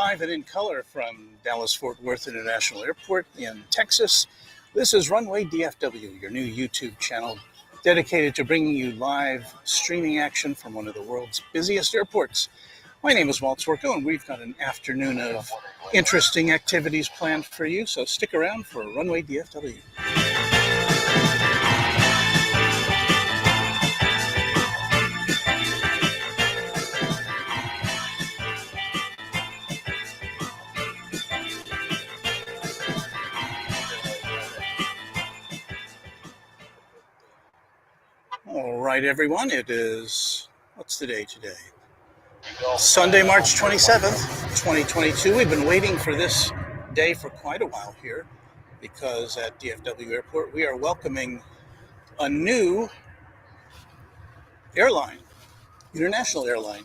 live and in color from Dallas-Fort Worth International Airport in Texas. This is Runway DFW, your new YouTube channel dedicated to bringing you live streaming action from one of the world's busiest airports. My name is Walt Swerko, and we've got an afternoon of interesting activities planned for you, so stick around for Runway DFW. All right, everyone, it is, what's the day today? Sunday, March 27th, 2022. We've been waiting for this day for quite a while here because at DFW Airport we are welcoming a new airline, international airline.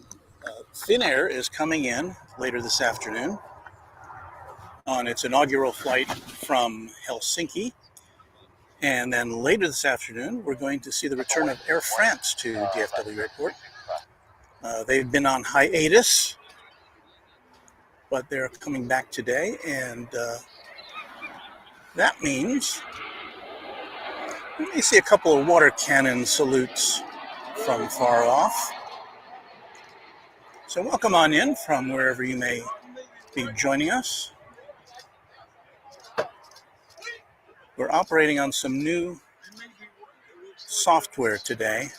Finnair is coming in later this afternoon on its inaugural flight from Helsinki. And then later this afternoon, we're going to see the return of Air France to DFW Airport. They've been on hiatus, but they're coming back today, and that means we may see a couple of water cannon salutes from far off. So welcome on in from wherever you may be joining us. We're operating on some new software today,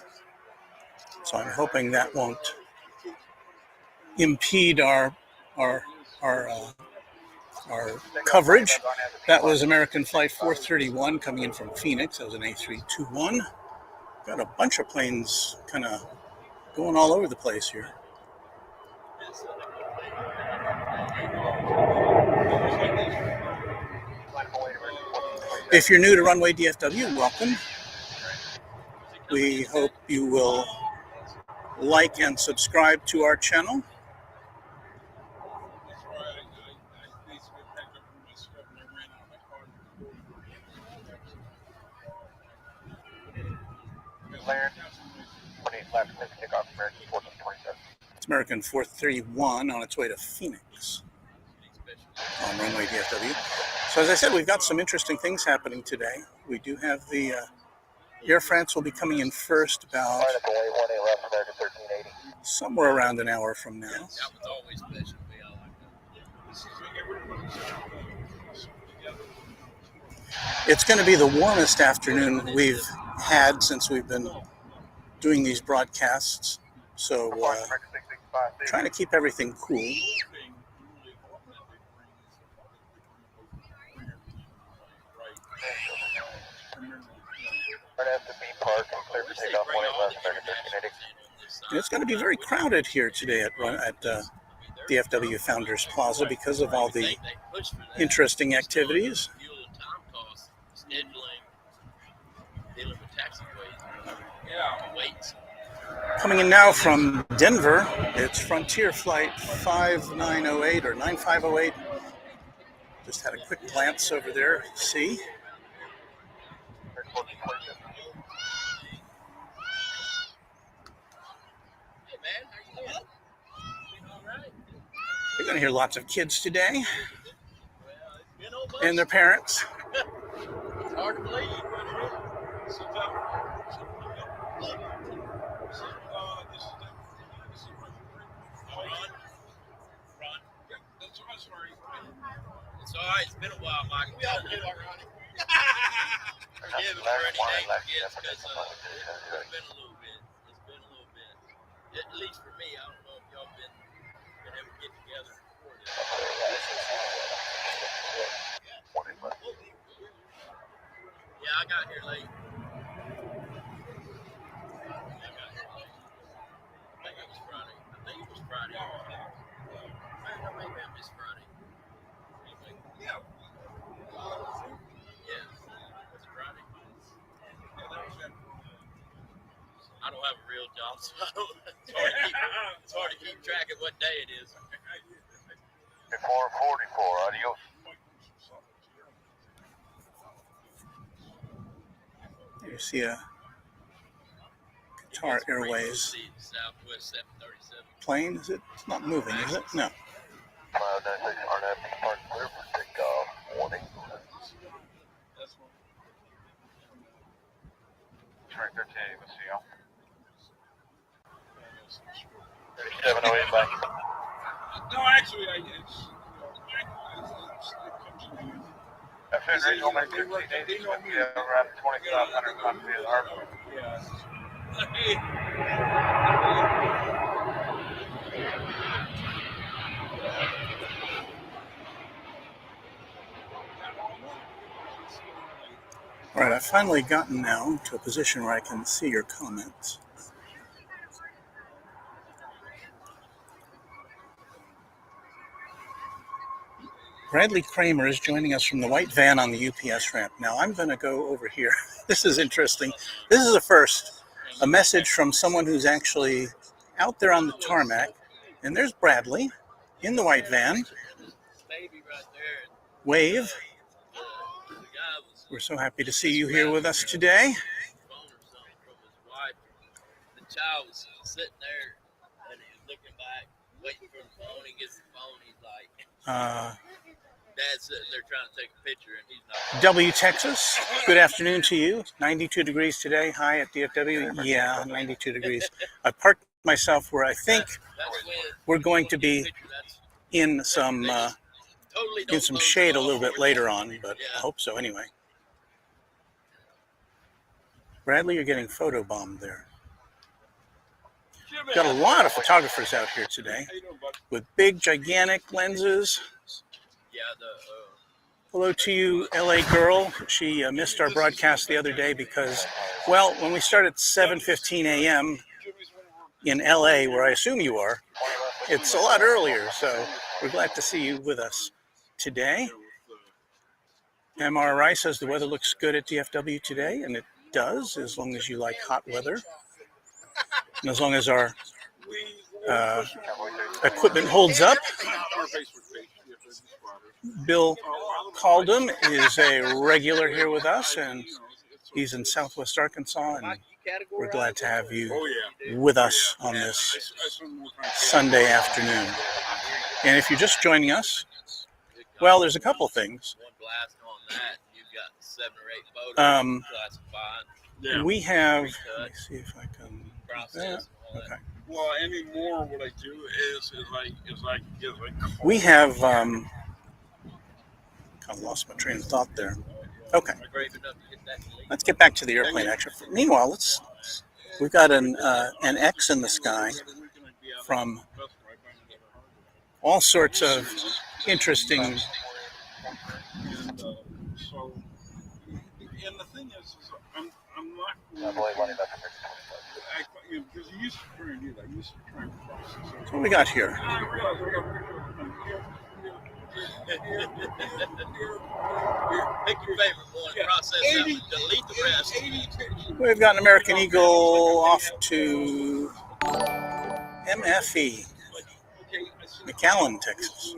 so I'm hoping that won't impede our coverage. That was American Flight 431 coming in from Phoenix. That was an A321. Got a bunch of planes kind of going all over the place here. If you're new to Runway DFW, welcome. We hope you will like and subscribe to our channel. It's American 431 on its way to Phoenix on Runway DFW. So as I said, we've got some interesting things happening today. We do have the Air France will be coming in first about somewhere around an hour from now. It's going to be the warmest afternoon we've had since we've been doing these broadcasts. So trying to keep everything cool. It's going to be very crowded here today at DFW Founders Plaza because of all the interesting activities. Coming in now from Denver, it's Frontier Flight 5908 or 9508. Just had a quick glance over there, see. You're going to hear lots of kids today and their parents. It's hard to believe. It's all right. It's been a while, Mike. Yeah, it's been a little bit. It's been a little bit. At least for me, I don't know if y'all been able to get together before this. Yeah, I got here late. I think it was Friday. Maybe I missed Friday. Yeah. Was it Friday? I don't have a real job, so it's hard to keep track of what day it is. 444, adios. You see a Qatar Airways plane. Is it? It's not moving, is it? No. No, actually, it comes to me. They know me. Around 2,500 feet of the harbor. Yeah. All right, I've finally gotten now to a position where I can see your comments. Bradley Kramer is joining us from the white van on the UPS ramp. Now I'm going to go over here. This is interesting. This is a first, a message from someone who's actually out there on the tarmac. And there's Bradley in the white van. Wave. We're so happy to see you here with us today. The child was sitting there and he was looking back, waiting for the phone. He gets the phone. He's like, Dad's sitting there trying to take a picture and he's not. W Texas, good afternoon to you. 92 degrees today, high at DFW. Yeah, 92 degrees. I parked myself where I think we're going to be in some shade a little bit later on, but I hope so anyway. Bradley, you're getting photobombed there. Got a lot of photographers out here today with big, gigantic lenses. Hello to you, LA girl. She missed our broadcast the other day because, well, when we start at 7:15 a.m. in LA, where I assume you are, it's a lot earlier. So we're glad to see you with us today. MRI says the weather looks good at DFW today, and it does, as long as you like hot weather. And as long as our equipment holds up. Bill Caldum is a regular here with us, and he's in Southwest Arkansas, and we're glad to have you with us on this Sunday afternoon. And if you're just joining us, well, there's a couple things. We have, let me see if I can do that. Okay. Well, anymore, what I do is we have, kind of lost my train of thought there. Okay. Let's get back to the airplane action. Meanwhile, we've got an X in the sky from all sorts of interesting. And the thing is I'm not. Because you used to try and do that. You used to try and process. What we got here? Pick your favorite one, process that one, delete the rest. We've got an American Eagle off to MFE, McAllen, Texas.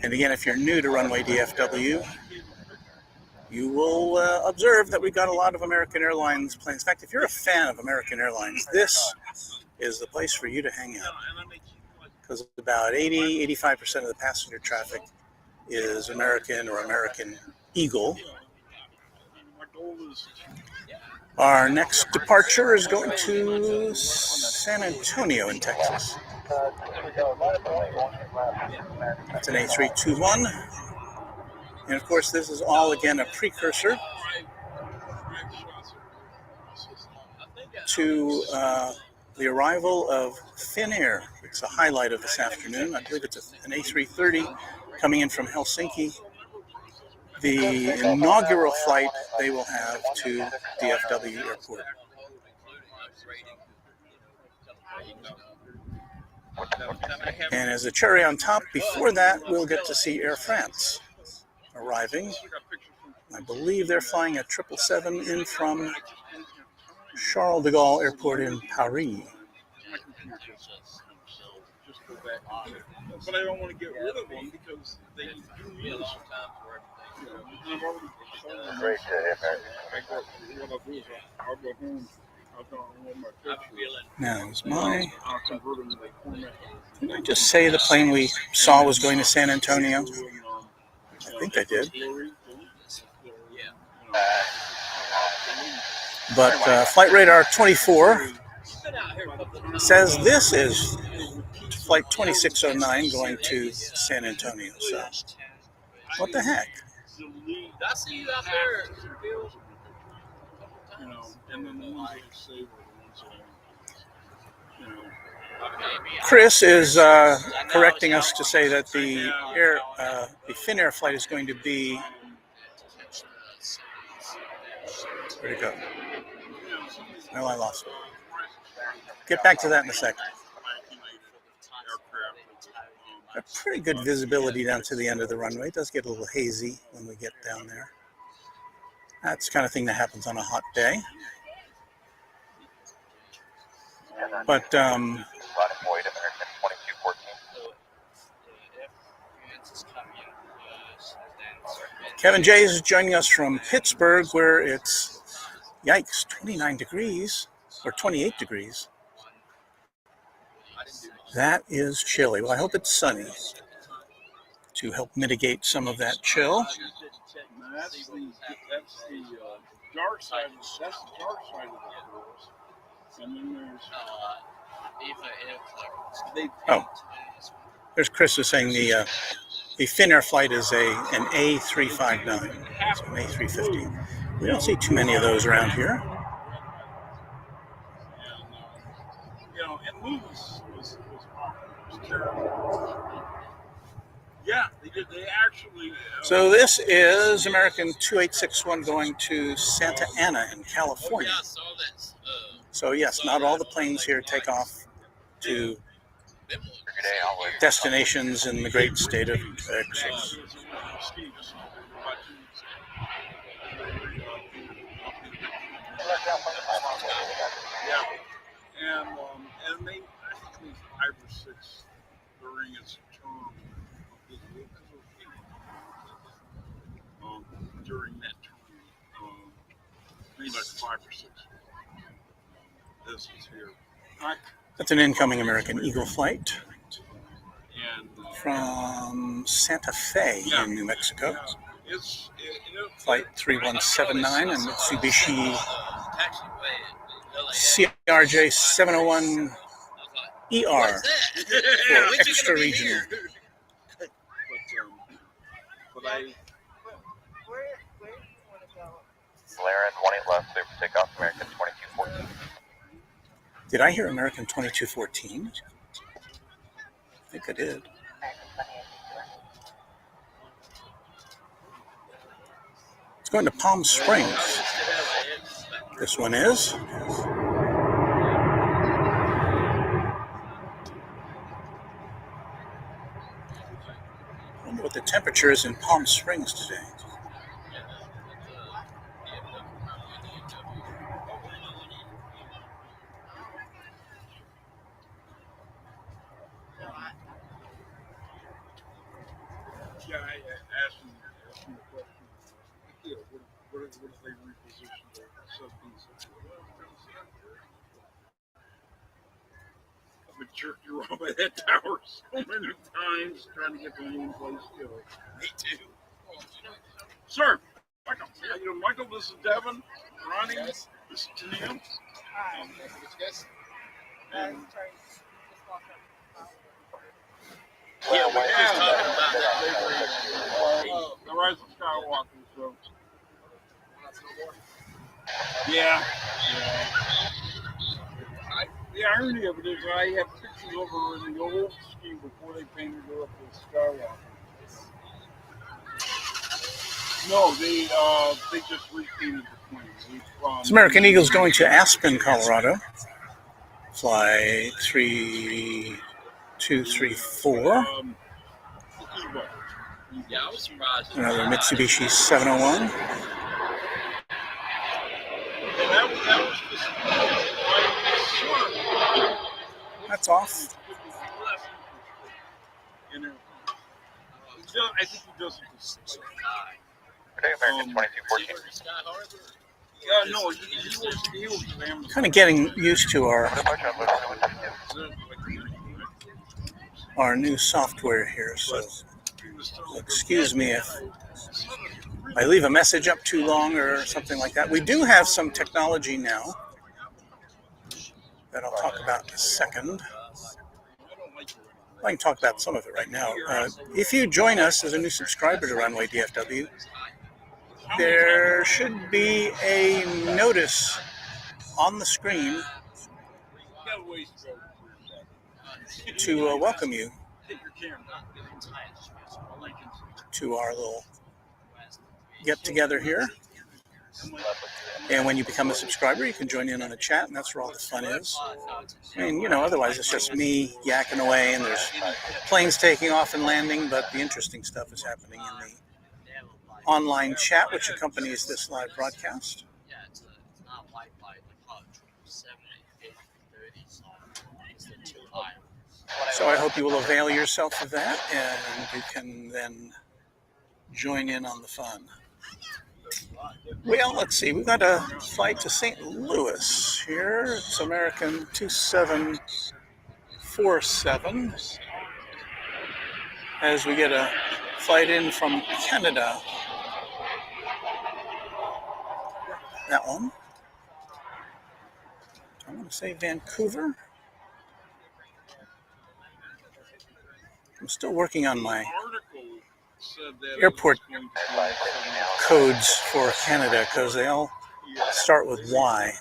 And again, if you're new to Runway DFW, you will observe that we've got a lot of American Airlines planes. In fact, if you're a fan of American Airlines, this is the place for you to hang out, because about 85% of the passenger traffic is American or American Eagle. Our next departure is going to San Antonio in Texas. That's an A321. And of course, this is all again a precursor to the arrival of Finnair. It's a highlight of this afternoon. I believe it's an A330 coming in from Helsinki. The inaugural flight they will have to DFW Airport. And as a cherry on top, before that, we'll get to see Air France arriving. I believe they're flying a 777 in from Charles de Gaulle Airport in Paris. But I don't want to get rid of them because they do need a long time for everything. I've already told them. What I'll do is I'll go home Now, is my... Did I just say the plane we saw was going to San Antonio? I think I did. But Flight Radar 24 says this is Flight 2609 going to San Antonio. So, what the heck? I see you out there, Bill. And then the ones that say were the ones that, Chris is correcting us to say that the Finnair flight is going to be... Where'd it go? No, I lost it. Get back to that in a second. A pretty good visibility down to the end of the runway. It does get a little hazy when we get down there. That's the kind of thing that happens on a hot day. But Kevin Jays is joining us from Pittsburgh, where it's, yikes, 29 degrees, or 28 degrees. That is chilly. Well, I hope it's sunny to help mitigate some of that chill. That's the dark side. That's the dark side of the course. And then there's Eva Air Cargo. Oh, there's Chris is saying the Finnair flight is an A359, so an A350. We don't see too many of those around here. And Louis was terrible. Yeah, they did. They actually. So this is American 2861 going to Santa Ana in California. Yeah, I saw that. So yes, not all the planes here take off to destinations in the great state of Texas. Yeah, and they, I think 5 or 6 during its term. During that term, maybe like 5 or 6. This is here. That's an incoming American Eagle flight And from Santa Fe in New Mexico. it's Flight 3179 and Mitsubishi CRJ 701 ER for extra regional. But I. Where do you want to go? Valera 28 left, clear for takeoff, American 2214. Did I hear American 2214? I think I did. It's going to Palm Springs. This one is. I wonder what the temperature is in Palm Springs today. Yeah, I asked him the question. Yeah, what if they reposition their subpiece? I've been jerked around by that tower so many times trying to get to one place. Me too. Sir, Michael. Michael, this is Devin. Ronnie, this is Tania. And Yeah, we're just talking about that. the Rise of Skywalker. So. Yeah. The irony of it is I have pictures of her in the old ski before they painted her up with Skywalker. No, they just repainted the plane. It's American Eagle's going to Aspen, Colorado. Flight 3234. Yeah, I was surprised. Another Mitsubishi 701. And that was just That's off. I think he does it. Today, American 2214. No, he works with Amazon. Kind of getting used to our new software here, so excuse me if I leave a message up too long or something like that. We do have some technology now that I'll talk about in a second. I can talk about some of it right now. If you join us as a new subscriber to Runway DFW, there should be a notice on the screen to welcome you to our little get-together here. And when you become a subscriber, you can join in on a chat, and that's where all the fun is. And, otherwise it's just me yakking away, and there's planes taking off and landing, but the interesting stuff is happening in the online chat, which accompanies this live broadcast. So I hope you will avail yourself of that, and you can then join in on the fun. Well, let's see. We've got a flight to St. Louis here. It's American 2747. As we get a flight in from Canada. That one. I'm going to say Vancouver. I'm still working on my airport codes for Canada because they all start with Y.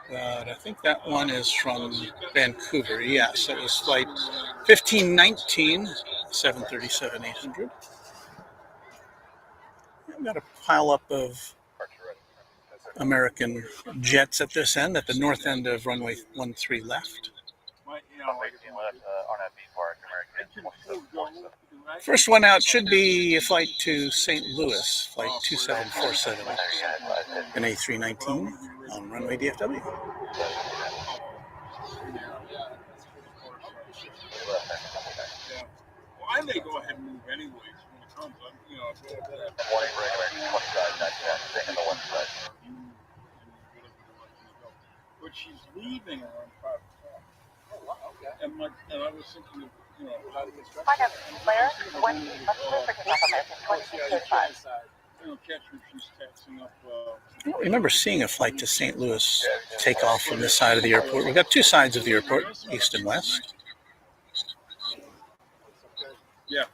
But I think that one is from Vancouver. Yes, it was flight 1519, 737-800. I've got a pile up of American jets at this end, at the north end of runway 13 left. First one out should be a flight to St. Louis, flight 2747, an A319 on runway DFW. Well, I may go ahead and move anyways when it comes. But she's leaving around 5 o'clock. Oh, wow, okay. And I was thinking of, how to get started. Find out, Blair, when you must move for takeoff American 2225. Catch her, she's taxing up. I don't remember seeing a flight to St. Louis take off from this side of the airport. We've got two sides of the airport, east and west. Yeah.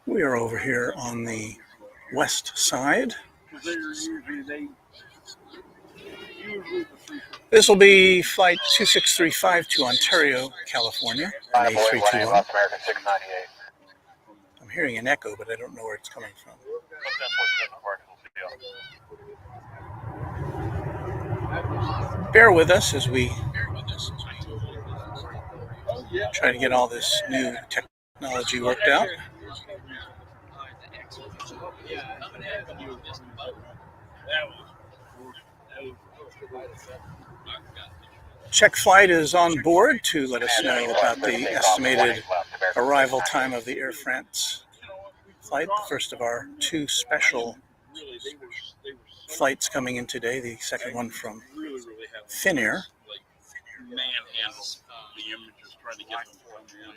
We are over here on the west side. This will be flight 2635 to Ontario, California, an A321. I'm hearing an echo, but I don't know where it's coming from. Bear with us as we try to get all this new technology worked out. Check flight is on board to let us know about the estimated arrival time of the Air France flight, the first of our two special flights coming in today, the second one from Finnair. Manhandle the images, trying to get them to come in.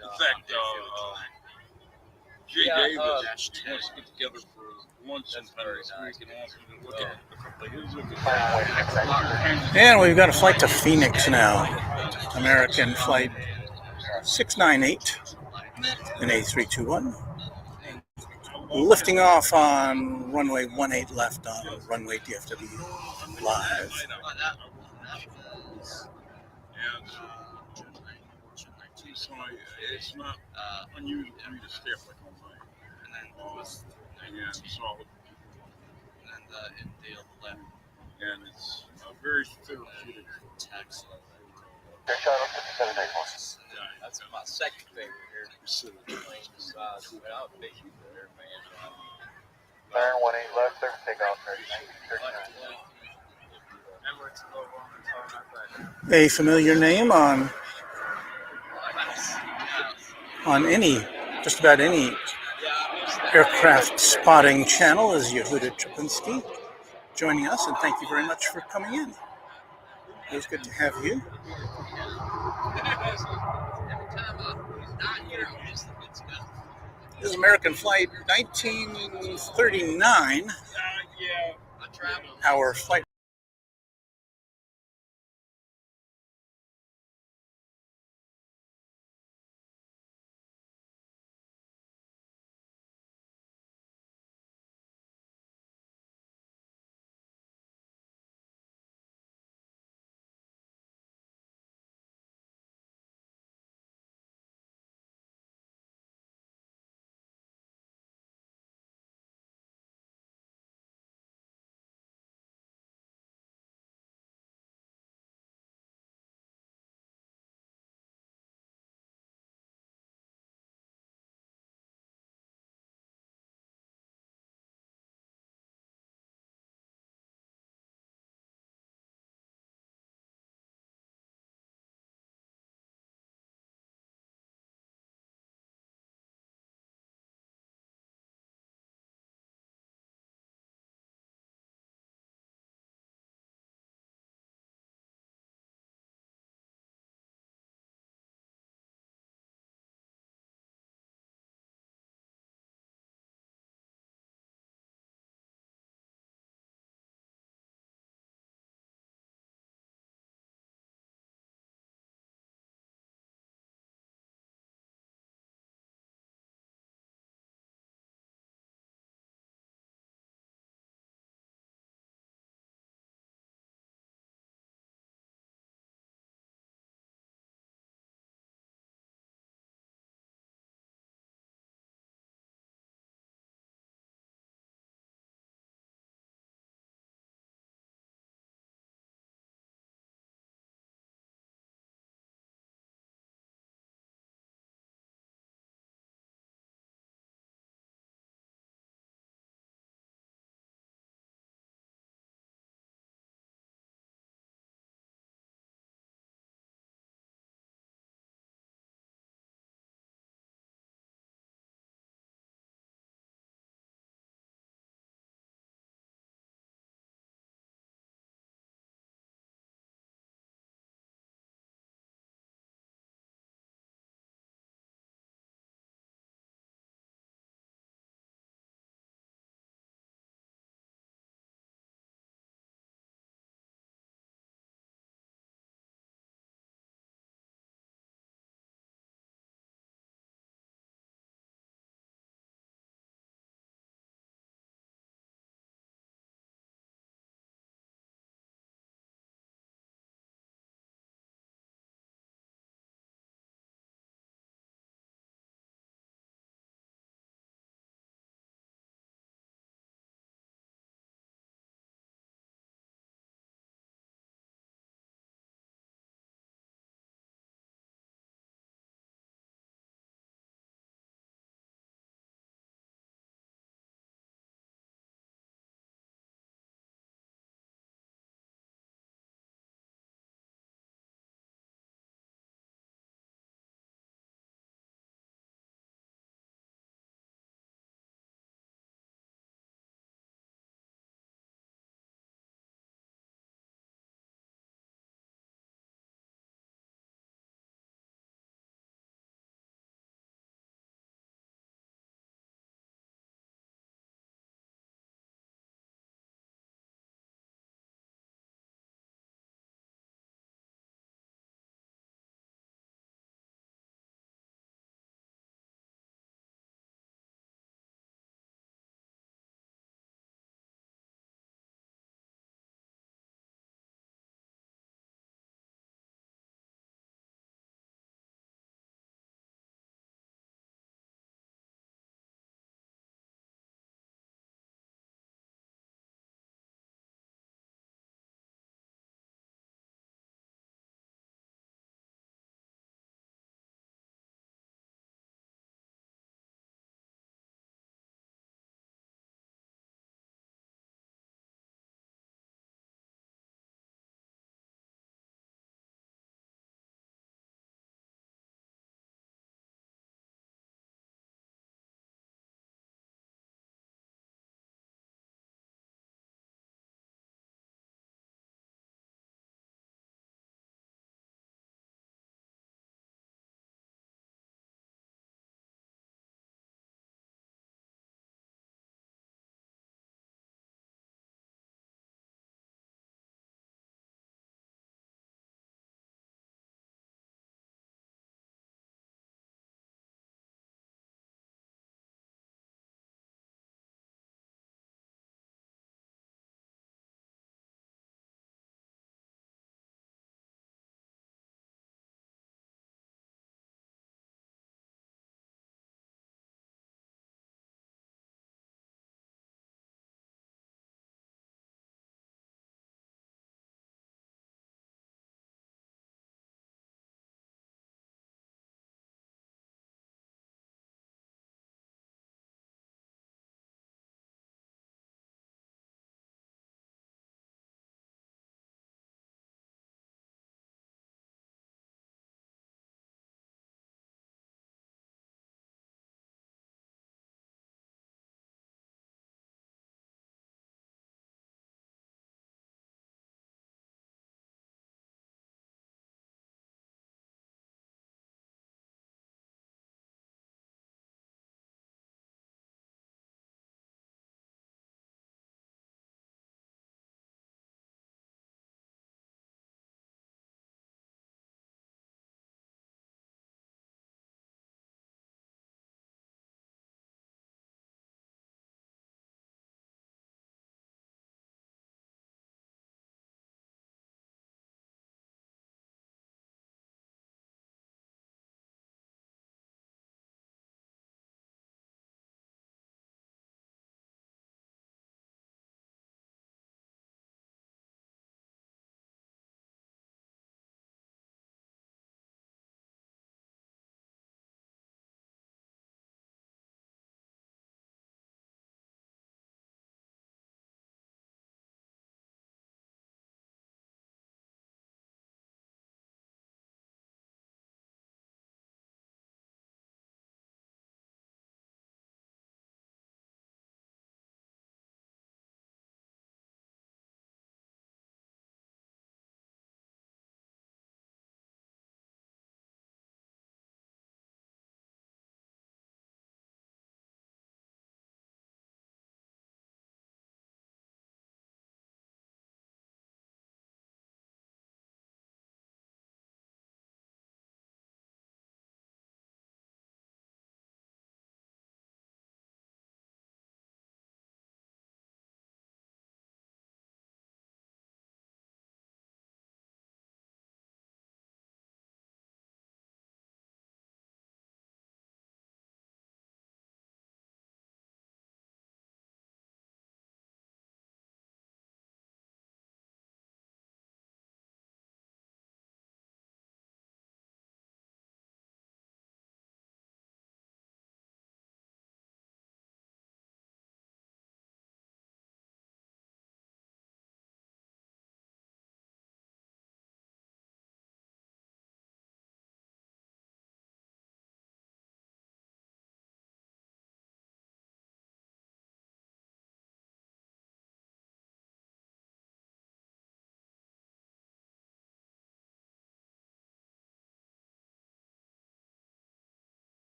In fact, Jay Davis wants to get together for lunch sometime this week and ask him to look at a couple of his. And we've got a flight to Phoenix now. American flight 698, an A321. Lifting off on runway 18 left on runway DFW Live. It's not unusual for me to stay up like all night. And it's very therapeutic. That's my second favorite here. Besides, without being there, Turn 18 left, there, takeoff 39. A familiar name on just about any Aircraft Spotting Channel is Yehuda Trapinski joining us, and thank you very much for coming in. It was good to have you. This is American Flight 1939. Our flight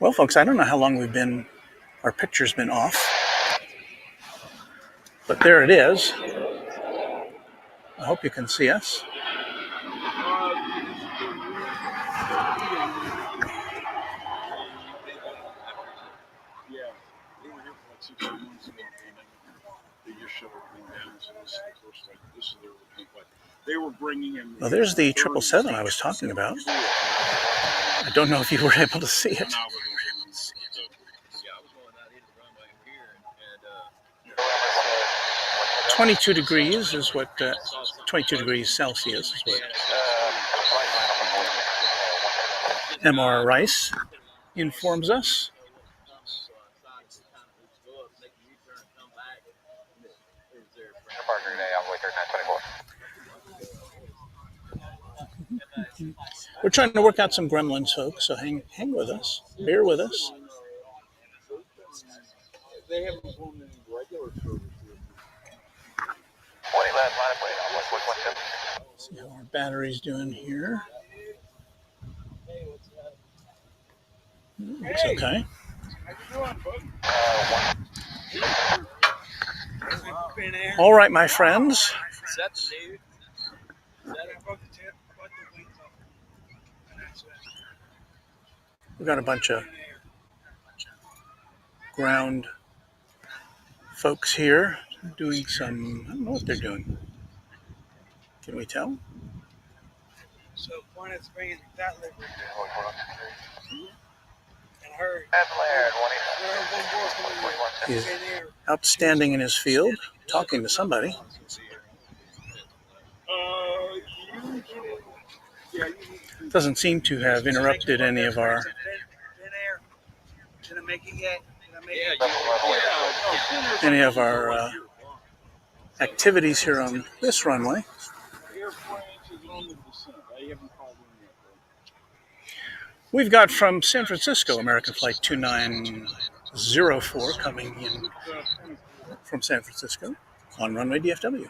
Well, folks, I don't know how long our picture's been off, but there it is. I hope you can see us. Yeah, they were here for like 6 months ago, and they just shut everything down. So this is the first, like, this is their repeat. But they were bringing in. Well, there's the 777 I was talking about. I don't know if you were able to see it. Yeah, I was going out into the runway here, and 22 degrees is what, 22 degrees Celsius is what MR Rice informs us. Departure today, Envoy 3924. We're trying to work out some gremlins, folks, so hang with us. Bear with us. They haven't flown any regular service here. 20 last line of plane, Envoy 417. See how our battery's doing here. It's okay. All right, my friends. is that the new? We've got a bunch of ground folks here doing some, I don't know what they're doing. Can we tell? So Qantas bringing that livery and her. He's outstanding in his field, talking to somebody. Doesn't seem to have interrupted any of our Finnair. Did I make it yet? activities here on this runway. We've got from San Francisco, American Flight 2904 coming in from San Francisco on Runway DFW.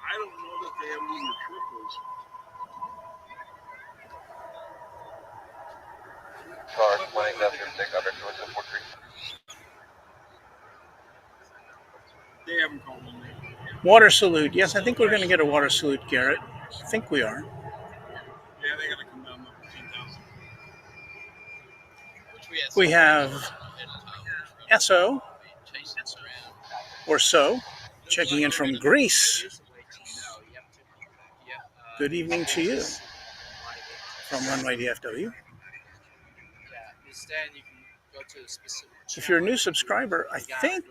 I don't know that they have any triples. Sorry, 20 left here, take under 243. They haven't called me. Water salute. Yes, I think we're going to get a water salute, Garrett. I think we are. Yeah, they got to come down to 15,000. We have SO or so checking in from Greece. Good evening to you from Runway DFW. If you're a new subscriber, I think.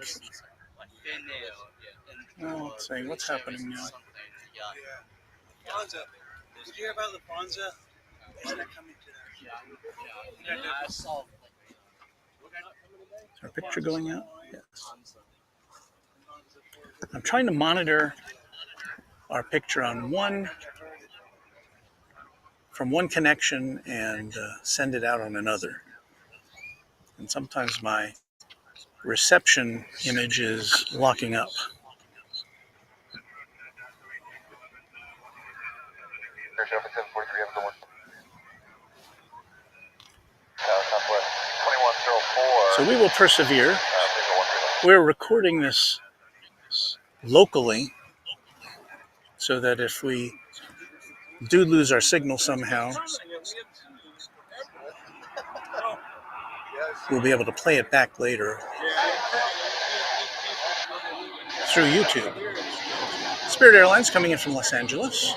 Oh, let's see what's happening now. Plaza. Did you hear about the Plaza? Is that coming to that? Is our picture going out? Yes. I'm trying to monitor our picture on from one connection and send it out on another. And sometimes my reception image is locking up. So we will persevere. We're recording this locally so that if we do lose our signal somehow, we'll be able to play it back later through YouTube. Spirit Airlines coming in from Los Angeles.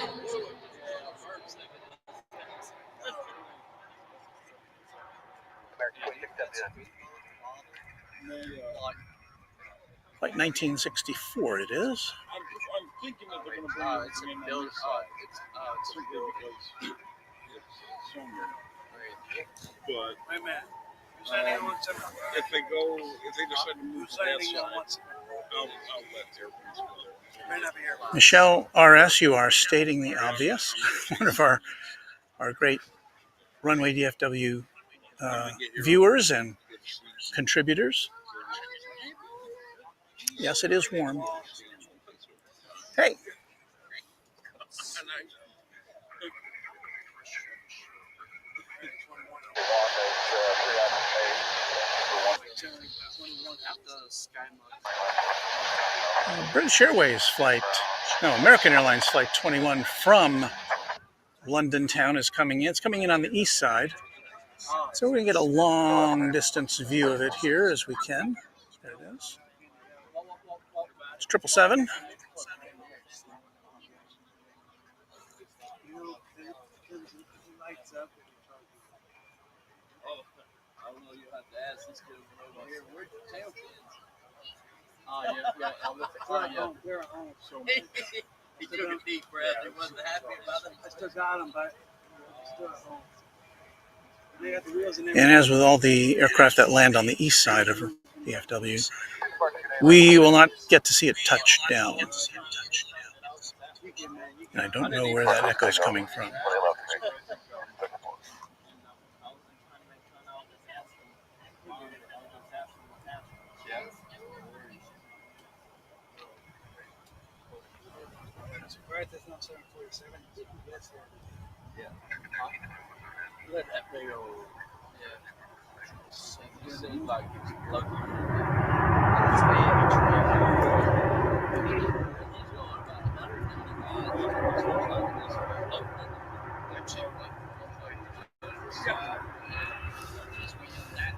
Like 1964 it is. I'm thinking that they're going to bring it's a build. It's because it's somewhere. But Wait a minute. Signing on some. If they decide to move to that Signing side, on once. I'll let the airplanes go. Might not be here. Michelle RS, you are stating the obvious. One of our great Runway DFW viewers and contributors. Yes, it is warm. Hey. British Airways flight, no, American Airlines flight 21 from London town is coming in. It's coming in on the east side. So we're going to get a long distance view of it here as we can. There it is. It's 777. I don't know, you have to ask this kid over here, where'd your tail fins? They're at home, so He took a deep breath. He wasn't happy about it. I still got them, but still at home. They got the wheels in there. And as with all the aircraft that land on the east side of DFW, we will not get to see it touch down. And I don't know where that echo is coming from. Right, that's not 747. Yes, Yeah. Let that big old, yeah. It seems like it's lucky. He's going about 100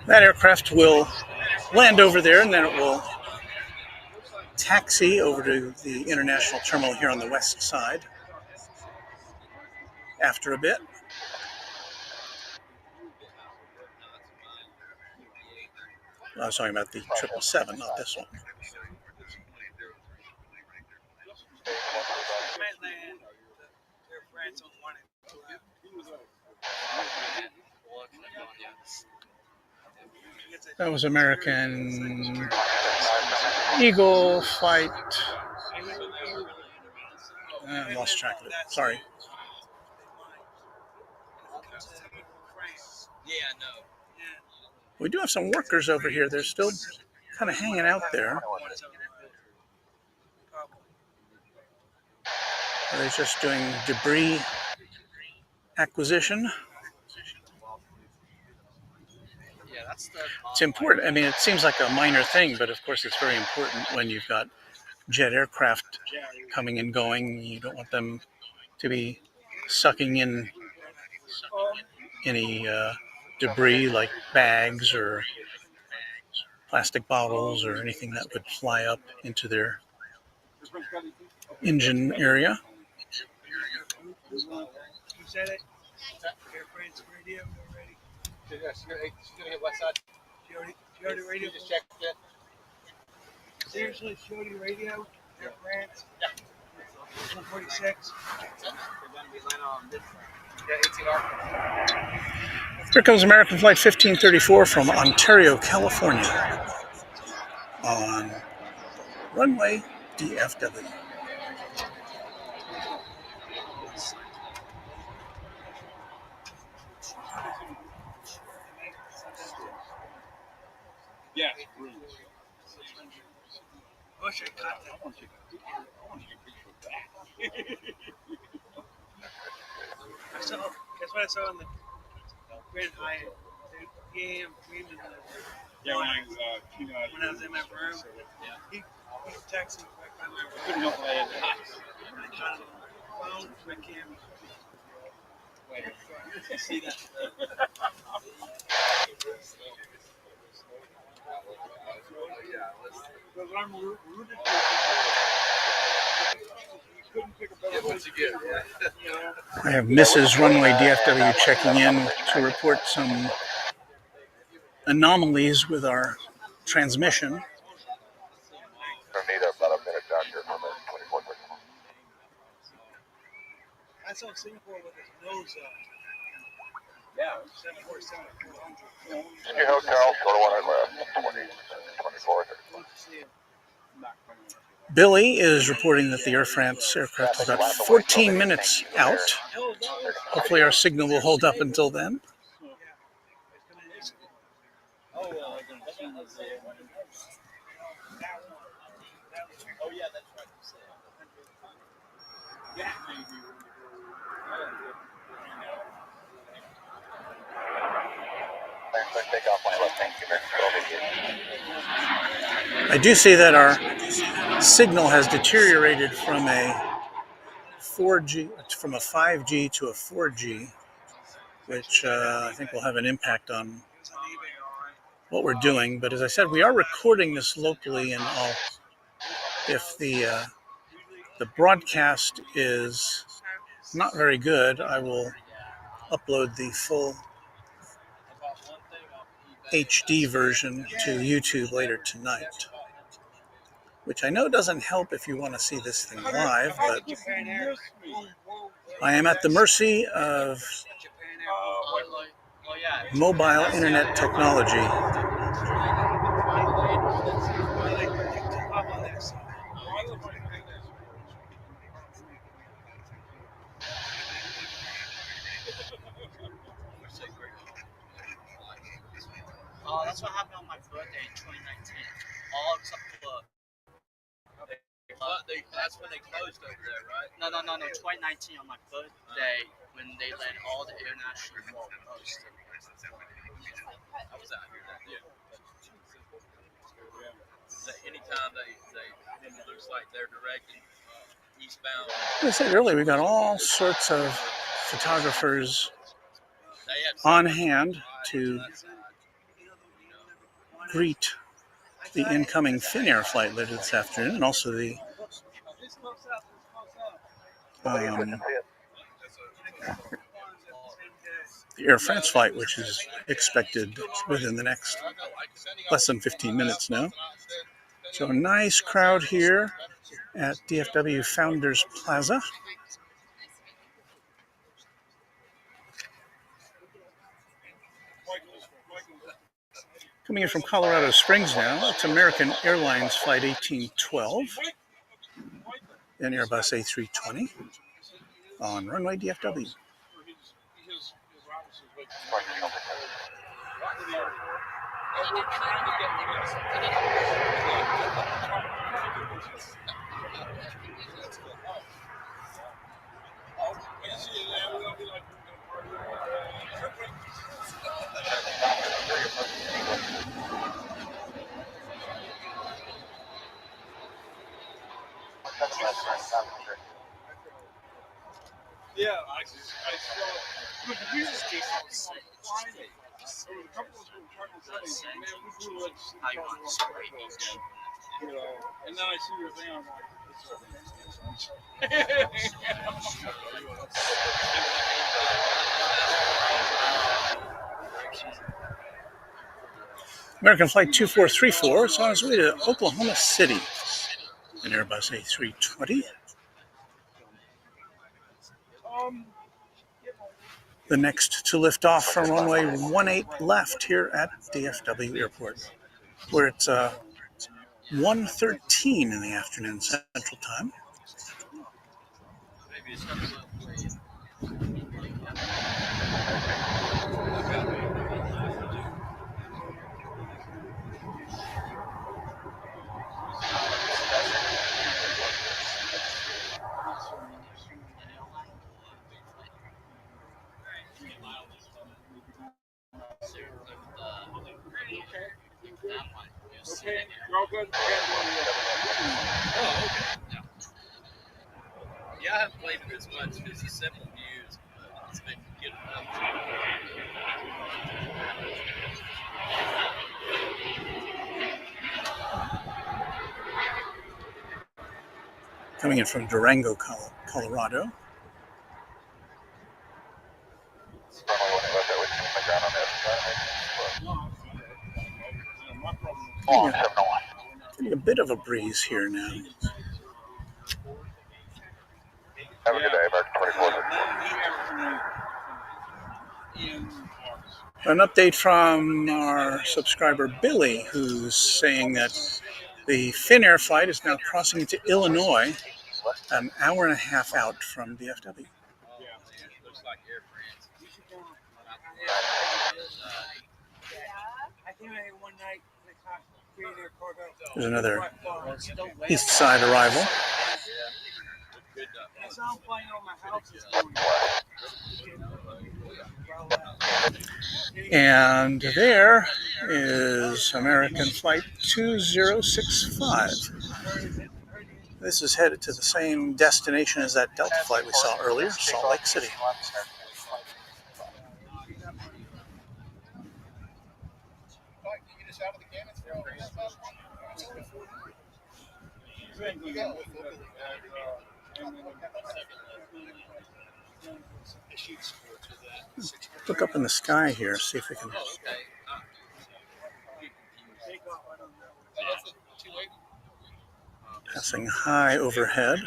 That aircraft will land over there, and then it will taxi over to the international terminal here on the west side after a bit. I was talking about the 777, not this one. That was American Eagle Flight. I lost track of it. Sorry. Yeah, I know. We do have some workers over here. They're still kind of hanging out there. They're just doing debris acquisition. It's important. I mean, it seems like a minor thing, but of course it's very important when you've got jet aircraft coming and going. You don't want them to be sucking in any debris like bags or plastic bottles or anything that would fly up into their engine area. You said it? Air France radio already? Yes, she's gonna hit west side. She already radio? Just checked it. Seriously, she already radio? Air France? Yeah. 146? We're gonna be landing on this side. Yeah, 18R. Here comes American Flight 1534 from Ontario, California on Runway DFW. Yeah. I wish I caught that. I want to take a picture of that. I saw, that's what I saw on the Grand Hyatt. The AM premium. Yeah, when I was in my room, he texted me back by my room. couldn't help but I had that. I got it on the phone, my camera. You see that? Because I'm rooted to you couldn't pick a better place to get. I have Mrs. Runway DFW checking in to report some anomalies with our transmission. About a minute down here from the 24th. I saw Singapore with his nose up. Ski Hotel, short of 1 left, 24. Billy is reporting that the Air France aircraft is about 14 minutes out. Hopefully our signal will hold up until then. Oh yeah, that's right. Takeoff, my left, thank you. I do see that our signal has deteriorated from a 5G to a 4G, which I think will have an impact on what we're doing. But as I said, we are recording this locally, and if the broadcast is not very good, I will upload the full HD version to YouTube later tonight, which I know doesn't help if you want to see this thing live, but I am at the mercy of mobile internet technology. That's what happened on my birthday in 2019. All except for That's when they closed over there, right? no. 2019 on my birthday when they let all the international coast. I was out here that day. Anytime it looks like they're directing eastbound. As I said earlier, we got all sorts of photographers on hand to greet the incoming Finnair flight later this afternoon, and also the Air France flight, which is expected within the next less than 15 minutes now. So a nice crowd here at DFW Founders Plaza. Coming in from Colorado Springs now, it's American Airlines Flight 1812, an Airbus A320 on Runway DFW. Yeah, I saw. Look, if you just case on Friday, there was a couple of people trying to say, man, we flew like you know, and then I see your thing, I'm like, American Flight 2434 is on its way to Oklahoma City, an Airbus A320. The next to lift off from runway 18 left here at DFW Airport, where it's 1:13 in the afternoon Central Time. okay, you're all good. Yeah, I haven't played it as much because the simple views, it's been good enough. Coming in from Durango, Colorado. Getting a bit of a breeze here now. Have a good day, American 24. An update from our subscriber Billy, who's saying that the Finnair flight is now crossing into Illinois, an hour and a half out from DFW. Looks like Air France. I came out here one night and I caught Finnair Cargo. There's another east side arrival. I saw him flying over my house this morning. And there is American Flight 2065. This is headed to the same destination as that Delta flight we saw earlier, Salt Lake City. Look up in the sky here, see if we can. Passing high overhead.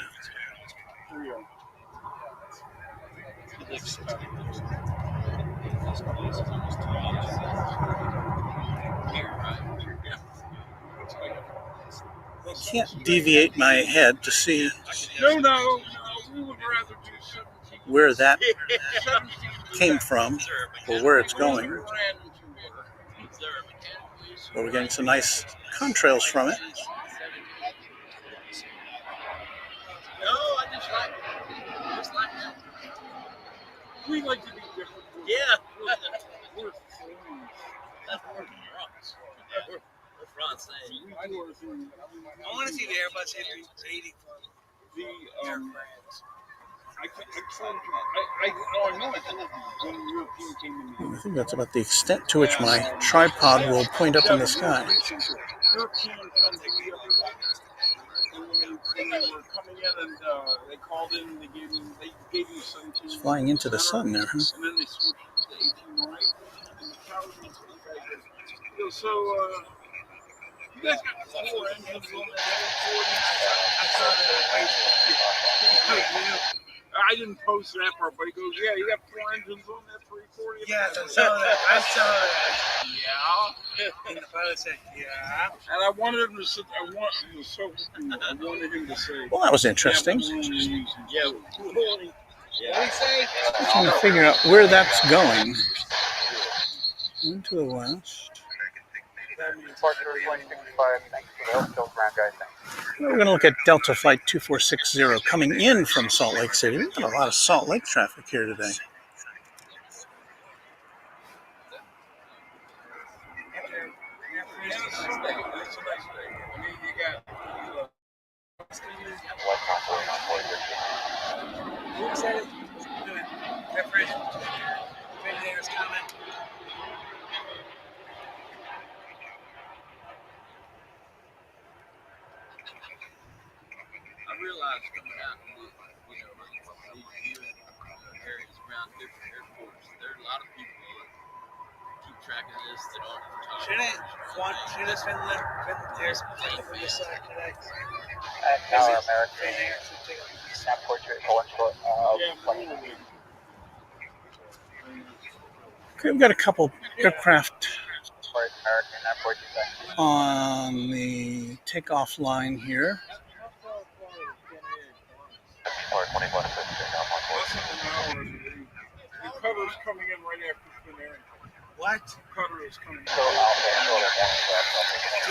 I can't deviate my head to see No, we would rather do 17. where that came from or where it's going. But we're getting some nice contrails from it. No, I just like that. We like to be different. Yeah. We're That's more than France. We're France saying. I want to see the Airbus A380 from The Air France. I know it when the European came in. I think that's about the extent to which my tripod will point up in the sky. European countries, and when they were coming in and they called in, they gave me 17. It's flying into the sun there, huh? And then they switched to 18 right, and the thousands of guys. So you guys got 4 engines on that 40. I saw that on Facebook. I didn't post that part, but he goes, "Yeah, you got 4 engines on that 340." Yes, I saw that. I saw that. Yeah. And the pilot said, yeah. And I wanted him to sit. I wanted him to say. Well, that was interesting. Yeah. What do you say? I'm trying to figure out where that's going. Into the west. Departure 2065, thanks for the help, ground guide, thanks. We're going to look at Delta Flight 2460 coming in from Salt Lake City. We've got a lot of Salt Lake traffic here today. You excited? Air France. Finnair's coming. I realized coming out and these areas around different airports, there are a lot of people that keep track of this that aren't retired. Should have Finnair's coming from this side today. Now American, snap portrait, one short, Okay, we've got a couple aircraft American, that portrait, on the takeoff line here. or 21 The Qatar's coming in right after Finnair. What? Qatar is coming in. 2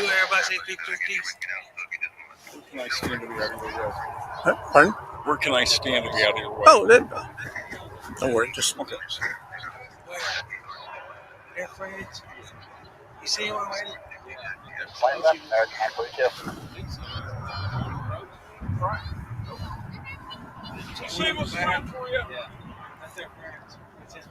Airbus A350s. Where can I stand to be out of your way? Pardon? Where can I stand to be out of your way? Oh, don't worry. Just Okay. Where? Air France. You see him already? Flight left, American, that portrait. See what's fine for you. Yeah. That's Air France. That's it.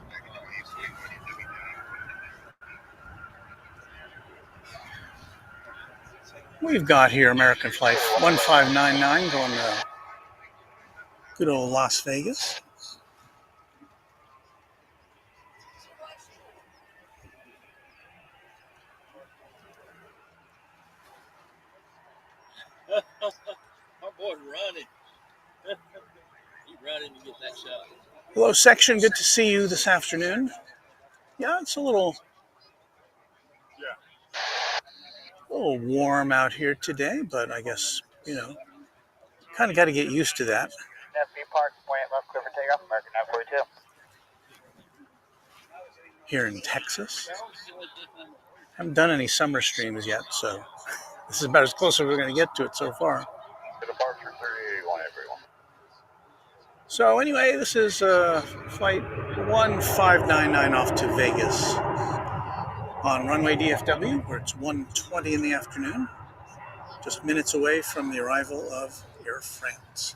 We've got here American Flight 1599 going to good old Las Vegas. My boy's running. He's running to get that shot. Hello, section. Good to see you this afternoon. Yeah, it's a little warm out here today, but I guess, kind of got to get used to that. FB Park, point left, clear for takeoff, American 942. Here in Texas. Haven't done any summer streams yet, so this is about as close as we're going to get to it so far. Departure 381, everyone. So anyway, this is flight 1599 off to Vegas on Runway DFW, where it's 1:20 in the afternoon, just minutes away from the arrival of Air France.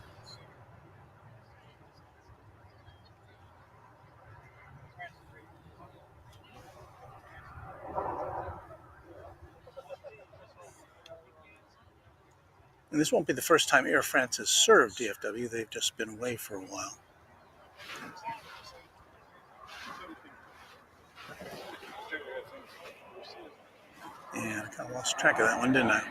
And this won't be the first time Air France has served DFW. They've just been away for a while. And I kind of lost track of that one, didn't I?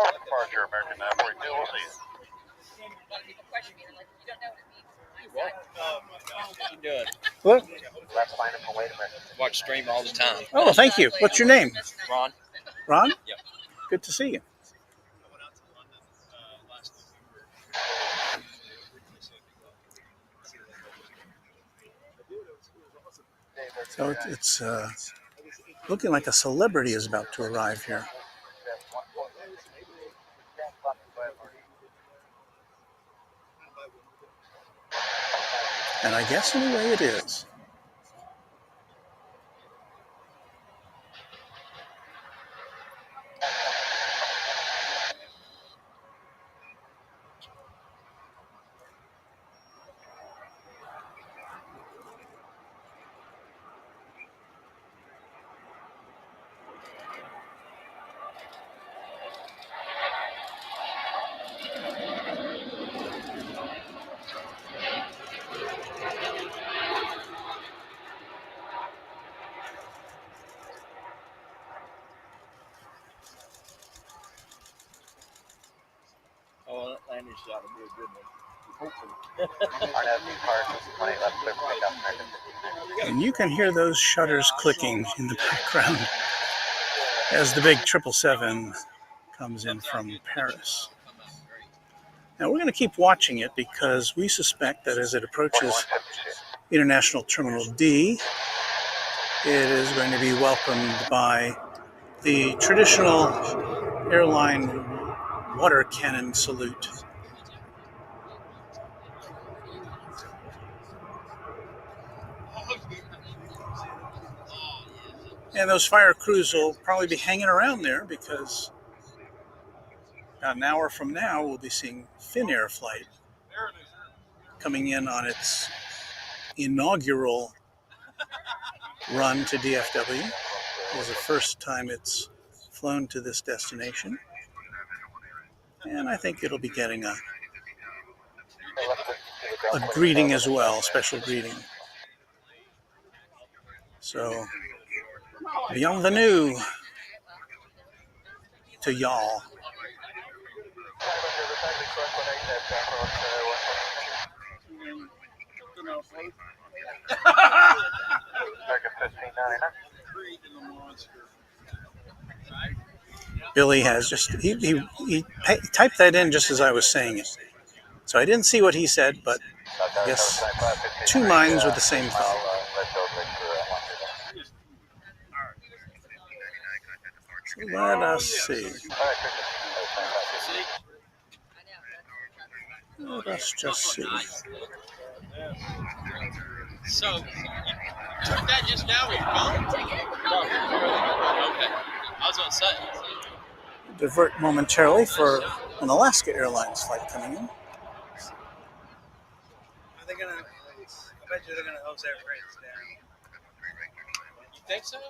Oh, departure, American 942, we'll see you. What you doing? What? Left line for wait a minute. Watch stream all the time. Oh, thank you. What's your name? Ron? Ron? Yep. Good to see you. So it's looking like a celebrity is about to arrive here. And I guess in a way it is. Oh, that landing shot will be a good one. Hopefully. RFB Park, 28 left, clear for takeoff, American 59. And you can hear those shutters clicking in the background as the big 777 comes in from Paris. Now we're going to keep watching it because we suspect that as it approaches International Terminal D, it is going to be welcomed by the traditional airline water cannon salute. And those fire crews will probably be hanging around there because about an hour from now we'll be seeing Finnair Flight coming in on its inaugural run to DFW. It was the first time it's flown to this destination. And I think it'll be getting a greeting as well, a special greeting. So, bienvenue to y'all. American 1599. Billy has just, he typed that in just as I was saying it. So I didn't see what he said, but I guess two minds with the same thought. Let us see. Let us just see. So, you took that just now with your phone? Okay. I was on set. Divert momentarily for an Alaska Airlines flight coming in. Are they gonna? I bet you they're gonna hose Air France down. think so? You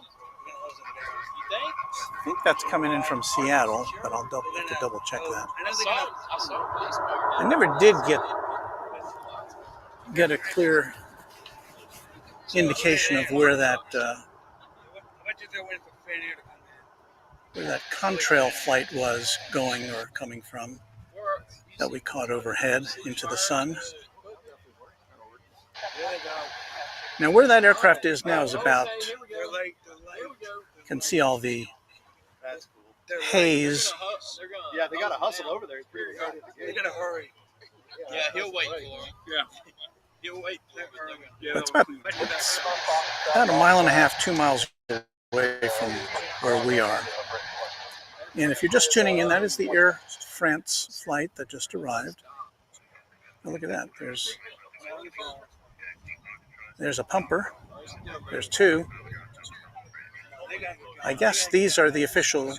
think? I think that's coming in from Seattle, but I'll have to double check that. I saw a police car. I never did get a clear indication of where that contrail flight was going or coming from that we caught overhead into the sun. Now where that aircraft is now is about, you can see all the haze. Yeah, they got to hustle over there. They gotta hurry. Yeah, he'll wait for him. Yeah. He'll wait for him. Yeah, It's about a mile and a half, 2 miles away from where we are. And if you're just tuning in, that is the Air France flight that just arrived. Oh, look at that. There's a pumper. There's two. I guess these are the official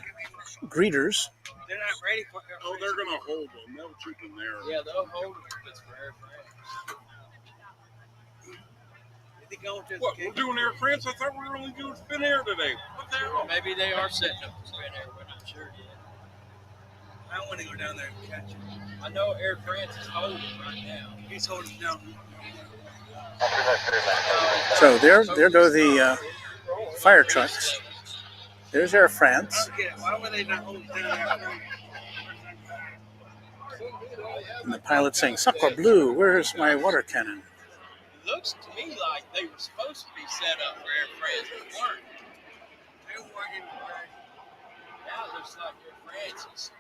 greeters. They're not ready for it. Oh, they're going to hold them. They'll keep them there. Yeah, they'll hold him if it's for Air France. What, we're doing Air France? I thought we were only doing Finnair today. What the hell? Maybe they are setting up for Finnair. We're not sure yet. I don't want to go down there and catch him. I know Air France is holding right now. He's holding down. So there go the fire trucks. There's Air France. Why were they not holding down there? And the pilot saying, "Sacre bleu, where's my water cannon?" It looks to me like they were supposed to be set up for Air France, but weren't. They weren't even ready. Now it looks like Air France is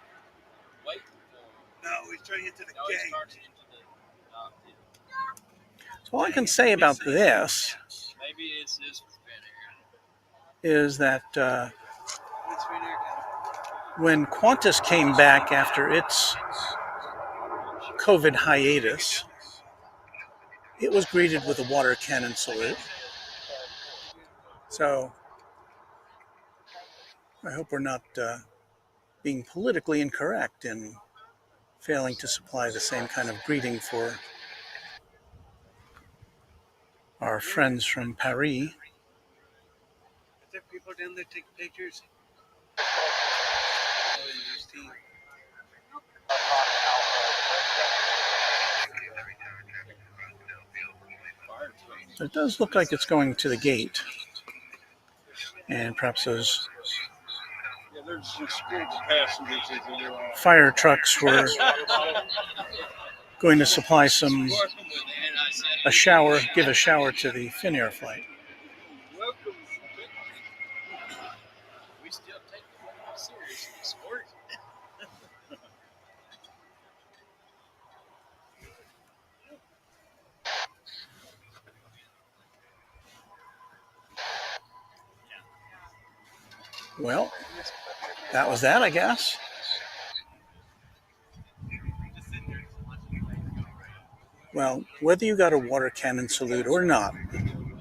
waiting for him. No, he's trying to get to the No, he's gate. starting into the So all I can say about this maybe it's this for Finnair. is that It's Finnair. when Qantas came back after its COVID hiatus, it was greeted with a water cannon salute. So I hope we're not being politically incorrect in failing to supply the same kind of greeting for our friends from Paris. Are there people down there taking pictures? It does look like it's going to the gate. And perhaps those Yeah, there's just school passengers as they go on. fire trucks were going to supply a shower, give a shower to the Finnair flight. Welcome. We still take the seriously, sport. Well, that was that, I guess. Well, whether you got a water cannon salute or not,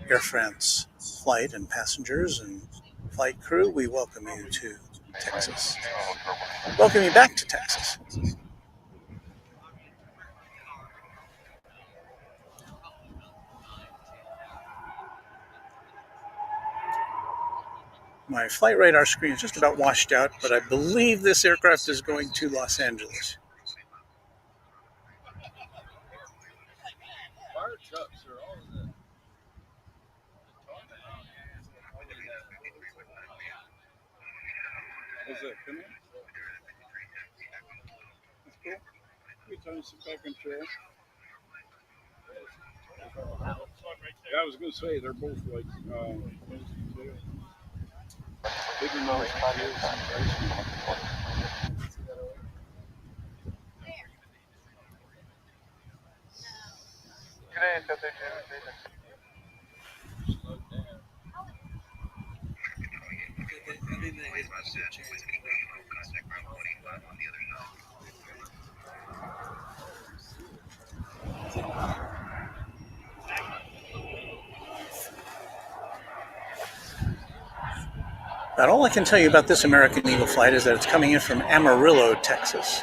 Air France flight and passengers and flight crew, we welcome you to Texas. Welcome you back to Texas. My flight radar screen is just about washed out, but I believe this aircraft is going to Los Angeles. Fire trucks are all in the What's that, Finnair? That's cool. We can sit back and chill. Yeah, I was going to say, they're both like, bigger nose. About all I can tell you about this American Eagle flight is that it's coming in from Amarillo, Texas.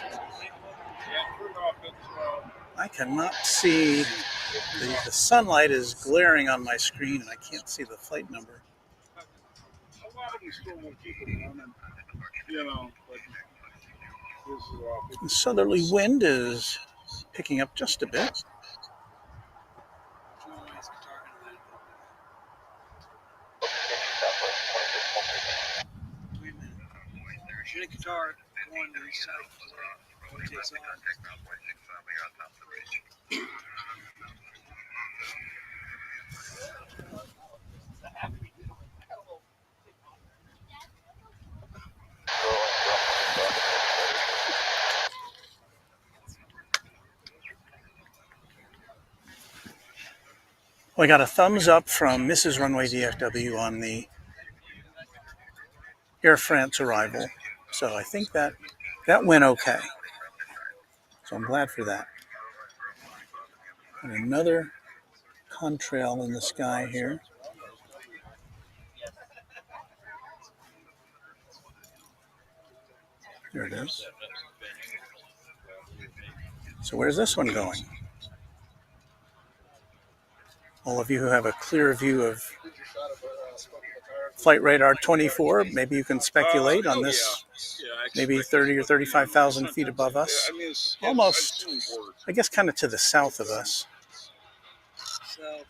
I cannot see, the sunlight is glaring on my screen and I can't see the flight number. a lot of them still will keep it running, you know. But this is awful. The southerly wind is picking up just a bit. Wait a minute. Should Qatar going to the south before it takes off? Well, I got a thumbs up from Mrs. Runway DFW on the Air France arrival. So I think that went okay. So I'm glad for that. And another contrail in the sky here. There it is. So where's this one going? All of you who have a clear view of Flight Radar 24, maybe you can speculate on this. Maybe 30 or 35,000 feet above us. Almost, I guess, kind of to the south of us.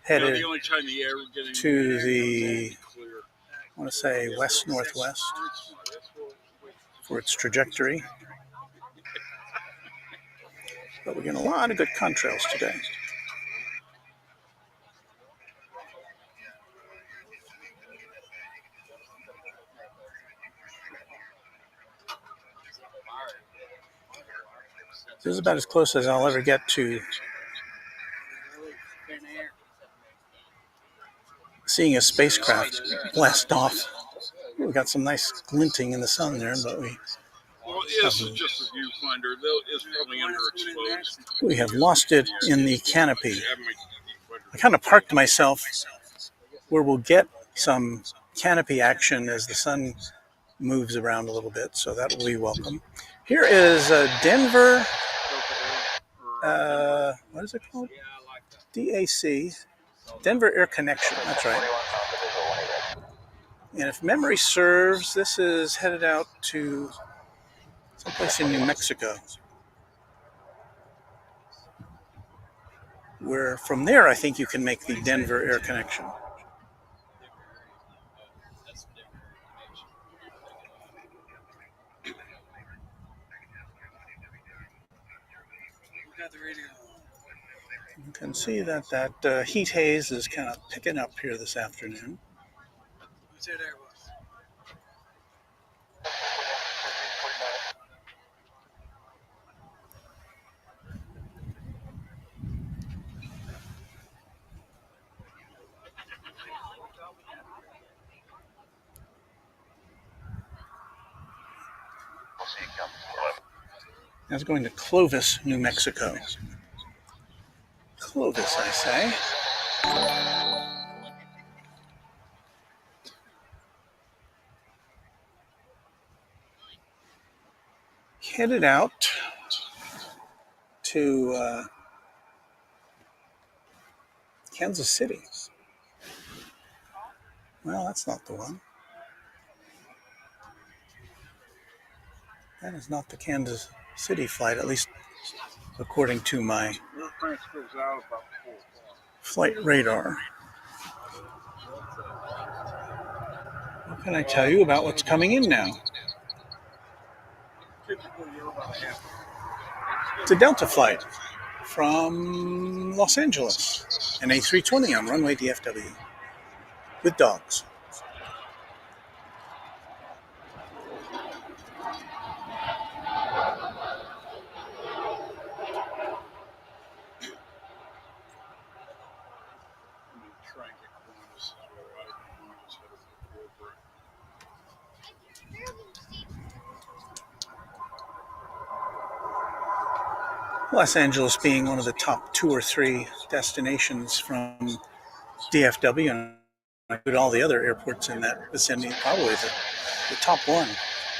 Headed to the, I want to say, west-northwest for its trajectory. But we're getting a lot of good contrails today. This is about as close as I'll ever get to seeing a spacecraft blast off. We got some nice glinting in the sun there, but Well, this is just a viewfinder. It's probably underexposed. we have lost it in the canopy. I kind of parked myself where we'll get some canopy action as the sun moves around a little bit, so that will be welcome. Here is Denver, what is it called? DAC, Denver Air Connection, that's right. And if memory serves, this is headed out to someplace in New Mexico, where from there I think you can make the Denver Air Connection. You can see that heat haze is kind of picking up here this afternoon. Who's there, Airbus? That's going to Clovis, New Mexico. Clovis, I say. Headed out to Kansas City. Well, that's not the one. That is not the Kansas City flight, at least according to my flight radar. What can I tell you about what's coming in now? It's a Delta flight from Los Angeles, an A320 on Runway DFW with dogs. Los Angeles being one of the top 2 or 3 destinations from DFW, and I put all the other airports in that vicinity, probably the top one.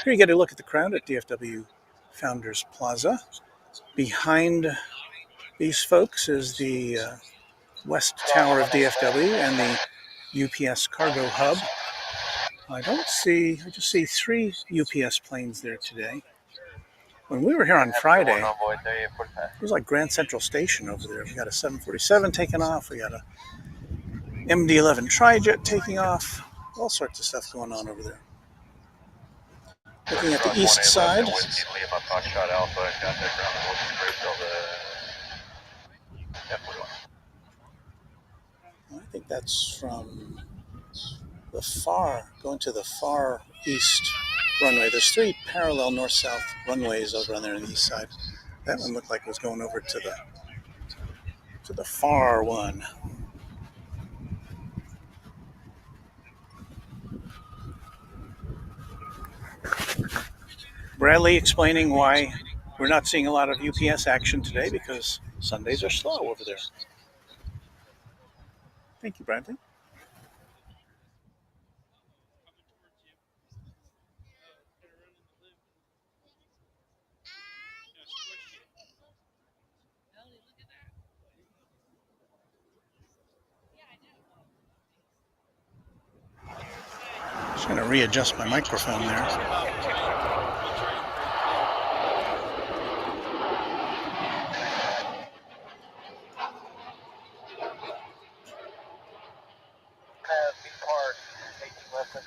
Here you get a look at the crowd at DFW Founders Plaza. Behind these folks is the West Tower of DFW and the UPS Cargo Hub. I just see 3 UPS planes there today. When we were here on Friday, it was like Grand Central Station over there. We got a 747 taking off. We got a MD-11 Trijet taking off. All sorts of stuff going on over there. Looking at the east side. I think that's from going to the far east runway. There's 3 parallel north-south runways over on there on the east side. That one looked like it was going over to the far one. Bradley explaining why we're not seeing a lot of UPS action today, because Sundays are slow over there. Thank you, Bradley. Just going to readjust my microphone there.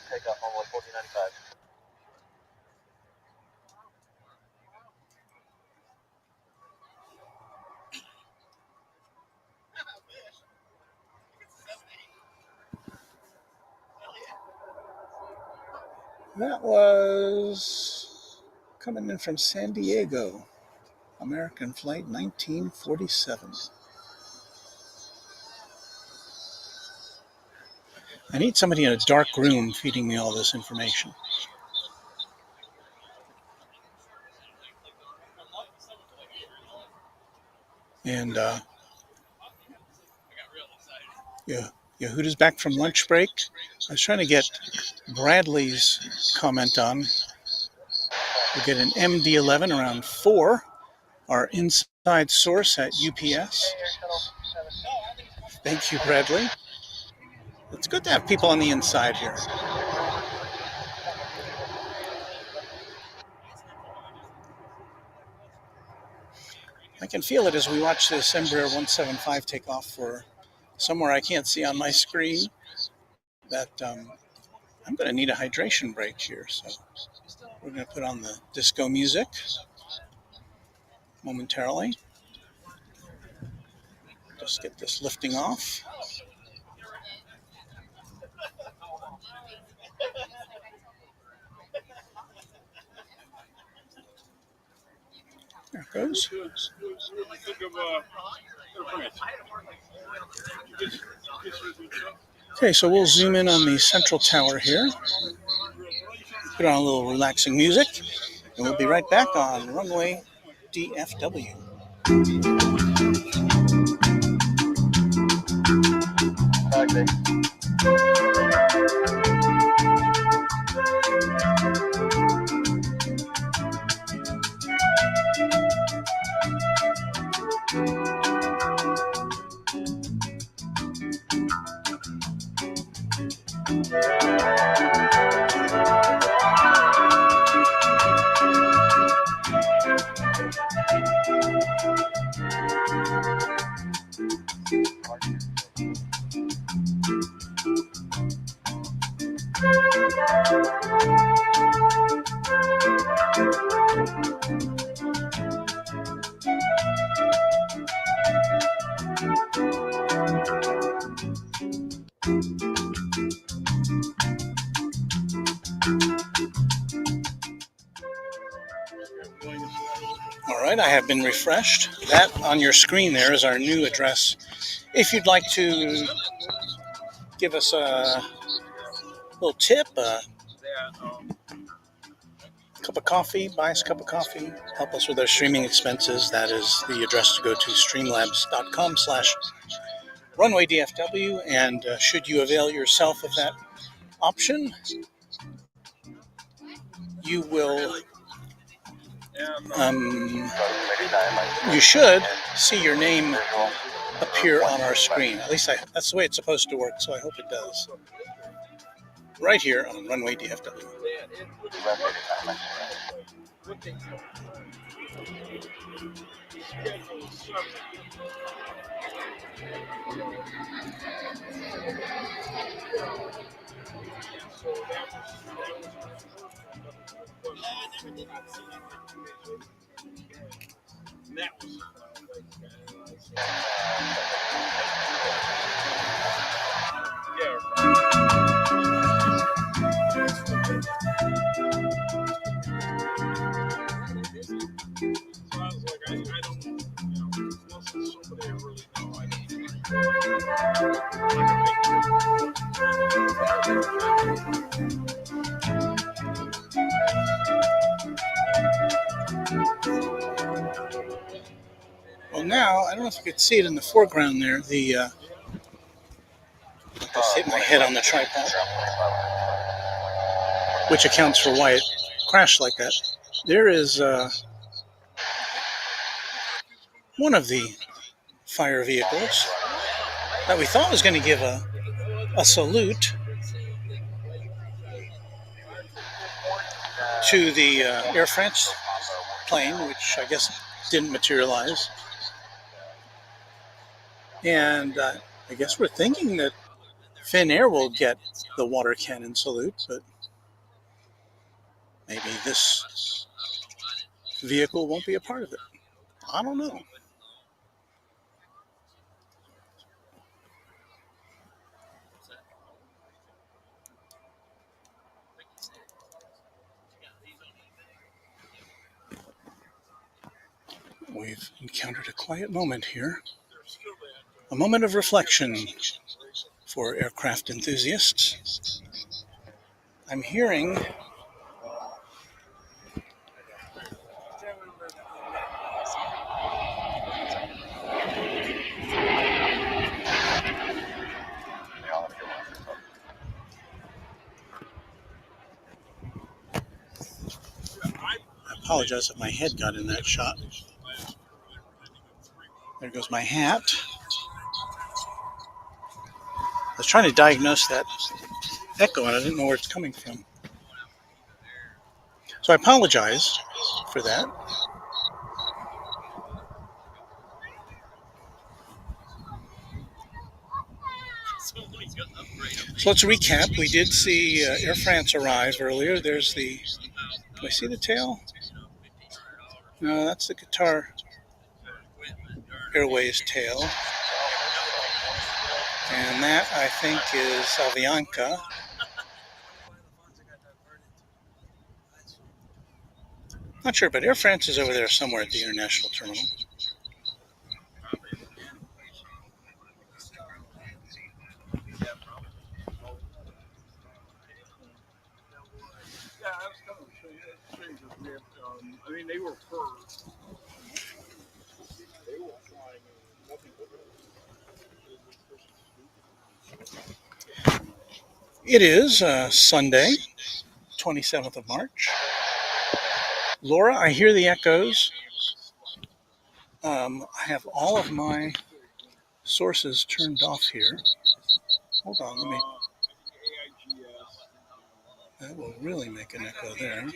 Takeoff on 1495. That was coming in from San Diego, American Flight 1947. I need somebody in a dark room feeding me all this information. And Yehuda's back from lunch break. I was trying to get Bradley's comment on. We get an MD-11 around 4, our inside source at UPS. Thank you, Bradley. It's good to have people on the inside here. I can feel it as we watch this Embraer 175 take off for somewhere I can't see on my screen, that I'm going to need a hydration break here. So we're going to put on the disco music momentarily. Just get this lifting off. There it goes. Okay, so we'll zoom in on the central tower here. Put on a little relaxing music, and we'll be right back on Runway DFW. Okay. All right, I have been refreshed. That on your screen there is our new address. If you'd like to give us a little tip, a cup of coffee, buy us a cup of coffee, help us with our streaming expenses, that is the address to go to, streamlabs.com/Runway DFW. And should you avail yourself of that option, you will you should see your name appear on our screen. At least that's the way it's supposed to work, so I hope it does. right here on Runway DFW. Well, now, I don't know if you could see it in the foreground there, I just hit my head on the tripod, which accounts for why it crashed like that. There is one of the fire vehicles that we thought was going to give a salute to the Air France plane, which I guess didn't materialize. And I guess we're thinking that Finnair will get the water cannon salute, but maybe this vehicle won't be a part of it. I don't know. We've encountered a quiet moment here. A moment of reflection for aircraft enthusiasts. I'm hearing I apologize if my head got in that shot. There goes my hat. I was trying to diagnose that echo and I didn't know where it's coming from. So I apologize for that. So let's recap. We did see Air France arrive earlier. There's the, do I see the tail? No, that's the Qatar Airways tail. And that, I think, is Avianca. Not sure, but Air France is over there somewhere at the international terminal. I mean, they were first. They were flying nothing but It is Sunday, 27th of March. Laura, I hear the echoes. I have all of my sources turned off here. Hold on, let me. That will really make an echo there.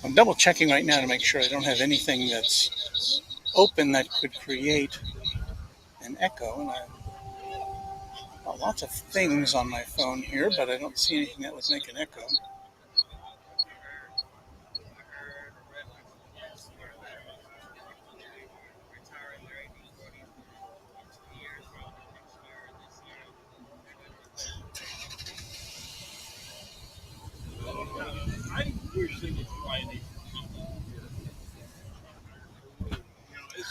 I'm double checking right now to make sure I don't have anything that's open that could create an echo. And I've got lots of things on my phone here, but I don't see anything that would make an echo.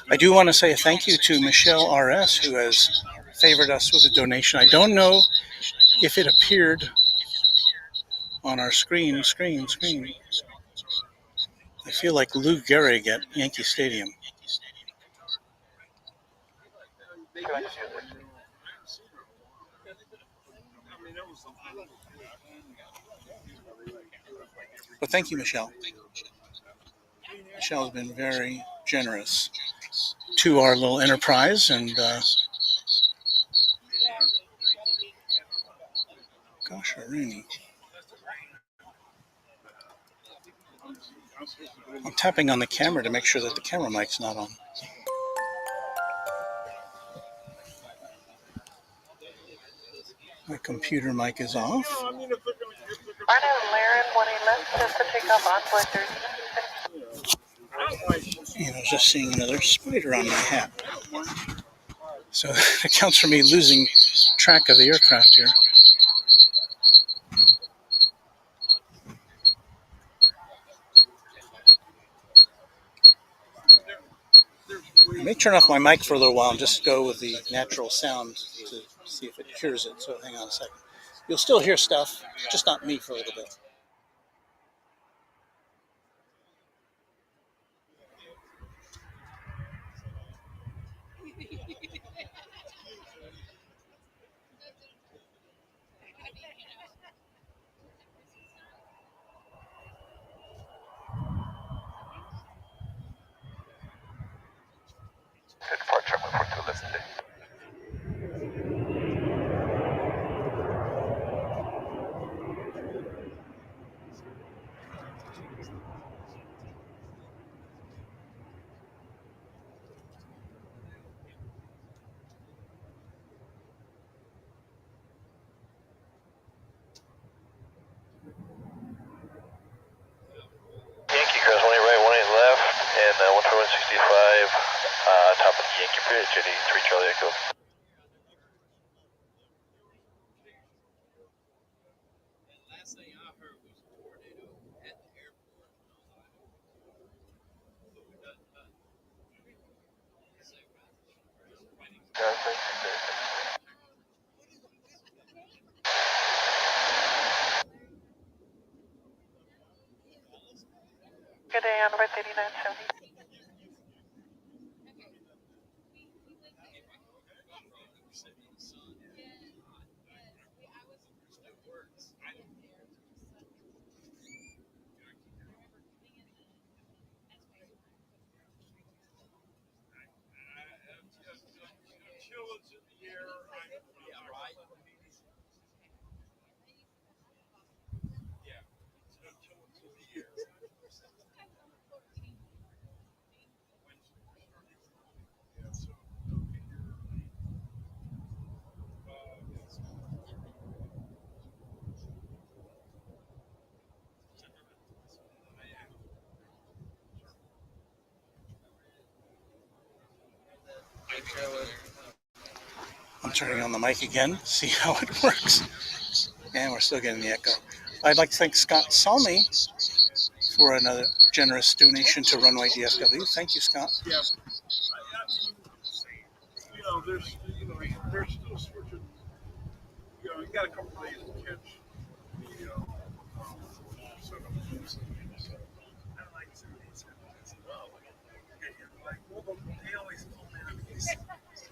I do want to say a thank you to Michelle RS, who has favored us with a donation. I don't know if it appeared on our screen. I feel like Lou Gehrig at Yankee Stadium. They Good used to, idea. I haven't seen her in a while. I mean, that was something. But thank you, Michelle. Michelle's been very generous to our little enterprise, and gosh, rainy. I'm tapping on the camera to make sure that the camera mic's not on. My computer mic is off. Arnold Laren 111, just to take off Envoy 30. And I was just seeing another spider on my hat. So that accounts for me losing track of the aircraft here. I may turn off my mic for a little while and just go with the natural sound to see if it cures it. So hang on a second. You'll still hear stuff, just not me for a little bit. Good departure, for 2 listen day. Yankee cross 1 right, 1 left, and 14165, top of the Yankee bridge at 83 Charlie Echo. Last thing I heard was a tornado at the airport. Good day, on Red 8970. I'm turning on the mic again, see how it works. And we're still getting the echo. I'd like to thank Scott Salmi for another generous donation to Runway DFW. Thank you, Scott. Yeah. There's still switching. You got a couple days to catch the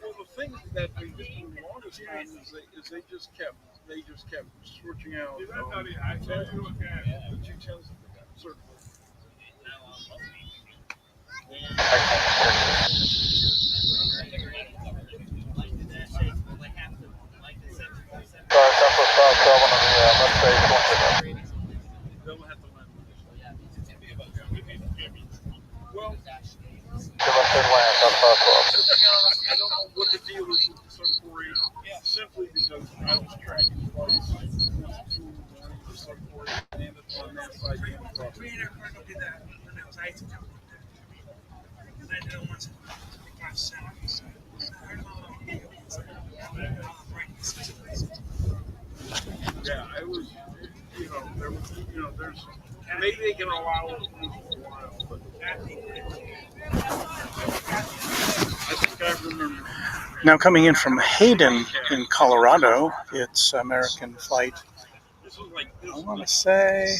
Well, the thing that they did for the longest time is they just kept switching out the 210s circle. They'll have to land. Well, I don't know what the deal is with the Sun 48, simply because I was tracking flights. The Sun 48 landed on that side. Finnair Flight did that when it was ice. I did it once. Yeah, I was, there's, maybe they can allow it for a while, but I think I remember. Now coming in from Hayden in Colorado, it's American Flight, I want to say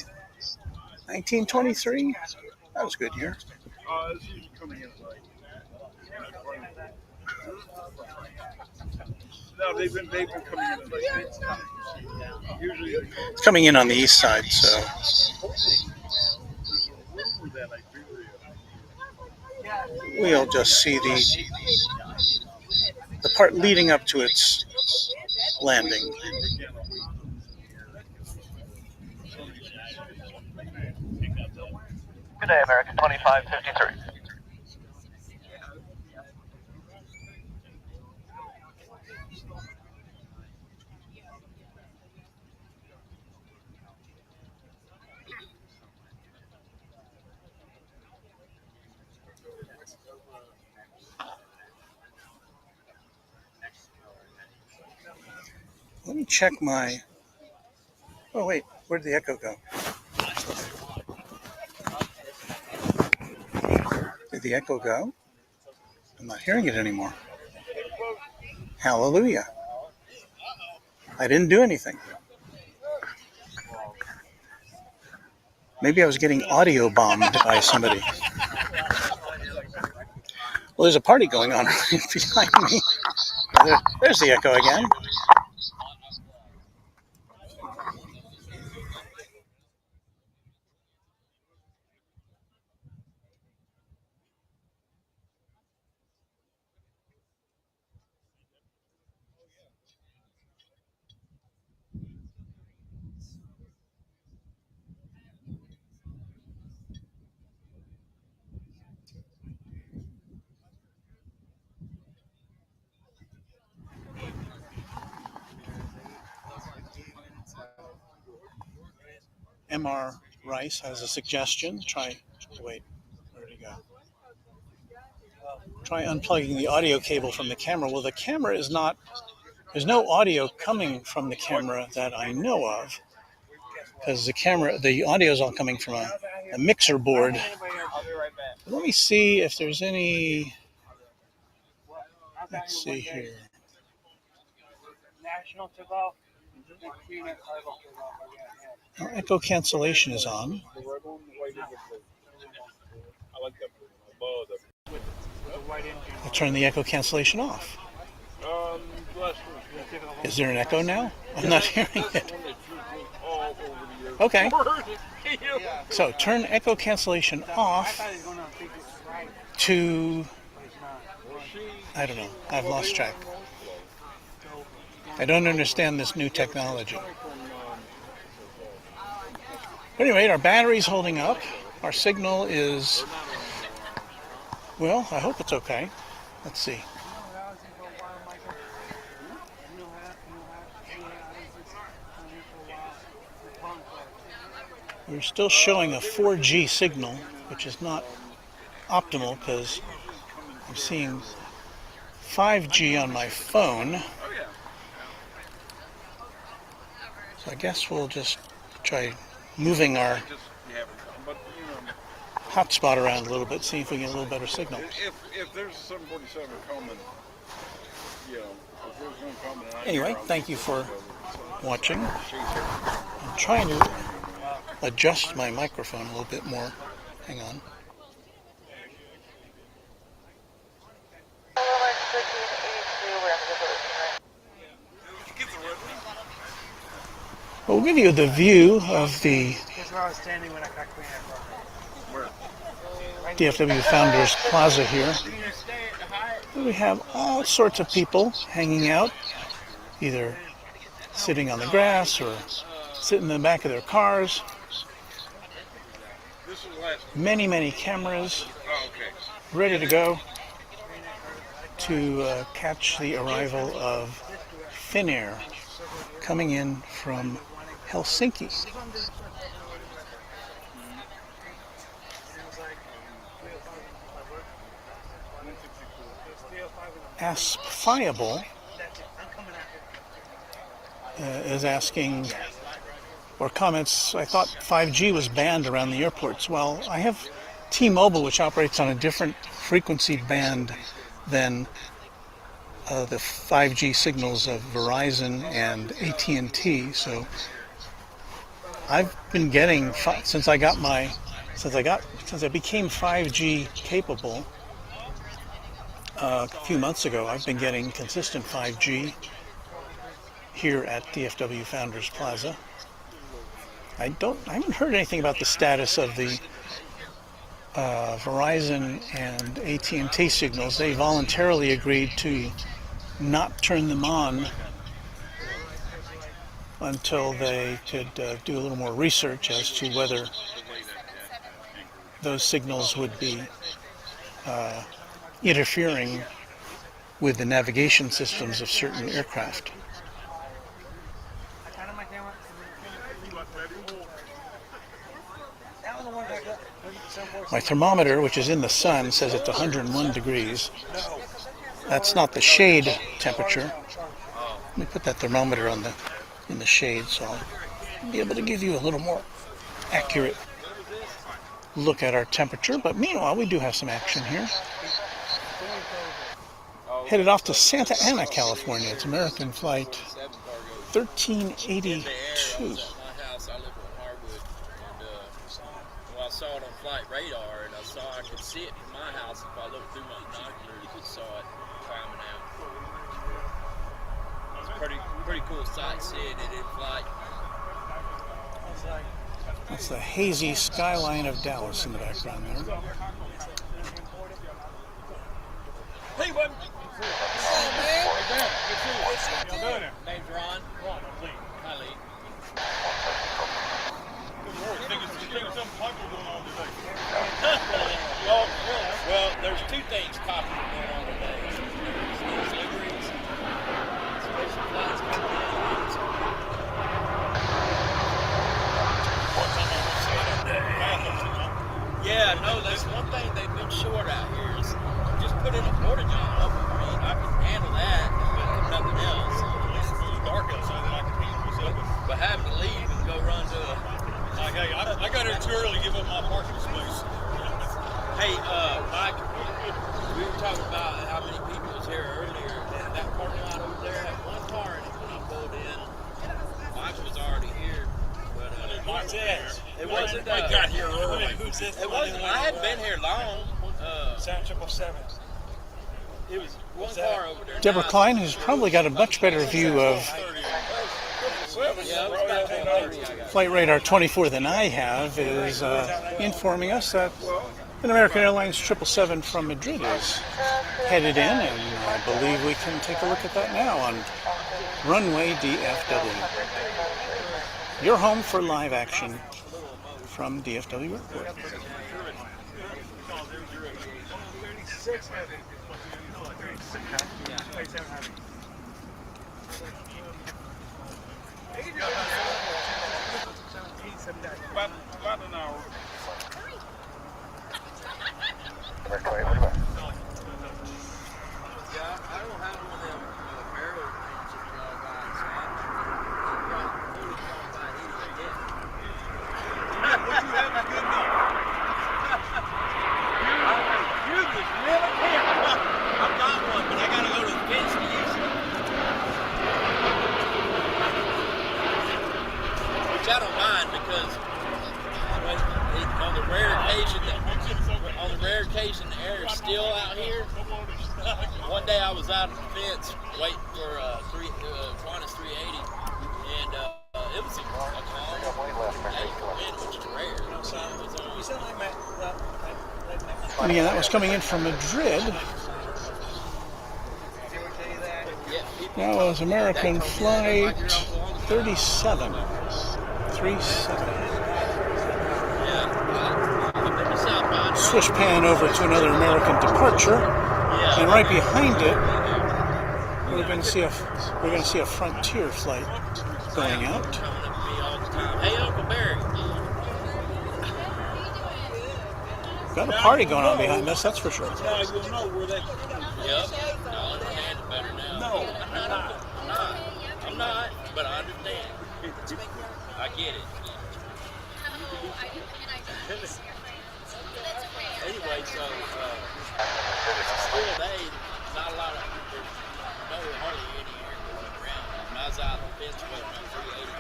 1923. That was a good year. This is coming in like No, they've been coming in. Usually It's coming in on the east side, so we'll just see the part leading up to its landing. Good day, American 2553. Let me check my... Oh, wait. Where'd the echo go? Did the echo go? I'm not hearing it anymore. Hallelujah. I didn't do anything. Maybe I was getting audio bombed by somebody. Well, there's a party going on right behind me. There's the echo again. MR Rice has a suggestion. Wait, where did he go? Try unplugging the audio cable from the camera. Well, the camera is not, there's no audio coming from the camera that I know of, because the audio is all coming from a mixer board. Let me see if there's any, let's see here. National took off. Well, echo cancellation is on. I'll turn the echo cancellation off. Is there an echo now? I'm not hearing it. Okay. So turn echo cancellation off to, I don't know, I've lost track. I don't understand this new technology. But anyway, our battery's holding up. Our signal is, well, I hope it's okay. Let's see. We're still showing a 4G signal, which is not optimal because I'm seeing 5G on my phone. So I guess we'll just try moving our hotspot around a little bit, see if we get a little better signal. If there's a 747 coming, you know, if there's one coming. Anyway, thank you for watching. I'm trying to adjust my microphone a little bit more. Hang on. We'll give you the view of the DFW Founders Plaza here. We have all sorts of people hanging out, either sitting on the grass or sitting in the back of their cars. Many, many cameras ready to go to catch the arrival of Finnair coming in from Helsinki. Aspfiable is asking, or comments, I thought 5G was banned around the airports. Well, I have T-Mobile, which operates on a different frequency band than the 5G signals of Verizon and AT&T. So I've been getting, since I became 5G capable a few months ago, I've been getting consistent 5G here at DFW Founders Plaza. I haven't heard anything about the status of the Verizon and AT&T signals. They voluntarily agreed to not turn them on until they could do a little more research as to whether those signals would be interfering with the navigation systems of certain aircraft. My thermometer, which is in the sun, says it's 101 degrees. That's not the shade temperature. Let me put that thermometer in the shade so I'll be able to give you a little more accurate look at our temperature. But meanwhile, we do have some action here. Headed off to Santa Ana, California. It's American Flight 1382. I saw it on flight radar, and I could see it from my house. If I looked through my binoculars, you could saw it climbing out. It's pretty cool sight seeing it in flight. That's the hazy skyline of Dallas in the background there. Hey, what? Name's Ron. Hi, Lee. Well, there's two things popular going on today. There's liveries, special flights coming in. Yeah, no, that's one thing they've been short out here is just put in a porta john. I mean, I can handle that, but nothing else. It's dark outside, I can handle myself. But having to leave and go run to I got here too early to give up my parking space. Hey, Mike, we were talking about how many people was here earlier, and that parking lot over there had one car in it when I pulled in. Mike was already here, but it wasn't. I got here early. It wasn't. I hadn't been here long. 777. It was one car over there. Deborah Klein has probably got a much better view of Flight Radar 24 than I have, is informing us that an American Airlines 777 from Madrid is headed in, and I believe we can take a look at that now on Runway DFW. Your home for live action from DFW Airport. About an hour. Yeah, I don't have one of them barrel things that y'all got, so I'm fully qualified idiot yet. What you have is good enough. You just really can't. I've got one, but I gotta go to the bench to use it. Which I don't mind because on the rare occasion the air is still out here. One day I was out on the fence waiting for Qantas 380, and it was a calm wind, which is rare. And again, that was coming in from Madrid. That was American Flight 37. Swish pan over to another American departure, and right behind it, we're going to see a Frontier flight going out. Hey, Uncle Barry. Got a party going on behind us, that's for sure. Now you'll know where they. Yep, I understand it better now. No, I'm not, but I understand. I get it. Anyway, so still today, not a lot of, there's hardly any air going around. When I was out on the fence waiting on 380.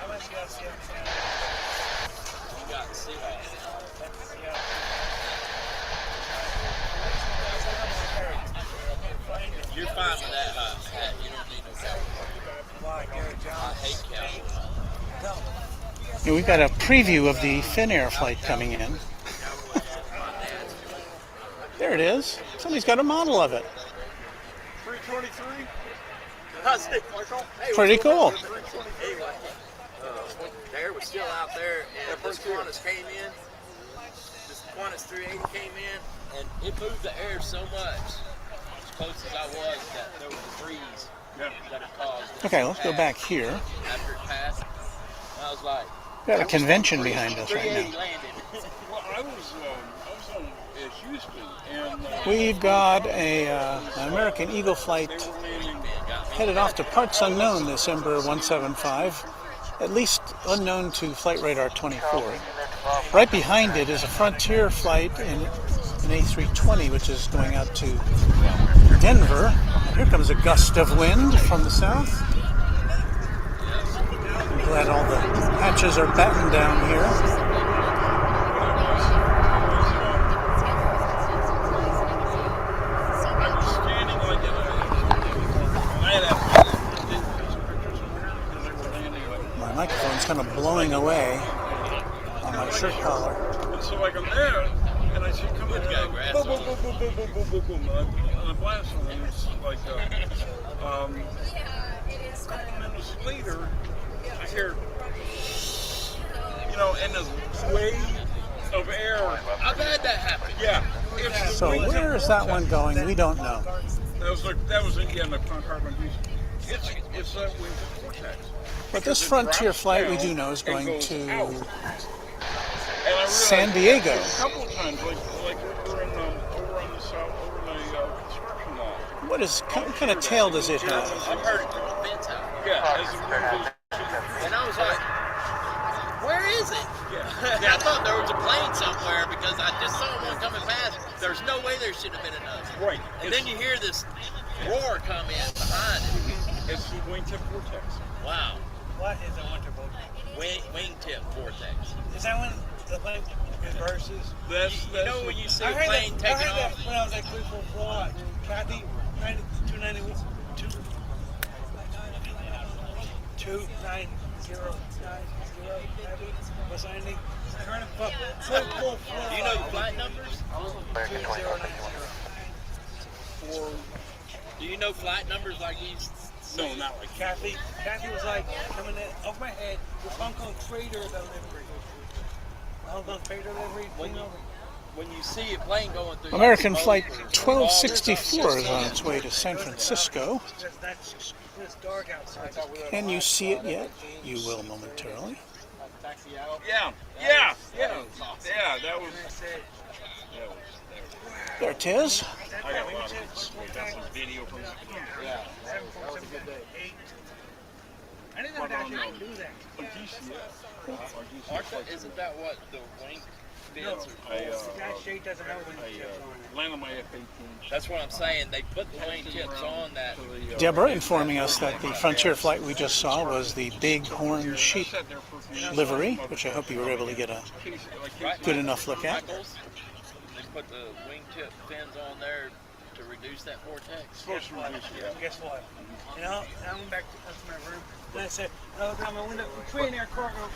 You got to see that. You're fine with that, huh? You don't need no cover. I hate cowboys. And we've got a preview of the Finnair flight coming in. There it is. Somebody's got a model of it. 323. Pretty cool. Anyway, the air was still out there, and this Qantas came in. This Qantas 380 came in, and it moved the air so much, as close as I was, that there was a breeze that it caused. Okay, let's go back here. After it passed, I was like, We've got a convention behind us right 380 now. landed. Well, I was on Houston, and We've got an American Eagle flight headed off to parts unknown this Embraer 175, at least unknown to Flight Radar 24. Right behind it is a Frontier flight in an A320, which is going out to Denver. And here comes a gust of wind from the south. I'm glad all the hatches are battened down here. My microphone's kind of blowing away on my shirt collar. And so like I'm there, and I see come in, boom, boom, boom, boom, boom, boom, boom, boom, boom, and I blast them, and it's like, a couple minutes later, I hear, and this wave of air. I've had that happen. Yeah. So where is that one going? We don't know. That was in the compartment. It's that wind vortex. But this Frontier flight we do know is going to San Diego. A couple of times, like over on the south, over in the construction lot. What kind of tail does it have? I've heard it from the fence out. Yeah, as the wind goes. And I was like, where is it? Yeah. I thought there was a plane somewhere because I just saw one coming past. There's no way there should have been another. Right. And then you hear this roar come in behind it. It's the wingtip vortex. Wow. What is a winter vortex? Wingtip vortex. Is that when the plane reverses? You know when you see I a heard plane that, taking I heard off? that when I was at Louisville, Florida. Kathy, 290. Was I any? Do you know the flight numbers? Do you know flight numbers like these? No, not like Kathy was like coming in over my head with Hong Kong freighter delivery. Hong Kong freighter delivery. When you see a plane going through American Flight 1264 is on its way to San Francisco. It's dark outside. Can you see it yet? You will momentarily. Yeah, that was. There it is. I got a lot of some video from I didn't know that you could do that. Isn't that what the wing fins are? That shade doesn't have I landed my F-18. That's what I'm saying. They put the wing tips on that. Deborah informing us that the Frontier flight we just saw was the Big Horn Sheep livery, which I hope you were able to get a good enough look at. They put the wingtip fins on there to reduce that vortex. Guess what? You know, I went back to my room and I said, I looked out my window, Finnair Cargo.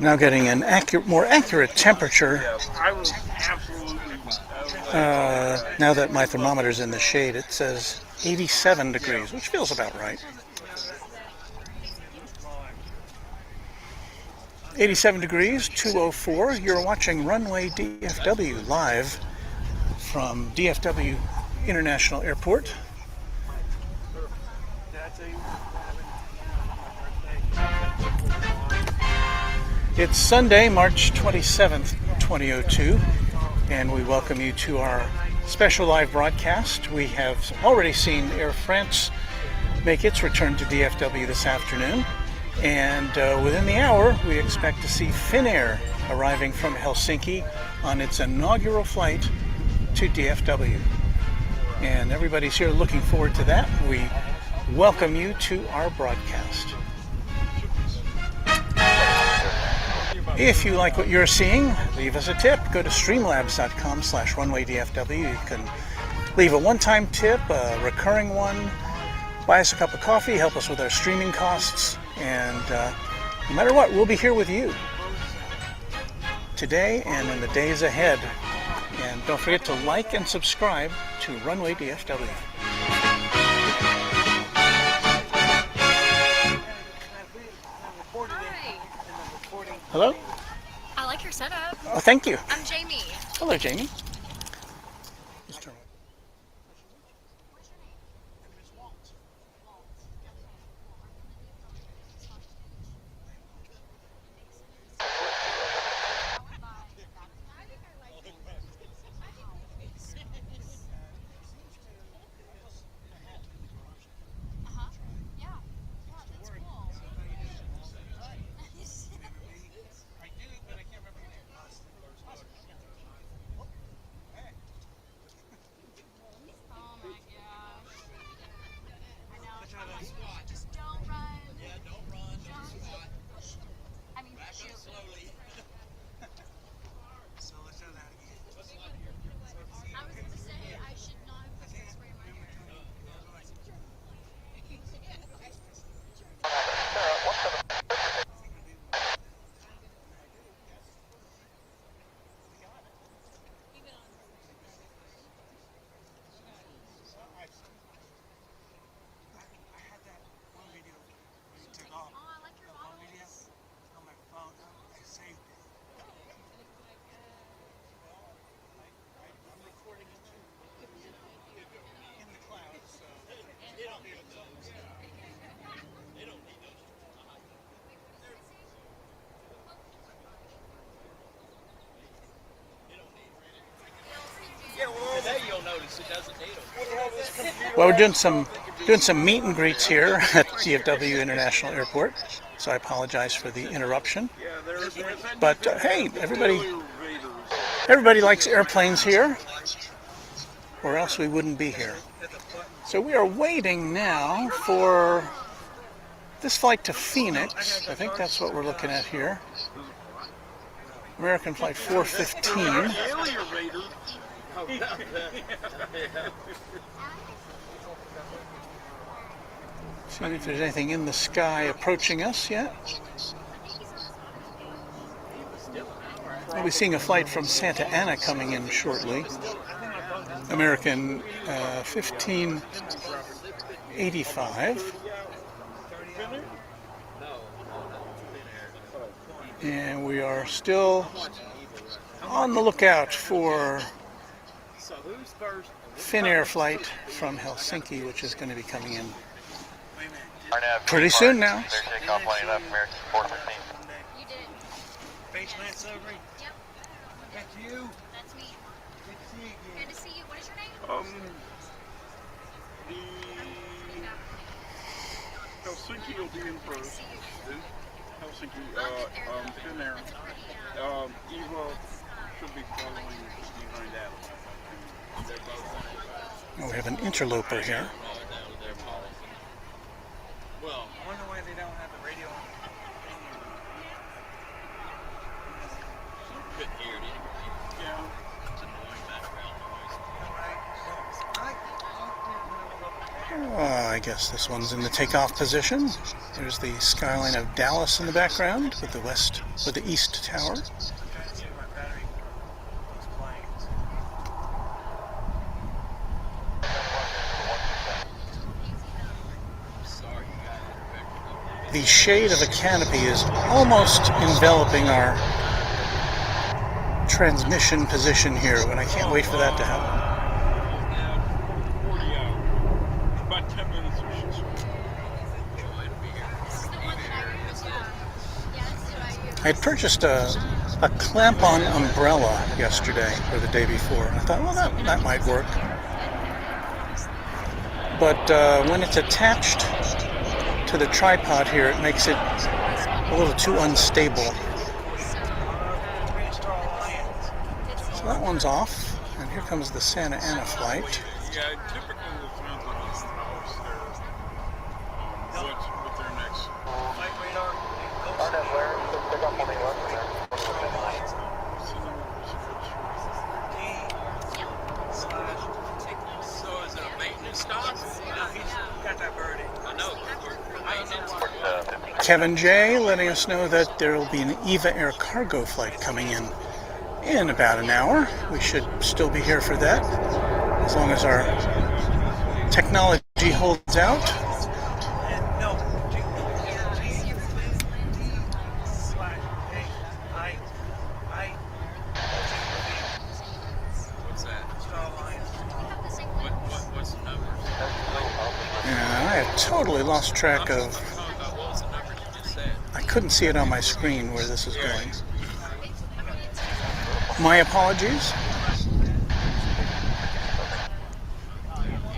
Now getting an more accurate temperature. I was absolutely. Now that my thermometer's in the shade, it says 87 degrees, which feels about right. 87 degrees, 204. You're watching Runway DFW live from DFW International Airport. It's Sunday, March 27th, 2002, and we welcome you to our special live broadcast. We have already seen Air France make its return to DFW this afternoon, and within the hour, we expect to see Finnair arriving from Helsinki on its inaugural flight to DFW. and everybody's here looking forward to that. We welcome you to our broadcast. If you like what you're seeing, leave us a tip. Go to streamlabs.com/Runway DFW. You can leave a one-time tip, a recurring one, buy us a cup of coffee, help us with our streaming costs, and no matter what, we'll be here with you today and in the days ahead. And don't forget to like and subscribe to Runway DFW. Hello? I like your setup. Oh, thank you. I'm Jamie. Hello, Jamie. Just turn. Today you'll notice it doesn't need them. Well, we're doing some meet and greets here at DFW International Airport, so I apologize for the interruption. But hey, everybody likes airplanes here, or else we wouldn't be here. So we are waiting now for this flight to Phoenix. I think that's what we're looking at here. American Flight 415. See if there's anything in the sky approaching us yet. We'll be seeing a flight from Santa Ana coming in shortly. American 1585. And we are still on the lookout for Finnair Flight from Helsinki, which is going to be coming in pretty soon now. Takeoff lining up, American 415. You did. Face mask over. Yep. That's you. That's me. Good to see you again. Good to see you. What is your name? Helsinki will be in first. Helsinki, Finnair. Eva should be following behind that. Oh, we have an interloper here. Well, I wonder why they don't have the radio on. couldn't hear it anyway. Yeah. It's annoying background noise. I guess this one's in the takeoff position. There's the skyline of Dallas in the background with the east tower. The shade of a canopy is almost enveloping our transmission position here, and I can't wait for that to happen. 40 hours. About 10 minutes or so. I had purchased a clamp-on umbrella yesterday or the day before, and I thought, well, that might work. But when it's attached to the tripod here, it makes it a little too unstable. So that one's off, and here comes the Santa Ana flight. Yeah, typically the fans will just house with their next. Flight radar. So is it a maintenance stop? He's got that birdie. I know. We're maintenance. Kevin J. letting us know that there will be an Eva Air Cargo Flight coming in about an hour. We should still be here for that, as long as our technology holds out. And no, What's that? Star Alliance. What's the number? And I have totally lost track of. What was the number you just said? I couldn't see it on my screen where this is going. My apologies.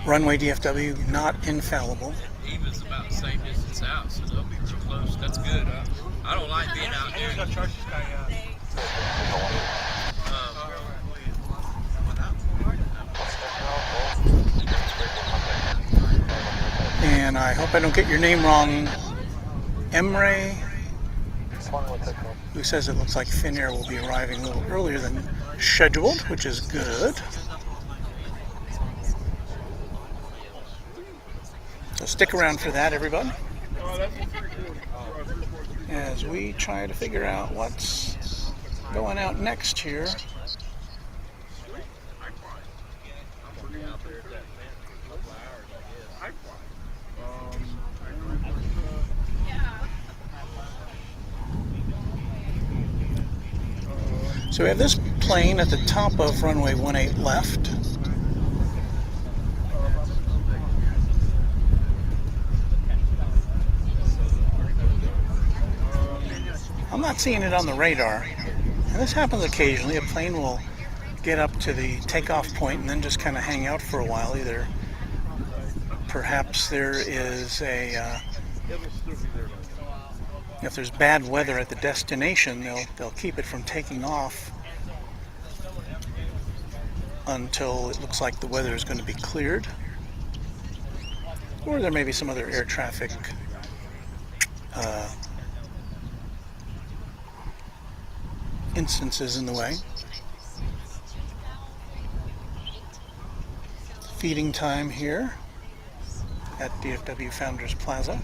Runway DFW, not infallible. Eva's about the same distance out, so they'll be real close. That's good. I don't like being out I think there. I'll charge this guy And I hope I don't get your name wrong. Emre, who says it looks like Finnair will be arriving a little earlier than scheduled, which is good. So stick around for that, everybody, as we try to figure out what's going out next here. So we have this plane at the top of runway 18 left. I'm not seeing it on the radar. And this happens occasionally. A plane will get up to the takeoff point and then just kind of hang out for a while. Either perhaps there is if there's bad weather at the destination, they'll keep it from taking off until it looks like the weather is going to be cleared. Or there may be some other air traffic instances in the way. Feeding time here at DFW Founders Plaza.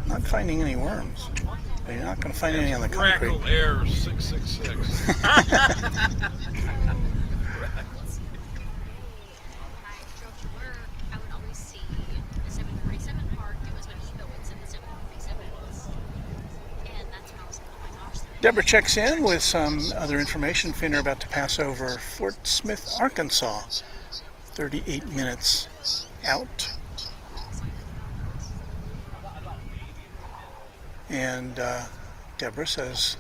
Not finding any worms. You're not going to find any on the concrete. Crackle Air 666. Deborah checks in with some other information. Finnair about to pass over Fort Smith, Arkansas. 38 minutes out. And Deborah says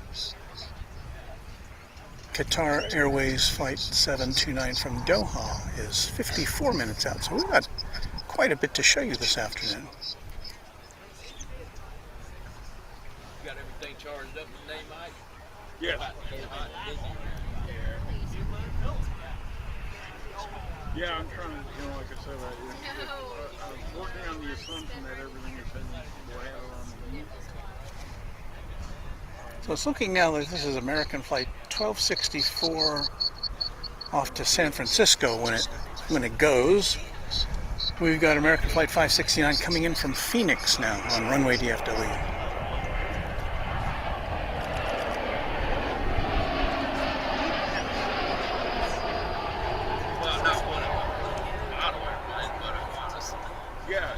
Qatar Airways Flight 729 from Doha is 54 minutes out. So we've got quite a bit to show you this afternoon. You got everything charged up today, Mike? Yes. Yeah, I'm trying to, like I said, I'm working on the assumption that everything is been way out on the move. So it's looking now like this is American Flight 1264 off to San Francisco when it goes. We've got American Flight 569 coming in from Phoenix now on Runway DFW. Yeah,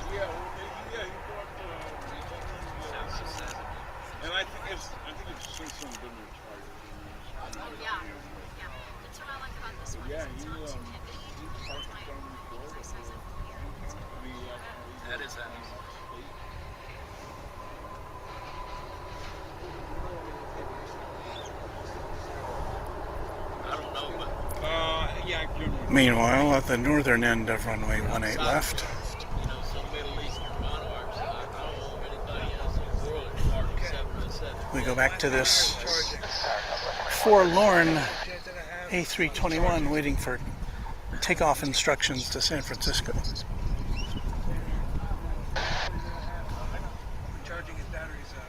Meanwhile, at the northern end of runway 18 left. You know, some Middle Eastern mono We go back to this forlorn A321 waiting for takeoff instructions to San Francisco. Charging his batteries up.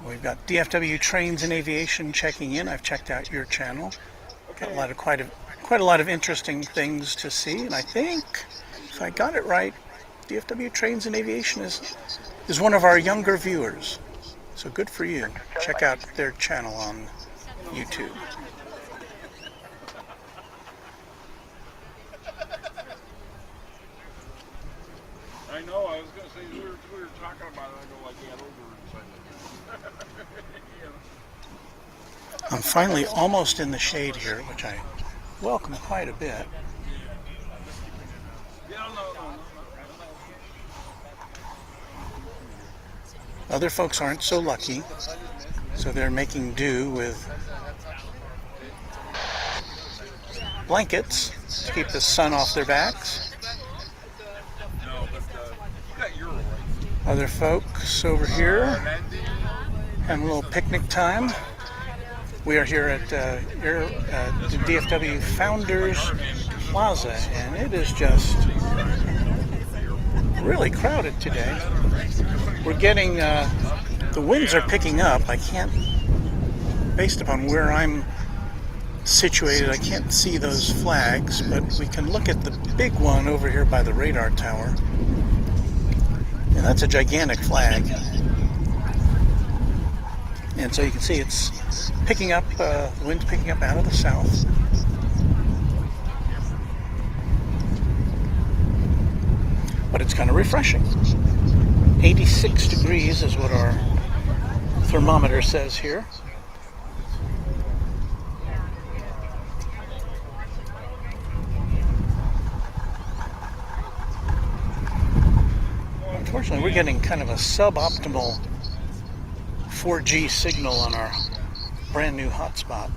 We've got DFW Trains and Aviation checking in. I've checked out your channel. Got quite a lot of interesting things to see, and I think, if I got it right, DFW Trains and Aviation is one of our younger viewers. So good for you. Check out their channel on YouTube. I know, I was going to say, we were talking about it, I go like, yeah, those are exciting. I'm finally almost in the shade here, which I welcome quite a bit. Other folks aren't so lucky, so they're making do with blankets to keep the sun off their backs. Other folks over here having a little picnic time. We are here at the DFW Founders Plaza, and it is just really crowded today. We're getting, the winds are picking up. I can't, based upon where I'm situated, I can't see those flags, but we can look at the big one over here by the radar tower. And that's a gigantic flag. And so you can see it's picking up, the wind's picking up out of the south. But it's kind of refreshing. 86 degrees is what our thermometer says here. Unfortunately, we're getting kind of a suboptimal 4G signal on our brand new hotspot.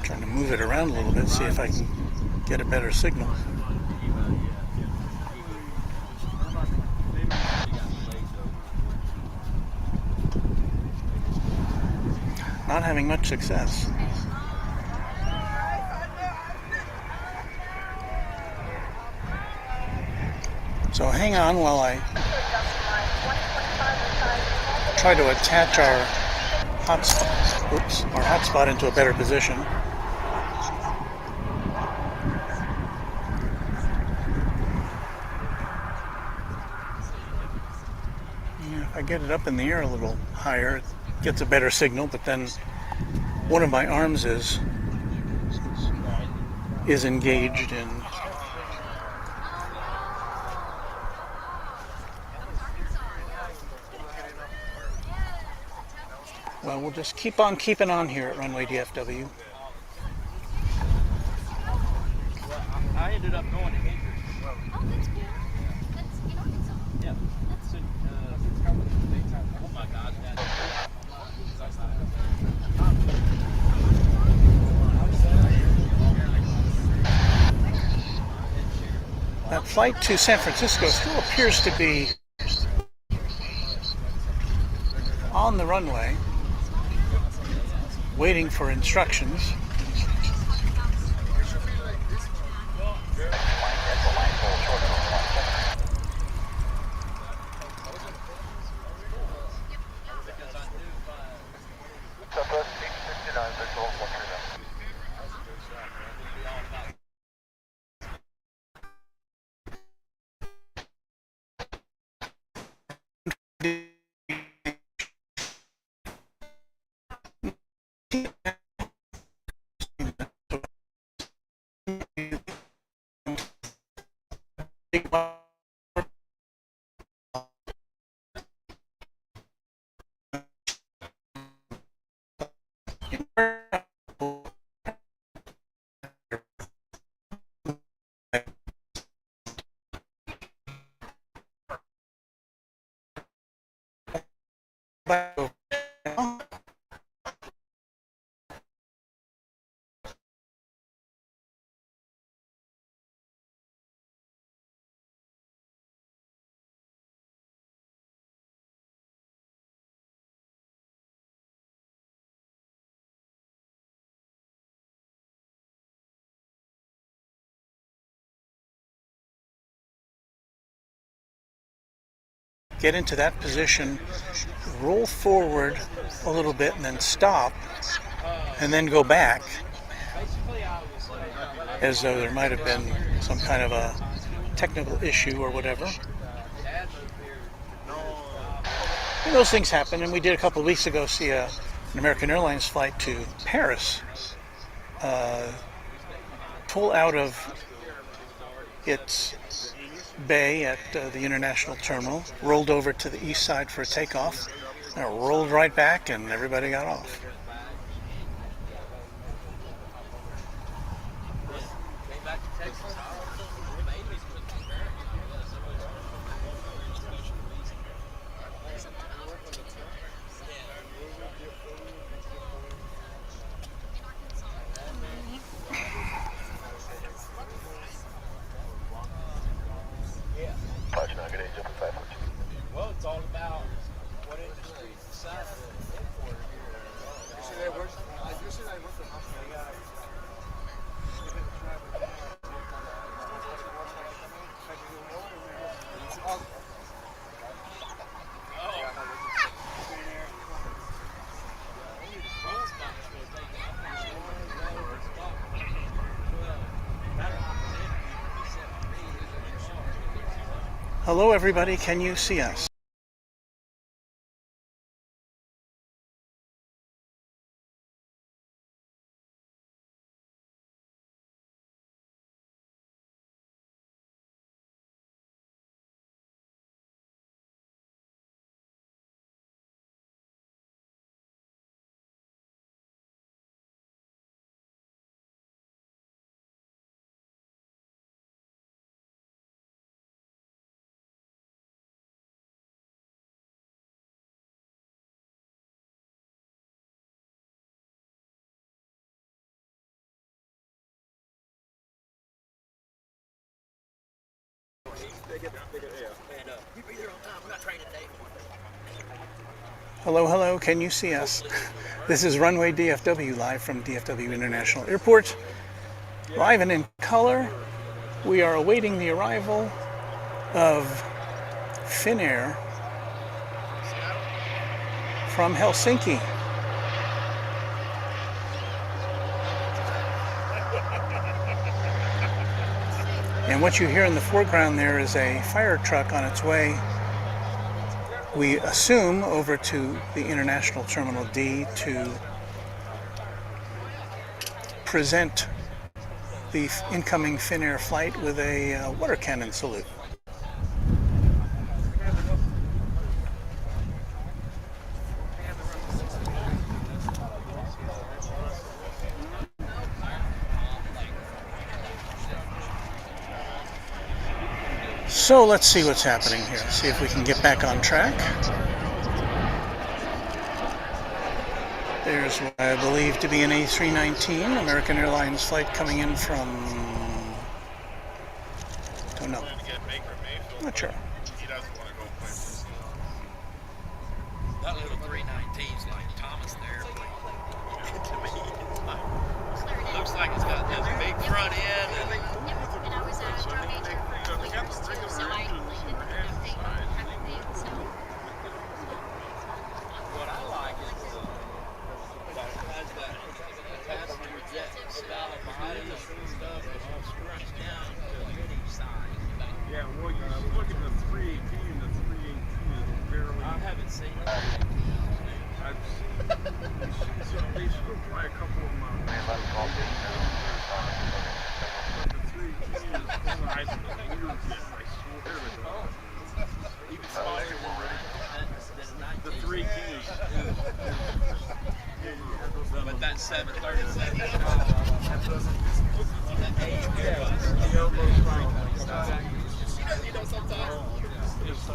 Trying to move it around a little bit, see if I can get a better signal. Not having much success. So hang on while I try to attach our hotspot into a better position. Yeah, if I get it up in the air a little higher, it gets a better signal, but then one of my arms is engaged in well, we'll just keep on keeping on here at Runway DFW. I ended up going to Anchorage. Oh, that's cool. That's in Arkansas. Yeah. That's Oh my God, that. That flight to San Francisco still appears to be on the runway, waiting for instructions. Get into that position, roll forward a little bit, and then stop, and then go back, as though there might have been some kind of a technical issue or whatever. And those things happen, and we did a couple of weeks ago see an American Airlines flight to Paris pull out of its bay at the international terminal, rolled over to the east side for a takeoff, and it rolled right back, and everybody got off. Well, it's all about what industry decided to import here. You see that works? You see that works? Hello everybody, can you see us? Hello, hello, can you see us? This is Runway DFW live from DFW International Airport. Live and in color, we are awaiting the arrival of Finnair from Helsinki. And what you hear in the foreground there is a fire truck on its way, we assume, over to the International Terminal D to present the incoming Finnair flight with a water cannon salute. So let's see what's happening here. See if we can get back on track. There's what I believe to be an A319 American Airlines flight coming in from, don't know. Not sure. That little 319's like Thomas the airplane. To me, it's like, looks like it's got this big front end and And I was a drug agent for 2 years too, so I did the thing type of thing. So what I like is that it has that passenger jet style body and stuff that's all scrunched down to a mini size. Yeah, well, you should look at the 318. The 318 is barely. I haven't seen it. I've seen they still fly a couple of them out. But the 318 is the size of the weird jet, I swear to God. Even smaller than The 318 is. But that 737 that Airbus. You know, sometimes it's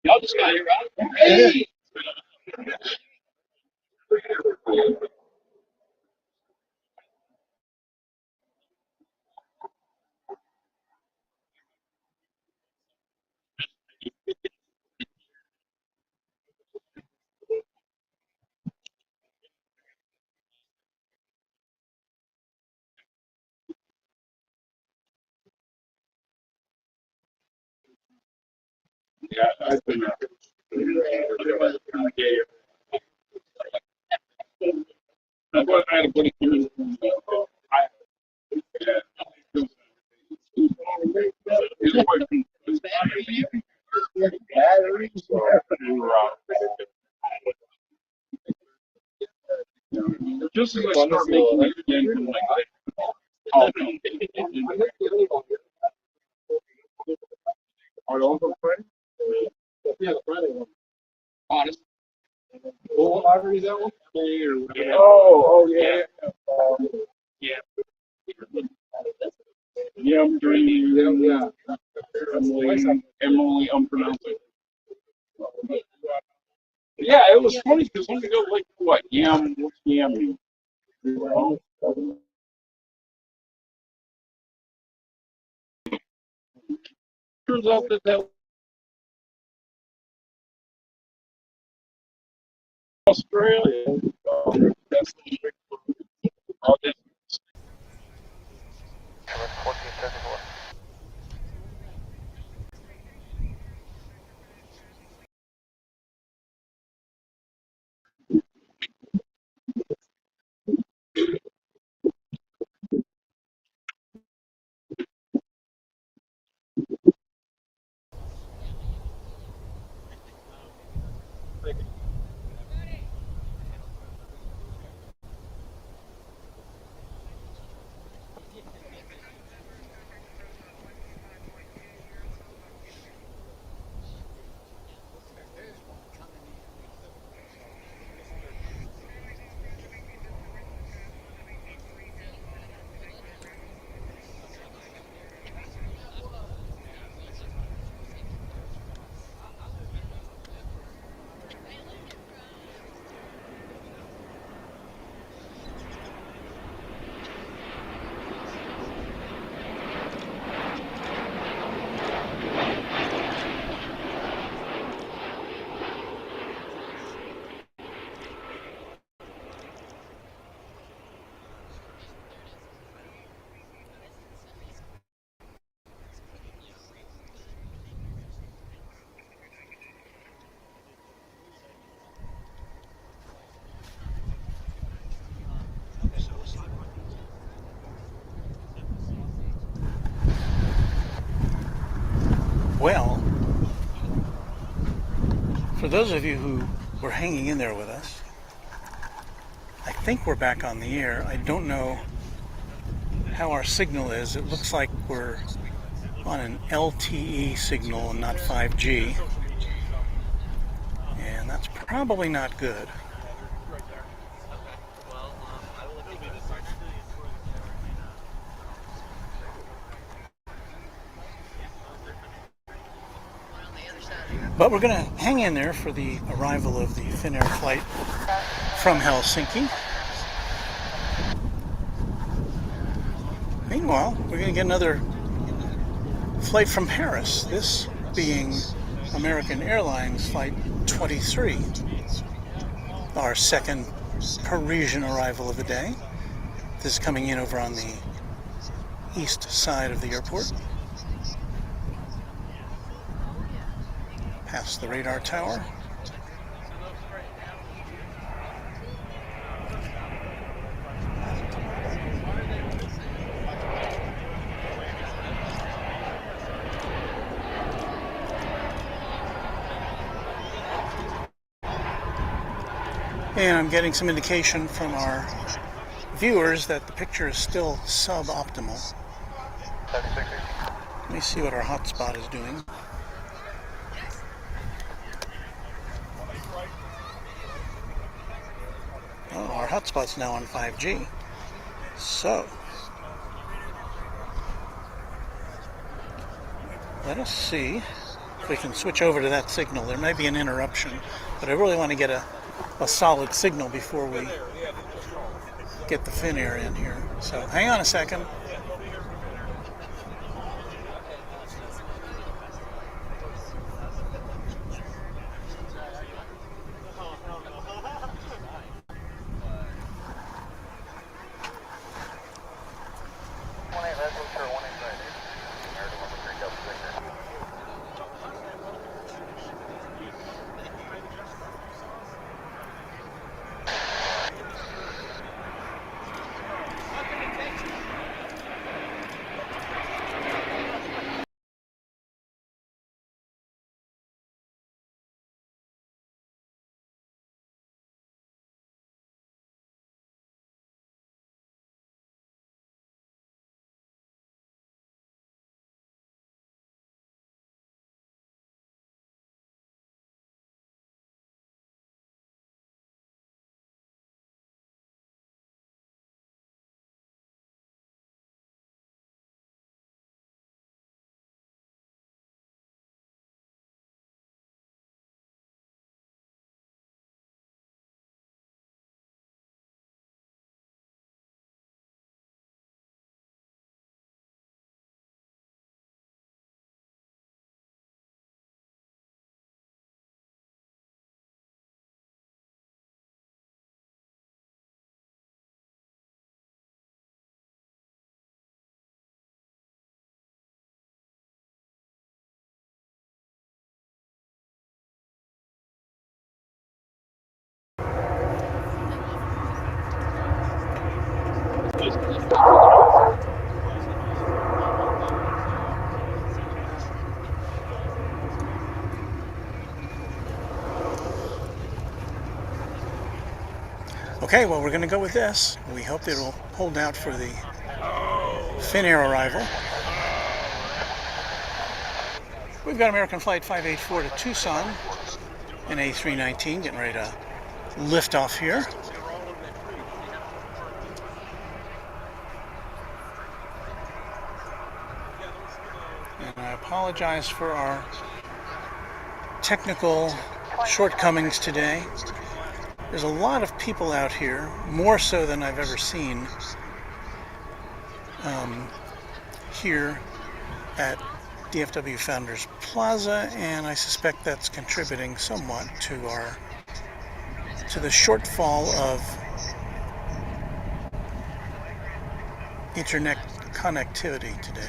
Y'all just got here, right? Hey! Yeah, I've been I had a buddy here. Just as I start making it again from like, oh, are those on Friday? Yeah, the Friday one. Honest. What library is that one? Oh, yeah. Yeah. Yeah, I'm dreaming. Yeah. Emily, I'm pronouncing. Yeah, it was funny because when we go like what? Yam, what's yam mean? Turns out that Australia. That's the big one. 1474. Well, for those of you who were hanging in there with us, I think we're back on the air. I don't know how our signal is. It looks like we're on an LTE signal and not 5G. And that's probably not good. But we're going to hang in there for the arrival of the Finnair flight from Helsinki. Meanwhile, we're going to get another flight from Paris, this being American Airlines Flight 23, our second Parisian arrival of the day. This is coming in over on the east side of the airport. Past the radar tower. And I'm getting some indication from our viewers that the picture is still suboptimal. Let me see what our hotspot is doing. Oh, our hotspot's now on 5G. So, let us see if we can switch over to that signal. There may be an interruption, but I really want to get a solid signal before we get the Finnair in here. So, hang on a second. Okay, well, we're going to go with this. We hope that it'll hold out for the Finnair arrival. We've got American Flight 584 to Tucson, an A319 getting ready to lift off here. And I apologize for our technical shortcomings today. There's a lot of people out here, more so than I've ever seen here at DFW Founders Plaza, and I suspect that's contributing somewhat to the shortfall of internet connectivity today.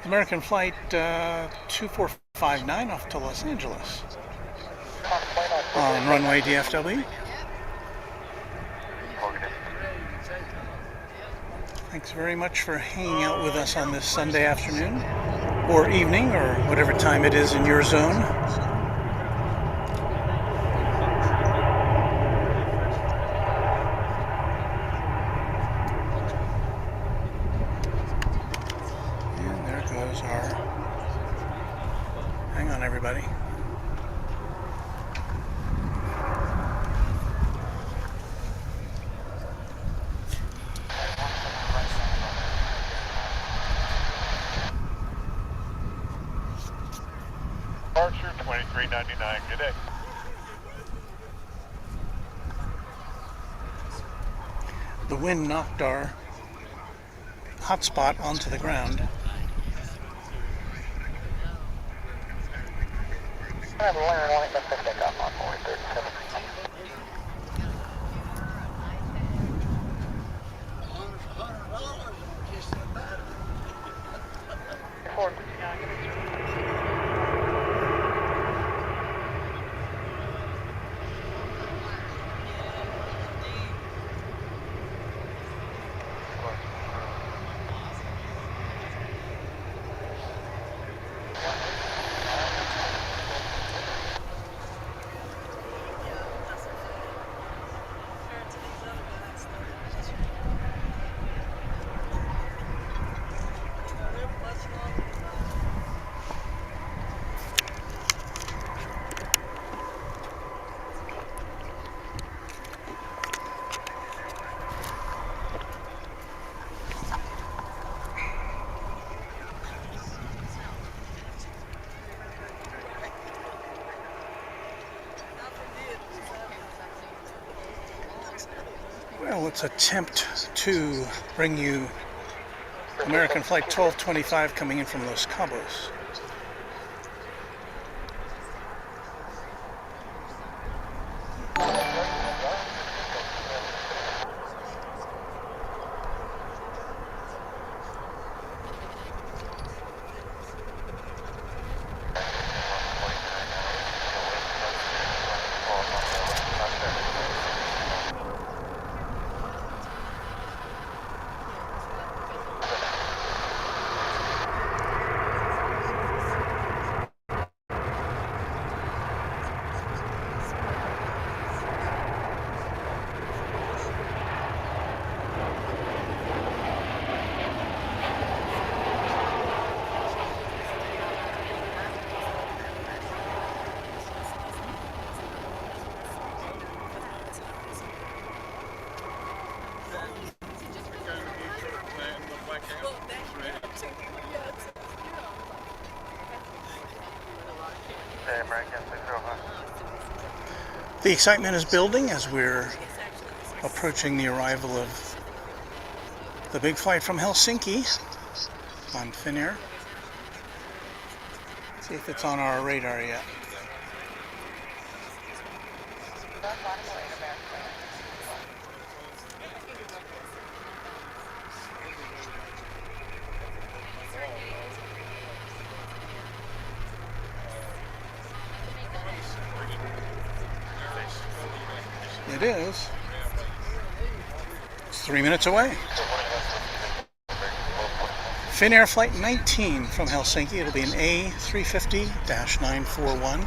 American Flight 2459 off to Los Angeles on Runway DFW. Thanks very much for hanging out with us on this Sunday afternoon, or evening, or whatever time it is in your zone. And there goes our... Hang on, everybody. Departure 2399, good day. The wind knocked our hotspot onto the ground. Well, let's attempt to bring you American Flight 1225 coming in from Los Cabos. The excitement is building as we're approaching the arrival of the big flight from Helsinki on Finnair. See if it's on our radar yet. It is. It's 3 minutes away. Finnair Flight 19 from Helsinki. It'll be an A350-941.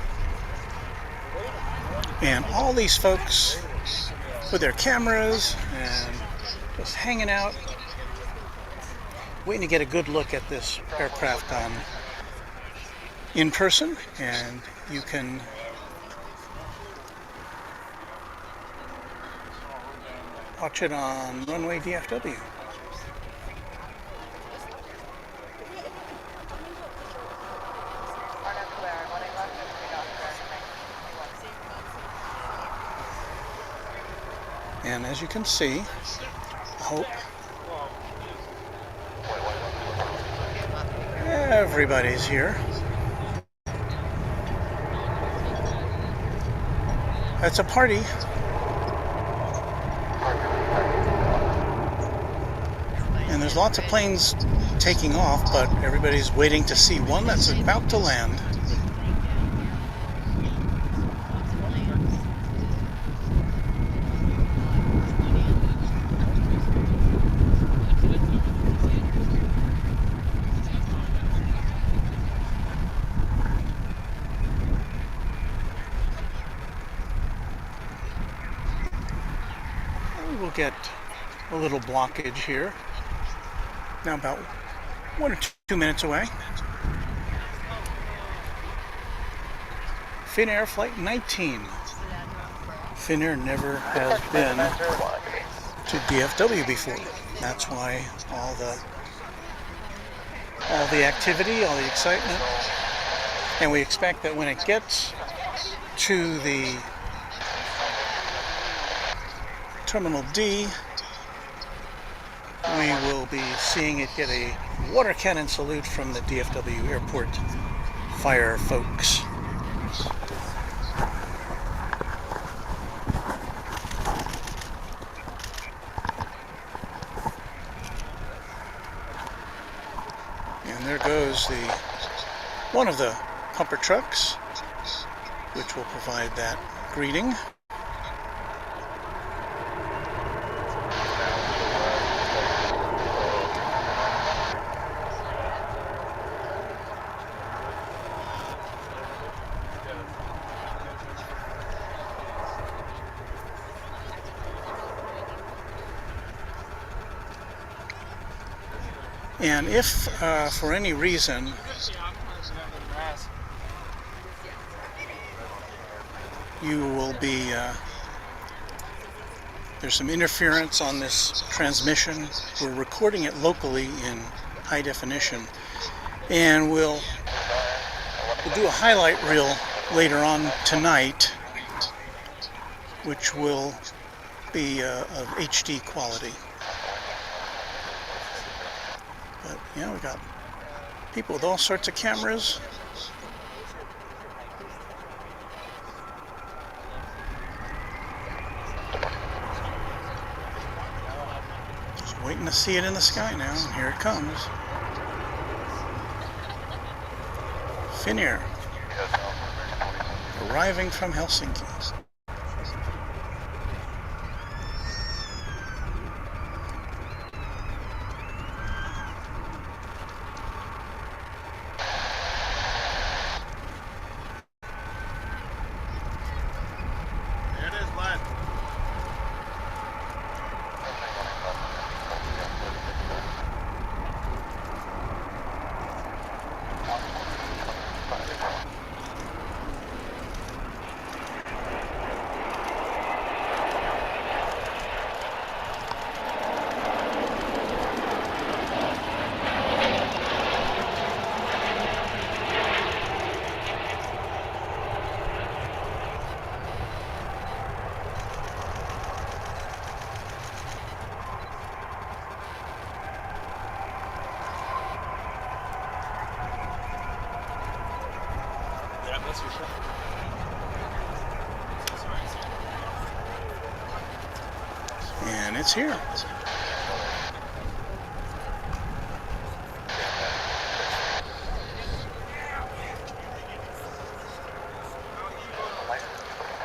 And all these folks with their cameras and just hanging out, waiting to get a good look at this aircraft in person, and you can watch it on Runway DFW. And as you can see, I hope everybody's here. It's a party. And there's lots of planes taking off, but everybody's waiting to see one that's about to land. get a little blockage here. Now about 1 or 2 minutes away. Finnair Flight 19. Finnair never has been to DFW before. That's why all the activity, all the excitement. And we expect that when it gets to the Terminal D, we will be seeing it get a water cannon salute from the DFW airport fire folks. And there goes one of the pumper trucks, which will provide that greeting. And if for any reason you will be, there's some interference on this transmission, we're recording it locally in high definition, and we'll do a highlight reel later on tonight, which will be of HD quality. But yeah, we got people with all sorts of cameras. Just waiting to see it in the sky now, and here it comes. Finnair, arriving from Helsinki. And it's here.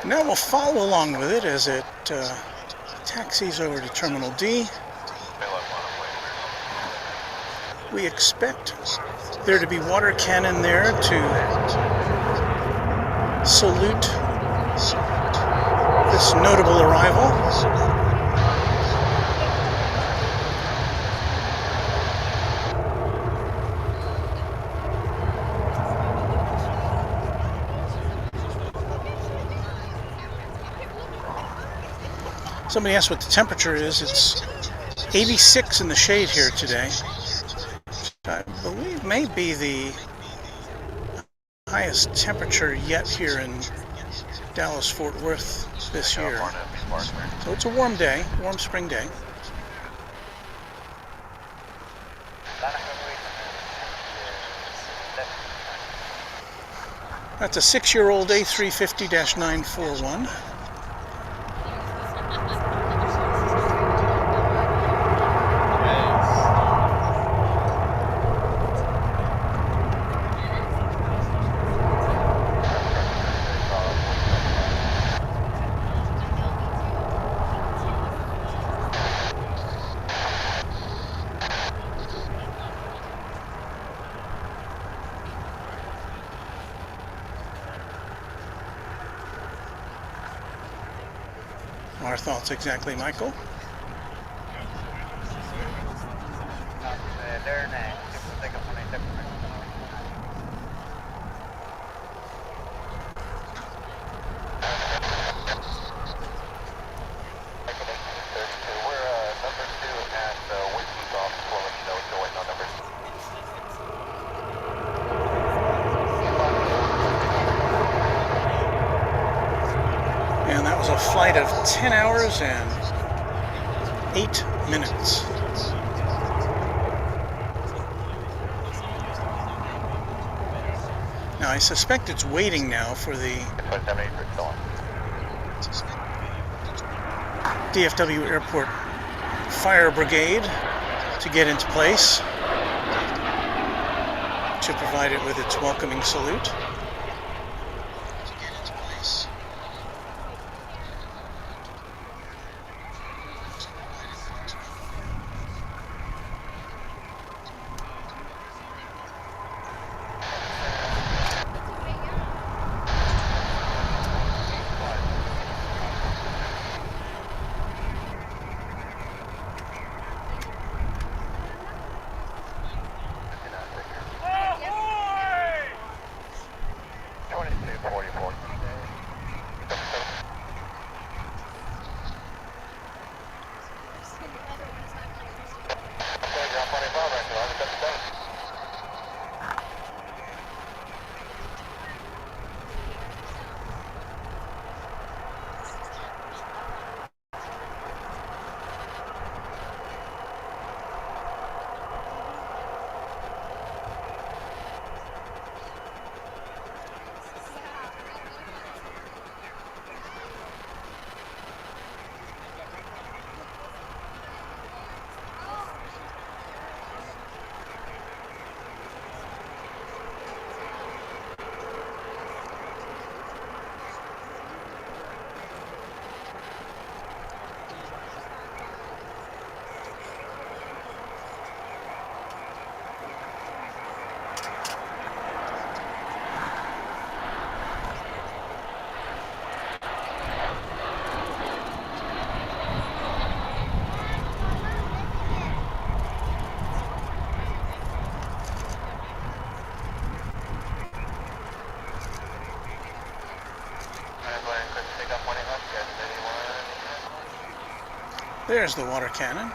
Now we'll follow along with it as it taxis over to Terminal D. We expect there to be water cannon there to salute this notable arrival. Somebody asked what the temperature is. It's 86 in the shade here today. I believe may be the highest temperature yet here in Dallas-Fort Worth this year. So it's a warm day, warm spring day. That's a 6-year-old A350-941. Our thoughts exactly, Michael. there next. Takeoff 187. We're number 2 at Whiskey's off. We'll let you know what's going on number 2. And that was a flight of 10 hours and 8 minutes. Now I suspect it's waiting now for the DFW Airport Fire Brigade to get into place to provide it with its welcoming salute. There's the water cannon.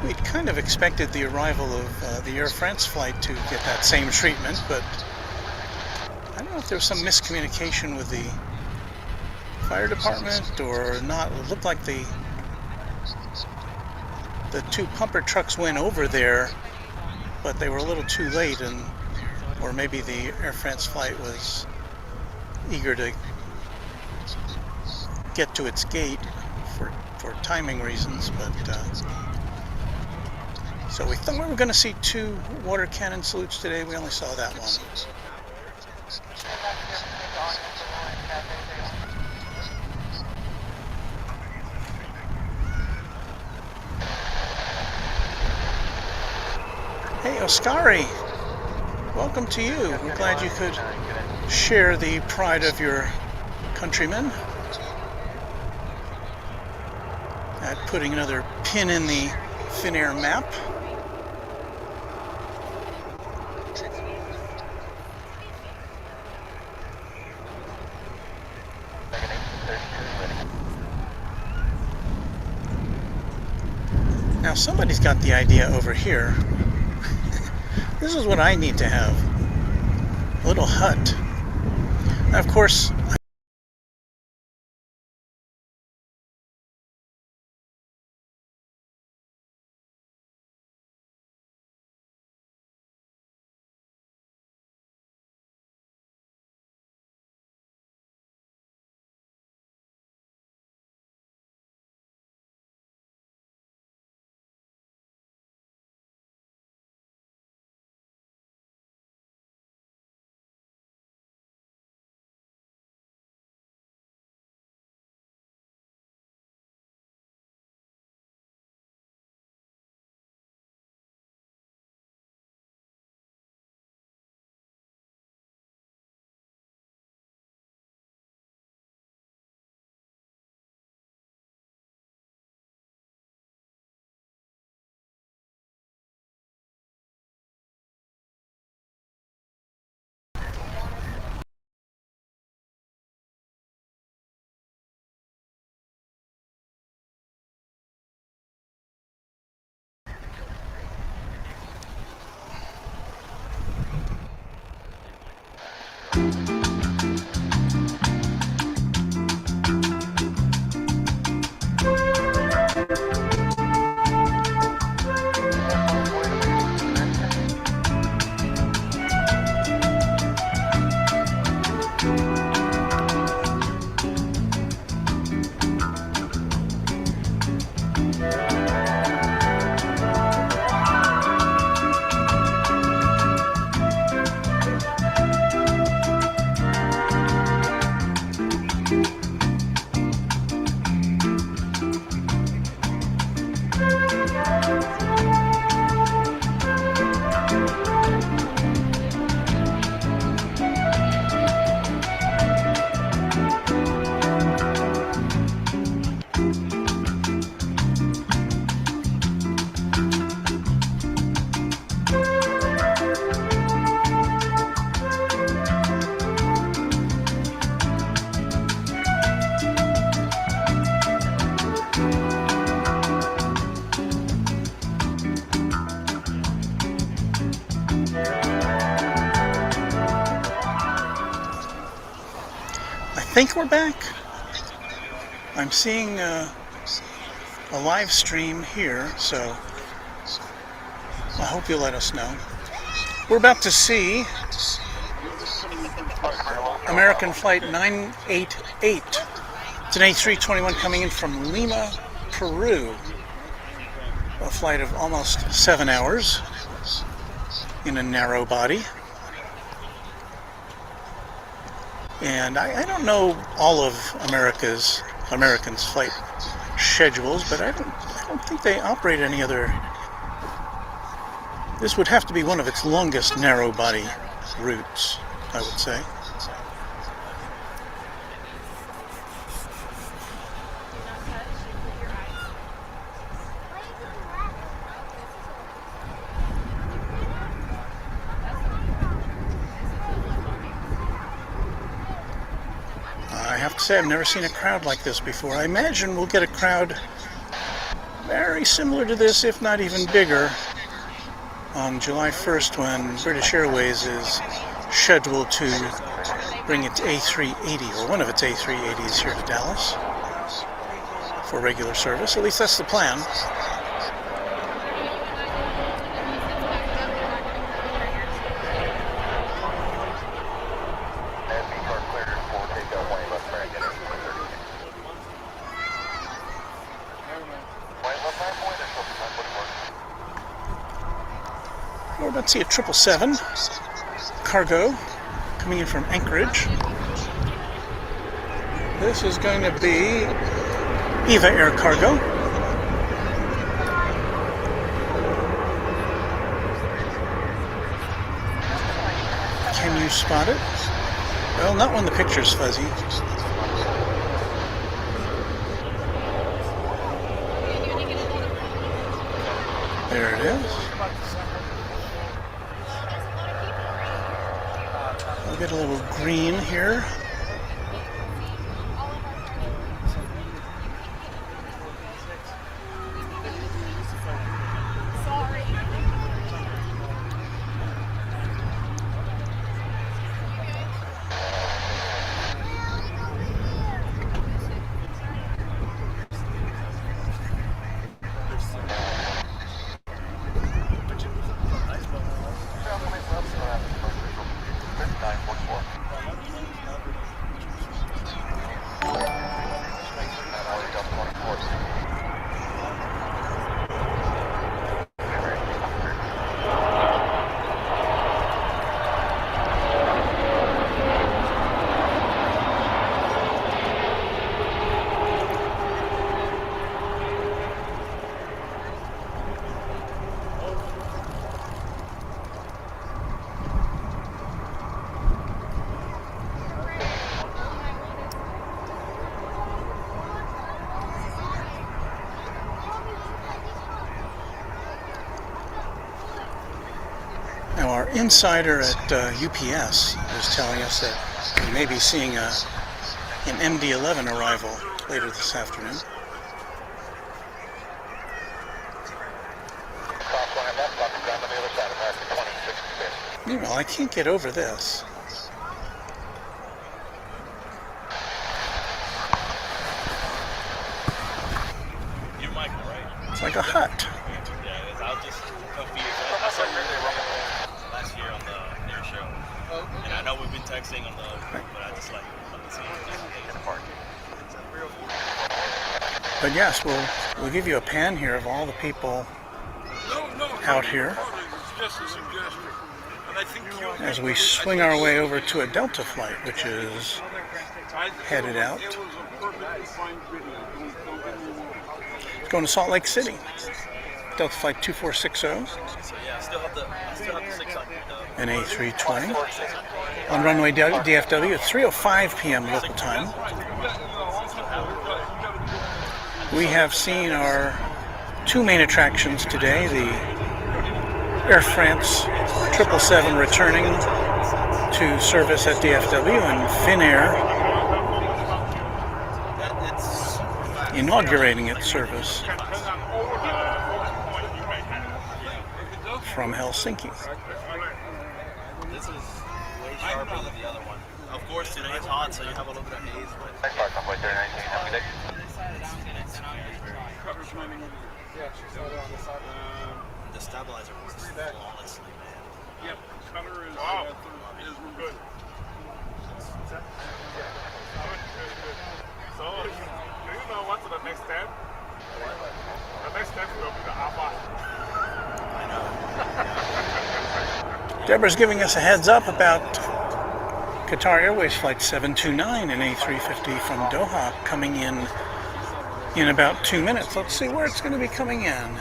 We'd kind of expected the arrival of the Air France flight to get that same treatment, but I don't know if there was some miscommunication with the fire department or not. It looked like the two pumper trucks went over there, but they were a little too late, and or maybe the Air France flight was eager to get to its gate for timing reasons. But so we thought we were going to see 2 water cannon salutes today. We only saw that one. Hey, Oscari, welcome to you. We're glad you could share the pride of your countrymen at putting another pin in the Finnair map. Now somebody's got the idea over here. This is what I need to have. A little hut. Now, of course, I think we're back. I'm seeing a live stream here, so I hope you'll let us know. We're about to see American Flight 988. It's an A321 coming in from Lima, Peru. A flight of almost 7 hours in a narrow body. And I don't know all of Americans' flight schedules, but I don't think they operate any other. This would have to be one of its longest narrow body routes, I would say. I have to say, I've never seen a crowd like this before. I imagine we'll get a crowd very similar to this, if not even bigger, on July 1st when British Airways is scheduled to bring its A380, or one of its A380s, here to Dallas for regular service. At least that's the plan. We're about to see a 777 cargo coming in from Anchorage. This is going to be Eva Air Cargo. Can you spot it? Well, not when the picture's fuzzy. There it is. We'll get a little green here. Now, our insider at UPS is telling us that we may be seeing an MD-11 arrival later this afternoon. Meanwhile, I can't get over this. like a hut. Yeah, I was just confused. I saw you last year on the air show. And I know we've been texting on the, but I just like to see it in the park. But yes, we'll give you a pan here of all the people out here It's just a suggestion. And I think as we swing our way over to a Delta flight, which is headed out. it was a perfectly fine video. Don't get me wrong. Going to Salt Lake City. Delta Flight 2460, So yeah, I still have the 600. an A320. On runway DFW at 3:05 p.m. local time. We have seen our two main attractions today, the Air France 777 returning to service at DFW and Finnair inaugurating its service from Helsinki. This is way sharper than the other one. Of course, today it's hot, so you have a little bit of haze. The stabilizer works flawlessly, man. Yep, Qatar is good. So, do you know what's the next step? The next step will be the ABA. I know. Deborah's giving us a heads up about Qatar Airways Flight 729 and A350 from Doha coming in about 2 minutes. Let's see where it's going to be coming in.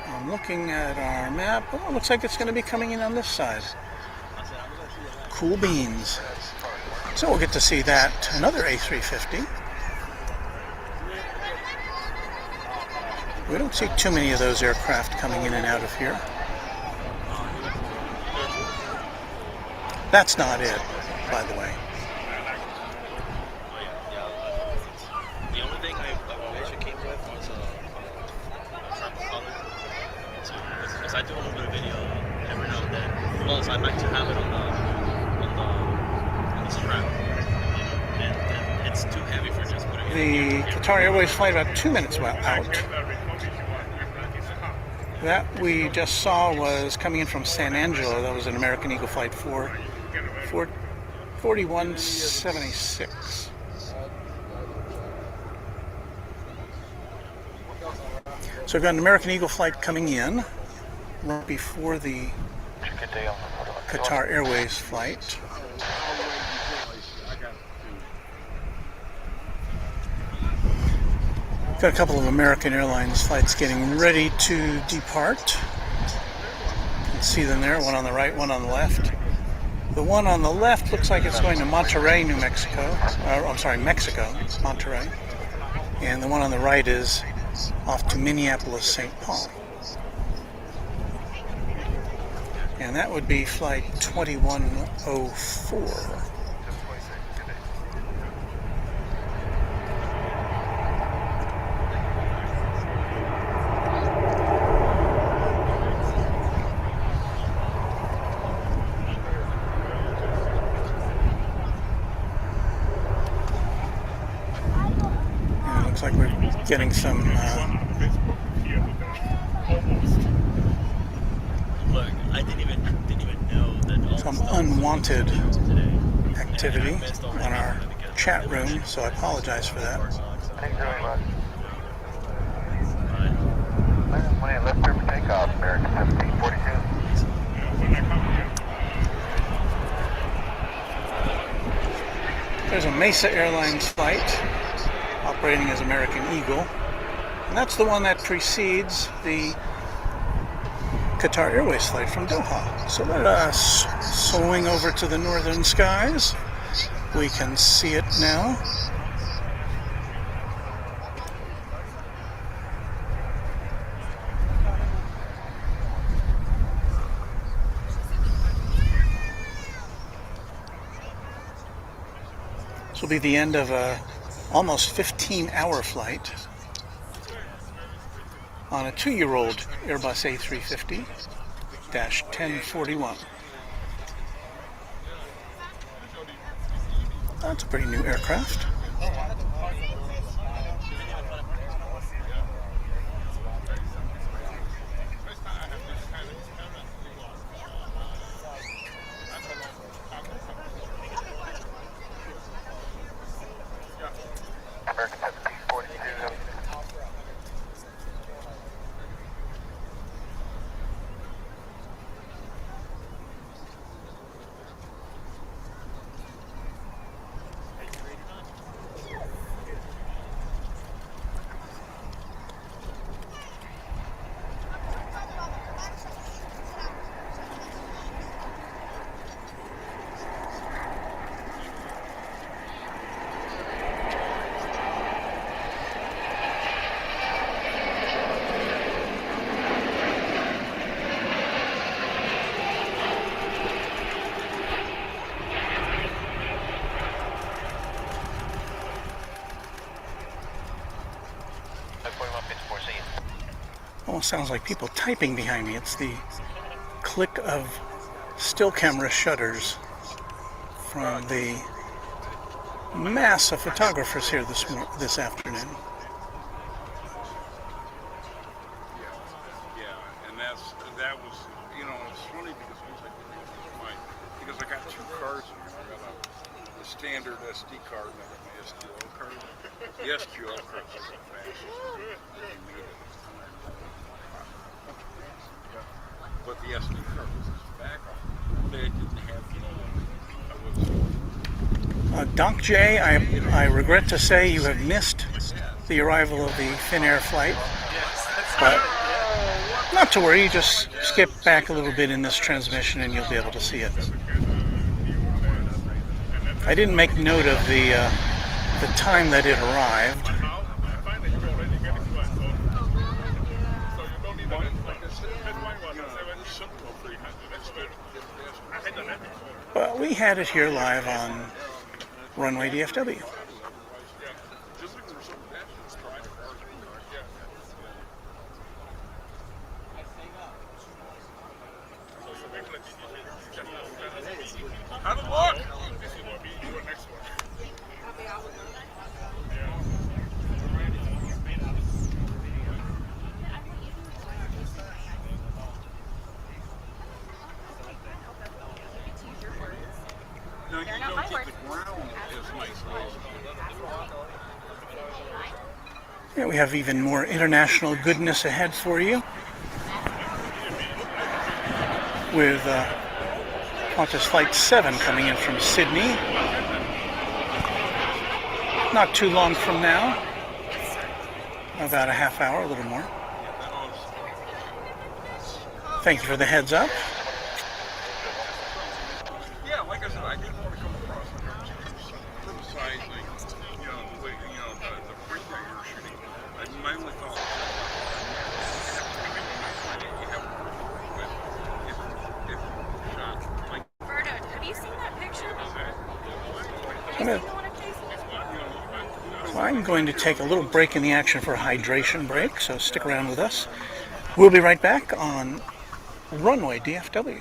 I'm looking at our map. Oh, it looks like it's going to be coming in on this side. Cool beans. So we'll get to see that. Another A350. We don't see too many of those aircraft coming in and out of here. That's not it, by the way. The only thing aviation came with was a purple color. So, because I do a little bit of video every now and then. Plus, I like to have it on the strap. And it's too heavy for just putting it in. The Qatar Airways flight about 2 minutes out. That we just saw was coming in from San Angelo. That was an American Eagle Flight 4176. So we've got an American Eagle flight coming in right before the Qatar Airways flight. Got a couple of American Airlines flights getting ready to depart. You can see them there, one on the right, one on the left. The one on the left looks like it's going to Monterrey, New Mexico. Mexico, Monterrey. And the one on the right is off to Minneapolis, St. Paul. And that would be flight 2104. Looks like we're getting some Look, I didn't even know that all some unwanted activity on our chat room, so I apologize for that. Thanks very much. When you left here for takeoff, American 1742. There's a Mesa Airlines flight operating as American Eagle, and that's the one that precedes the Qatar Airways flight from Doha. So let us swing over to the northern skies. We can see it now. This will be the end of a almost 15-hour flight on a 2-year-old Airbus A350-1041. That's a pretty new aircraft. Almost sounds like people typing behind me. It's the click of still camera shutters from the mass of photographers here this afternoon. Yeah, and that was, you know, it's funny because once I put it in my, because I got two cards in here. I got the standard SD card and I got my SQL card. The SQL card is the fastest. But the SD card was his backup. They didn't have, Donk J, I regret to say you have missed the arrival of the Finnair Flight. But not to worry, you just skip back a little bit in this transmission and you'll be able to see it. I didn't make note of the time that it arrived. But we had it here live on Runway DFW. How'd it look? No, you don't get the ground as nice as Yeah, we have even more international goodness ahead for you with Qantas Flight 7 coming in from Sydney. Not too long from now, about a half hour, a little more. Thank you for the heads up. Yeah, like I said, I didn't want to come across criticizing, you know, the way, you know, the freak that you're shooting. My only thought was Berto, have you seen that picture? I'm going to take a little break in the action for a hydration break, so stick around with us. We'll be right back on Runway DFW.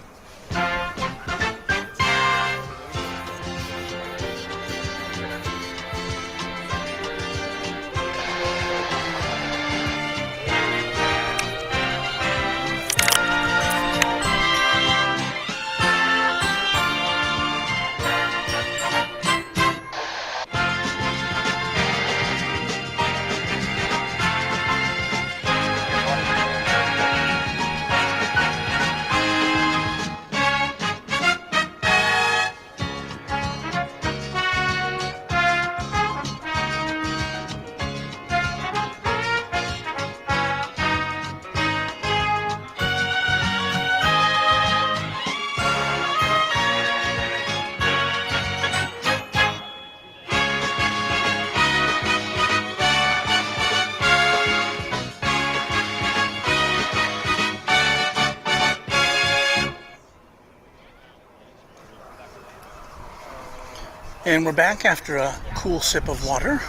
And we're back after a cool sip of water.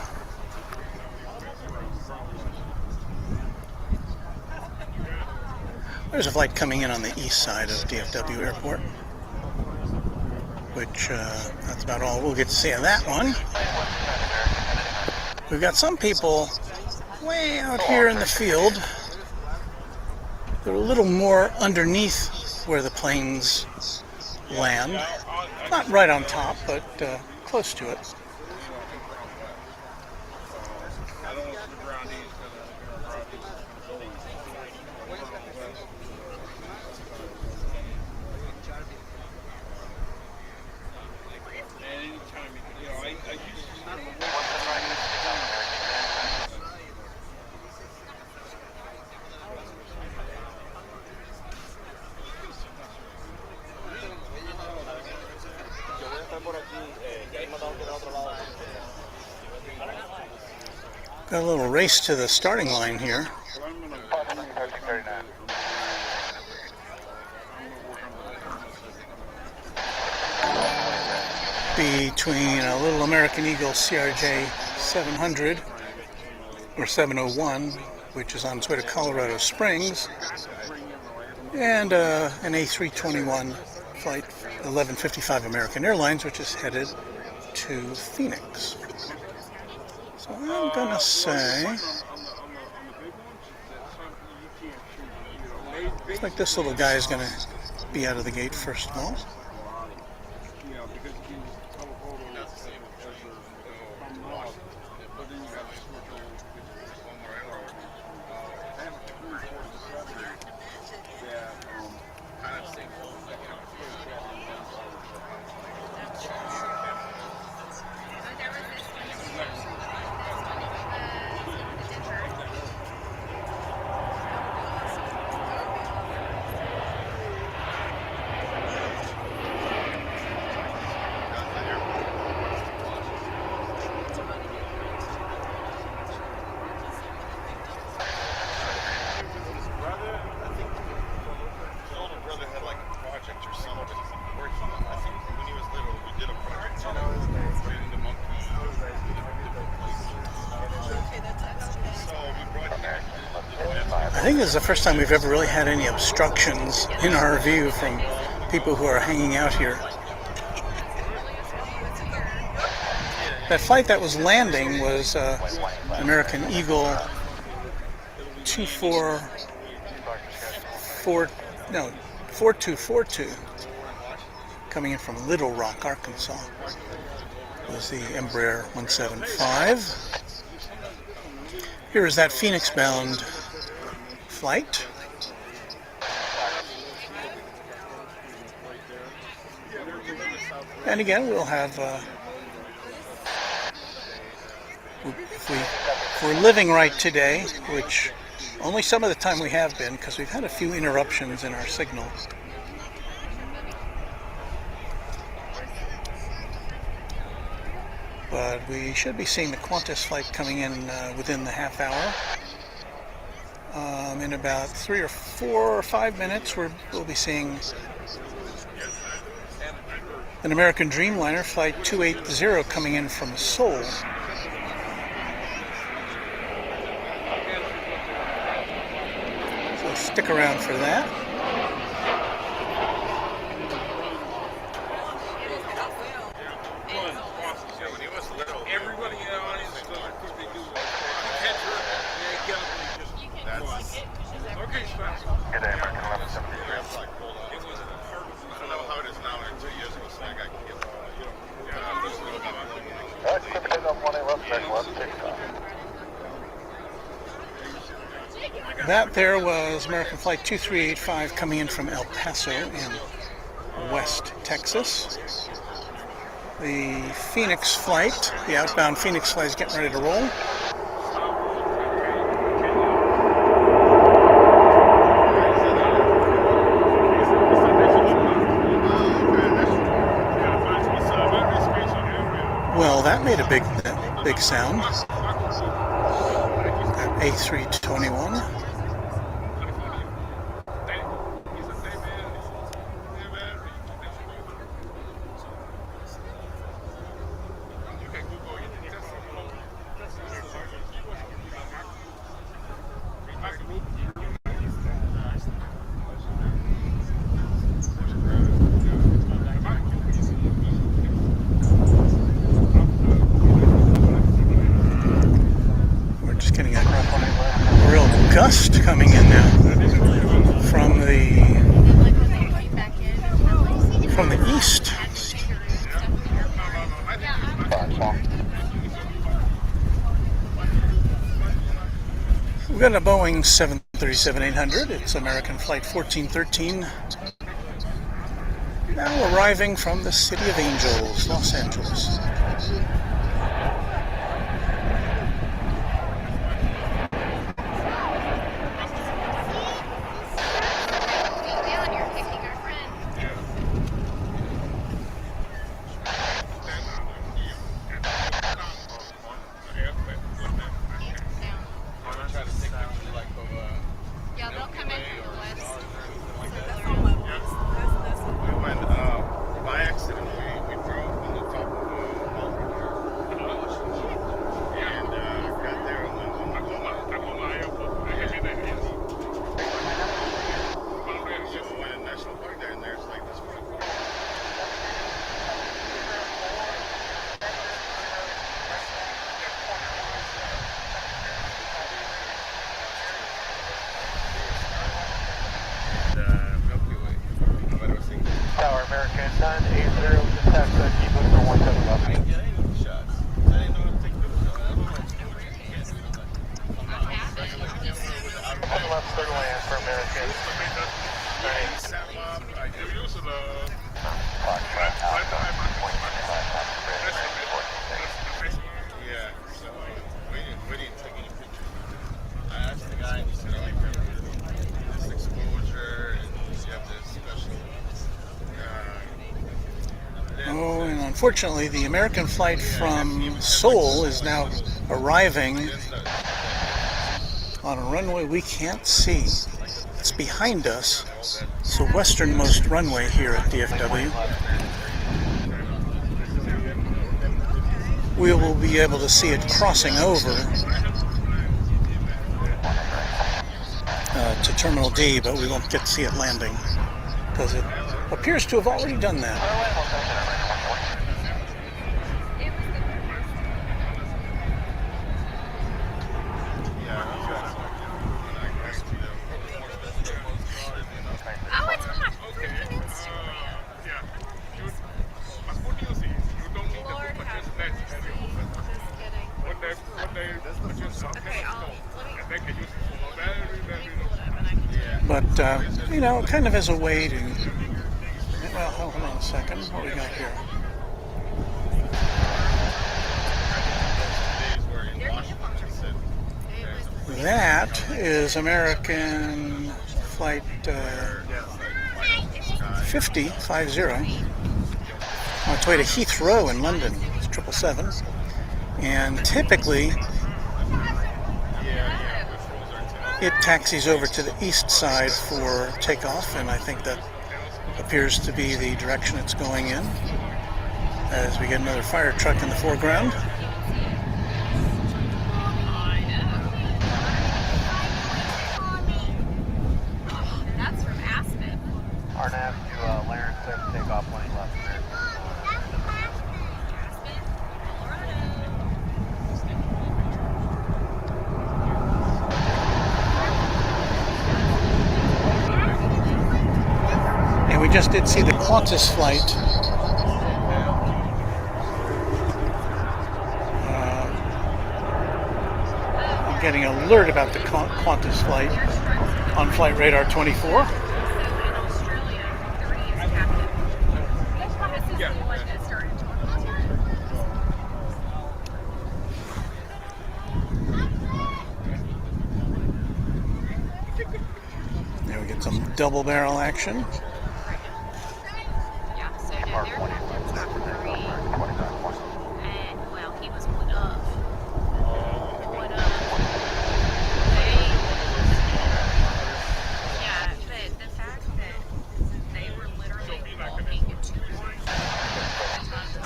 There's a flight coming in on the east side of DFW Airport which that's about all we'll get to see of that one. We've got some people way out here in the field. They're a little more underneath where the planes land. Not right on top, but close to it. Got a little race to the starting line here. Between a little American Eagle CRJ 700 or 701, which is on its way to Colorado Springs, and an A321 flight 1155 American Airlines, which is headed to Phoenix. So I'm gonna say, looks like this little guy is gonna be out of the gate first of all. I think this is the first time we've ever really had any obstructions in our view from people who are hanging out here. That flight that was landing was American Eagle 4242 coming in from Little Rock, Arkansas. It was the Embraer 175. Here is that Phoenix-bound flight. And again, we'll have, if we're living right today, which only some of the time we have been, because we've had a few interruptions in our signal. But we should be seeing the Qantas flight coming in within the half hour. In about 3 or 4 or 5 minutes, we'll be seeing an American Dreamliner flight 280 coming in from Seoul. So stick around for that. That there was American Flight 2385 coming in from El Paso in West Texas. The Phoenix flight, the outbound Phoenix flight, is getting ready to roll. Well, that made a big sound. That A321. We've got a Boeing 737-800. It's American Flight 1413. Now arriving from the City of Angels, Los Angeles. Unfortunately, the American flight from Seoul is now arriving on a runway we can't see. It's behind us. It's the westernmost runway here at DFW. We will be able to see it crossing over to Terminal D, but we won't get to see it landing because it appears to have already done that. But, you know, kind of as a way to, well, hold on a second, what do we got here? That is American Flight 50 on its way to Heathrow in London. It's 777. And typically, it taxis over to the east side for takeoff, and I think that appears to be the direction it's going in as we get another fire truck in the foreground. That's from Aspen. RNAV to Larry, clear for takeoff, 20 left. We just did see the Qantas flight I'm getting an alert about the Qantas flight on Flight Radar 24. There we get some double barrel action.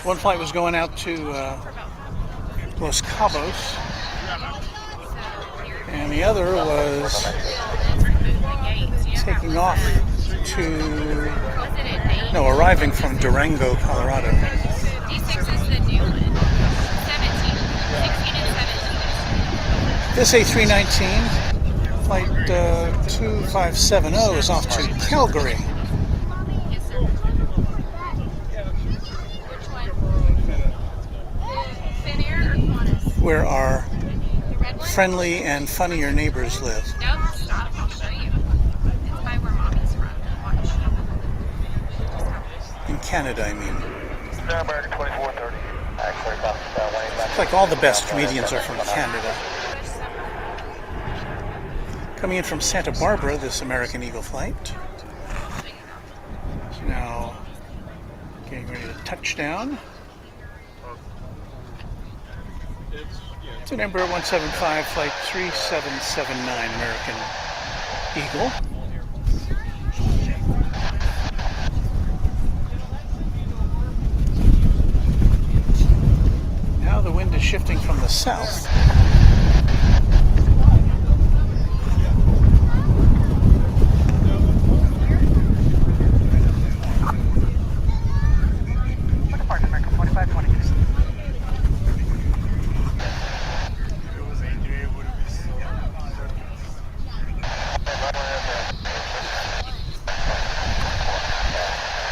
One flight was going out to Los Cabos, and the other was taking off to, no, arriving from Durango, Colorado. D6 is the new one. 16 and 17. This A319, flight 2570, is off to Calgary. Finnair or Qantas? Where our friendly and funnier neighbors live. No, stop. I'll show you. It's by where mommy's from. Watch. In Canada, I mean. American 2430. Actually, It's like all the best comedians are from Canada. Coming in from Santa Barbara, this American Eagle flight. Now getting ready to touch down. It's an Embraer 175 flight 3779 American Eagle. Now the wind is shifting from the south.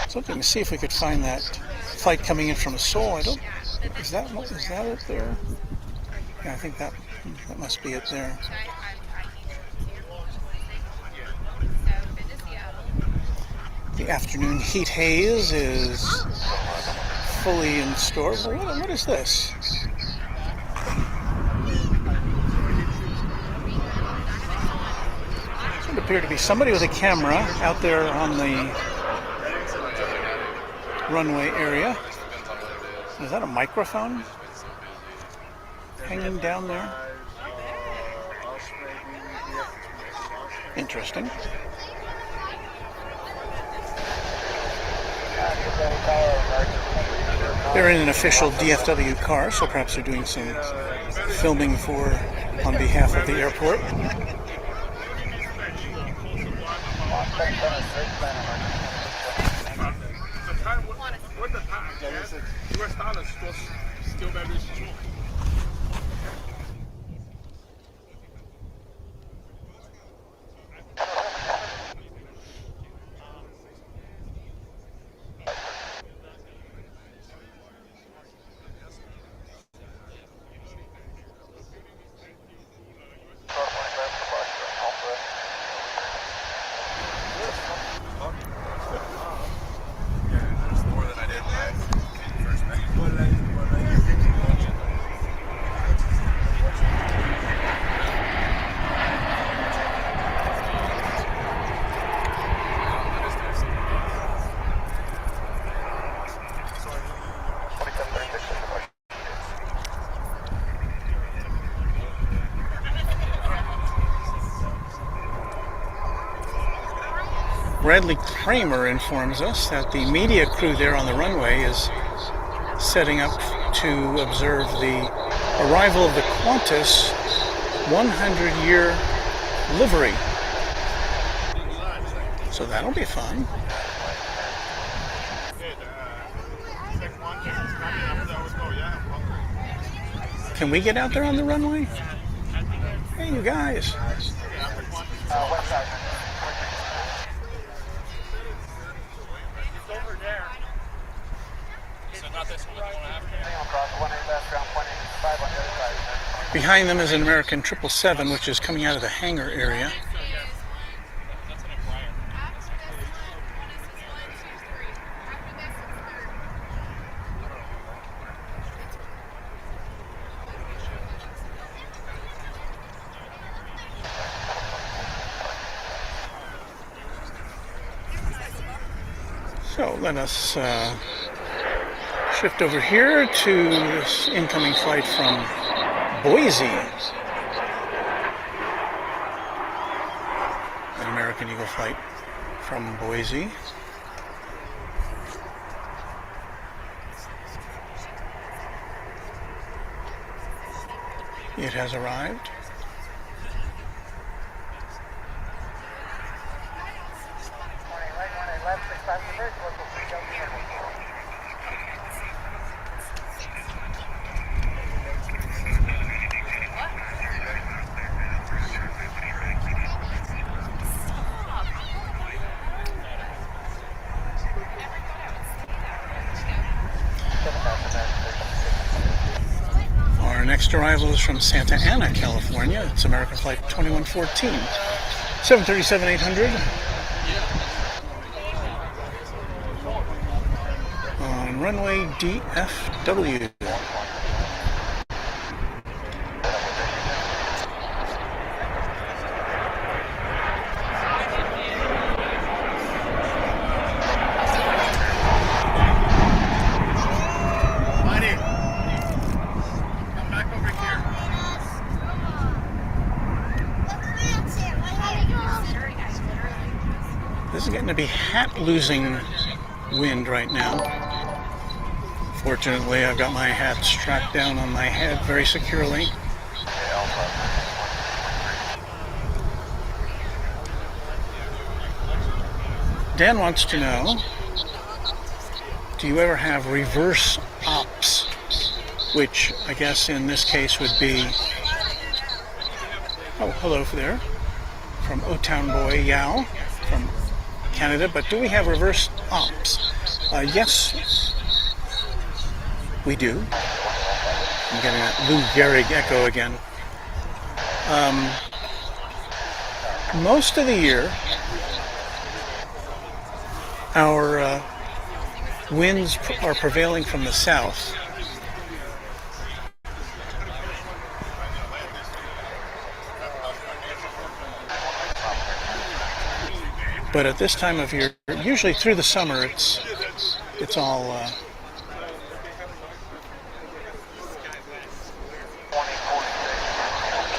So let me see if we could find that flight coming in from Seoul. I don't. Is that it there? Yeah, I think that must be it there. The afternoon heat haze is fully in store. What is this? It would appear to be somebody with a camera out there on the runway area. Is that a microphone hanging down there? Interesting. They're in an official DFW car, so perhaps they're doing some filming on behalf of the airport. What the time? US dollars still better than Bradley Kramer informs us that the media crew there on the runway is setting up to observe the arrival of the Qantas 100-year livery. So that'll be fun. Can we get out there on the runway? Hey, you guys. Behind them is an American 777, which is coming out of the hangar area. So let us shift over here to this incoming flight from Boise. An American Eagle flight from Boise. It has arrived. Our next arrival is from Santa Ana, California. It's American Flight 2114. 737-800 on Runway DFW. This is getting to be hat-losing wind right now. Fortunately, I've got my hat strapped down on my head very securely. Dan wants to know, do you ever have reverse ops? Which I guess in this case would be, oh, hello there, from O-Town Boy Yao from Canada. But do we have reverse ops? Yes, we do. I'm getting that Lou Gehrig echo again. Most of the year, our winds are prevailing from the south. But at this time of year, usually through the summer, it's all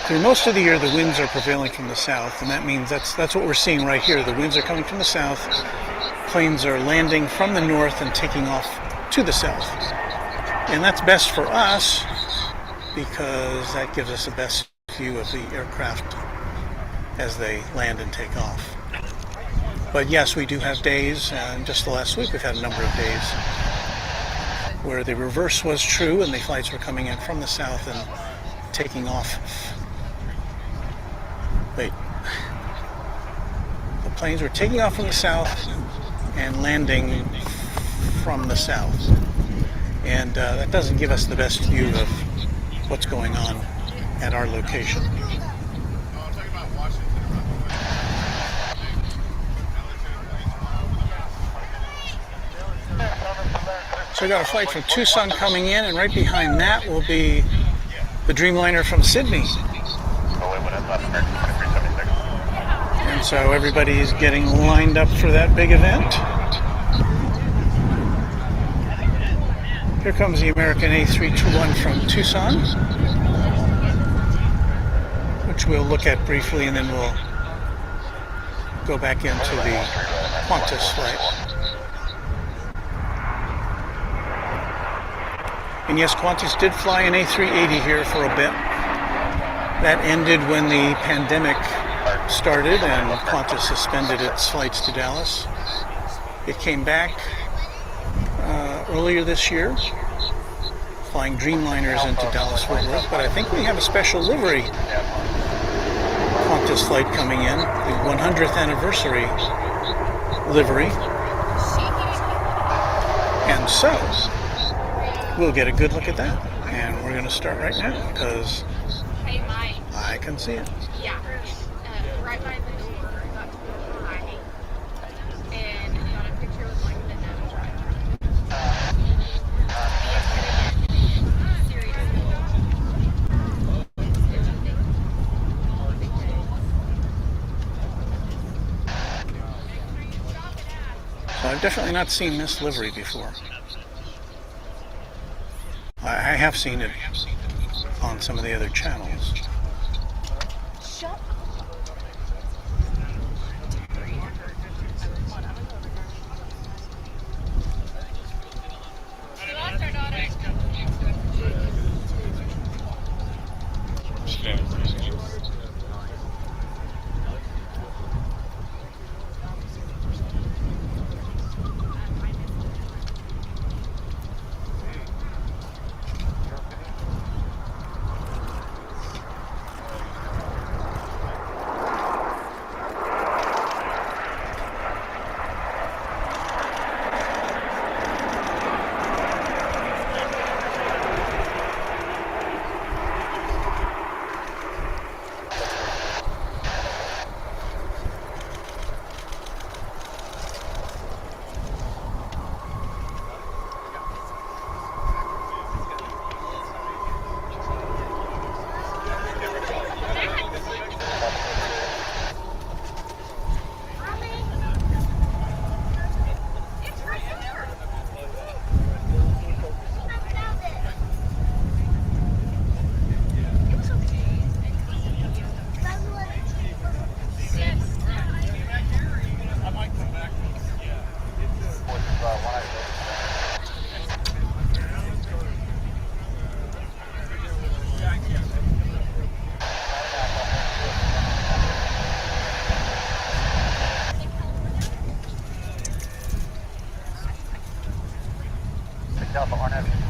through most of the year, the winds are prevailing from the south, and that means that's what we're seeing right here. The winds are coming from the south. Planes are landing from the north and taking off to the south, and that's best for us because that gives us the best view of the aircraft as they land and take off. But yes, we do have days, and just the last week we've had a number of days where the reverse was true and the flights were coming in from the south and taking off. Wait. The planes were taking off from the south and landing from the south. And that doesn't give us the best view of what's going on at our location. So we got a flight from Tucson coming in, and right behind that will be the Dreamliner from Sydney. And so everybody's getting lined up for that big event. Here comes the American A321 from Tucson, which we'll look at briefly, and then we'll go back into the Qantas Flight. And yes, Qantas did fly an A380 here for a bit. That ended when the pandemic started and Qantas suspended its flights to Dallas. It came back earlier this year, flying Dreamliners into Dallas-Fort Worth, but I think we have a special livery Qantas flight coming in, the 100th anniversary livery. And so, we'll get a good look at that, and we're going to start right now because I can see it. Yeah, right by the door, got high, and got a picture with like the nose right. So I've definitely not seen this livery before. I have seen it on some of the other channels.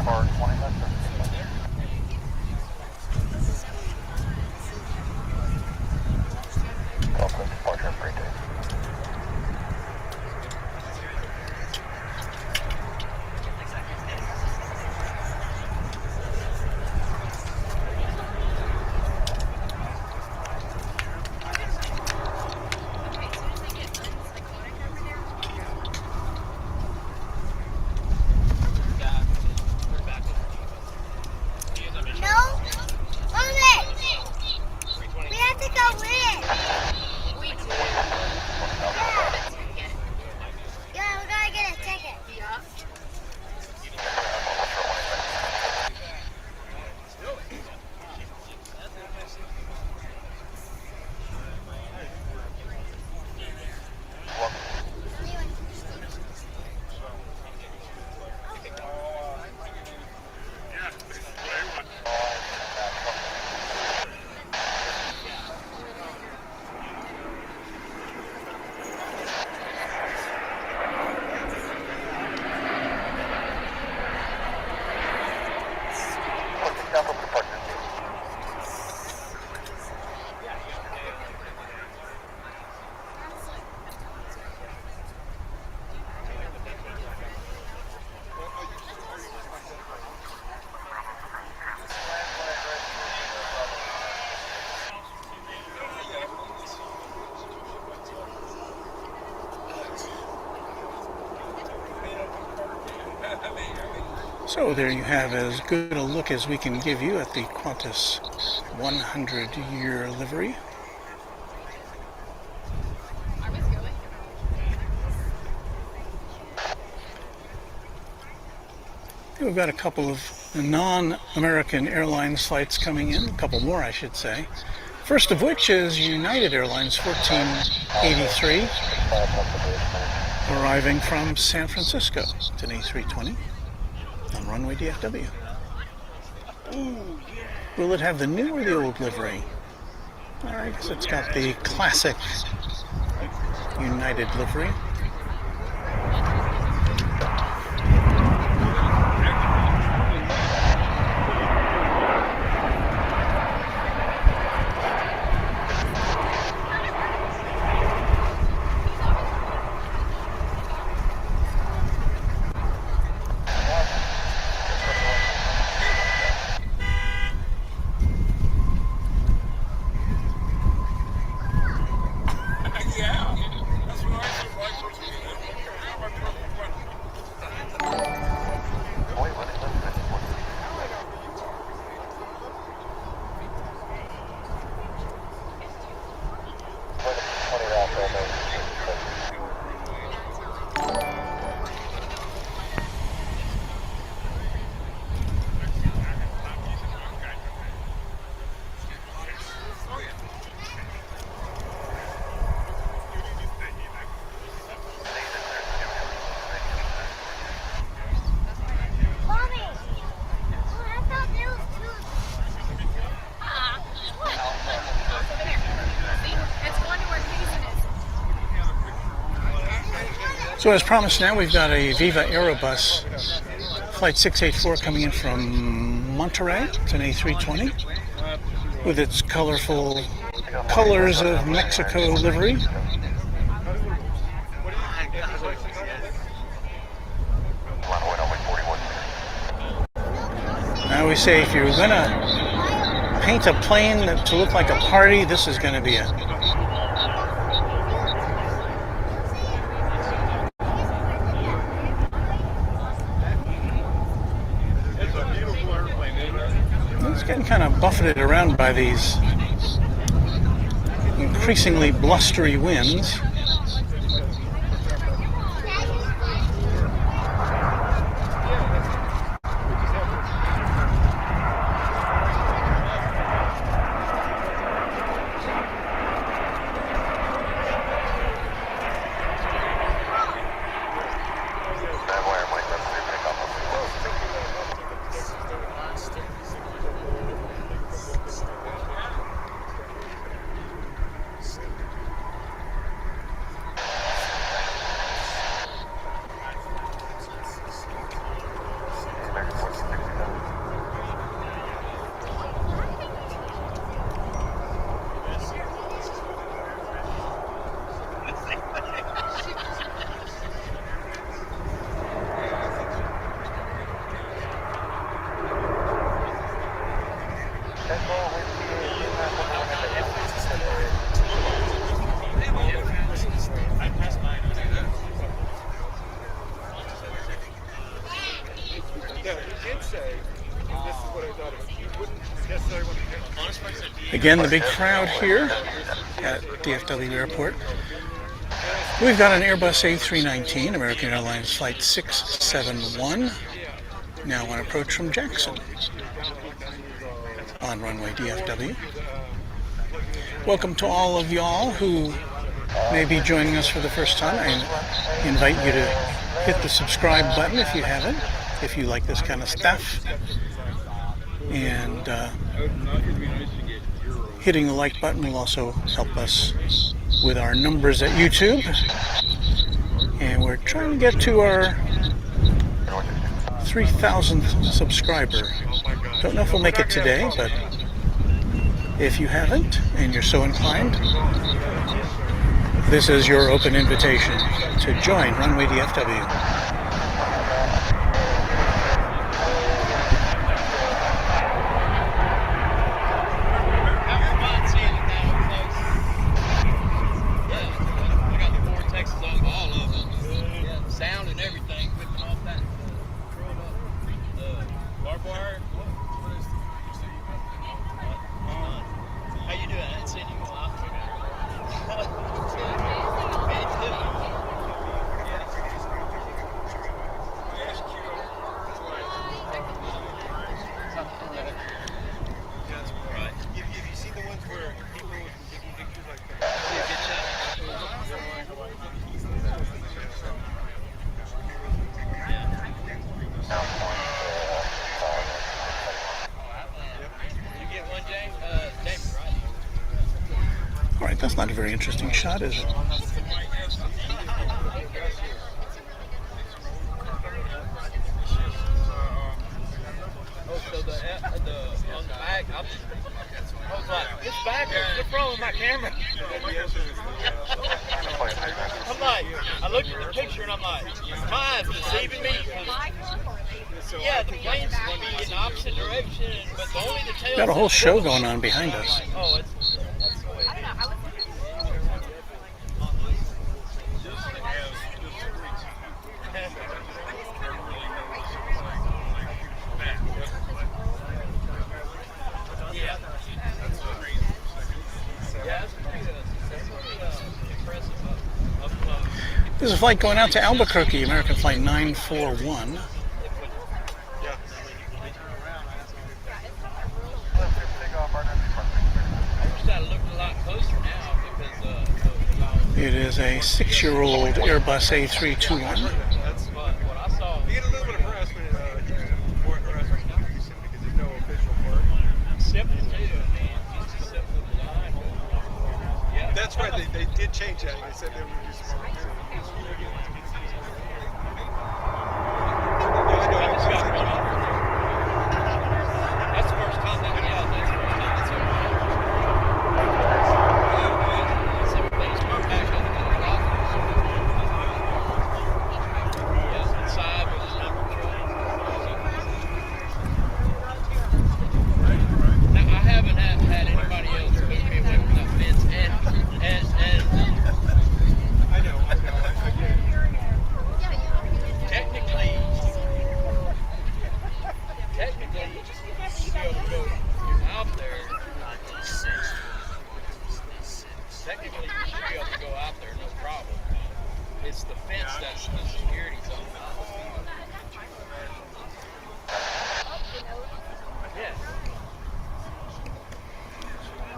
Car 20 minutes. Also, departure free day. So there you have as good a look as we can give you at the Qantas 100-year livery. We've got a couple of non-American Airlines flights coming in, a couple more I should say. First of which is United Airlines 1483, arriving from San Francisco. It's an A320 on Runway DFW. Will it have the new or the old livery? I guess it's got the classic United livery. So as promised now, we've got a VivaAerobus Flight 684 coming in from Monterrey. It's an A320 with its colorful colors of Mexico livery. Now we say if you're gonna paint a plane to look like a party, this is gonna be it. It's getting kind of buffeted around by these increasingly blustery winds. Again, the big crowd here at DFW Airport. We've got an Airbus A319, American Airlines Flight 671, now on approach from Jackson on Runway DFW. Welcome to all of y'all who may be joining us for the first time. I invite you to hit the subscribe button if you haven't, if you like this kind of stuff. And hitting the like button will also help us with our numbers at YouTube. And we're trying to get to our 3,000th subscriber. Don't know if we'll make it today, but if you haven't and you're so inclined, this is your open invitation to join Runway DFW. That's not a very interesting shot, is it? Oh, so on the back, I was like, this back, what's wrong with my camera? I'm like, I looked at the picture and I'm like, my eyes deceiving me. Yeah, the plane's going to be in the opposite direction, but only the tail. Got a whole show going on behind us. Oh, it's I don't know. I was There's a flight going out to Albuquerque, American Flight 941. It is a 6-year-old Airbus A321. That's what I saw. You get a little bit of harassment, because there's no official part. That's right, they did change that. They said they would do some other That's the first time that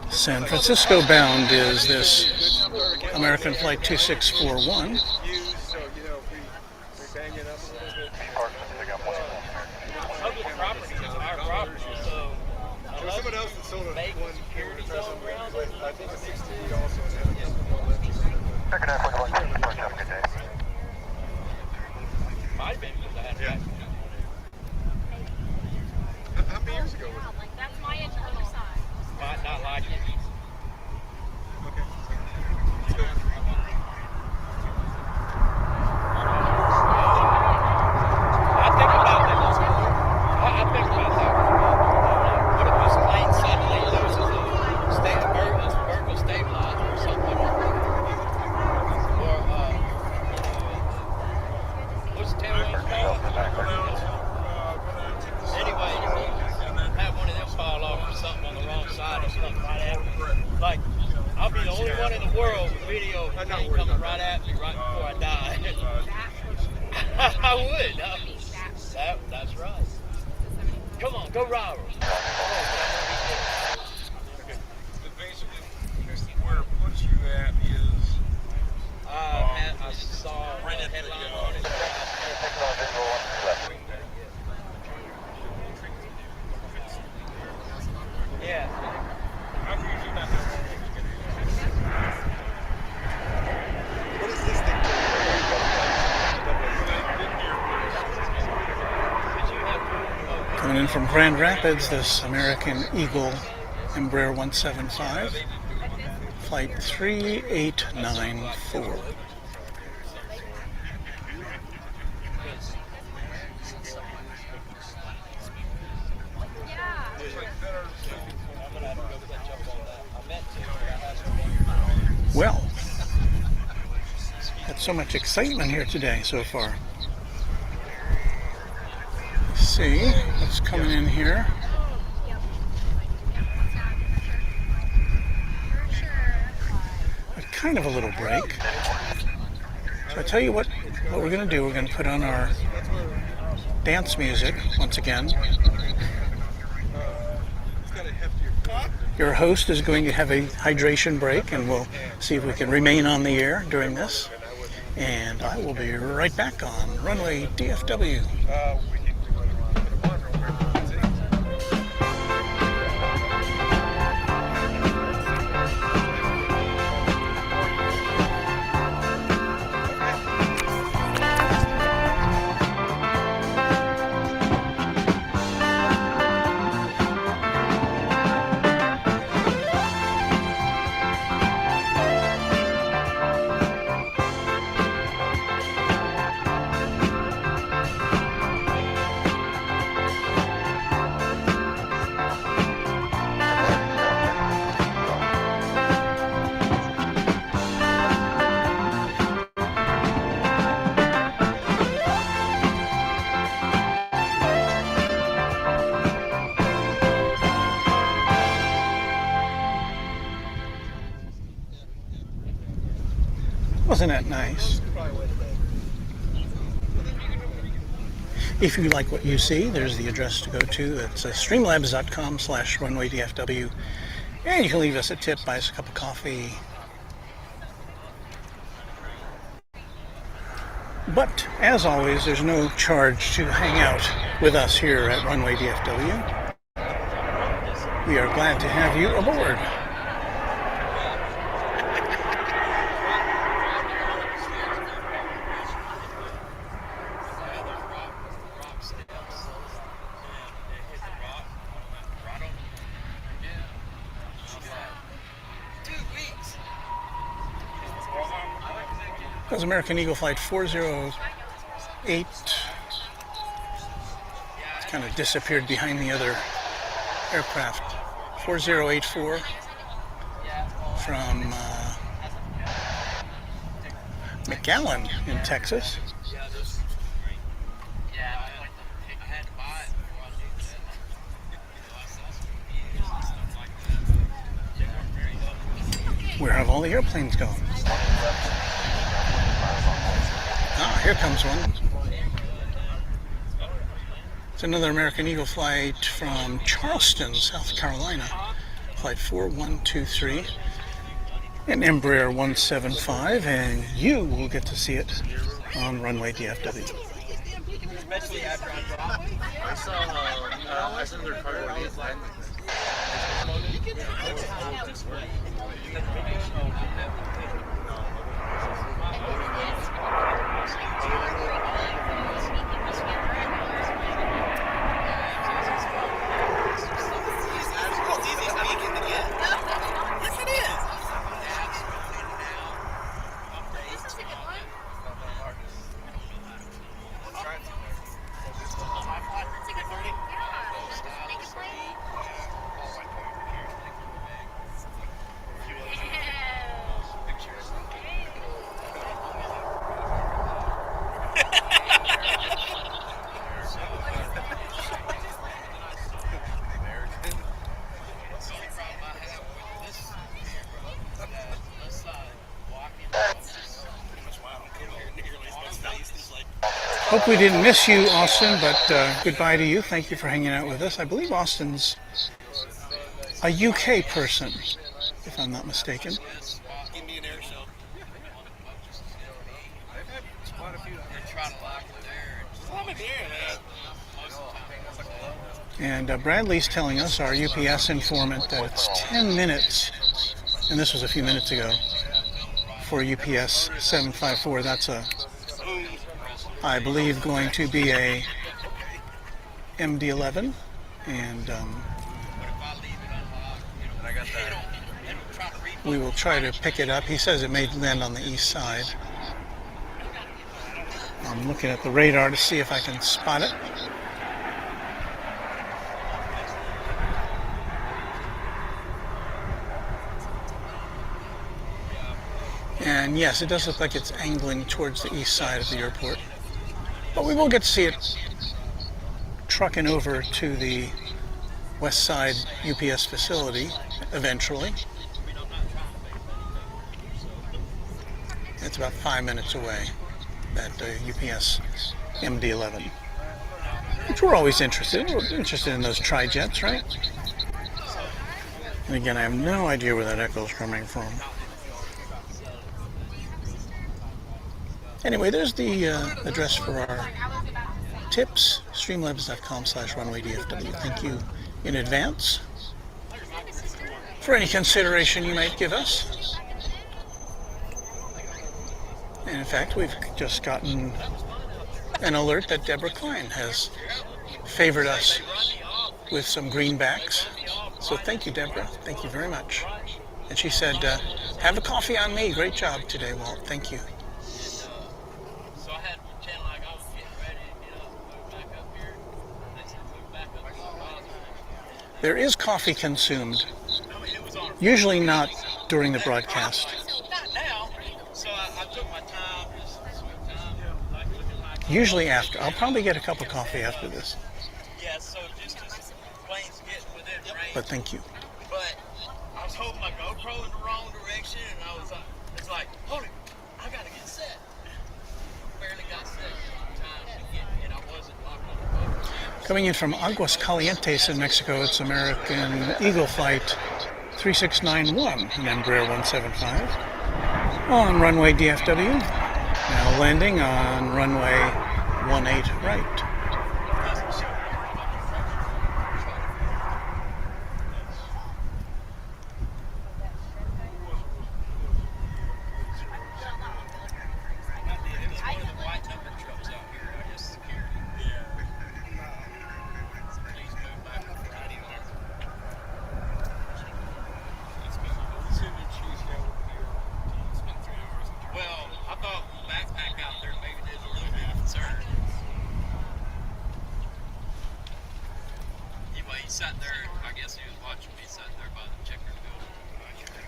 San Francisco bound is this American Flight 2641. public property is our property, so there's someone else that sold a one security zone around it. I think a 68 also had a good day. Might have been because I had Yeah. How many years ago was it? That's my internal side. might not like it. Okay. Let's go. I think about that. I think about that. What if this plane suddenly loses a vertical stabilizer or something? I'm not plane worried coming about right that. at me right before I die. I would. That's right. Come on, go Rovers. Okay. So basically, where it puts you at is I saw a headline on it. Yeah. I'm usually not there. What is this thing? Coming in from Grand Rapids, this American Eagle Embraer 175, flight 3894. Well, had so much excitement here today so far. Let's see what's coming in here. Kind of a little break. So I tell you what we're going to do. We're going to put on our dance music once again. Your host is going to have a hydration break, and we'll see if we can remain on the air during this. And I will be right back on Runway DFW. Wasn't that nice? If you like what you see, there's the address to go to. It's streamlabs.com/runwaydfw. And you can leave us a tip, buy us a cup of coffee. But, as always, there's no charge to hang out with us here at Runway DFW. We are glad to have you aboard. That was American Eagle Flight 408. It's kind of disappeared behind the other aircraft. 4084 from McAllen in Texas. Where have all the airplanes gone? Ah, here comes one. It's another American Eagle flight from Charleston, South Carolina. Flight 4123. An Embraer 175, and you will get to see it on Runway DFW. Especially after I drop. I saw their cargo flight. Hope we didn't miss you, Austin, but goodbye to you. Thank you for hanging out with us. I believe Austin's a UK person, if I'm not mistaken. Indian Air Show. Quite a few. And Bradley's telling us, our UPS informant, that it's 10 minutes, and this was a few minutes ago, for UPS 754. That's I believe, going to be a MD-11, and we will try to pick it up. He says it may land on the east side. I'm looking at the radar to see if I can spot it. And yes, it does look like it's angling towards the east side of the airport. But we will get to see it trucking over to the west side UPS facility eventually. It's about 5 minutes away, that UPS MD-11. Which we're always interested in. We're interested in those tri-jets, right? And again, I have no idea where that echo is coming from. Anyway, there's the address for our tips, streamlabs.com/runway DFW. Thank you in advance for any consideration you might give us. And in fact, we've just gotten an alert that Deborah Klein has favored us with some greenbacks. So thank you, Deborah. Thank you very much. And she said, have a coffee on me. Great job today, Walt. Thank you. There is coffee consumed, usually not during the broadcast. Usually after. I'll probably get a cup of coffee after this. But thank you. But I was holding my GoPro in the wrong direction, and I was like, it's like, hold it, I gotta get set. Barely got set in time to get, and I wasn't locked on the boat. Coming in from Aguas Calientes in Mexico, it's American Eagle Flight 3691, an Embraer 175, on runway DFW, now landing on runway 18 right.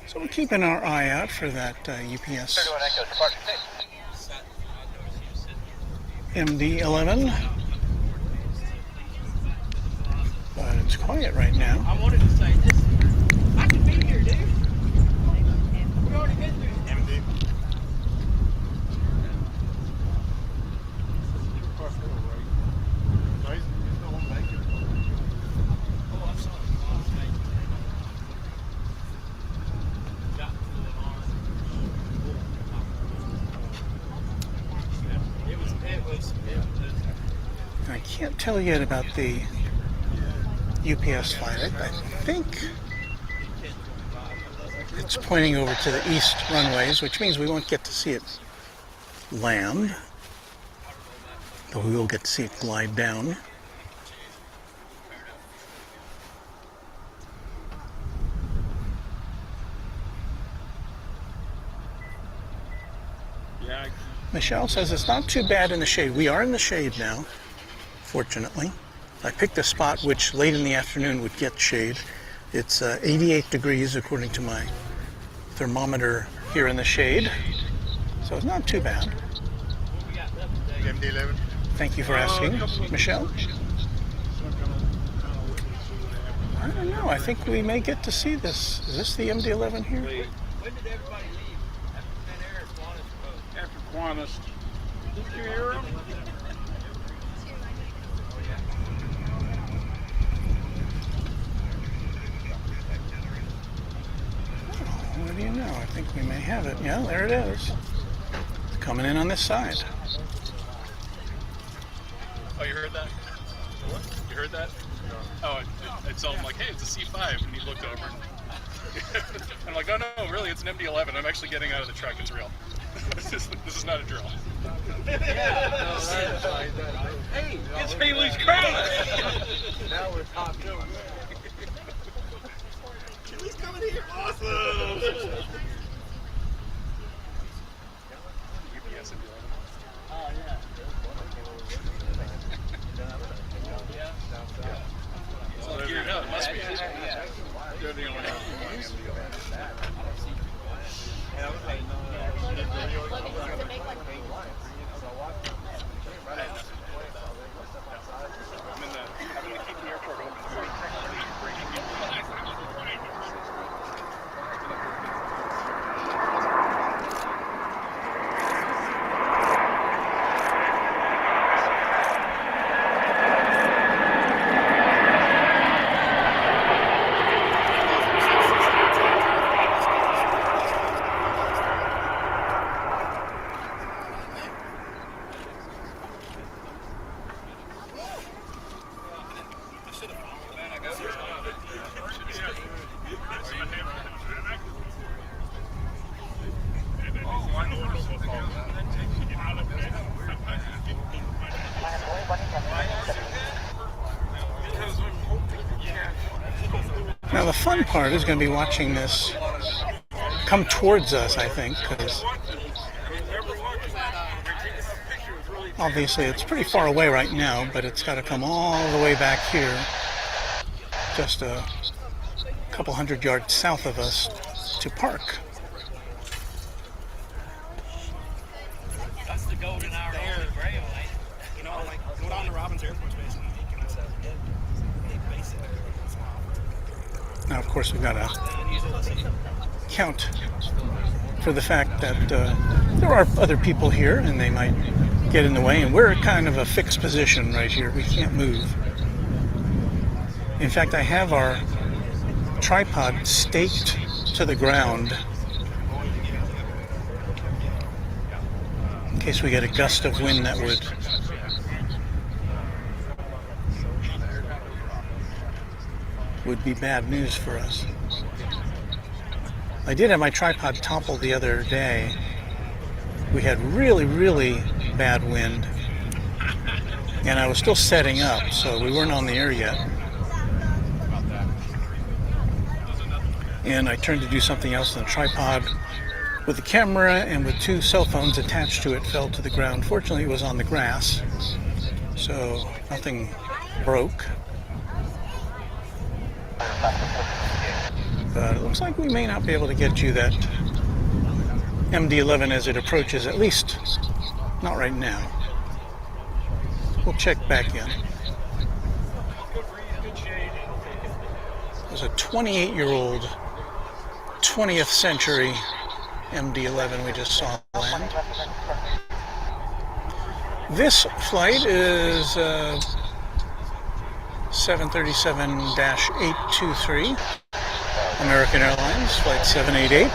So we're keeping our eye out for that UPS MD-11, but it's quiet right now. I wanted to say this. I can be here, dude. We already been through MD. I can't tell yet about the UPS flight. I think it's pointing over to the east runways, which means we won't get to see it land, but we will get to see it glide down. Michelle says it's not too bad in the shade. We are in the shade now, fortunately. I picked a spot which late in the afternoon would get shade. It's 88 degrees according to my thermometer here in the shade, so it's not too bad. MD-11. Thank you for asking, Michelle. I don't know. I think we may get to see this. Is this the MD-11 here? When did everybody leave? After Finnair or Qantas? After Qantas. Did you hear him? think we may have it. Yeah, there it is. It's coming in on this side. Oh, you heard that? What? You heard that? No. Oh, it told him like, hey, it's a C5, and he looked over. And I'm like, no, really, it's an MD-11. I'm actually getting out of the truck. It's real. This is not a drill. Yeah. Hey, it's Haley's Crown. Now we're talking. Haley's coming here. Awesome. UPS MD-11. Oh, yeah. It's all geared up. It must be. They're the only ones flying I'm going to keep the airport open. Breaking Now the fun part is going to be watching this come towards us, I think, because obviously it's pretty far away right now, but it's got to come all the way back here, just a couple hundred yards south of us, to park. That's the golden hour there. You know, like, go down to Robbins Air Force Base and Macon. That's a big base there. Now, of course, we've got to count for the fact that there are other people here and they might get in the way, and we're at kind of a fixed position right here. We can't move. In fact, I have our tripod staked to the ground in case we get a gust of wind that would be bad news for us. I did have my tripod toppled the other day. We had really, really bad wind, and I was still setting up, so we weren't on the air yet. And I turned to do something else, and the tripod with the camera and with two cell phones attached to it fell to the ground. Fortunately, it was on the grass, so nothing broke. But it looks like we may not be able to get you that MD-11 as it approaches, at least not right now. We'll check back in. There's a 28-year-old 20th century MD-11 we just saw land. This flight is 737-823, American Airlines, Flight 788.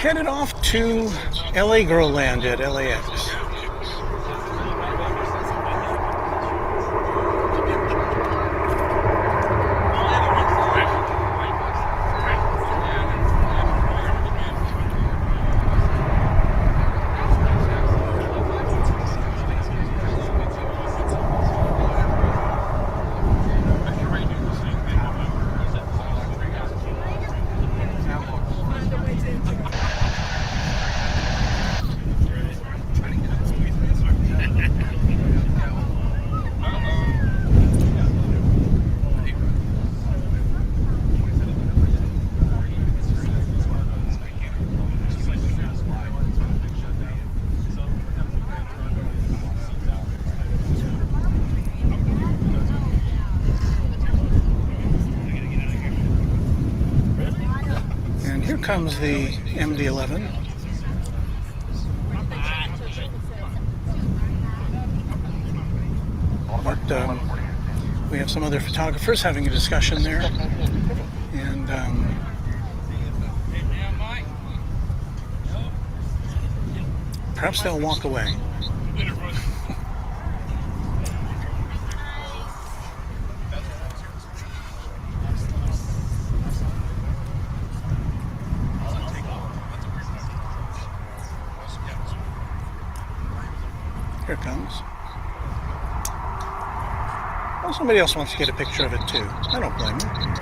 Headed off to LA Girl Land at LAX. Comes the MD-11. But we have some other photographers having a discussion there, and Perhaps they'll walk away. Here it comes. Well, somebody else wants to get a picture of it too. I don't blame them.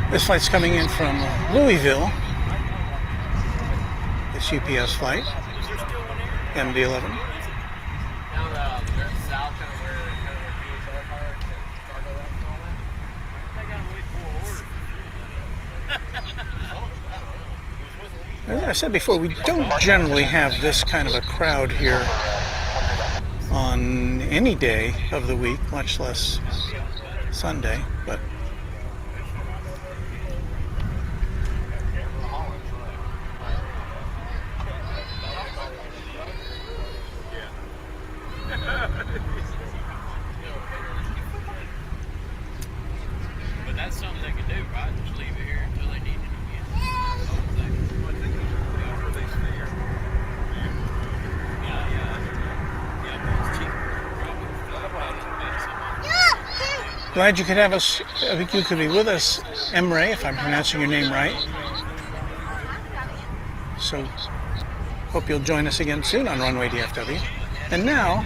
This flight's coming in from Louisville. It's UPS flight, MD-11. As I said before, we don't generally have this kind of a crowd here on any day of the week, much less Sunday, but that's something they could do, right? Just leave it here until they need it again. glad you could have us. I think you could be with us, Emre, if I'm pronouncing your name right. So, hope you'll join us again soon on Runway DFW. And now,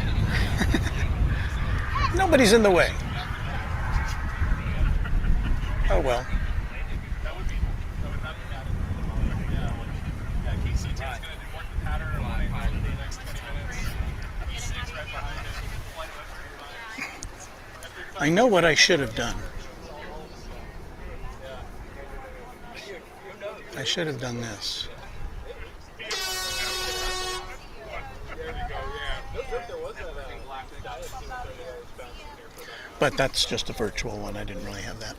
nobody's in the way. Oh well. I know what I should have done. I should have done this. But that's just a virtual one. I didn't really have that.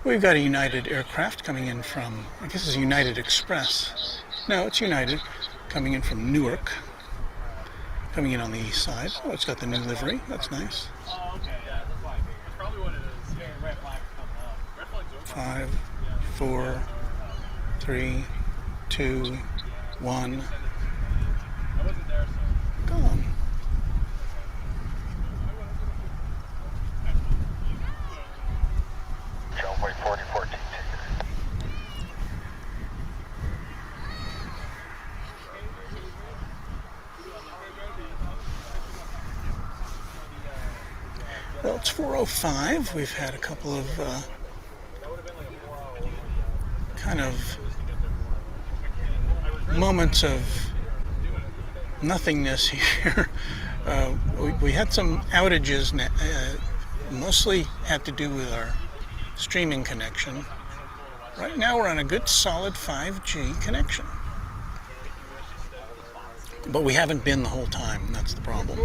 We've got a United aircraft coming in from, I guess it's United Express. No, it's United, coming in from Newark. Coming in on the east side. Oh, it's got the new livery. That's nice. 5, 4, 3, 2, 1. Gone. Runway 4014. Well, it's 4:05. We've had a couple of kind of moments of nothingness here. We had some outages, mostly had to do with our streaming connection. Right now we're on a good solid 5G connection. But we haven't been the whole time, and that's the problem.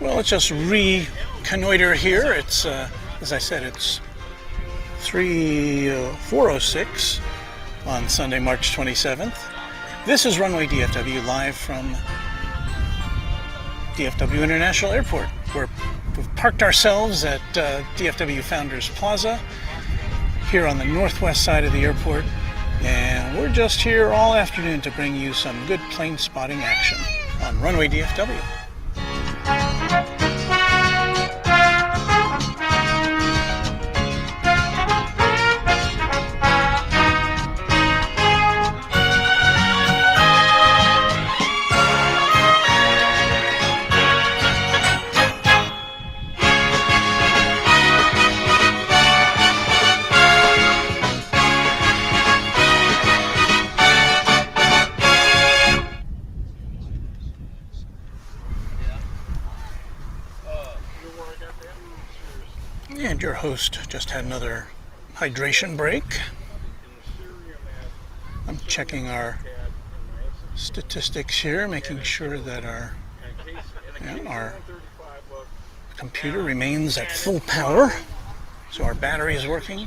Well, let's just reconnoiter here. It's As I said, it's 4:06 on Sunday, March 27th. This is Runway DFW live from DFW International Airport. We've parked ourselves at DFW Founders Plaza here on the northwest side of the airport, and we're just here all afternoon to bring you some good plane spotting action on Runway DFW. And your host just had another hydration break. I'm checking our statistics here, making sure that our computer remains at full power, so our battery is working.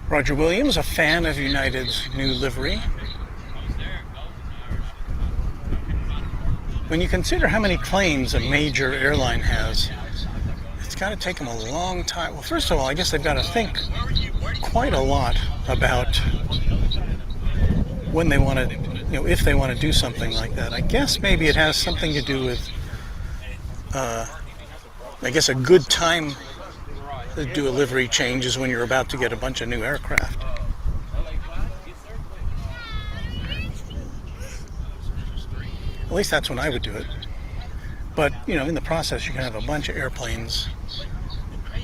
Roger Williams, a fan of United's new livery. When you consider how many planes a major airline has, it's got to take them a long time. Well, first of all, I guess they've got to think quite a lot about when they want to, if they want to do something like that. I guess maybe it has something to do with, I guess a good time to do a livery change is when you're about to get a bunch of new aircraft. At least that's when I would do it. But, in the process, you can have a bunch of airplanes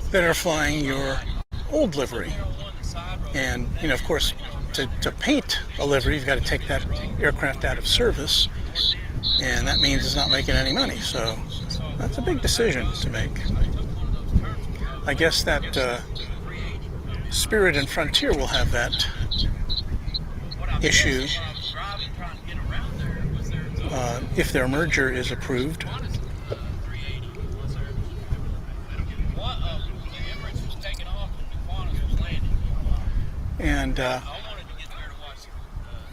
that are flying your old livery. And, of course, to paint a livery, you've got to take that aircraft out of service. And that means it's not making any money. So that's a big decision to make. I guess that Spirit and Frontier will have that issue if their merger is approved. And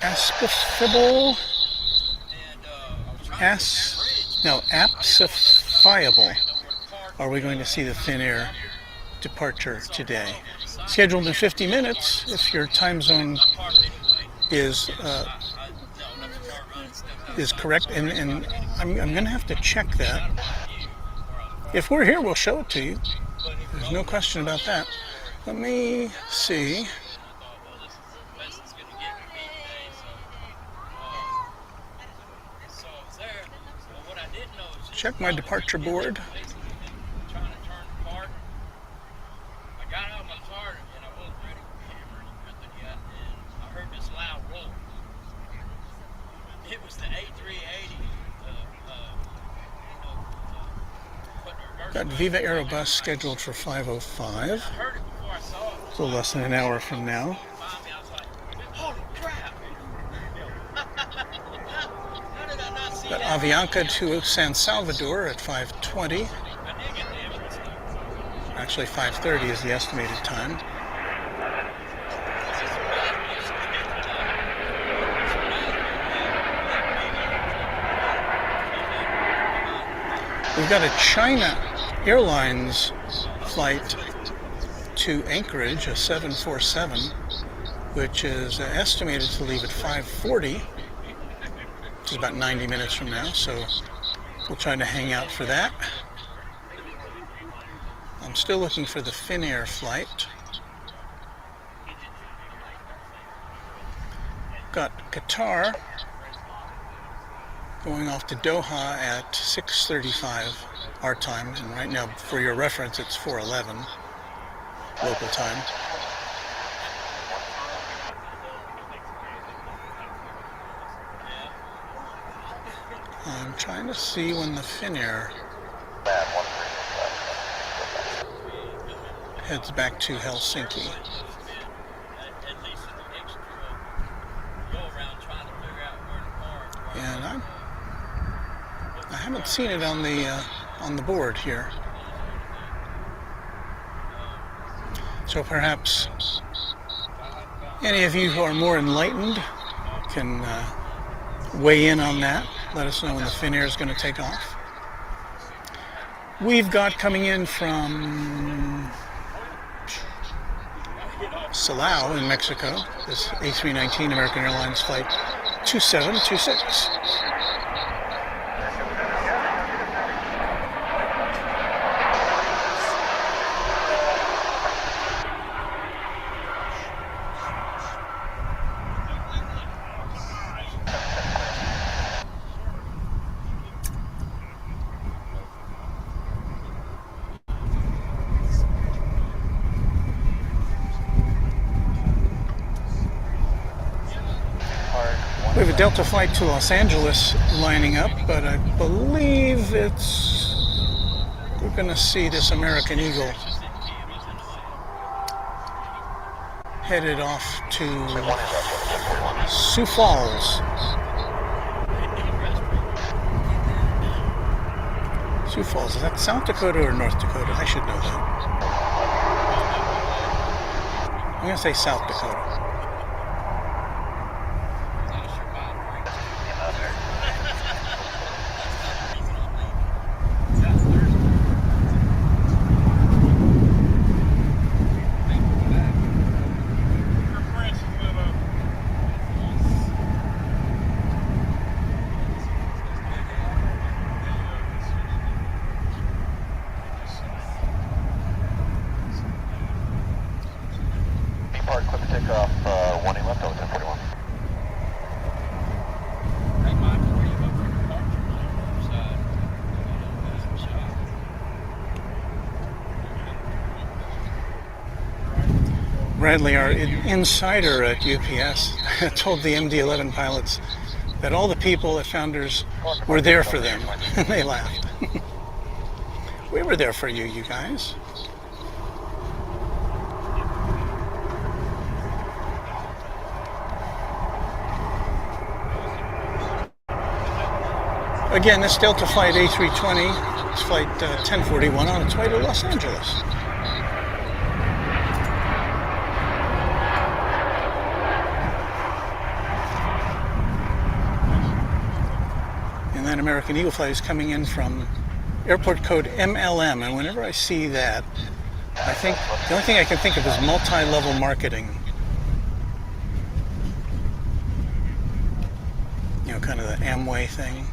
apsifiable are we going to see the Finnair departure today? Scheduled in 50 minutes if your time zone is correct, and I'm going to have to check that. If we're here, we'll show it to you. There's no question about that. Let me see. Check my departure board. Got VivaAerobus scheduled for 5:05. It's a little less than an hour from now. Got Avianca to San Salvador at 5:20. Actually, 5:30 is the estimated time. We've got a China Airlines flight to Anchorage, a 747, which is estimated to leave at 5:40, which is about 90 minutes from now, so we'll try to hang out for that. I'm still looking for the Finnair flight. Got Qatar going off to Doha at 6:35 our time, and right now, for your reference, it's 4:11 local time. I'm trying to see when the Finnair heads back to Helsinki. haven't seen it on the board here. So perhaps any of you who are more enlightened can weigh in on that. Let us know when the Finnair is going to take off. We've got coming in from Silao in Mexico, this A319 American Airlines Flight 2726. We have a Delta flight to Los Angeles lining up, but I believe we're going to see this American Eagle headed off to Sioux Falls. Sioux Falls, is that South Dakota or North Dakota? I should know that. I'm going to say South Dakota. Bradley, our insider at UPS, told the MD-11 pilots that all the people at Founders were there for them, and they laughed. We were there for you, you guys. Again, this Delta Flight A320, it's Flight 1041 on its way to Los Angeles. And that American Eagle flight is coming in from airport code MLM, and whenever I see that, I think the only thing I can think of is multi-level marketing. You know, kind of the Amway thing.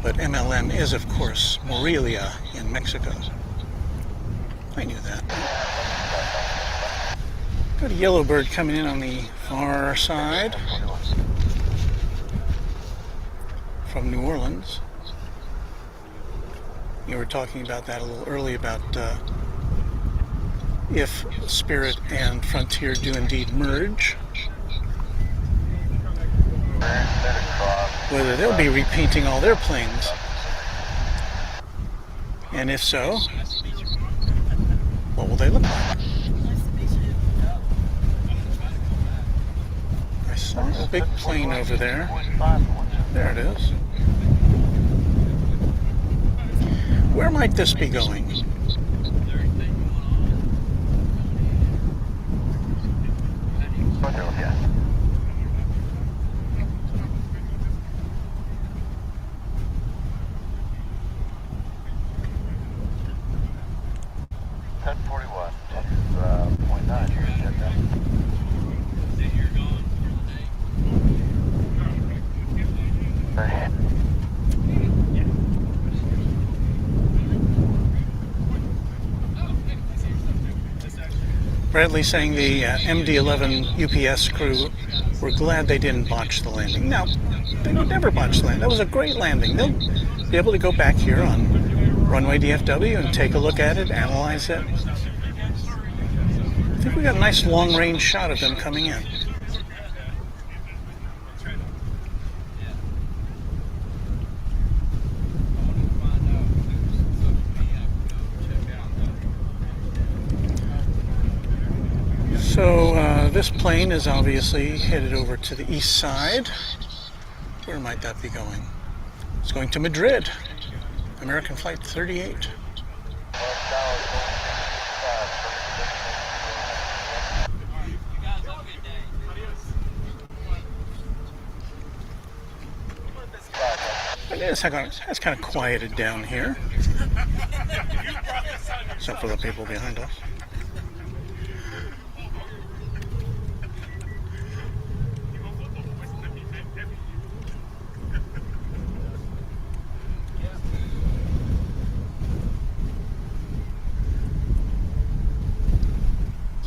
But MLM is, of course, Morelia in Mexico. I knew that. Got a Yellowbird coming in on the far side from New Orleans. You were talking about that a little early, about if Spirit and Frontier do indeed merge, whether they'll be repainting all their planes. And if so, what will they look like? I saw a big plane over there. There it is. Where might this be going? Bradley saying the MD-11 UPS crew were glad they didn't botch the landing. No, they would never botch the landing. That was a great landing. They'll be able to go back here on Runway DFW and take a look at it, analyze it. I think we got a nice long-range shot of them coming in. So this plane is obviously headed over to the east side. Where might that be going? It's going to Madrid. American Flight 38. It's kind of quieted down here. Except for the people behind us.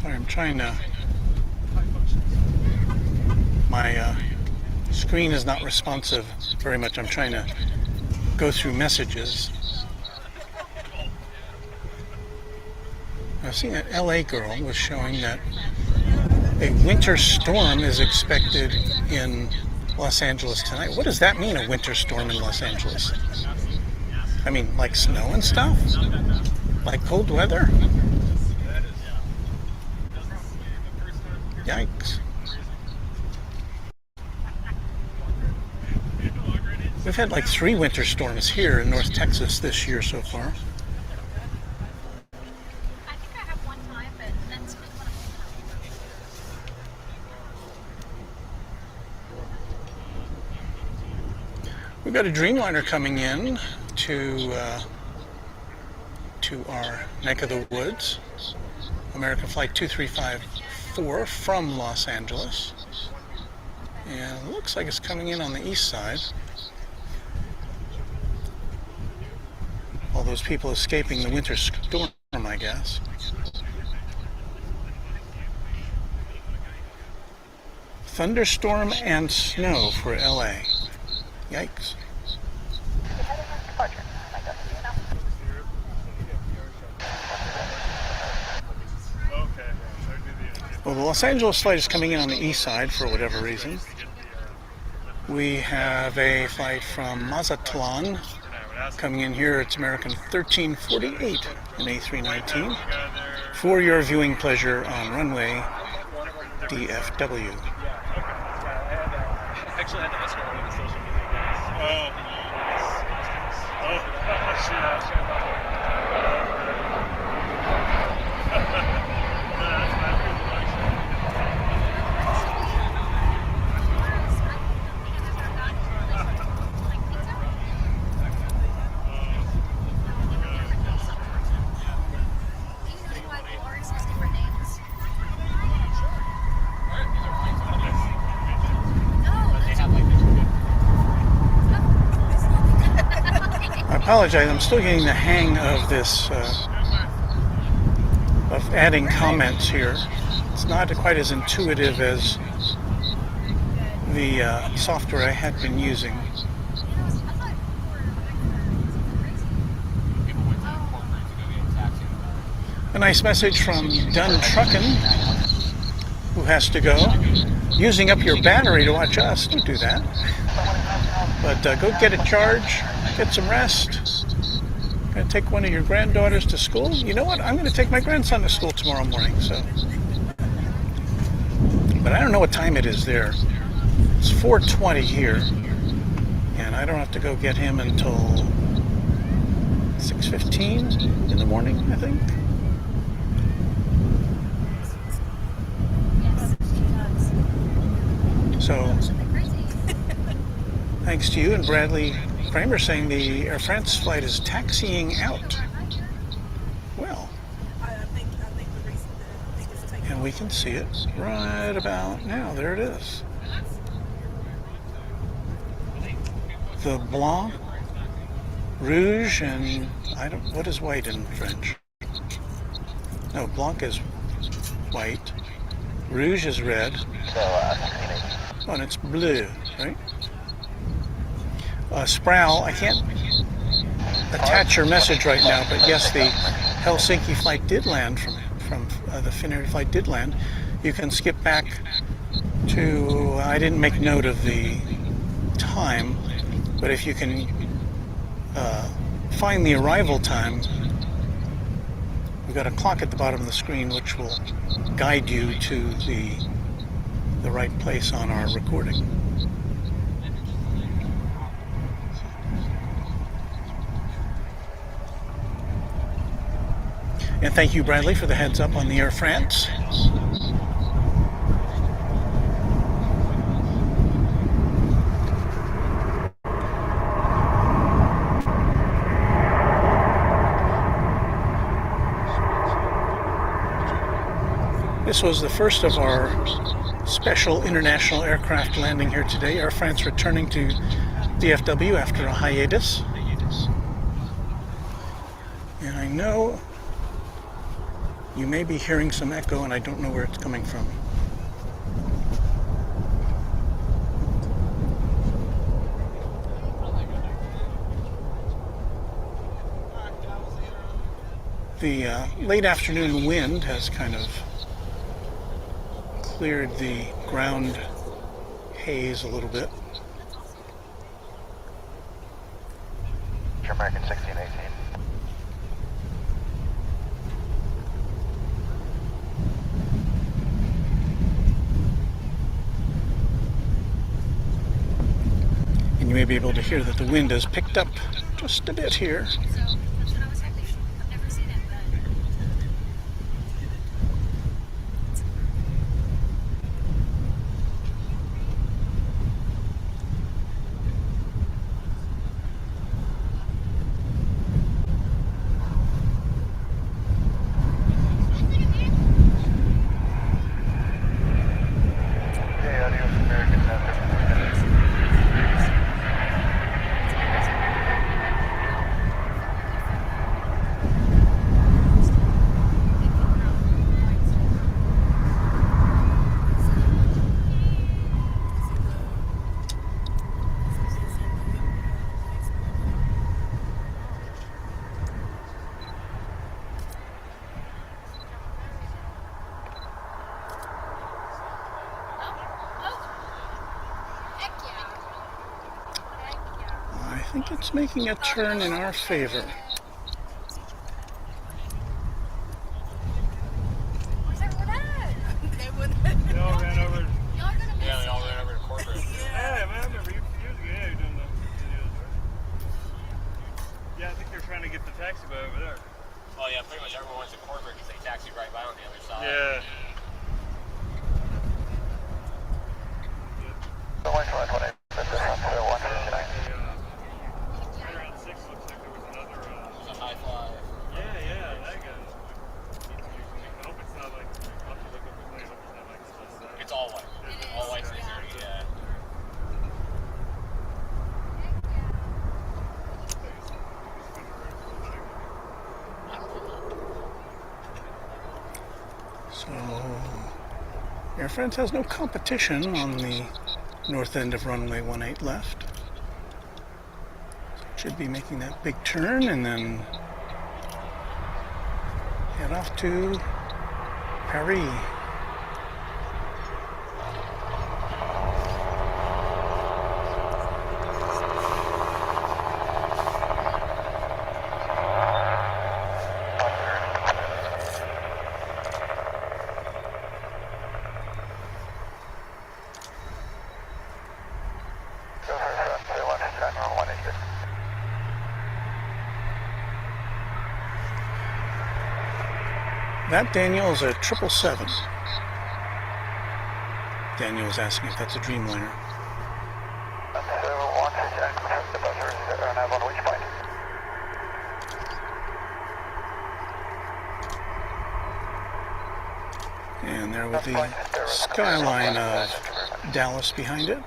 Sorry, I'm trying to... My screen is not responsive very much. I'm trying to go through messages. I've seen an LA girl was showing that a winter storm is expected in Los Angeles tonight. What does that mean, a winter storm in Los Angeles? I mean, like snow and stuff? Like cold weather? Yikes. We've had like 3 winter storms here in North Texas this year so far. I think I have one time, but that's been one of them. We've got a Dreamliner coming in to our neck of the woods. American Flight 2354 from Los Angeles. And it looks like it's coming in on the east side. All those people escaping the winter storm, I guess. Thunderstorm and snow for LA. Yikes. Well, the Los Angeles flight is coming in on the east side for whatever reason. We have a flight from Mazatlan coming in here. It's American 1348 in A319 for your viewing pleasure on Runway DFW. Actually, I had to ask her on the social media guys. I apologize, I'm still getting the hang of this, of adding comments here. It's not quite as intuitive as the software I had been using. A nice message from Dun Truckin', who has to go. Using up your battery to watch us. Don't do that. But go get a charge, get some rest. Gonna take one of your granddaughters to school. You know what? I'm gonna take my grandson to school tomorrow morning. So, but I don't know what time it is there. It's 4:20 here, and I don't have to go get him until 6:15 in the morning, I think. So, thanks to you and Bradley Kramer saying the Air France flight is taxiing out. Well, and we can see it right about now. There it is. The Blanc, Rouge, and what is white in French? No, Blanc is white. Rouge is red. Oh, and it's blue, right? Sproul, I can't attach your message right now, but yes, the Helsinki flight did land from the Finnair Flight did land. You can skip back to, I didn't make note of the time, but if you can find the arrival time, We've got a clock at the bottom of the screen which will guide you to the right place on our recording. And thank you, Bradley, for the heads up on the Air France. This was the first of our special international aircraft landing here today. Air France returning to DFW after a hiatus. And I know you may be hearing some echo, and I don't know where it's coming from. The late afternoon wind has kind of cleared the ground haze a little bit. American 1618. And you may be able to hear that the wind has picked up just a bit here. I think it's making a turn in our favor. They all ran over. Yeah, they all ran over to corporate. Yeah, man, I remember years ago, yeah, you're doing the videos, right? Yeah, I think they're trying to get the taxi boat over there. Oh yeah, pretty much everyone's in corporate because they taxi right by on the other side. Yeah. The one for 120, but this one's for 159. Right around 6 looks like there was another. There's a high fly. Yeah, that guy. I hope it's not like. I'll have to look up the plane. I hope it's not like it's just that. It's all white. All white security, yeah. So, Air France has no competition on the north end of runway 18 left. Should be making that big turn and then head off to Paris. That, Daniel, is a 777. Daniel was asking if that's a Dreamliner. And there with the skyline of Dallas behind it.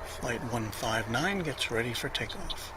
Flight 159 gets ready for takeoff.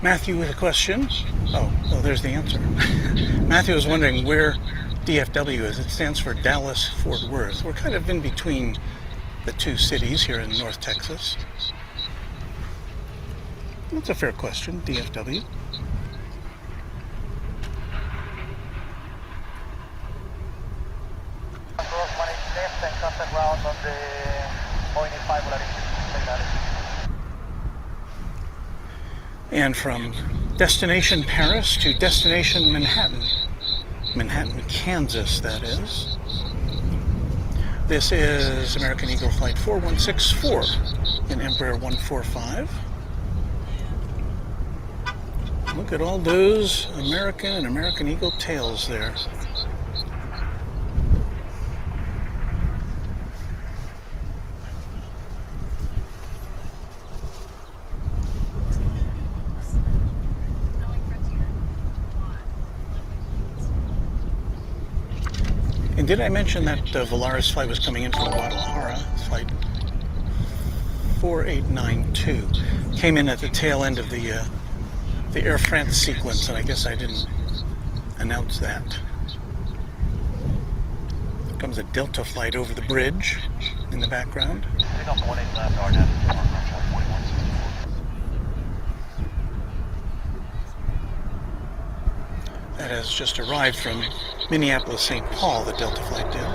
Matthew with a question. Oh, there's the answer. Matthew was wondering where DFW is. It stands for Dallas Fort Worth. We're kind of in between the two cities here in North Texas. That's a fair question, DFW. And from destination Paris to destination Manhattan. Manhattan, Kansas, that is. This is American Eagle Flight 4164 in Embraer 145. Look at all those American and American Eagle tails there. And did I mention that Volaris flight was coming in from Guadalajara? Flight 4892 came in at the tail end of the Air France sequence, and I guess I didn't announce that. Comes a Delta flight over the bridge in the background. That has just arrived from Minneapolis, St. Paul, the Delta flight did.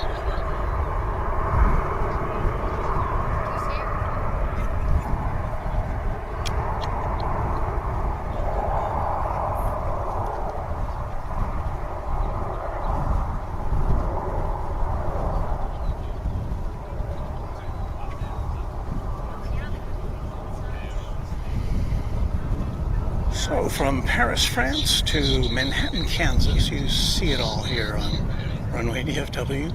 So from Paris, France to Manhattan, Kansas, you see it all here on Runway DFW.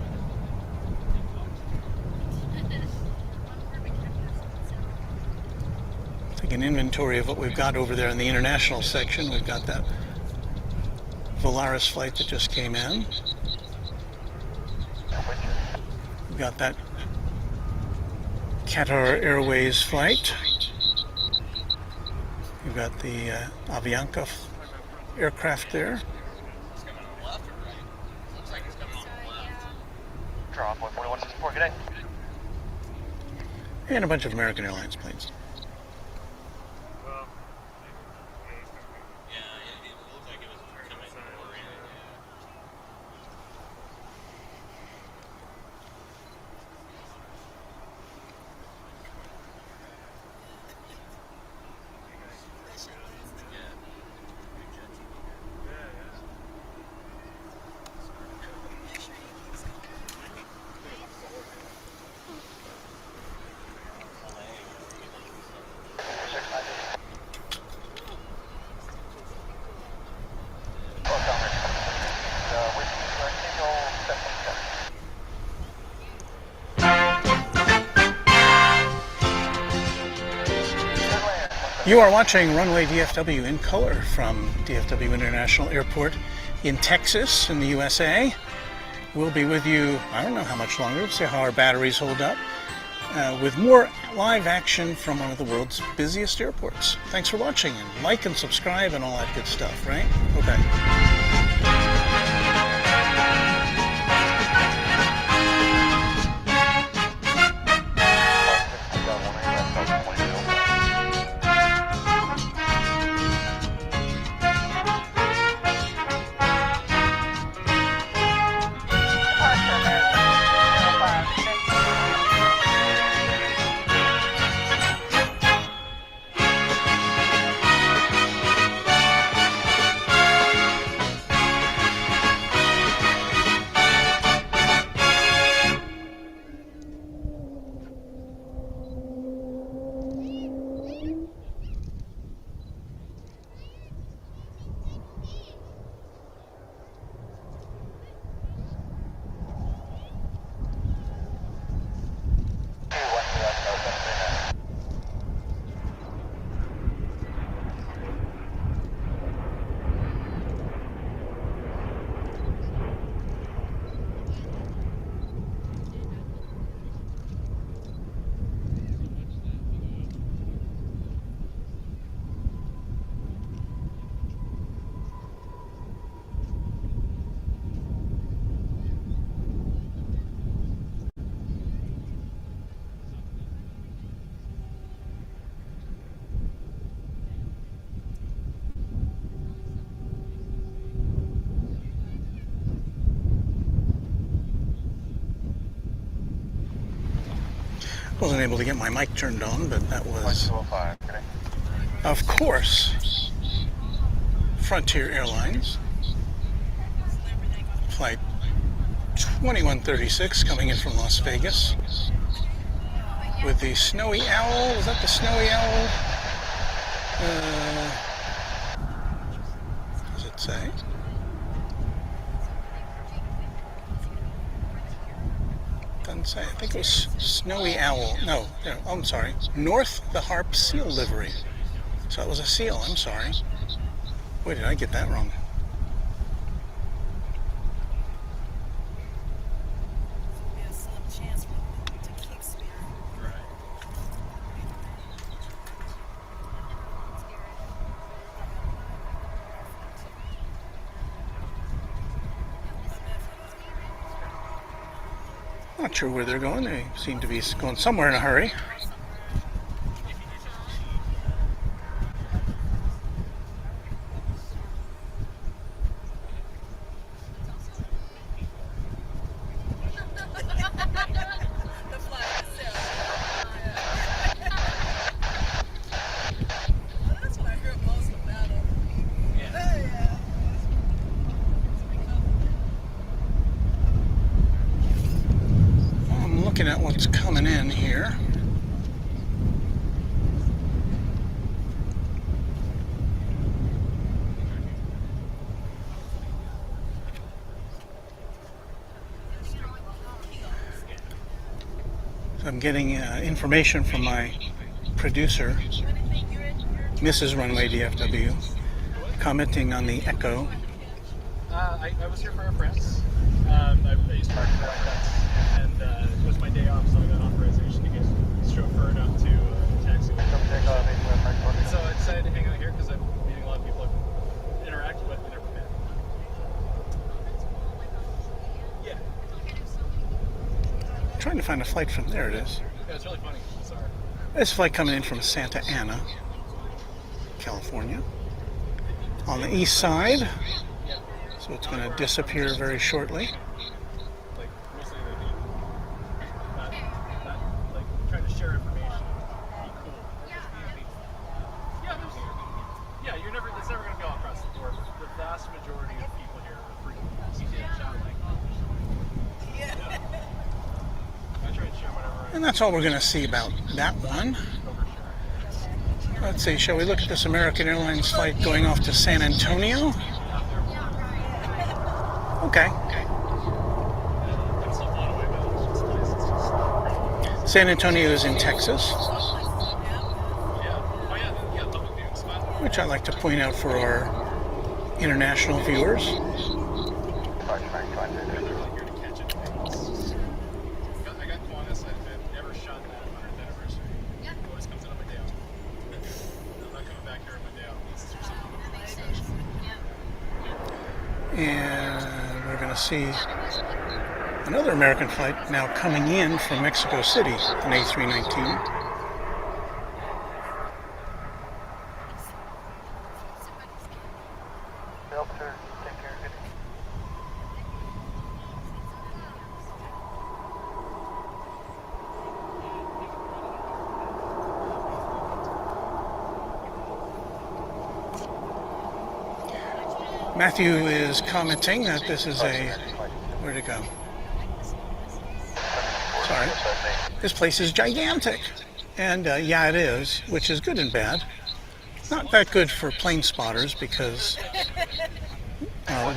Take an inventory of what we've got over there in the international section. We've got that Volaris flight that just came in. We've got that Qatar Airways flight. We've got the Avianca aircraft there. And a bunch of American Airlines planes. You are watching Runway DFW in color from DFW International Airport in Texas in the USA. We'll be with you, I don't know how much longer, we'll see how our batteries hold up, with more live action from one of the world's busiest airports. Thanks for watching, and like and subscribe and all that good stuff, right? Okay. Wasn't able to get my mic turned on, but that was, 205, okay. of course, Frontier Airlines. Flight 2136 coming in from Las Vegas with the Snowy Owl. Is that the Snowy Owl? What does it say? Doesn't say. I think it was Snowy Owl. No, I'm sorry. North the Harp Seal livery. So it was a seal. I'm sorry. Wait, did I get that wrong? Not sure where they're going. They seem to be going somewhere in a hurry. Looking at what's coming in here. So I'm getting information from my producer, Mrs. Runway DFW, commenting on the Echo. I was here for our friends. I used to work for Qantas, and it was my day off, so I got authorization to get chauffeured up to taxi. So I decided to hang out here because I'm meeting a lot of people I've interacted with and never met. Yeah. I'm trying to find a flight from there. It is. Yeah, it's really funny. Sorry. This flight coming in from Santa Ana, California, on the east side. So it's going to disappear very shortly. Like, mostly not like trying to share information. Be cool. Yeah, you're never. It's never going to go across the board. The vast majority of people here are freaking childlike. Yeah. I try to share whatever. And that's all we're going to see about that one. Let's see, shall we look at this American Airlines flight going off to San Antonio? Okay. San Antonio is in Texas, which I like to point out for our international viewers. I got Qantas. I've never shot that 100th anniversary. It always comes in on my day off. I'm not coming back here on my day off. This is something special. And we're going to see another American flight now coming in from Mexico City, an A319. Matthew is commenting that this is a... Where'd it go? Sorry. This place is gigantic. And yeah, it is, which is good and bad. Not that good for plane spotters because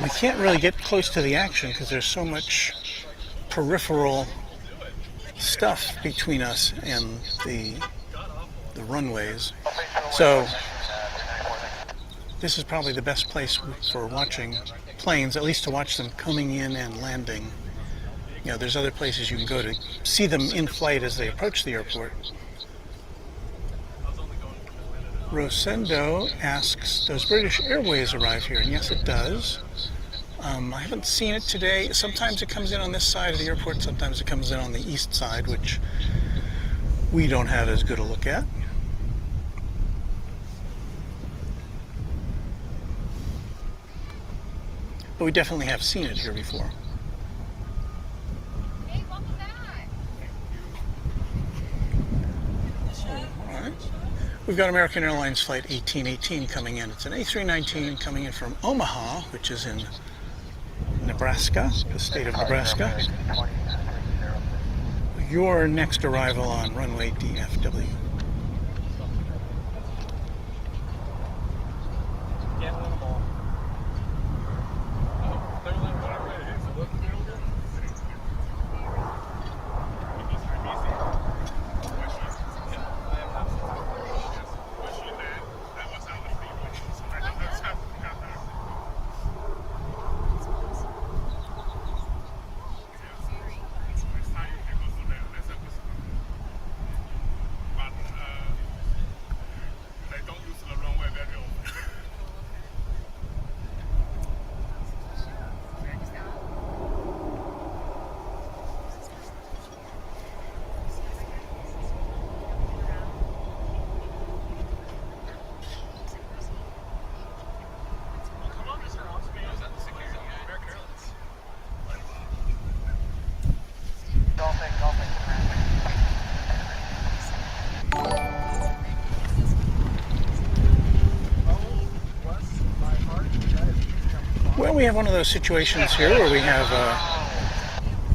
we can't really get close to the action because there's so much peripheral stuff between us and the runways. So this is probably the best place for watching planes, at least to watch them coming in and landing. You know, there's other places you can go to see them in flight as they approach the airport. Rosendo asks, does British Airways arrive here? And yes, it does. I haven't seen it today. Sometimes it comes in on this side of the airport, sometimes it comes in on the east side, which we don't have as good a look at. But we definitely have seen it here before. Hey, welcome back. We've got American Airlines Flight 1818 coming in. It's an A319 coming in from Omaha, which is in Nebraska, the state of Nebraska. Your next arrival on Runway DFW. Well, we have one of those situations here where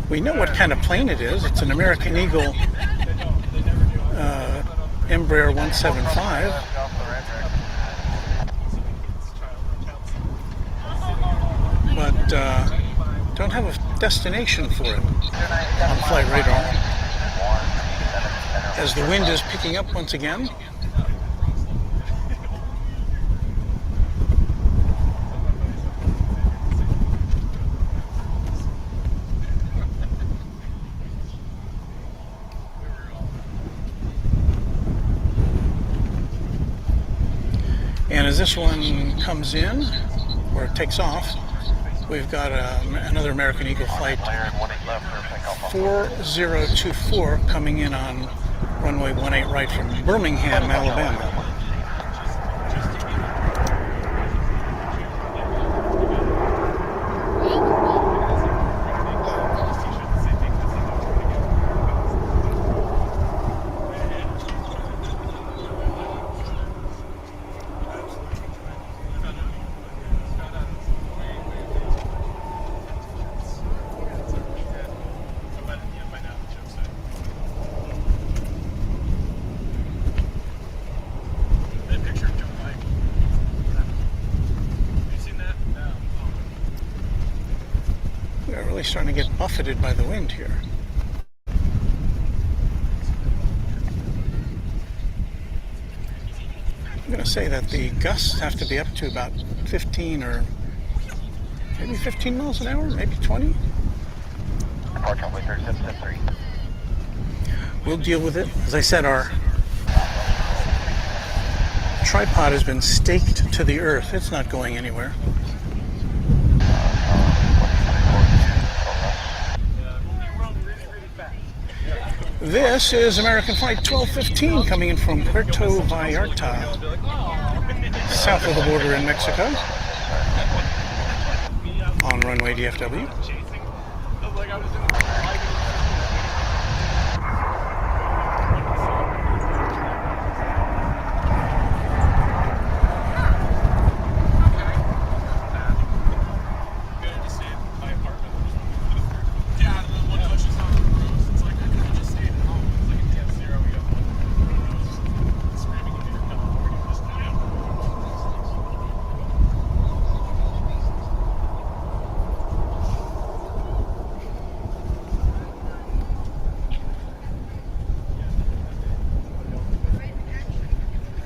we know what kind of plane it is. It's an American Eagle Embraer 175. But don't have a destination for it on flight radar. As the wind is picking up once again. And as this one comes in, or takes off, we've got another American Eagle Flight 4024 coming in on runway 18 right from Birmingham, Alabama. Starting to get buffeted by the wind here. I'm going to say that the gusts have to be up to about 15 or maybe 15 miles an hour, maybe 20. We'll deal with it. As I said, our tripod has been staked to the earth. It's not going anywhere. This is American Flight 1215 coming in from Puerto Vallarta, south of the border in Mexico, on runway DFW.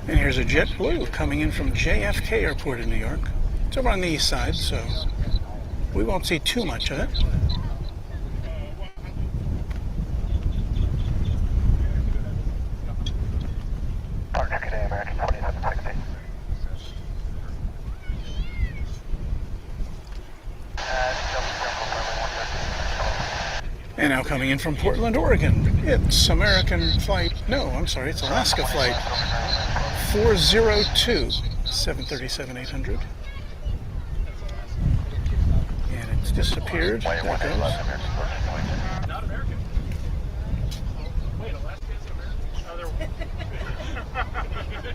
And here's a JetBlue coming in from JFK Airport in New York. It's over on the east side, so we won't see too much of it. And now coming in from Portland, Oregon, it's American Flight, it's Alaska Flight 402, 737-800. And it's disappeared. There it goes. Not American. Wait, Alaska is American? Oh, they're...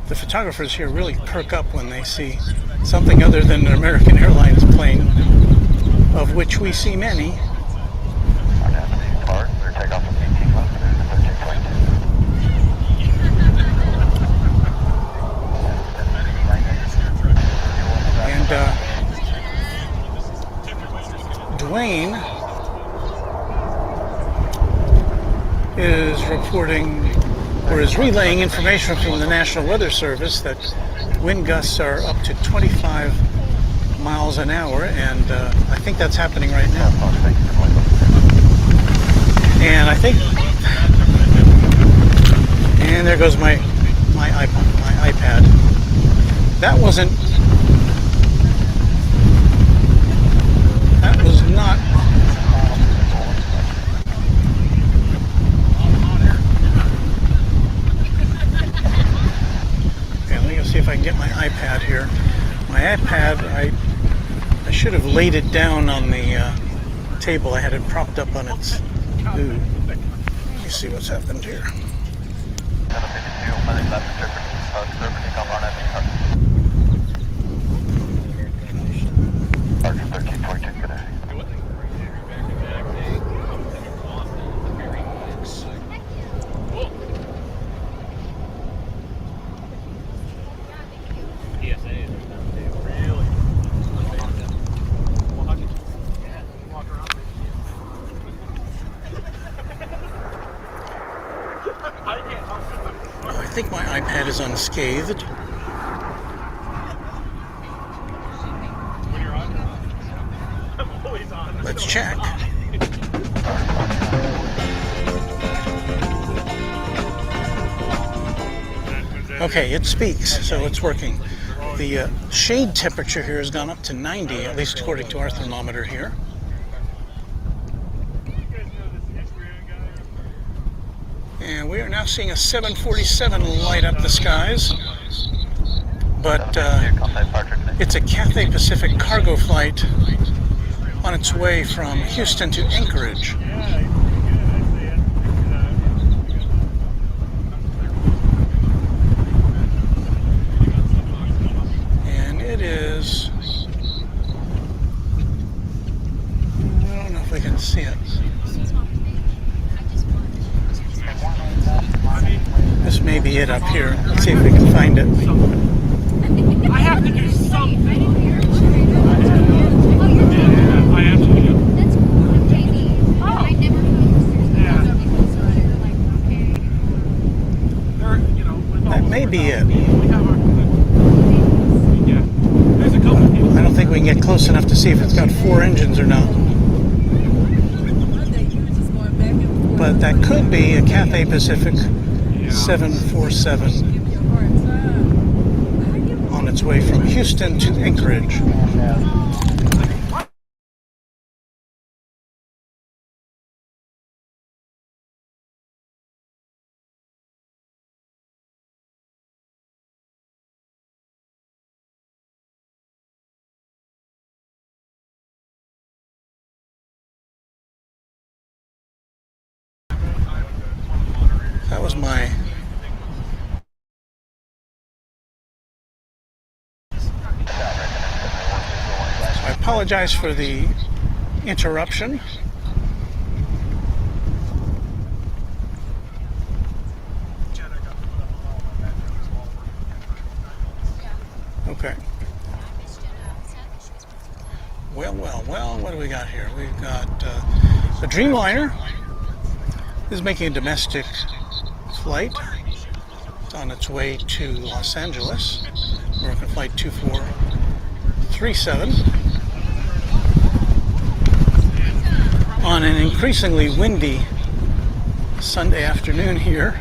The photographers here really perk up when they see something other than an American Airlines plane, of which we see many. And Dwayne is reporting, or is relaying information from the National Weather Service that wind gusts are up to 25 miles an hour, and I think that's happening right now. And I think, and there goes my iPad. That was not. See if I can get my iPad here. My iPad, I should have laid it down on the table. I had it propped up on its boot. Let me see what's happened here. I think my iPad is unscathed. Let's check. Okay, it speaks, so it's working. The shade temperature here has gone up to 90, at least according to our thermometer here. And we are now seeing a 747 light up the skies, but it's a Cathay Pacific cargo flight on its way from Houston to Anchorage. And it is, I don't know if we can see it. This may be it up here. Let's see if we can find it. I have to do something. I have to do. That's cool. I'm Jamie. I never That may be it. There's a couple people. I don't think we can get close enough to see if it's got 4 engines or not. But that could be a Cathay Pacific 747 on its way from Houston to Anchorage. That was my I apologize for the interruption. Okay. Well, what do we got here? We've got a Dreamliner is making a domestic flight. It's on its way to Los Angeles. American Flight 2437. On an increasingly windy Sunday afternoon here.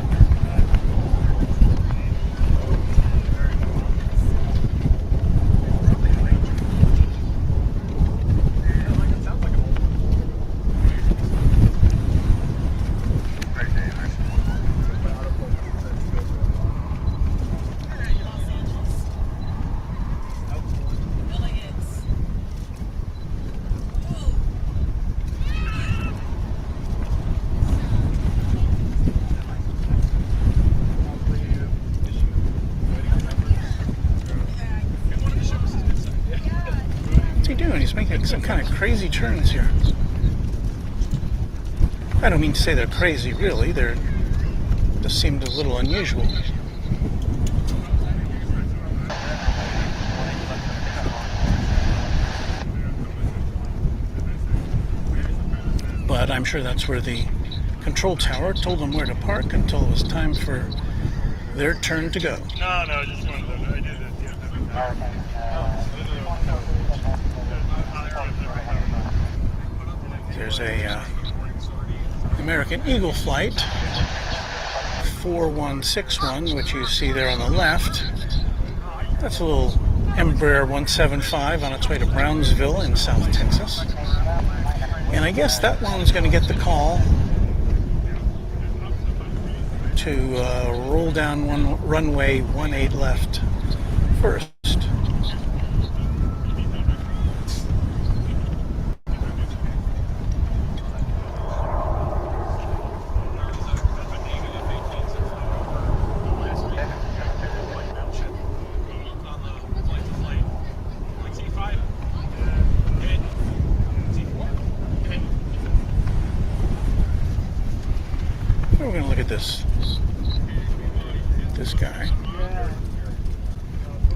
doing? He's making some kind of crazy turns here. I don't mean to say they're crazy, really. They're just seemed a little unusual. But I'm sure that's where the control tower told them where to park until it was time for their turn to go. No, just one of them. I did it. There's a American Eagle Flight 4161, which you see there on the left. That's a little Embraer 175 on its way to Brownsville in South Texas. And I guess that one's going to get the call to roll down runway 18 left first. We're going to look at this guy.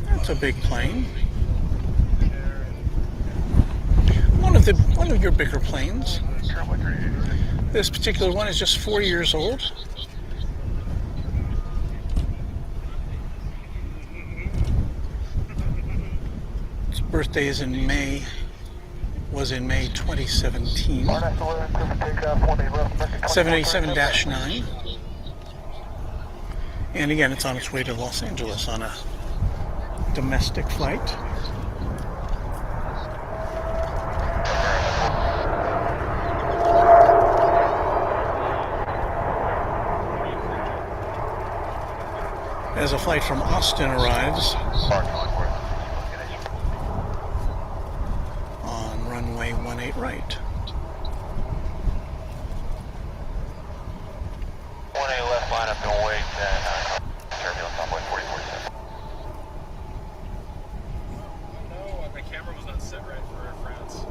That's a big plane. One of your bigger planes. This particular one is just 4 years old. Its birthday is in May. Was in May 2017. 787-9. And again, it's on its way to Los Angeles on a domestic flight. As a flight from Austin arrives on runway 18 right. 18 left, line up and wait, turbulence on board 4047. No, my camera was not set right for France. It's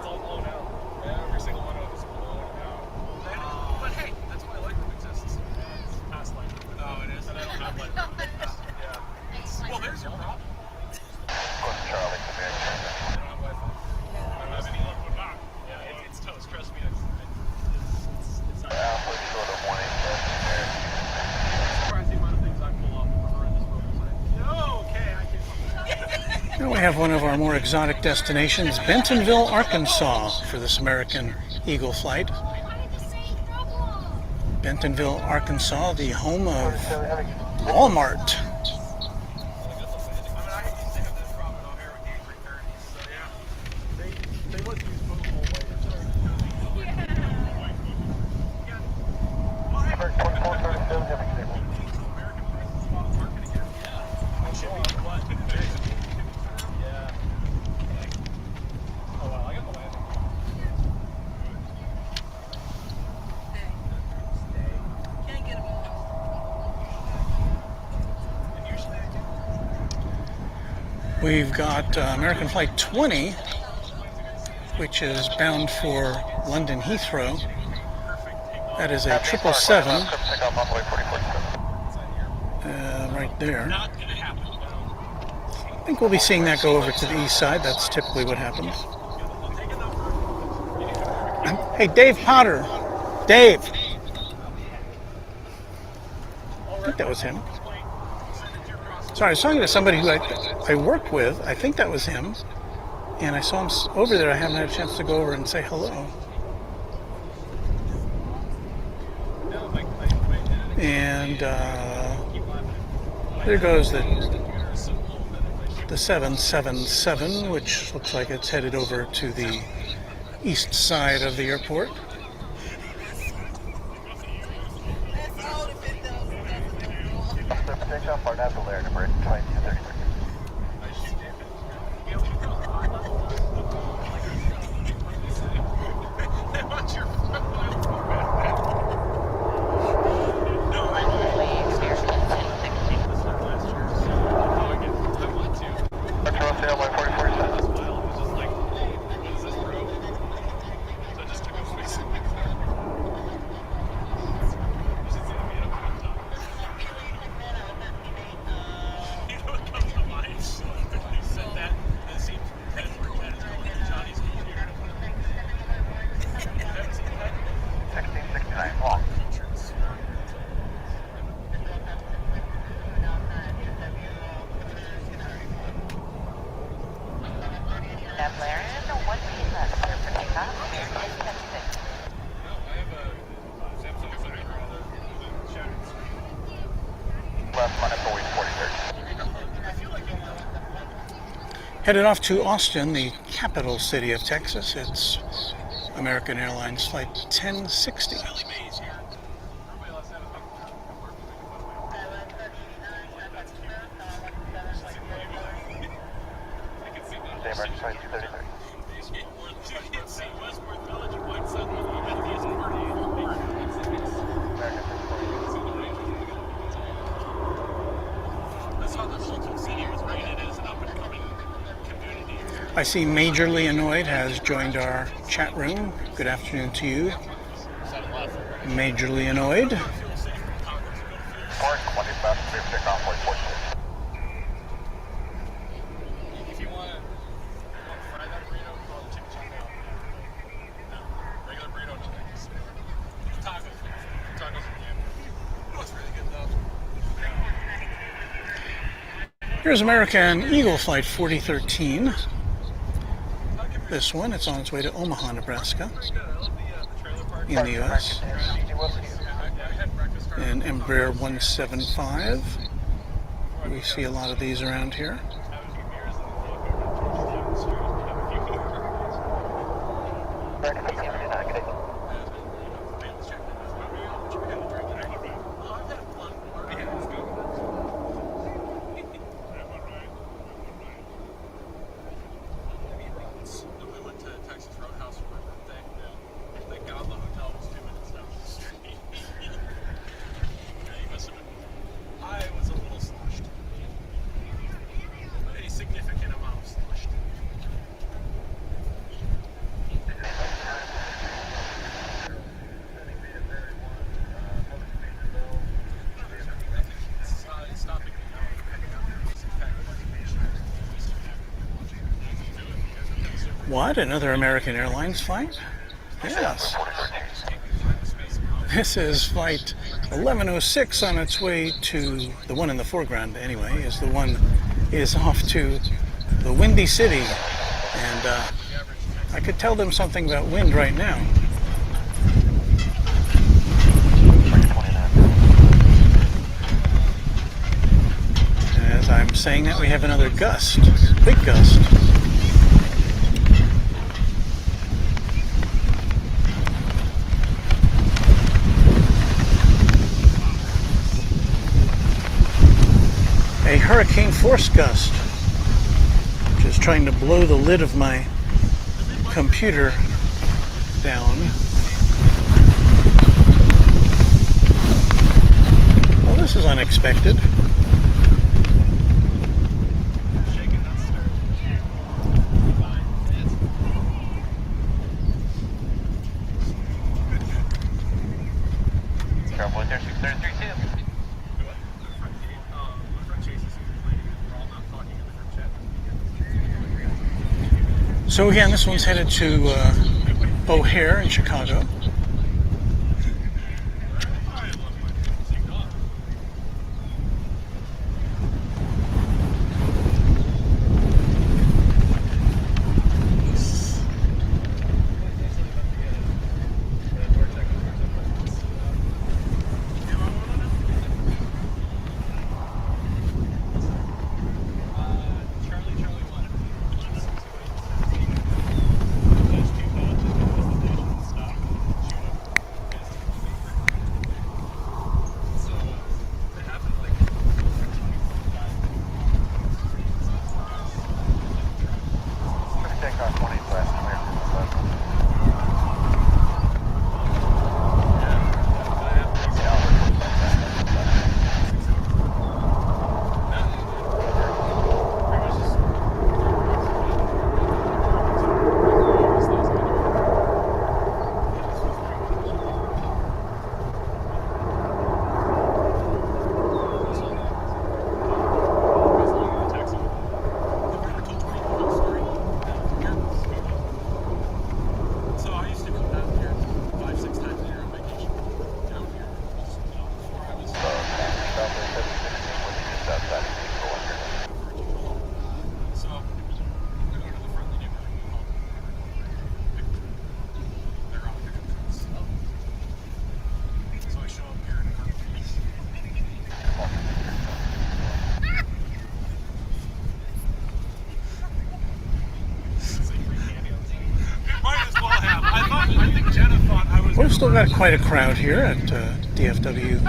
all blown out. Yeah, every single one of them is blown out. But hey, that's why lightroom exists. It's past lightroom. Oh, it is? And I don't have lightroom. Yeah. Well, there's your problem. Charlie, I don't have Wi-Fi. I don't have any luck with that. Yeah, it's toast. Trust me. It's not. Alpha short of 18 left there. Surprised the amount of things I pull off when we're in this prototype. No, okay, I can. Now we have one of our more exotic destinations, Bentonville, Arkansas, for this American Eagle flight. Bentonville, Arkansas, the home of Walmart. We've got American Flight 20, which is bound for London Heathrow. That is a 777. Right there. I think we'll be seeing that go over to the east side. That's typically what happens. Hey, Dave Potter. Dave. I think that was him. Sorry, I was talking to somebody who I worked with. I think that was him. And I saw him over there. I haven't had a chance to go over and say hello. And there goes the 777, which looks like it's headed over to the east side of the airport. Headed off to Austin, the capital city of Texas. It's American Airlines Flight 1060. I see Majorly Annoyed has joined our chat room. Good afternoon to you, Majorly Annoyed. If you want to fry that burrito, call it chicken chow. No, regular burrito, no thanks. Tacos. Tacos are jam. It was really good though. Here's American Eagle Flight 4013. This one, it's on its way to Omaha, Nebraska, in the U.S. And Embraer 175. We see a lot of these around here. What? Another American Airlines flight? Yes. This is flight 1106 on its way to, the one in the foreground anyway, is off to the Windy City. And I could tell them something about wind right now. As I'm saying that, we have another gust, big gust. A hurricane force gust, which is trying to blow the lid of my computer down. Well, this is unexpected. So again, this one's headed to O'Hare in Chicago. Still got quite a crowd here at DFW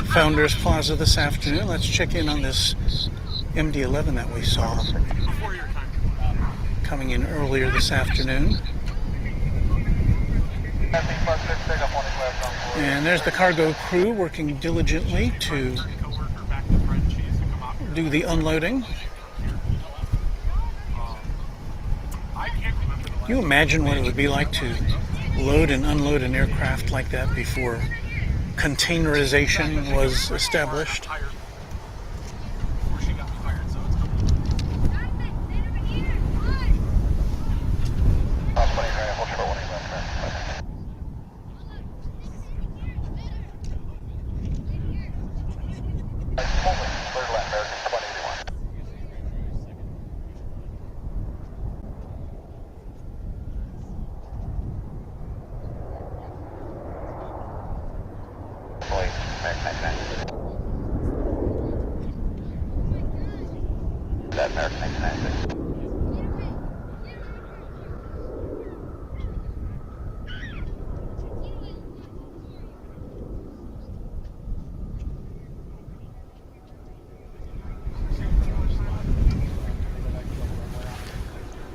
Founders Plaza this afternoon. Let's check in on this MD-11 that we saw coming in earlier this afternoon. And there's the cargo crew working diligently to do the unloading. Can you imagine what it would be like to load and unload an aircraft like that before containerization was established?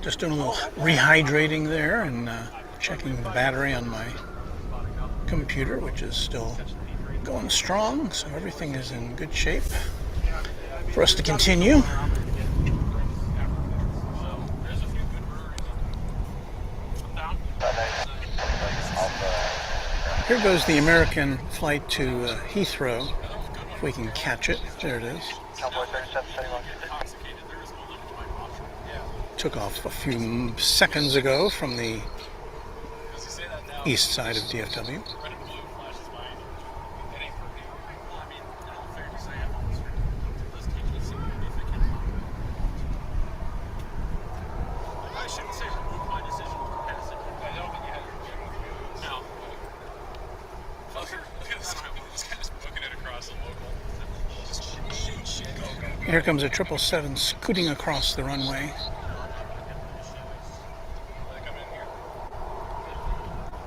Just doing a little rehydrating there and checking the battery on my computer, which is still going strong, so everything is in good shape for us to continue. Here goes the American flight to Heathrow, if we can catch it. There it is. Took off a few seconds ago from the east side of DFW. Here comes a 777 scooting across the runway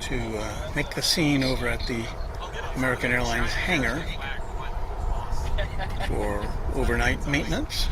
to make the scene over at the American Airlines hangar for overnight maintenance.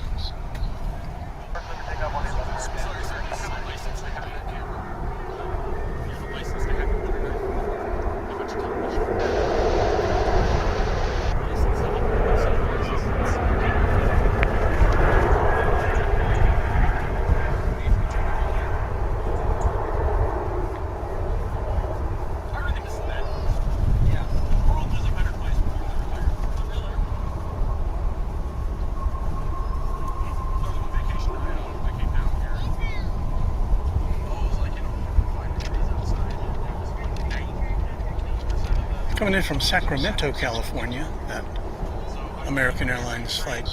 Coming in from Sacramento, California, at American Airlines Flight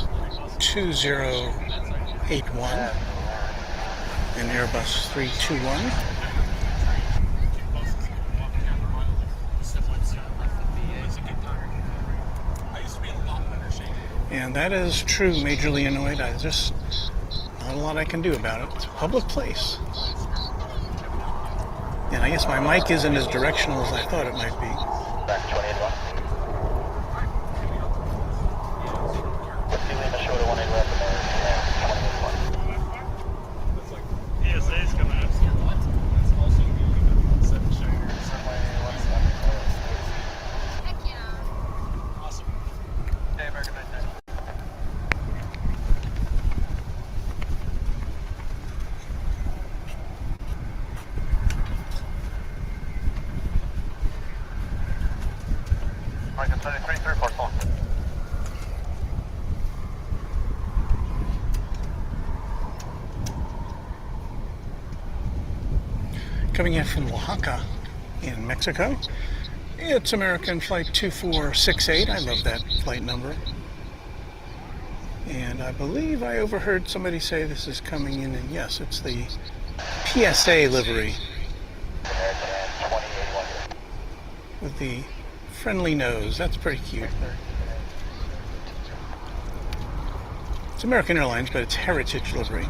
2081 and Airbus 321. And that is true, majorly annoyed. Not a lot I can do about it. It's a public place. And I guess my mic isn't as directional as I thought it might be. Back to 28-1. Short of 181 from there. That's like PSA's coming up. That's also the 7 Shiner. Heck yeah. Awesome. Hey, American Night. Coming in from Oaxaca in Mexico, it's American Flight 2468. I love that flight number. And I believe I overheard somebody say this is coming in, and yes, it's the PSA livery with the friendly nose. That's pretty cute. It's American Airlines, but it's Heritage livery.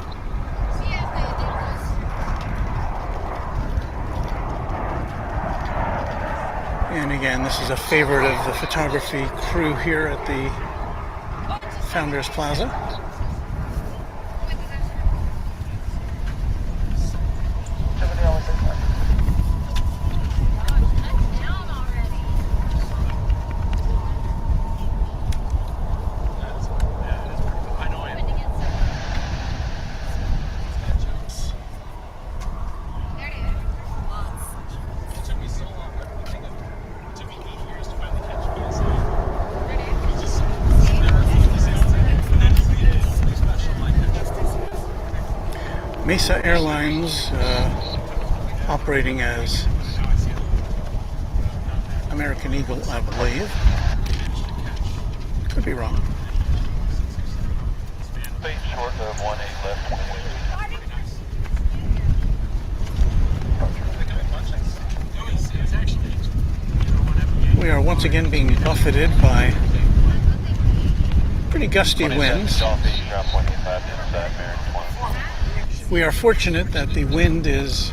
And again, this is a favorite of the photography crew here at the Founders Plaza. Mesa Airlines operating as American Eagle, I believe. Could be wrong. Space short of 18 left 28. We are once again being buffeted by pretty gusty winds. We are fortunate that the wind is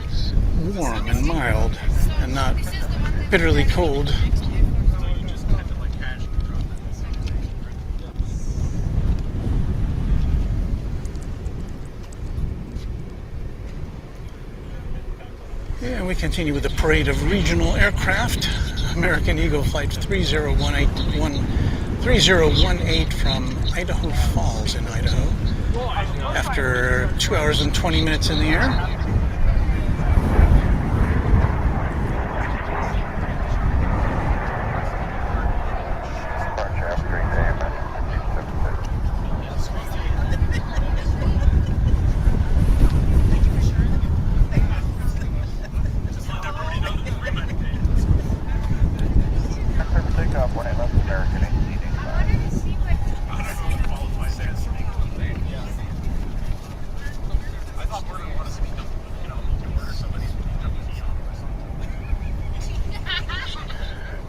warm and mild and not bitterly cold. And we continue with the parade of regional aircraft. American Eagle Flight 3018 from Idaho Falls in Idaho. After 2 hours and 20 minutes in the air.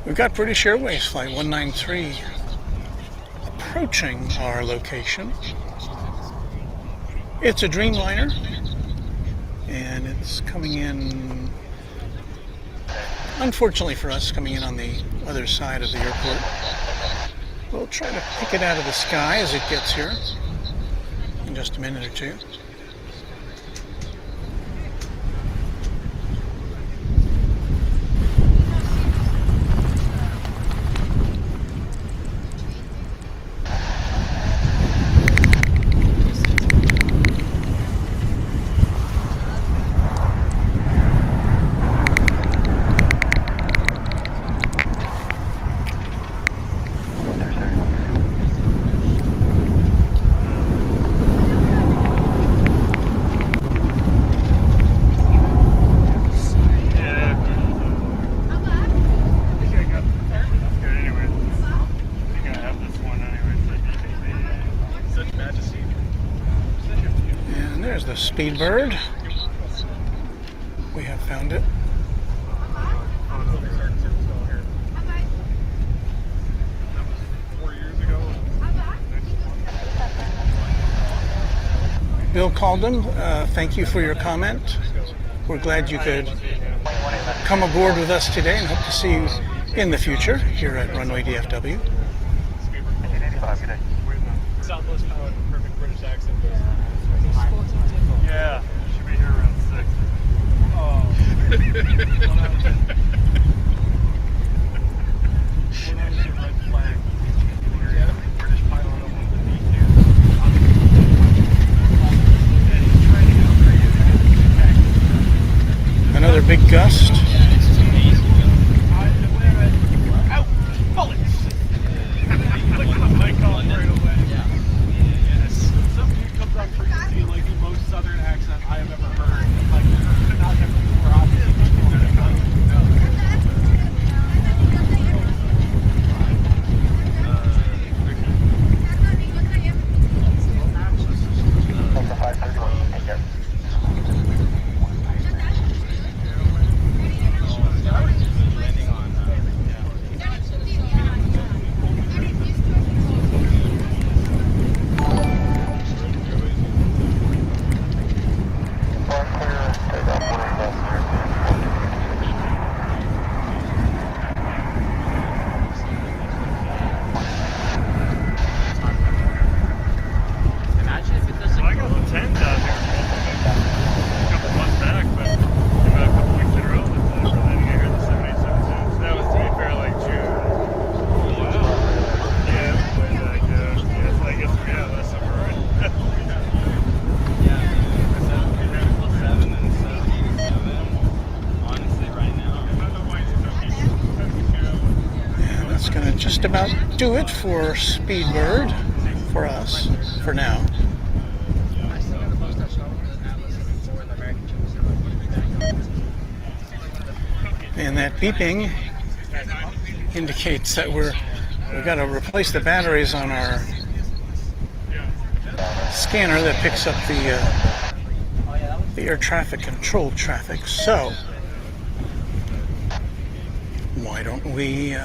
We've got British Airways Flight 193 approaching our location. It's a Dreamliner, and it's coming in, unfortunately for us, coming in on the other side of the airport. We'll try to pick it out of the sky as it gets here in just a minute or two. Speedbird. We have found it. Bill Calden, thank you for your comment. We're glad you could come aboard with us today and hope to see you in the future here at Runway DFW. Southwest pilot, perfect British accent. Yeah, should be here around 6. Oh. When I was in red flag, British pilot on the B2. Another big gust. Out! Bullets! Look at the mic on right away. Yes. Some dude comes on frequency like the most southern accent I have ever heard. Like, not him before do it for Speedbird, for us, for now. And that beeping indicates that we've got to replace the batteries on our scanner that picks up the air traffic control traffic. So why don't we,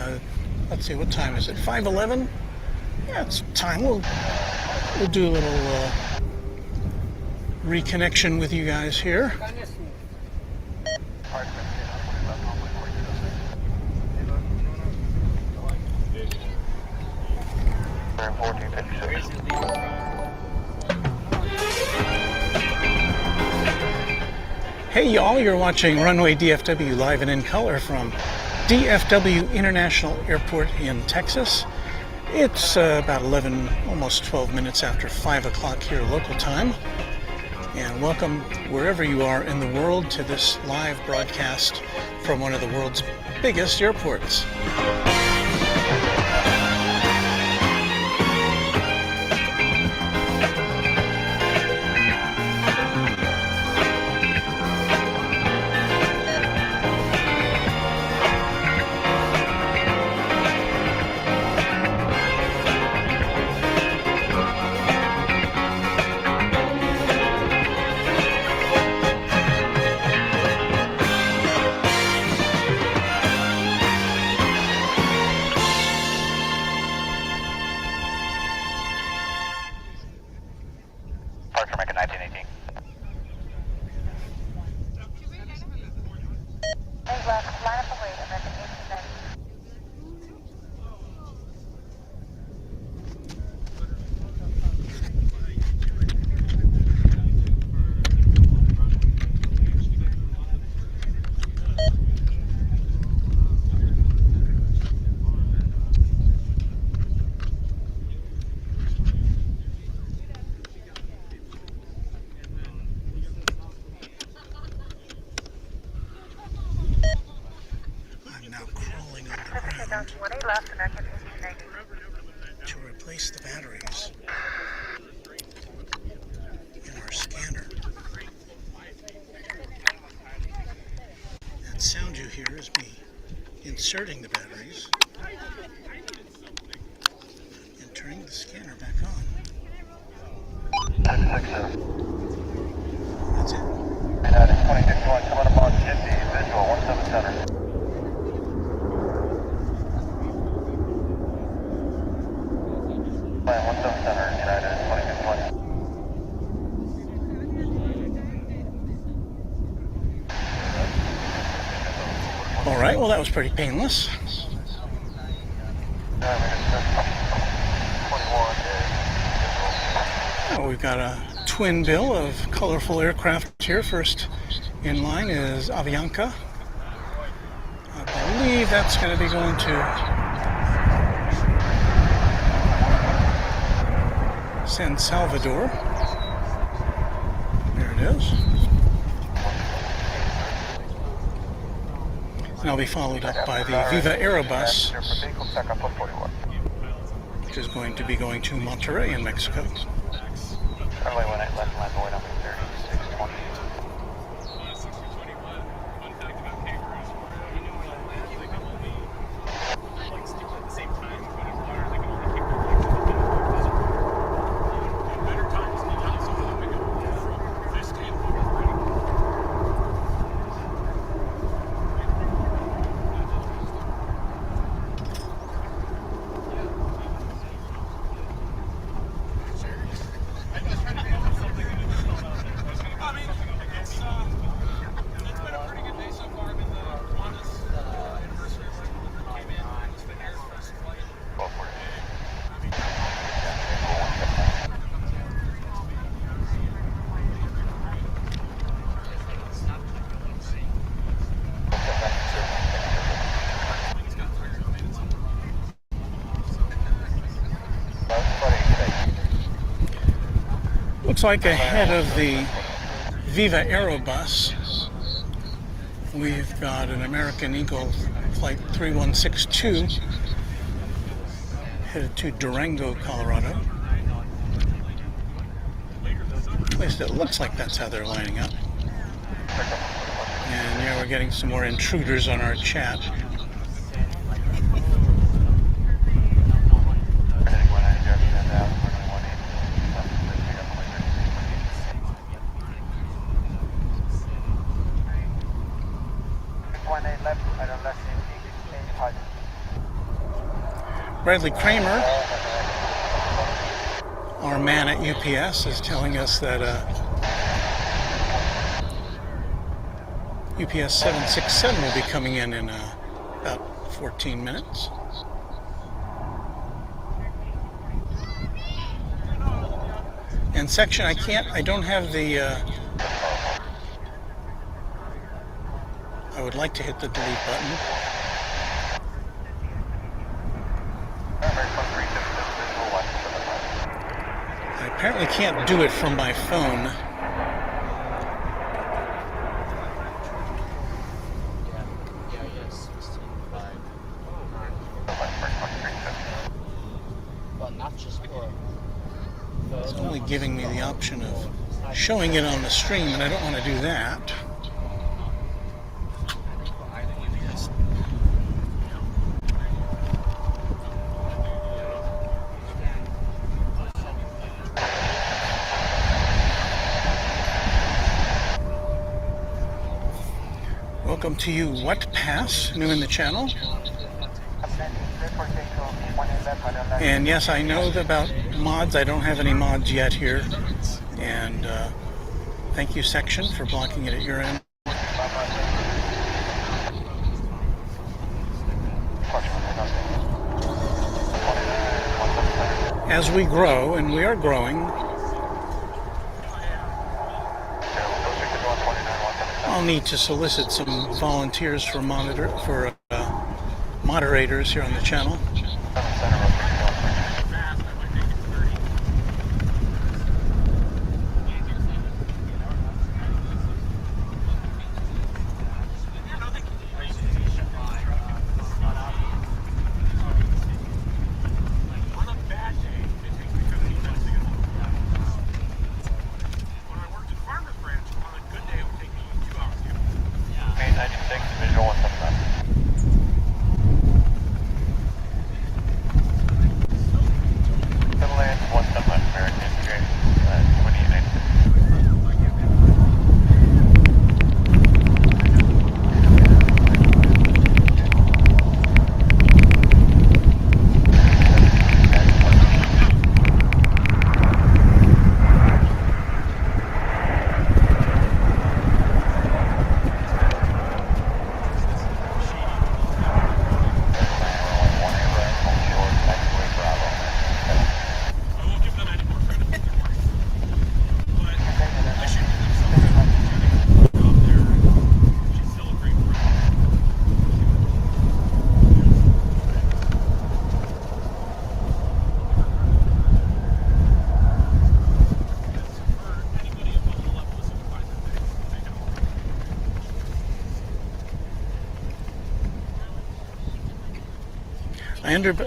let's see, what time is it? 5:11? Yeah, it's time. We'll do a little reconnection with you guys here. Hey y'all, you're watching Runway DFW live and in color from DFW International Airport in Texas. It's about 11, almost 12 minutes after 5 o'clock here local time. And welcome wherever you are in the world to this live broadcast from one of the world's biggest airports. To replace the batteries in our scanner. That sound you hear is me inserting the batteries and turning the scanner back on. That's it. 26-1, coming up on 50, visual 17 center. All right, well that was pretty painless. Well, we've got a twin bill of colorful aircraft here. First in line is Avianca. I believe that's going to be going to San Salvador. There it is. And I'll be followed up by the VivaAerobus, which is going to be going to Monterrey in Mexico. Looks like ahead of the VivaAerobus, we've got an American Eagle Flight 3162 Headed to Durango, Colorado. At least it looks like that's how they're lining up. And yeah, we're getting some more intruders on our chat. Bradley Kramer, our man at UPS, is telling us that UPS 767 will be coming in about 14 minutes. And section, I don't have the, I would like to hit the delete button. I apparently can't do it from my phone. It's only giving me the option of showing it on the stream, and I don't want to do that. Welcome to you, What Pass, new in the channel. And yes, I know about mods. I don't have any mods yet here. And thank you, Section, for blocking it at your end. As we grow, and we are growing, I'll need to solicit some volunteers for moderators here on the channel.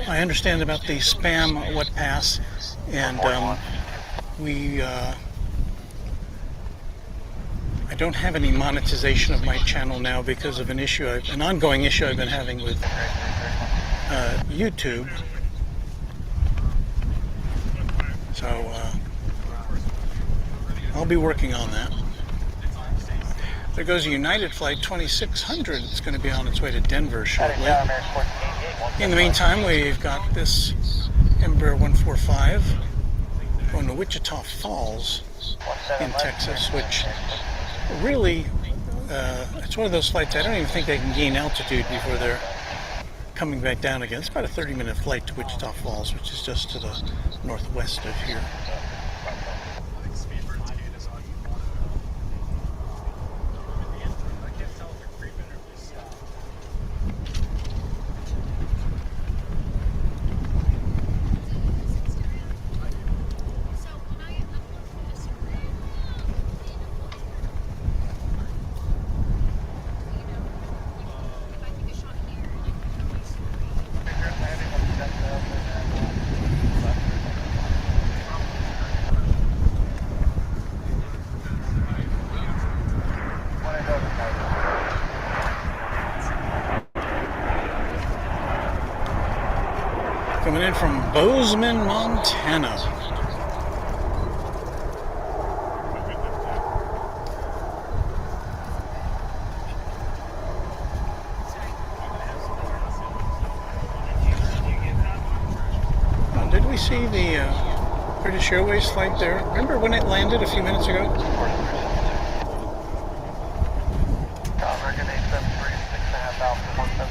I understand about the spam What Pass, and I don't have any monetization of my channel now because of an ongoing issue I've been having with YouTube. So I'll be working on that. There goes a United Flight 2600. It's going to be on its way to Denver shortly. In the meantime, we've got this Embraer 145 going to Wichita Falls in Texas, which really, it's one of those flights I don't even think they can gain altitude before they're coming back down again. It's about a 30-minute flight to Wichita Falls, which is just to the northwest of here. Coming in from Bozeman, Montana. Did we see the British Airways flight there? Remember when it landed a few minutes ago?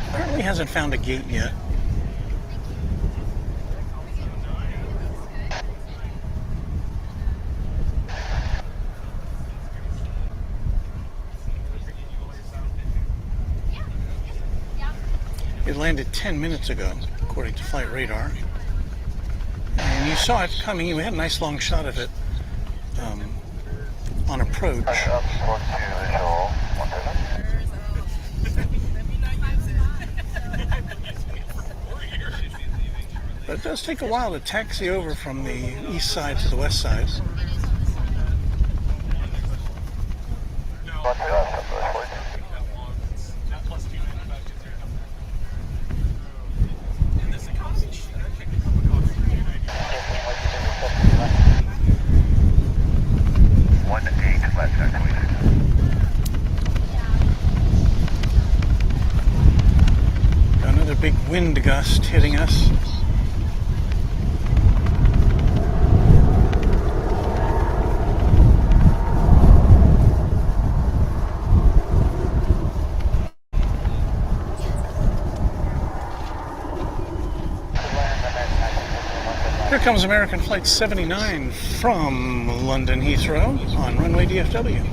Apparently hasn't found a gate yet. It landed 10 minutes ago, according to flight radar. And you saw it coming. We had a nice long shot of it on approach. But it does take a while to taxi over from the east side to the west side. Another big wind gust hitting us. Here comes American Flight 79 from London Heathrow on Runway DFW.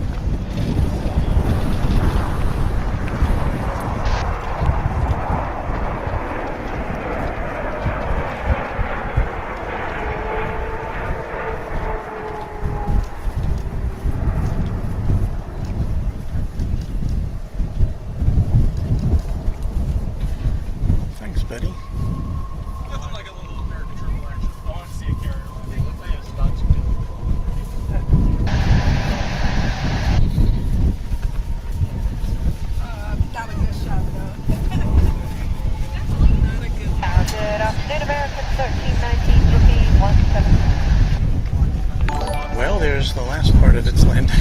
Thanks, Betty. Nothing like a little American triple action. I want to see a carrier. Not a good shot, though. Not a good shot. Good afternoon, American 1319, Well, there's the last part of its landing.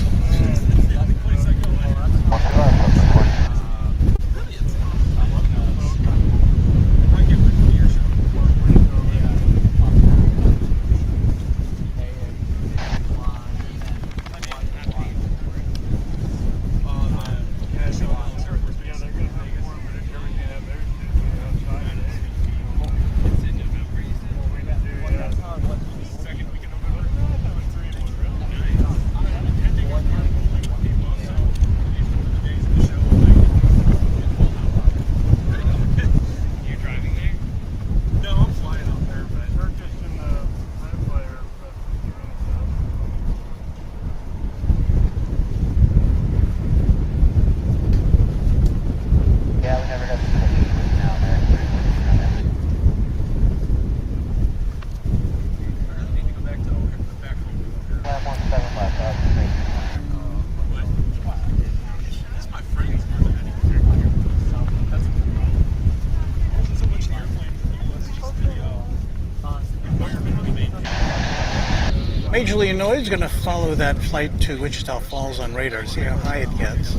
Majorly annoyed is going to follow that flight to Wichita Falls on radar, see how high it gets.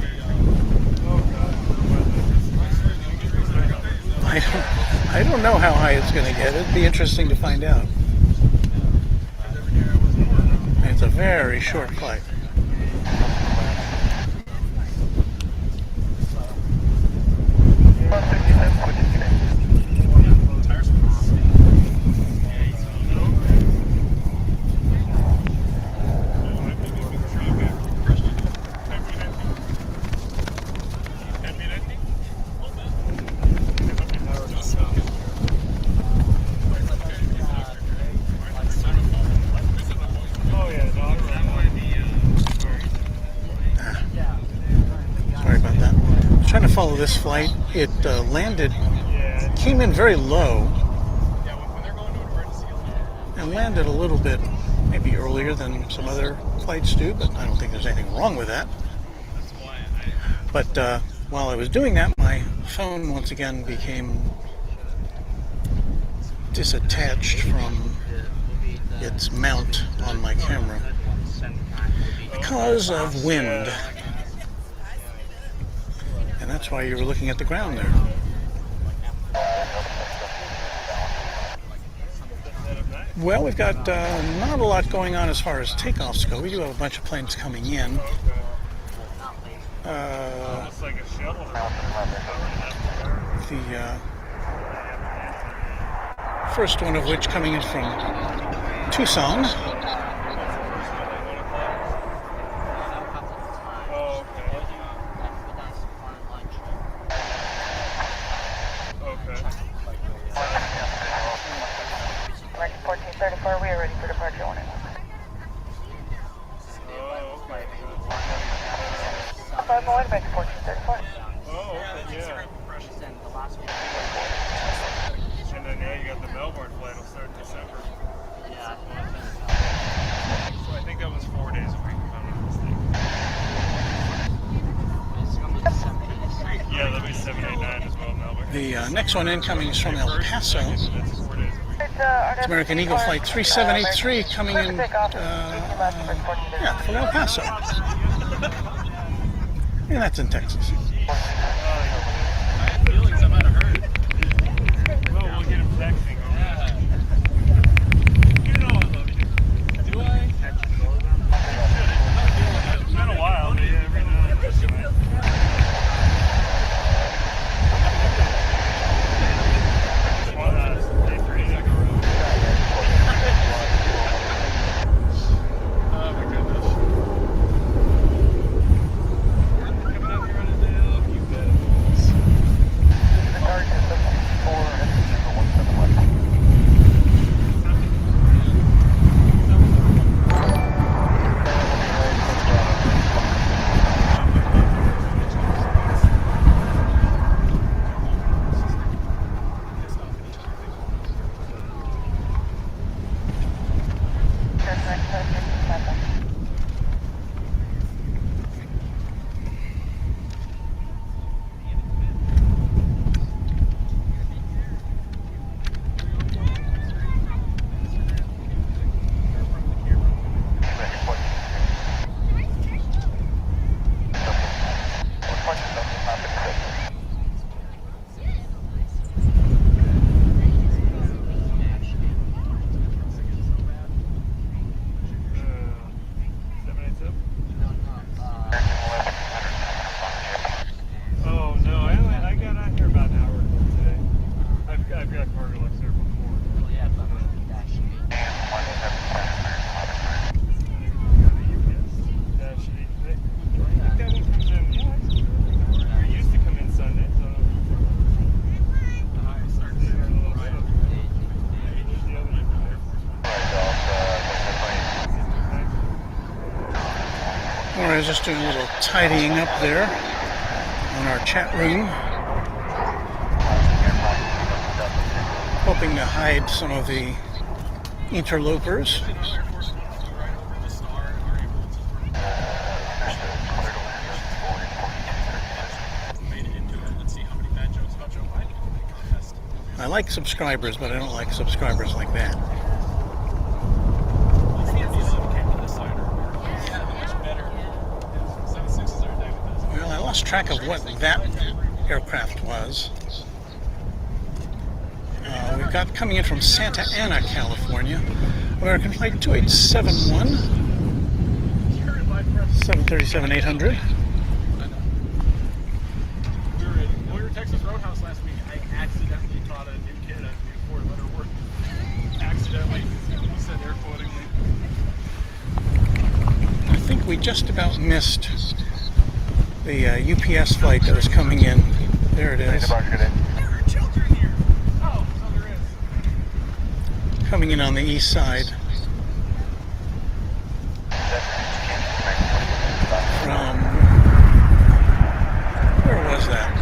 I don't know how high it's going to get. It'd be interesting to find out. It's a very short flight. Follow this flight. It landed, came in very low, and landed a little bit, maybe earlier than some other flights do, but I don't think there's anything wrong with that. But while I was doing that, my phone once again became disattached from its mount on my camera because of wind. And that's why you were looking at the ground there. Well, we've got not a lot going on as far as takeoffs go. We do have a bunch of planes coming in. The first one of which coming in from Tucson. American 1434, we are ready for departure. On it. Five more, American 1434. Oh, okay, yeah. And then now you got the Melbourne flight will start in December. So I think that was 4 days a week, if I'm not mistaken. Yeah, there'll be 789 as well, Melbourne. The next one incoming is from El Paso. That's 4 days a week. It's American Eagle Flight 3783 coming in from El Paso. And that's in Texas. I had feelings I might have heard. Well, we'll get him texting. You know I love you. Do I? It's been a while, but yeah, every now and then. Oh my goodness. Coming out here on a day off, you bet. I was just doing a little tidying up there on our chat room, hoping to hide some of the interlopers. I like subscribers, but I don't like subscribers like that. Well, I lost track of what that aircraft was. We've got coming in from Santa Ana, California, American Flight 2871, 737-800. We were at Texas Roadhouse last week. I accidentally taught a new kid a new four-letter word. Accidentally, he said air quoting me. I think we just about missed the UPS flight that was coming in. There it is. Coming in on the east side. From, where was that?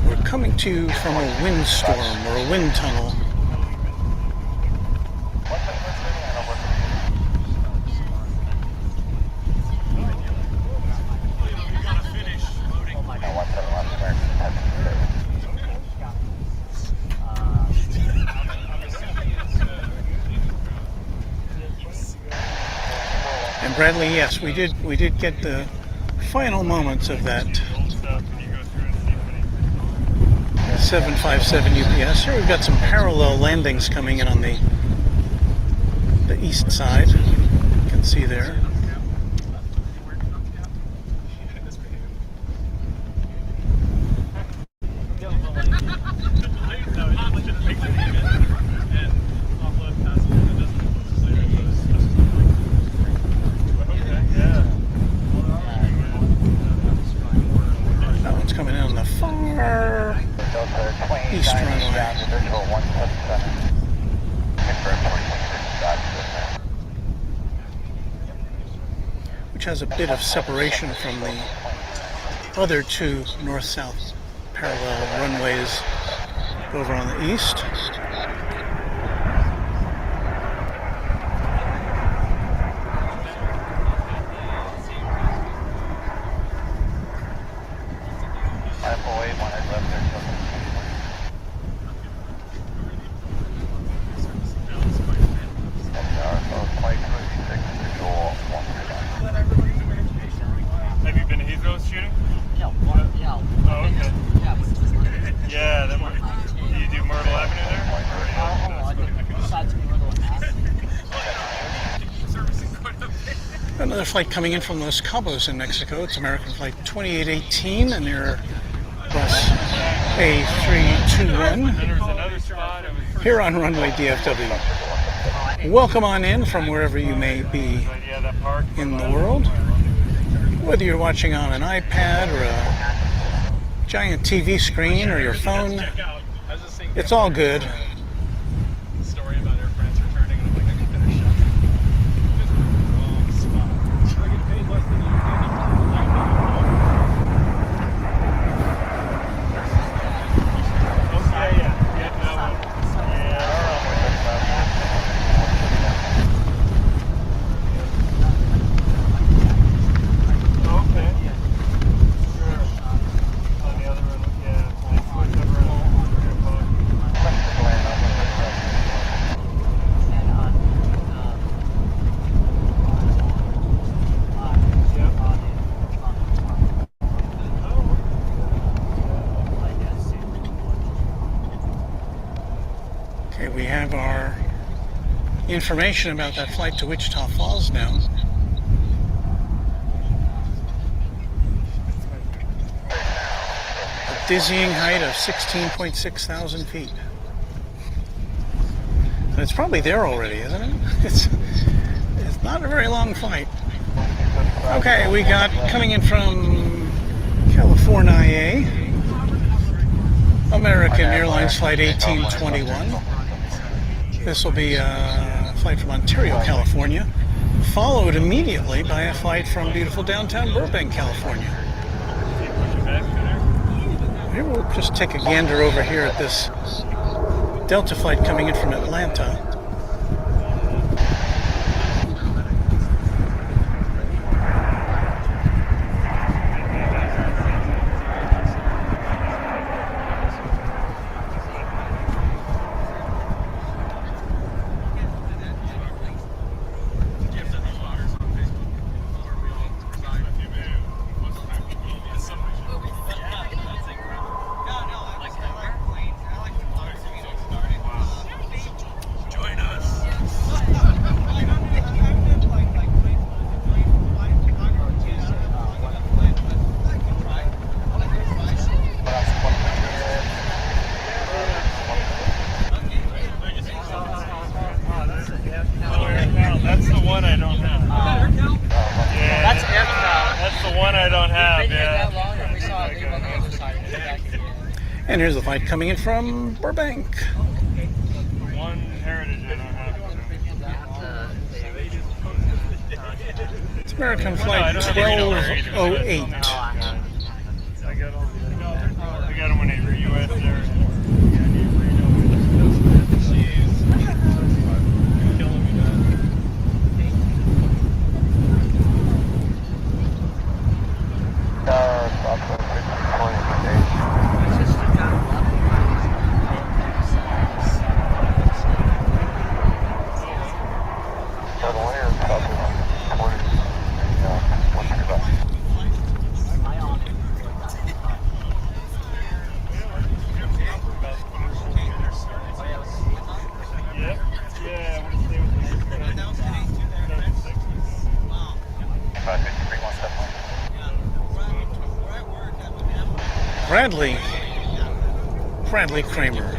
We're coming to you from a windstorm or a wind tunnel. Bradley, yes, we did get the final moments of that 757 UPS. Here we've got some parallel landings coming in on the east side. You can see there. That one's coming in on the far east runway, which has a bit of separation from the other two north-south parallel runways over on the east. Have you been to Heathrow shooting? Yeah. Oh, okay. Yeah, that might. Do you do Myrtle Avenue there? Another flight coming in from Los Cabos in Mexico. It's American Flight 2818 and their bus A321 here on Runway DFW. Welcome on in from wherever you may be in the world. Whether you're watching on an iPad or a giant TV screen or your phone, it's all good. Story about Air France returning, and I'm like, I can finish up. Wrong spot. Should I get paid less than you? Okay, we have our information about that flight to Wichita Falls now. A dizzying height of 16.6 thousand feet. And it's probably there already, isn't it? It's not a very long flight. Okay, we got coming in from California, American Airlines Flight 1821. This will be a flight from Ontario, California, followed immediately by a flight from beautiful downtown Burbank, California. Here we'll just take a gander over here at this Delta flight coming in from Atlanta. And here's the flight coming in from Burbank. One Heritage I don't have. It's American Flight 1208. I got them when they were US there. Bradley Kramer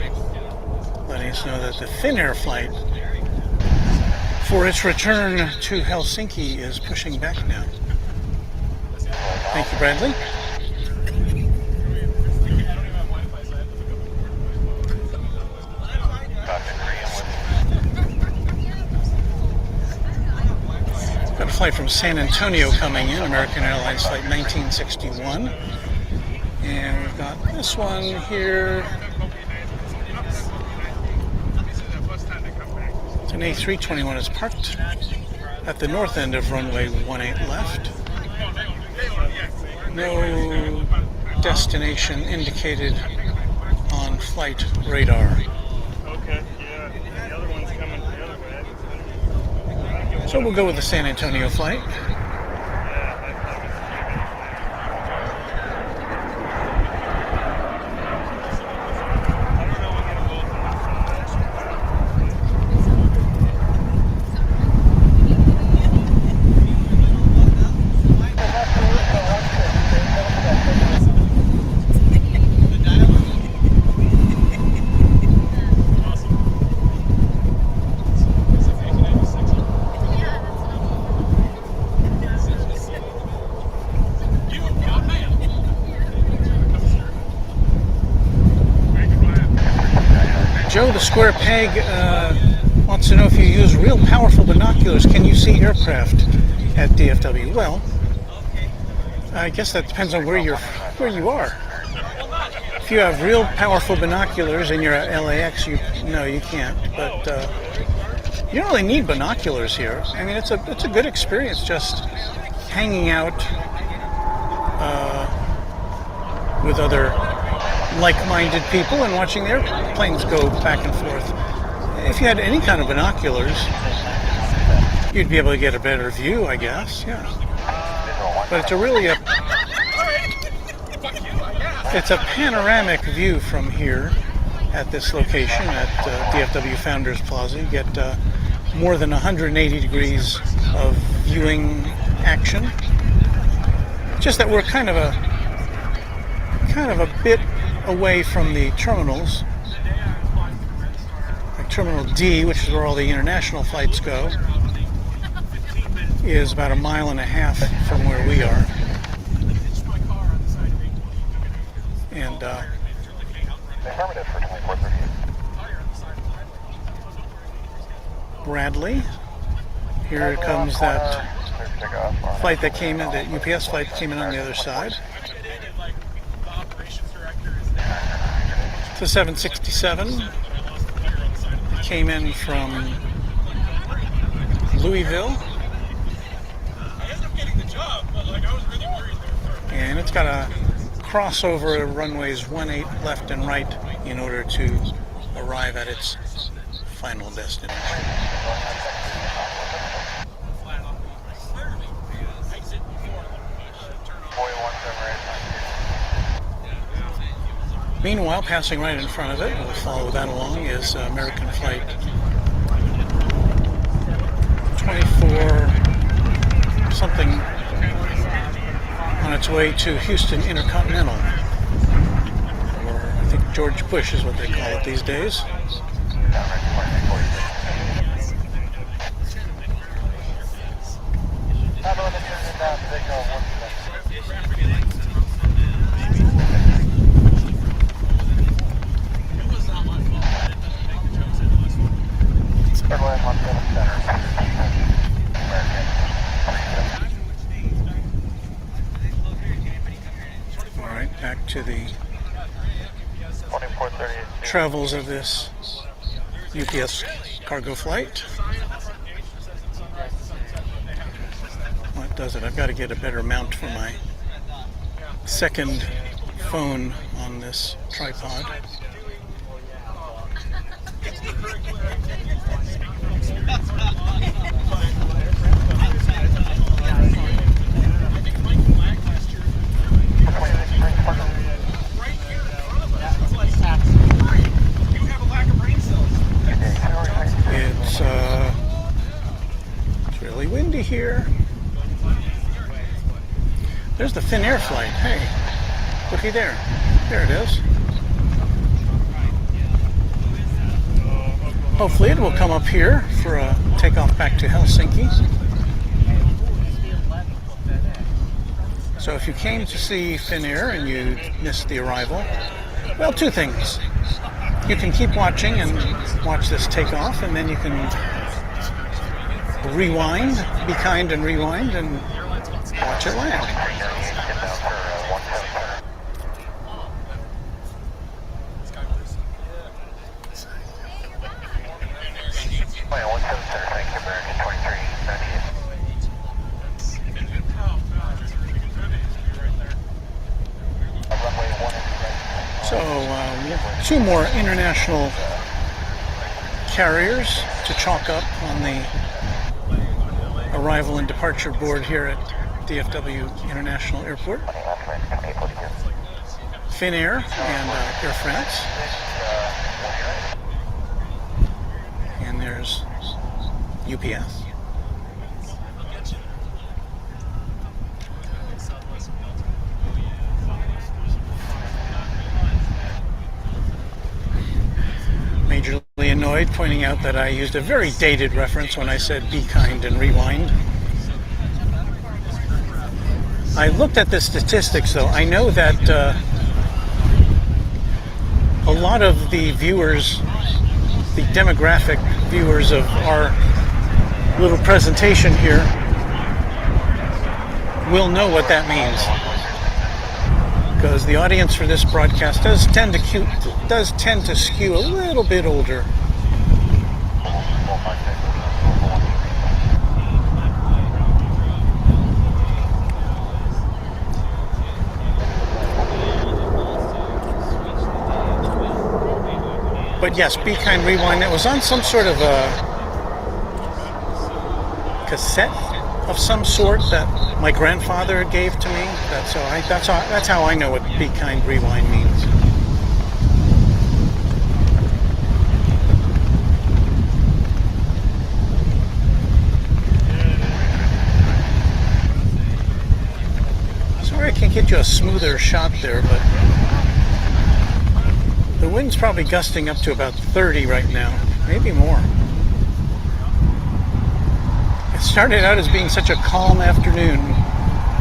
letting us know that the Finnair flight for its return to Helsinki is pushing back now. Thank you, Bradley. Got a flight from San Antonio coming in, American Airlines Flight 1961. And we've got this one here. It's an A321. It's parked at the north end of runway 18 left. No destination indicated on flight radar. Okay, yeah. The other one's coming the other way. So we'll go with the San Antonio flight. Joe the Square Peg wants to know if you use real powerful binoculars, can you see aircraft at DFW? Well, I guess that depends on where you are. If you have real powerful binoculars and you're at LAX, you can't. But you don't really need binoculars here. I mean, it's a good experience just hanging out with other like-minded people and watching their planes go back and forth. If you had any kind of binoculars, you'd be able to get a better view, I guess. Yeah. But it's it's a panoramic view from here at this location at DFW Founders Plaza. You get more than 180 degrees of viewing action. Just that we're kind of a bit away from the terminals. Like Terminal D, which is where all the international flights go, is about 1.5 miles from where we are. And Bradley, here comes that flight that came in, that UPS flight came in on the other side. It's a 767. It came in from Louisville. And it's got a crossover runways 18 left and right in order to arrive at its final destination. Meanwhile, passing right in front of it, we'll follow that along, is American Flight 24 something on its way to Houston Intercontinental. Or I think George Bush is what they call it these days. Back to the travels of this UPS cargo flight. What does it? I've got to get a better mount for my second phone on this tripod. It's really windy here. There's the Finnair flight. Hey, looky there. There it is. Hopefully it will come up here for a takeoff back to Helsinki. So if you came to see Finnair and you missed the arrival, well, two things. You can keep watching and watch this takeoff, and then you can rewind, be kind and rewind, and watch it land. So, two more international carriers to chalk up on the arrival and departure board here at DFW International Airport. Finnair and Air France. And there's UPS. Majorly annoyed, pointing out that I used a very dated reference when I said be kind and rewind. I looked at the statistics though. I know that a lot of the viewers, the demographic viewers of our little presentation here will know what that means. Because the audience for this broadcast does tend to skew a little bit older. But yes, Be Kind Rewind, it was on some sort of a cassette of some sort that my grandfather gave to me. That's how I know what Be Kind Rewind means. Sorry I can't get you a smoother shot there, but the wind's probably gusting up to about 30 right now, maybe more. It started out as being such a calm afternoon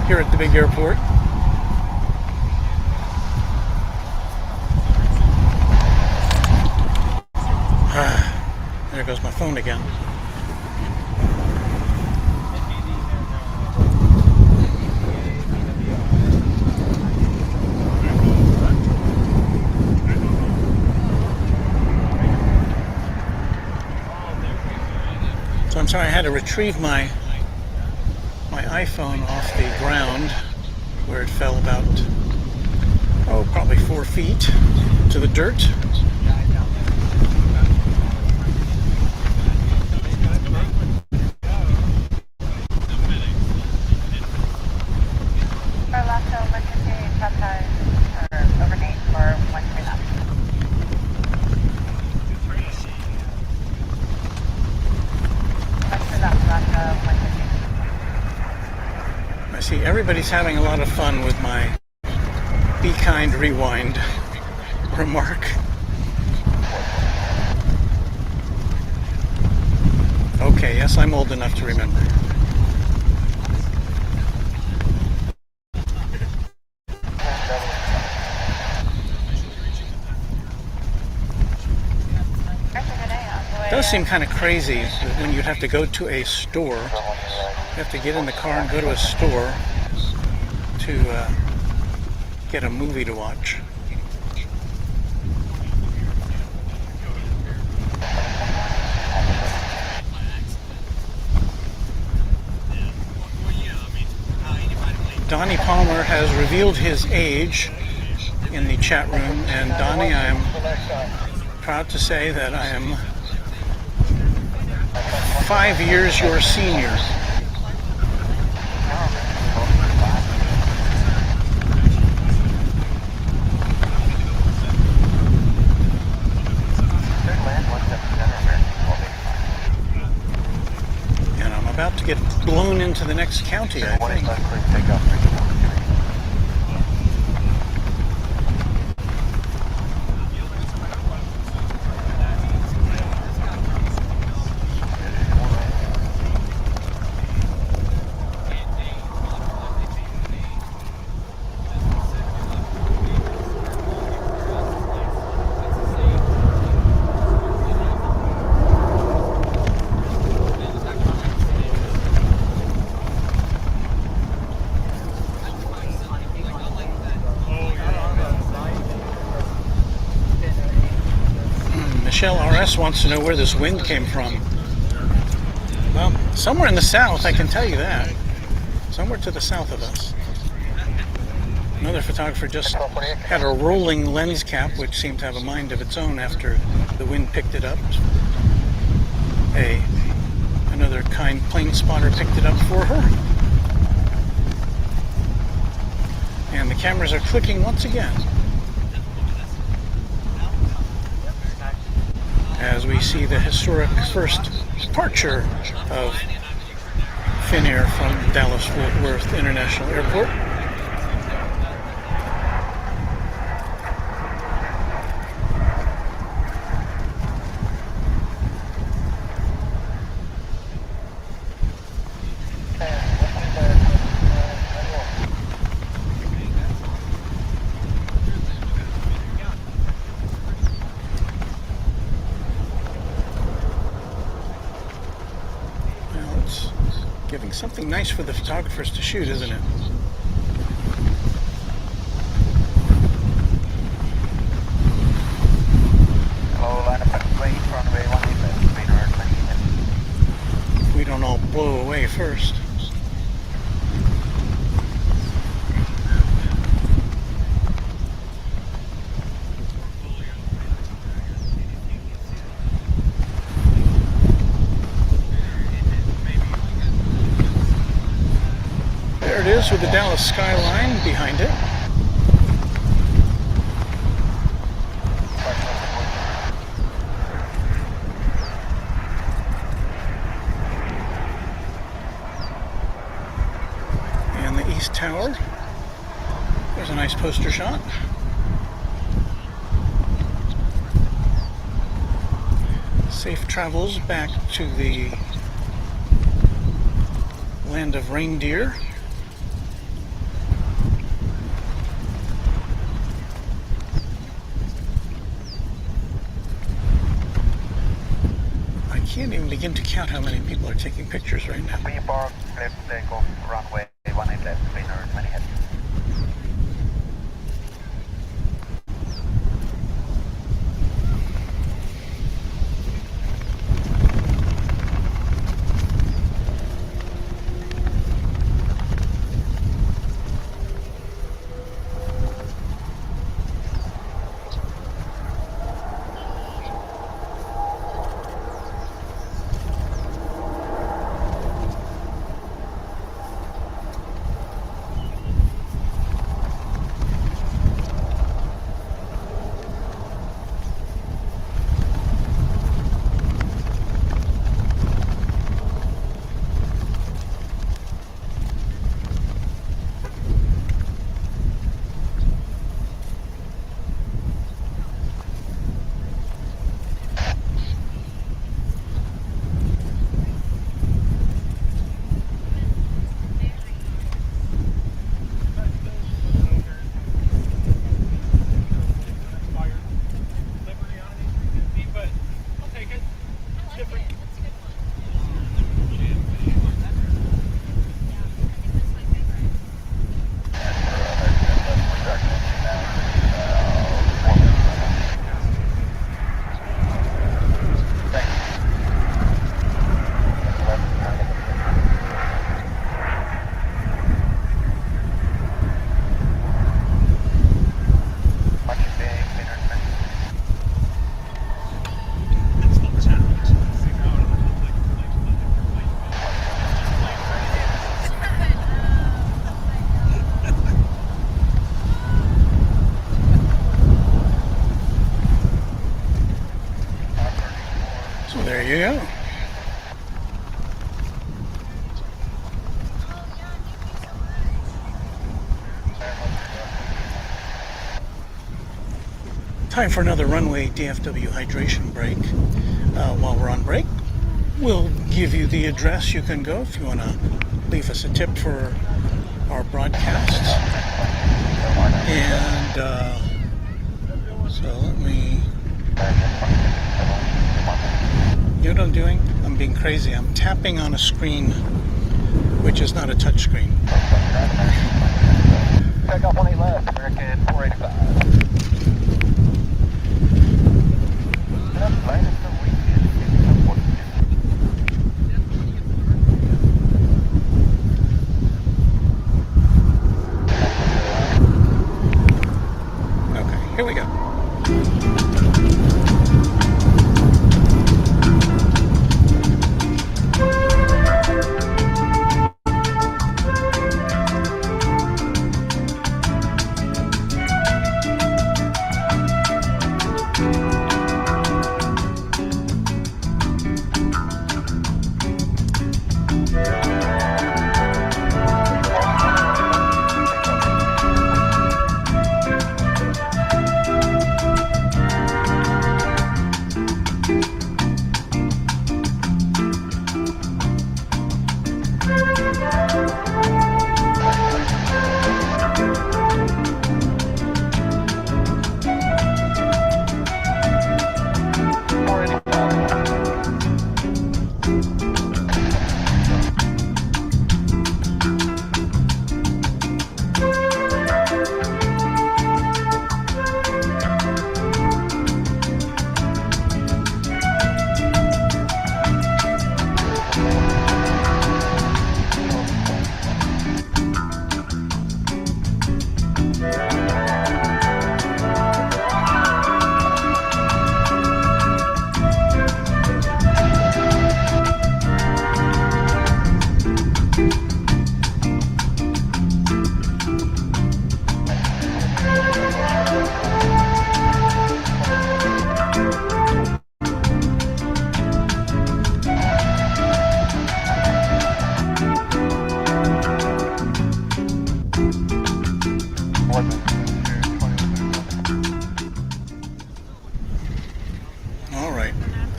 here at the big airport. There goes my phone again. So I'm sorry, I had to retrieve my iPhone off the ground where it fell about, probably 4 feet to the dirt. I see everybody's having a lot of fun with my Be Kind Rewind remark. Okay, yes, I'm old enough to remember. It does seem kind of crazy that when you'd have to go to a store, you have to get in the car and go to a store to get a movie to watch. Donnie Palmer has revealed his age in the chat room, and Donnie, I am proud to say that I am 5 years your senior. And I'm about to get blown into the next county, I think. Michelle RS wants to know where this wind came from. Well, somewhere in the south, I can tell you that. Somewhere to the south of us. Another photographer just had a rolling lens cap, which seemed to have a mind of its own after the wind picked it up. Another kind plane spotter picked it up for her. And the cameras are clicking once again as we see the historic first departure of Finnair from Dallas-Fort Worth International Airport. Giving something nice for the photographers to shoot, isn't it? If we don't all blow away first. With the Dallas skyline behind it. And the East Tower. There's a nice poster shot. Safe travels back to the land of reindeer. I can't even begin to count how many people are taking pictures right now. Pre-park, left takeoff, runway 18 left, Finnair, Manhattan. There you go. Time for another Runway DFW hydration break. While we're on break, we'll give you the address you can go if you want to leave us a tip for our broadcasts. And so let me... You know what I'm doing? I'm being crazy. I'm tapping on a screen which is not a touch screen. Takeoff 18 left, American 485. Here we go.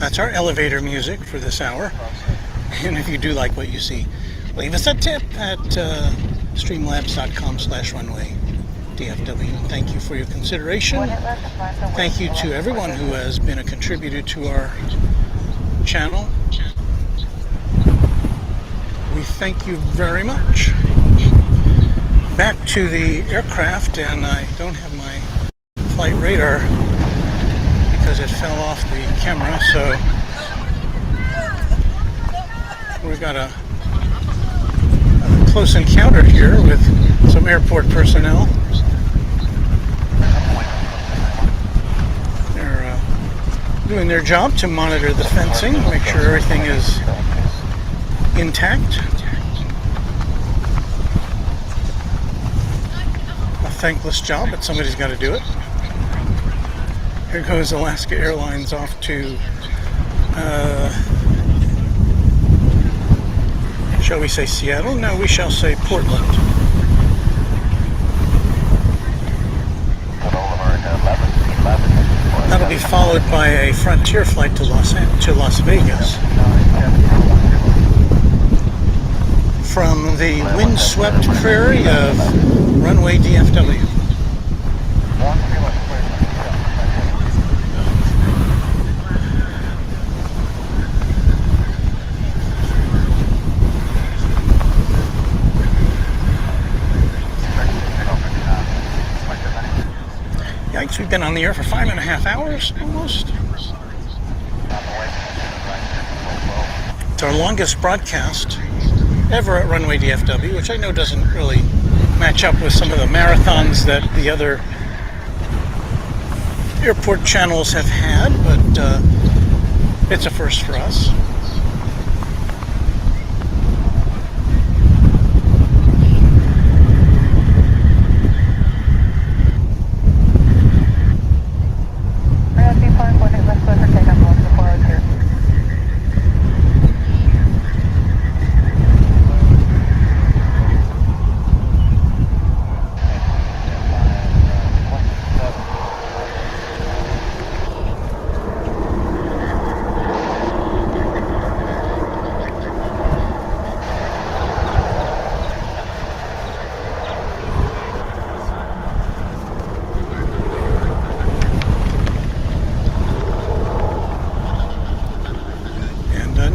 That's our elevator music for this hour. And if you do like what you see, leave us a tip at streamlabs.com/runway DFW. Thank you for your consideration. Thank you to everyone who has been a contributor to our channel. We thank you very much. Back to the aircraft, and I don't have my flight radar because it fell off the camera, so we've got a close encounter here with some airport personnel. They're doing their job to monitor the fencing, make sure everything is intact. A thankless job, but somebody's got to do it. Here goes Alaska Airlines off to, shall we say Seattle? No, we shall say Portland. That'll be followed by a Frontier flight to Las Vegas. From the windswept prairie of Runway DFW. Yikes, we've been on the air for 5.5 hours, almost. It's our longest broadcast ever at Runway DFW, which I know doesn't really match up with some of the marathons that the other airport channels have had, but it's a first for us.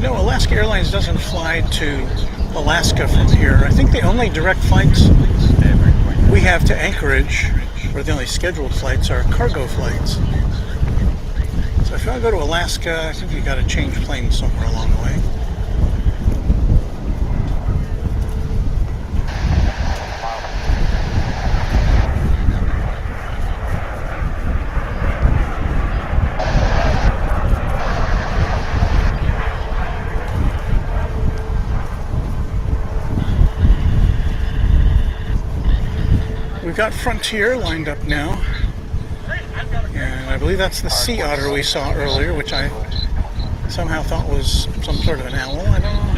No, Alaska Airlines doesn't fly to Alaska from here. I think the only direct flights we have to Anchorage, or the only scheduled flights, are cargo flights. So if you want to go to Alaska, I think you've got to change planes somewhere along the way. We've got Frontier lined up now. And I believe that's the sea otter we saw earlier, which I somehow thought was some sort of an owl. I don't know.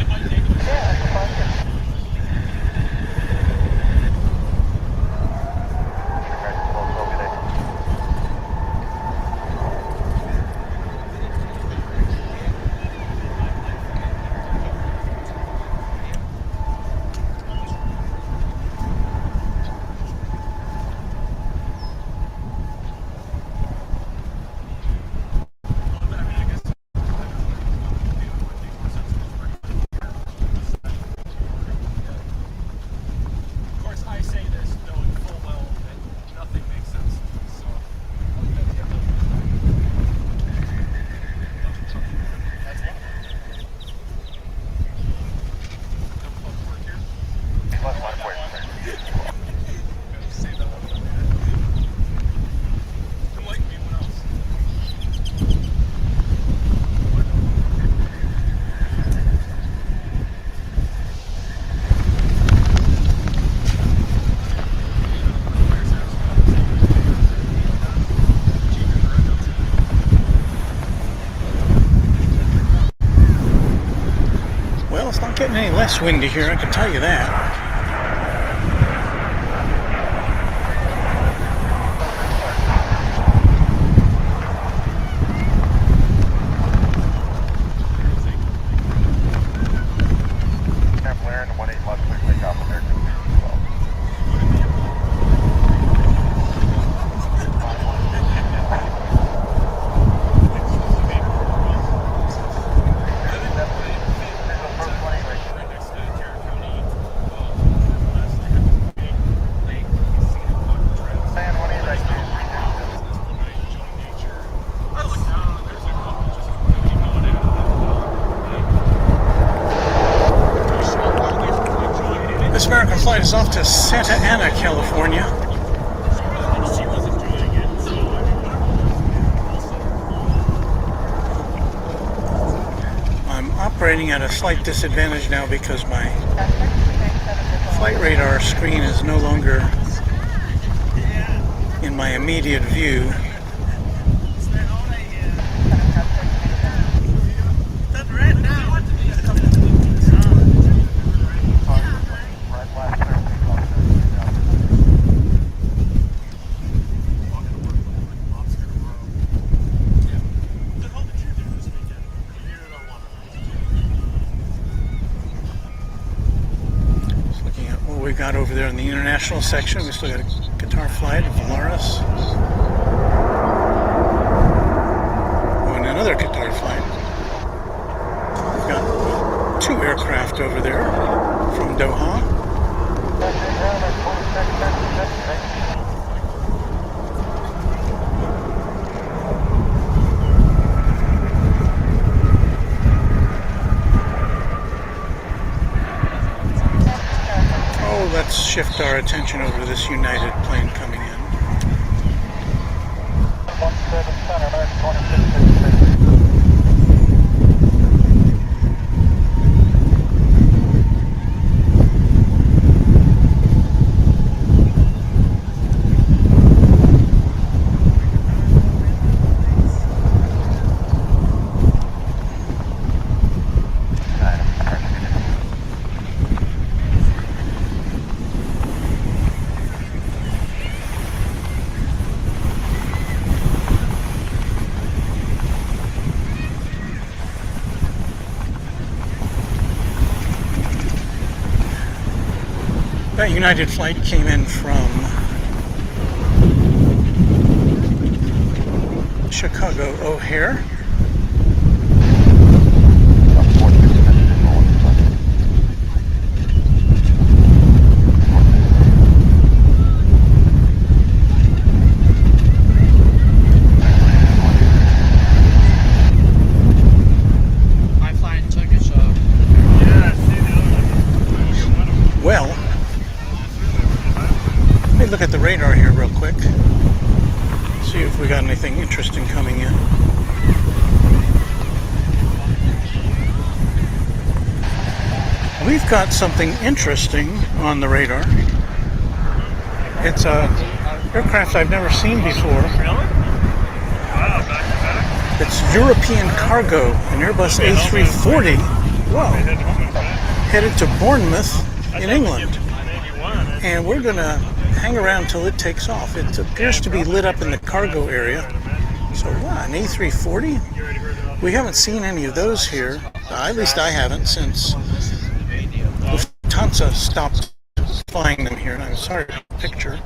It's not getting any less windy here, I can tell you that. This American flight is off to Santa Ana, California. I'm operating at a slight disadvantage now because my flight radar screen is no longer in my immediate view. We've got over there in the international section. We still got a Qatar flight, Volaris. Oh, and another Qatar flight. We've got two aircraft over there from Doha. Let's shift our attention over to this United plane coming in. That United flight came in from Chicago O'Hare. Well, let me look at the radar here real quick. See if we got anything interesting coming in. We've got something interesting on the radar. It's a aircraft I've never seen before. It's European Cargo, an Airbus A340. Whoa. Headed to Bournemouth in England. And we're going to hang around till it takes off. It appears to be lit up in the cargo area. So, wow, an A340? We haven't seen any of those here. At least I haven't since Lufthansa stopped flying them here. And I'm sorry for the picture.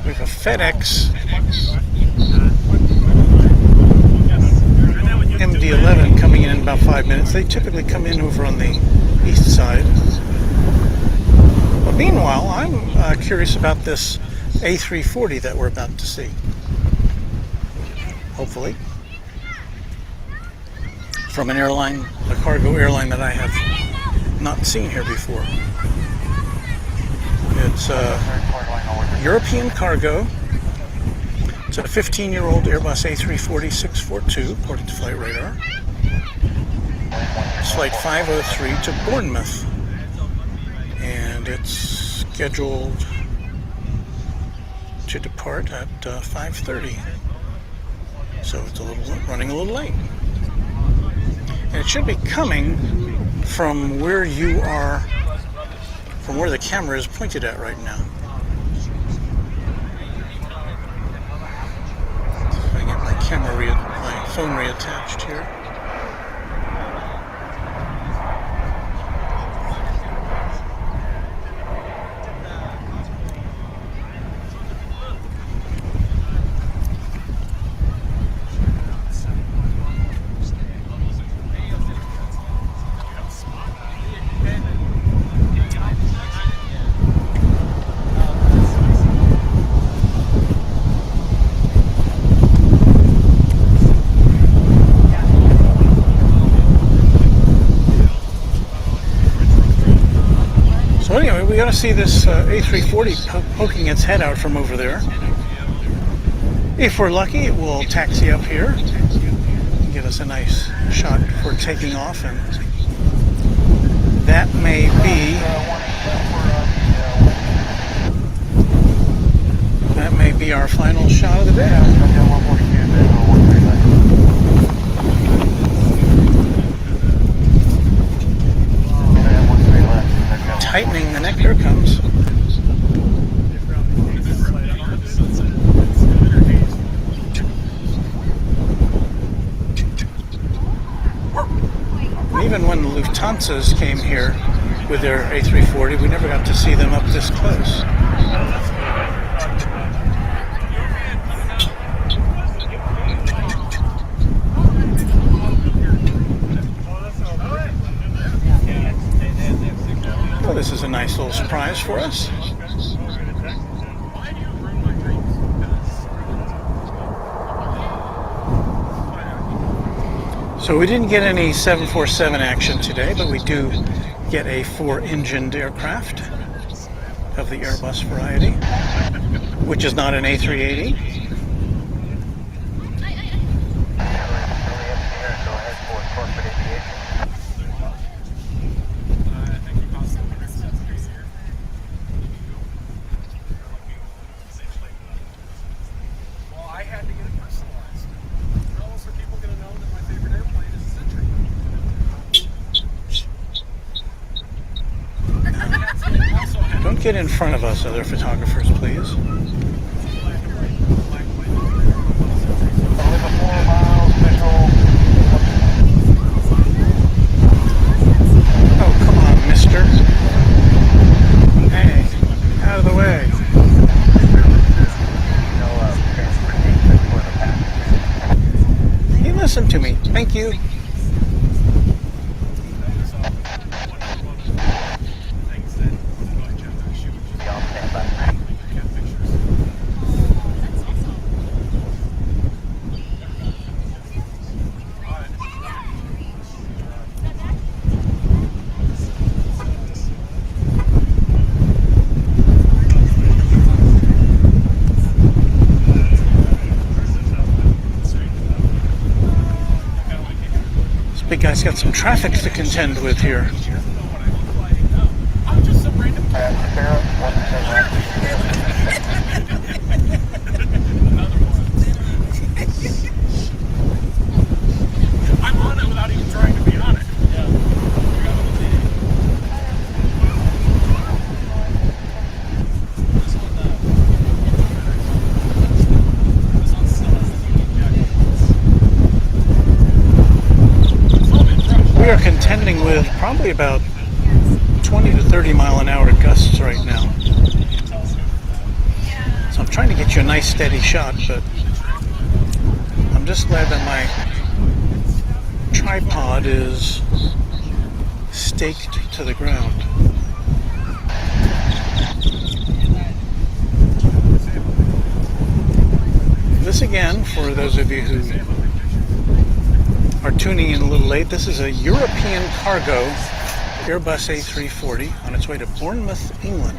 We have a FedEx MD-11 coming in about 5 minutes. They typically come in over on the east side. But meanwhile, I'm curious about this A340 that we're about to see. Hopefully. From an airline, a cargo airline that I have not seen here before. It's European Cargo. It's a 15-year-old Airbus A340-642, according to flight radar. It's flight 503 to Bournemouth. And it's scheduled to depart at 5:30. So it's running a little late. And it should be coming from where you are, from where the camera is pointed at right now. If I get my my phone reattached here. So anyway, we got to see this A340 poking its head out from over there. If we're lucky, it will taxi up here and get us a nice shot for taking off, and that may be our final shot of the day. Tightening the neck, here it comes. Even when the Lufthansas came here with their A340, we never got to see them up this close. Well, this is a nice little surprise for us. So we didn't get any 747 action today, but we do get a 4-engined aircraft of the Airbus variety, which is not an A380. Don't get in front of us, other photographers, please. Oh, come on, mister. Hey, out of the way. Hey, listen to me. Thank you. Guy's got some traffic to contend with here. I'm just some random. I'm on it without even trying to be on it. We are contending with probably about 20 to 30 mile an hour gusts right now. So I'm trying to get you a nice steady shot, but I'm just glad that my tripod is staked to the ground. This again, for those of you who are tuning in a little late, this is a European cargo Airbus A340 on its way to Bournemouth, England.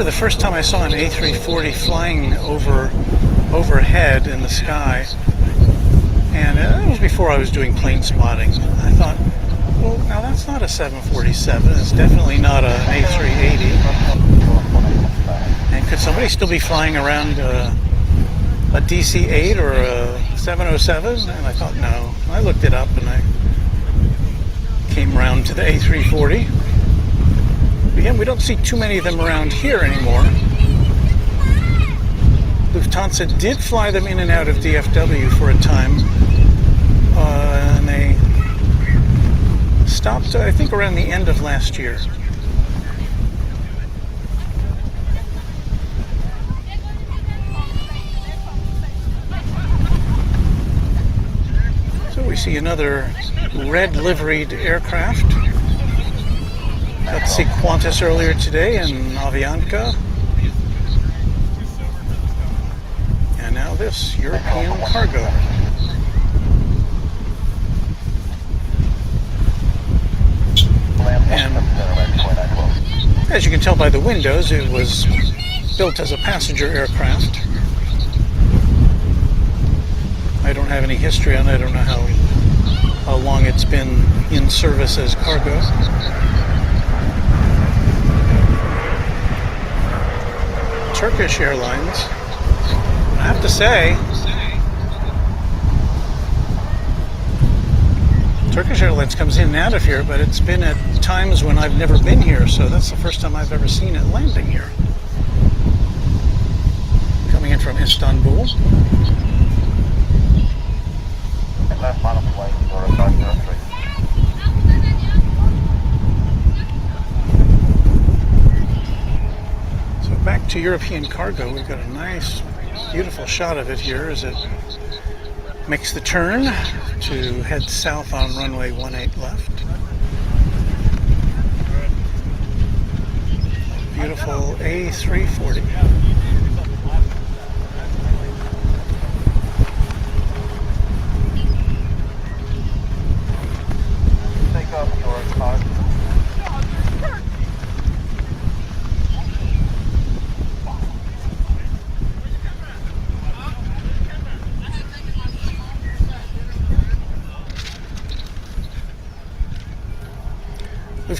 The first time I saw an A340 flying overhead in the sky, and it was before I was doing plane spotting. I thought, well, now that's not a 747. It's definitely not an A380. And could somebody still be flying around a DC-8 or a 707? And I thought, no. I looked it up and I came around to the A340. Again, we don't see too many of them around here anymore. Lufthansa did fly them in and out of DFW for a time, and they stopped, I think, around the end of last year. So we see another red liveried aircraft. Got to see Qantas earlier today and Avianca. And now this European cargo. And as you can tell by the windows, it was built as a passenger aircraft. I don't have any history on it. I don't know how long it's been in service as cargo. Turkish Airlines. I have to say, Turkish Airlines comes in and out of here, but it's been at times when I've never been here, so that's the first time I've ever seen it landing here. Coming in from Istanbul. Back to European cargo, we've got a nice, beautiful shot of it here as it makes the turn to head south on runway 18 left. Beautiful A340. Take off your car.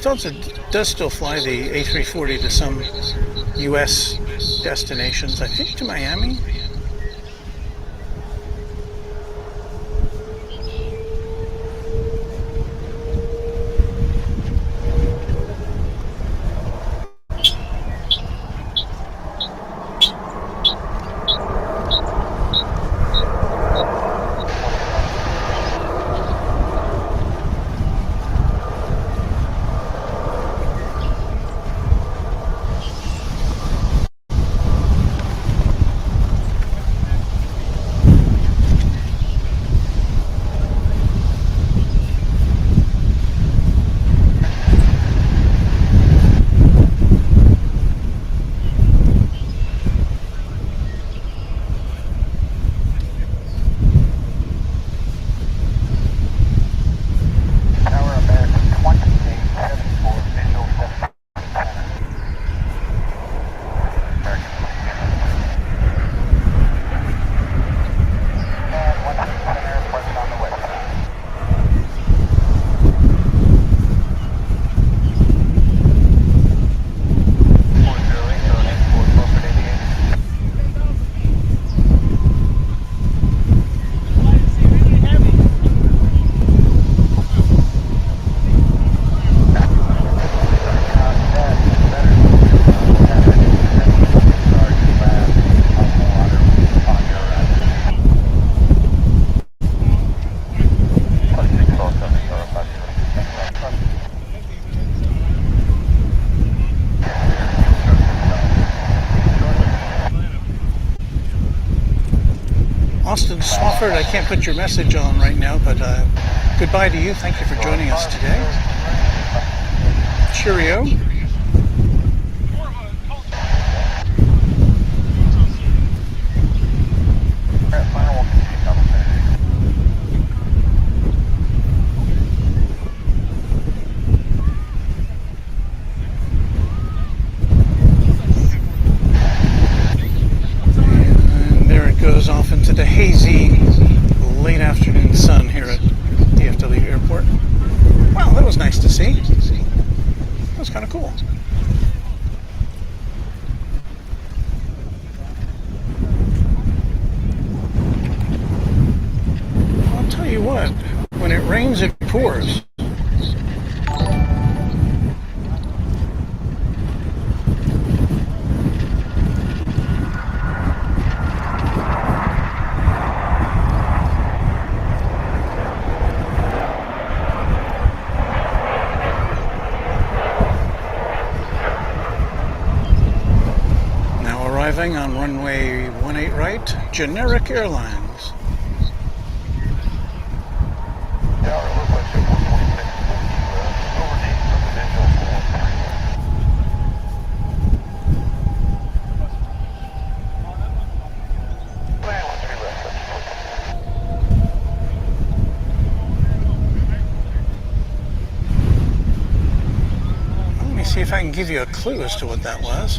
Lufthansa does still fly the A340 to some U.S. destinations, I think to Miami. Austin Swafford, I can't put your message on right now, but goodbye to you. Thank you for joining us today. Cheerio. Goes off into the hazy late afternoon sun here at DFW Airport. Wow, that was nice to see. That was kind of cool. I'll tell you what, when it rains, it pours. On runway 18 right, Generic Airlines. Let me see if I can give you a clue as to what that was.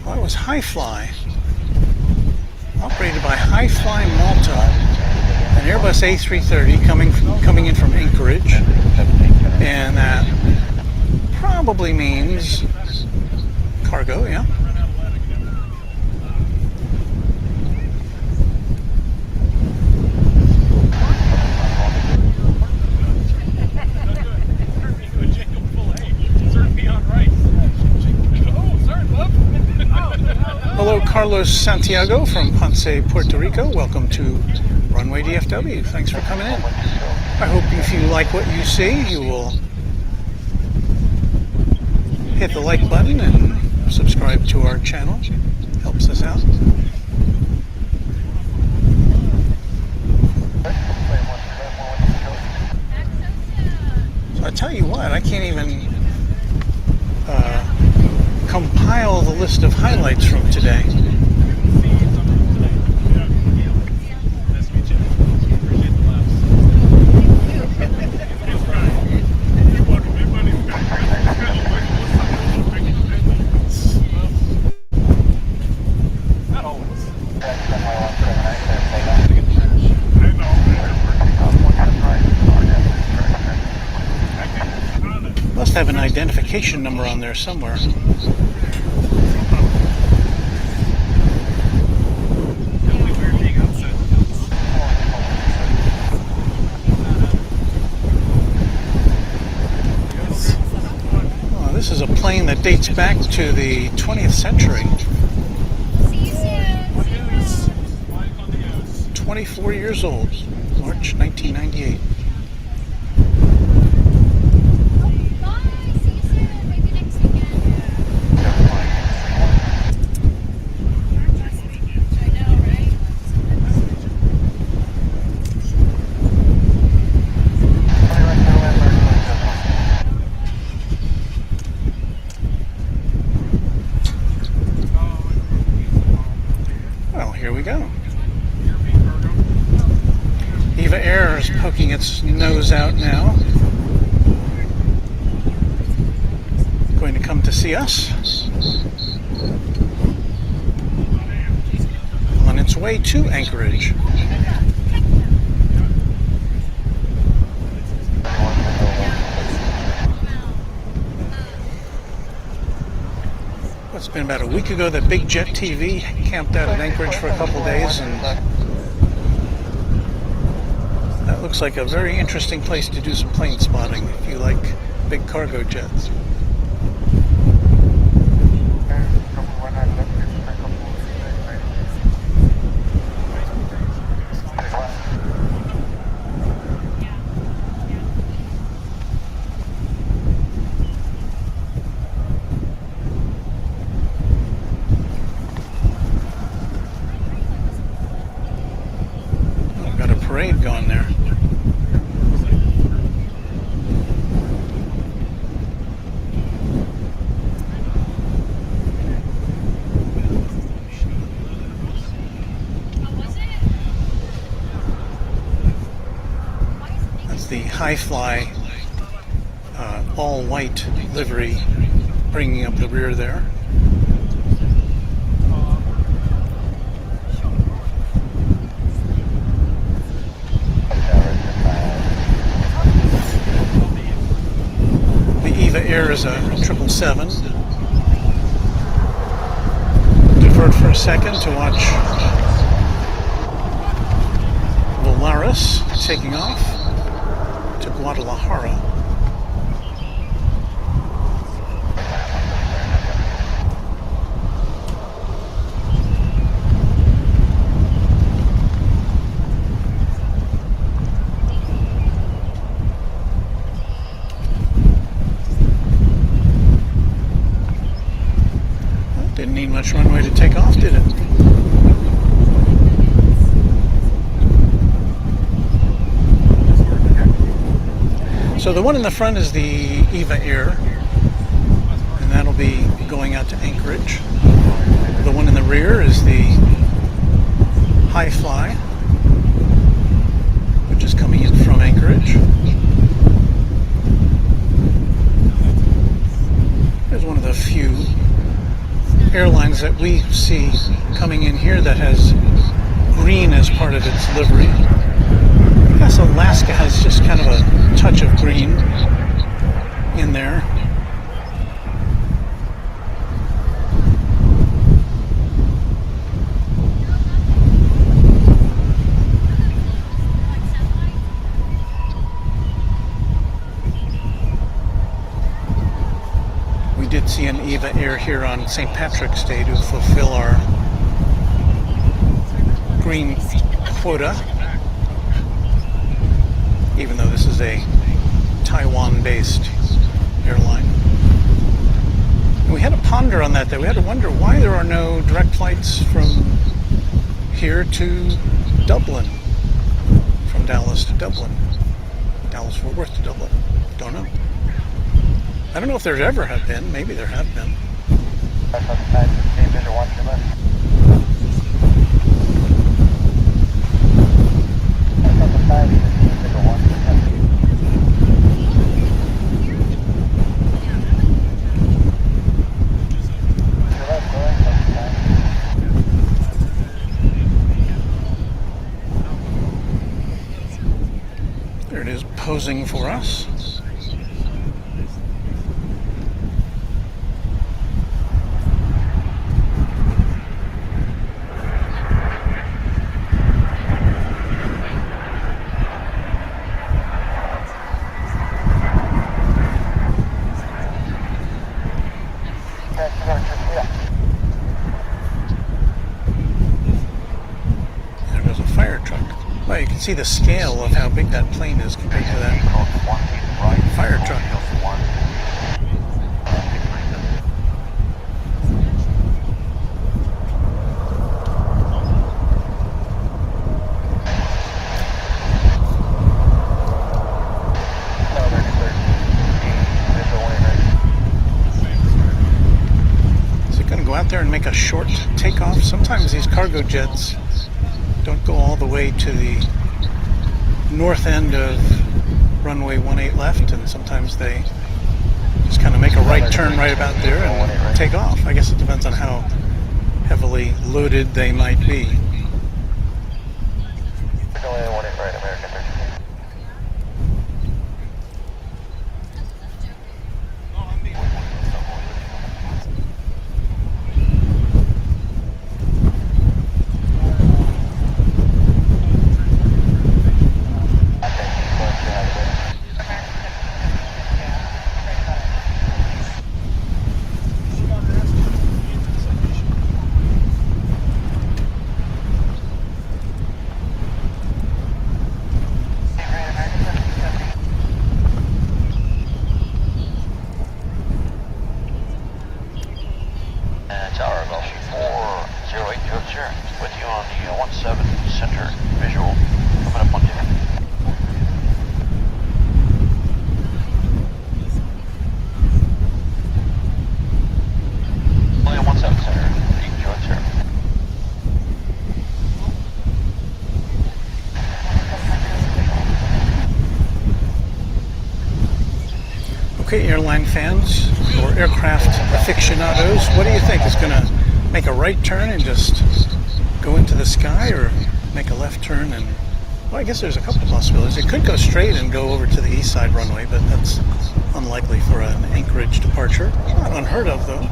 Well, it was High Fly, operated by High Fly Malta, an Airbus A330 coming in from Anchorage, and that probably means cargo, yeah. Hello, Carlos Santiago from Ponce, Puerto Rico. Welcome to Runway DFW. Thanks for coming in. I hope if you like what you see, you will hit the like button and subscribe to our channel. Helps us out. So I tell you what, I can't even compile the list of highlights from today. Not always. must have an identification number on there somewhere. Oh, this is a plane that dates back to the 20th century. 24 years old, March 1998. Well, here we go. Eva Air is poking its nose out now. Going to come to see us. On its way to Anchorage. It's been about a week ago that Big Jet TV camped out at Anchorage for a couple days, and that looks like a very interesting place to do some plane spotting if you like big cargo jets. Parade going there. That's the High Fly all white livery bringing up the rear there. Eva Air is a 777. Divert for a second to watch Volaris taking off to Guadalajara. Didn't need much runway to take off, did it? So the one in the front is the Eva Air, and that'll be going out to Anchorage. The one in the rear is the High Fly, which is coming in from Anchorage. There's one of the few airlines that we see coming in here that has green as part of its livery. I guess Alaska has just kind of a touch of green in there. We did see an Eva Air here on St. Patrick's Day to fulfill our green quota, even though this is a Taiwan-based airline. And we had to ponder on that, we had to wonder why there are no direct flights from here to Dublin, from Dallas to Dublin, Dallas-Fort Worth to Dublin. Don't know. I don't know if there ever have been. Maybe there have been. There it is, posing for us. you can see the scale of how big that plane is compared to that fire truck. There and make a short takeoff. Sometimes these cargo jets don't go all the way to the north end of runway 18 left, and sometimes they just kind of make a right turn right about there and take off. I guess it depends on how heavily loaded they might be. Okay, airline fans or aircraft aficionados, what do you think? Is going to make a right turn and just go into the sky, or make a left turn and, well, I guess there's a couple of possibilities. It could go straight and go over to the east side runway, but that's unlikely for an Anchorage departure. Not unheard of, though.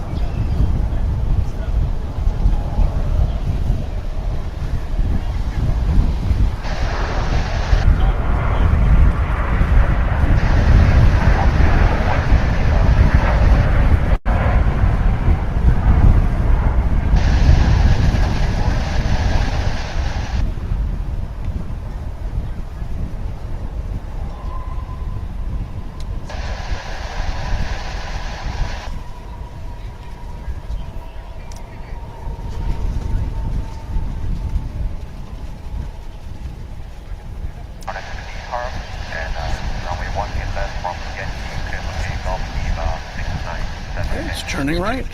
Turning right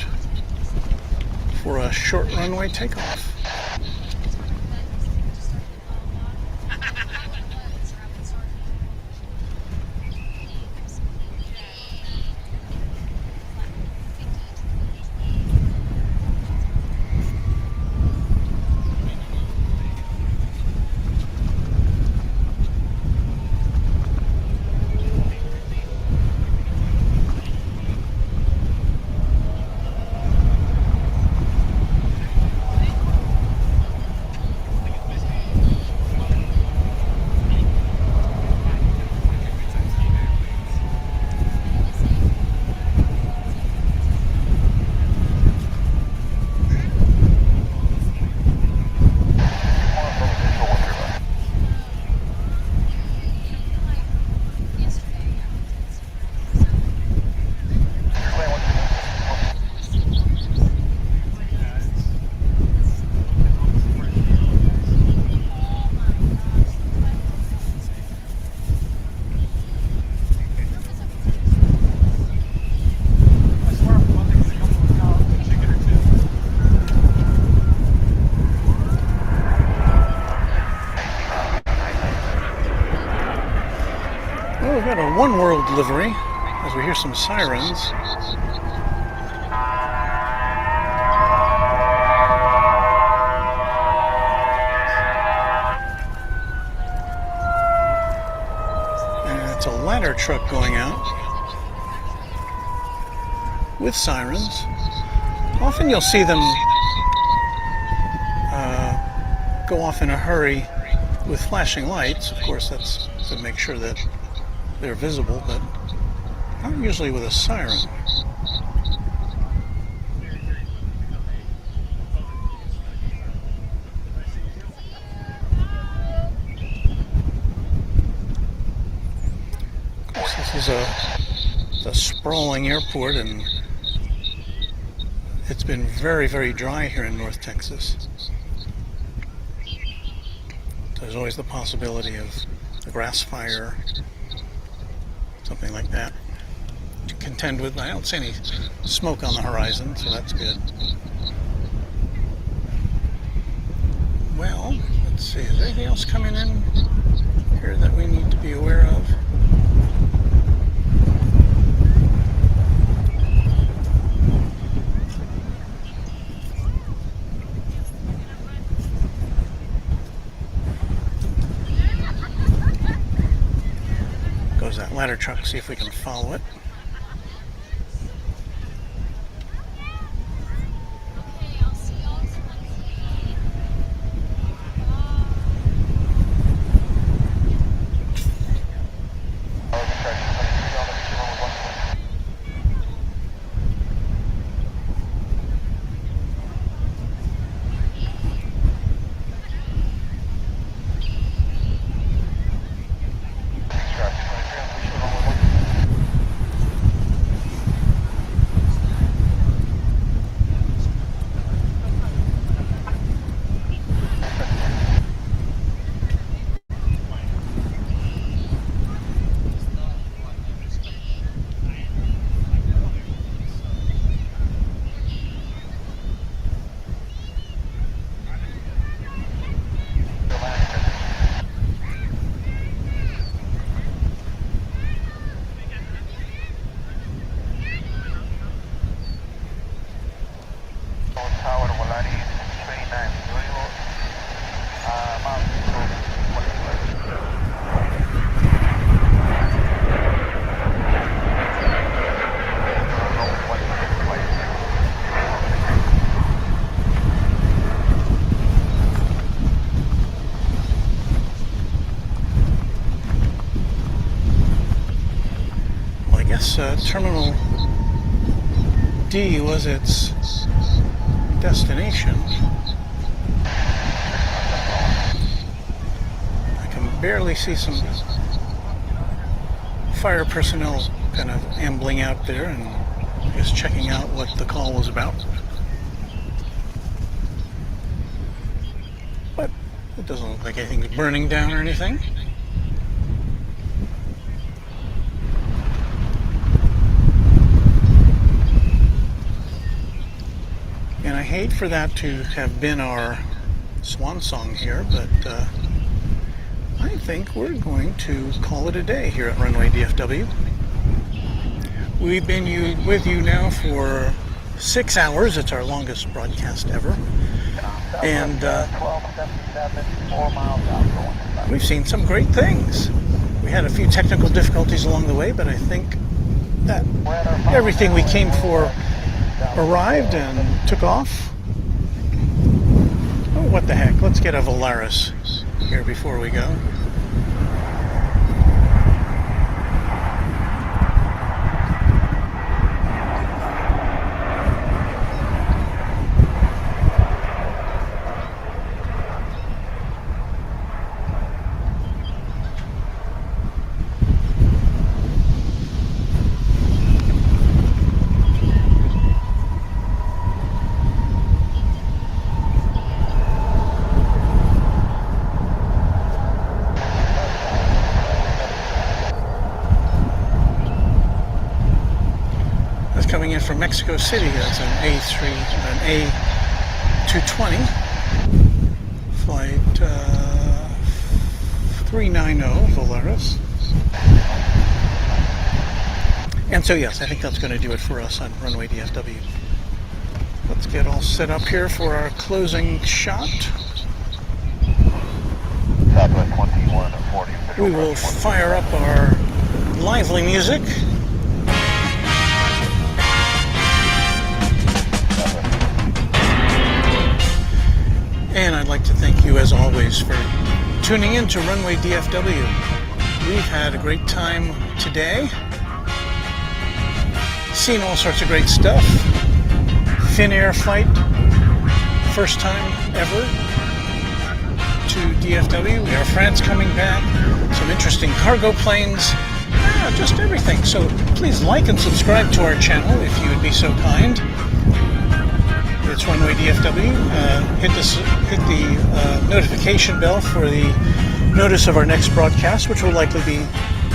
for a short runway takeoff. Well, we've got a One World livery as we hear some sirens. And it's a ladder truck going out with sirens. Often you'll see them go off in a hurry with flashing lights. Of course, that's to make sure that they're visible, but not usually with a siren. is a sprawling airport, and it's been very, very dry here in North Texas. There's always the possibility of a grass fire, something like that, to contend with. I don't see any smoke on the horizon, so that's good. Well, let's see, is there anything else coming in here that we need to be aware of? Goes that ladder truck, see if we can follow it. Terminal D was its destination. I can barely see some fire personnel kind of ambling out there and just checking out what the call was about. But it doesn't look like anything's burning down or anything. And I hate for that to have been our swan song here, but I think we're going to call it a day here at Runway DFW. We've been with you now for 6 hours. It's our longest broadcast ever. And we've seen some great things. We had a few technical difficulties along the way, but I think that everything we came for arrived and took off. Oh, what the heck. Let's get a Volaris here before we go. Coming in from Mexico City, that's an A220 flight 390 Volaris. And so yes, I think that's going to do it for us on Runway DFW. Let's get all set up here for our closing shot. We will fire up our lively music. And I'd like to thank you, as always, for tuning in to Runway DFW. We've had a great time today. Seen all sorts of great stuff. Finnair Flight, first time ever to DFW. We have France coming back. Some interesting cargo planes. just everything. So please like and subscribe to our channel if you would be so kind. It's Runway DFW. Hit the notification bell for the notice of our next broadcast, which will likely be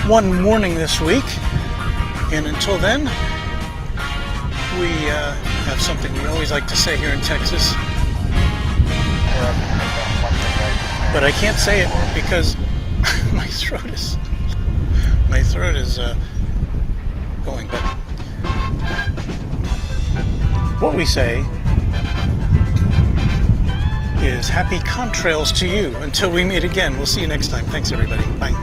one morning this week. And until then, we have something we always like to say here in Texas, but I can't say it because my throat is going. But what we say is happy contrails to you. Until we meet again, we'll see you next time. Thanks, everybody. Bye.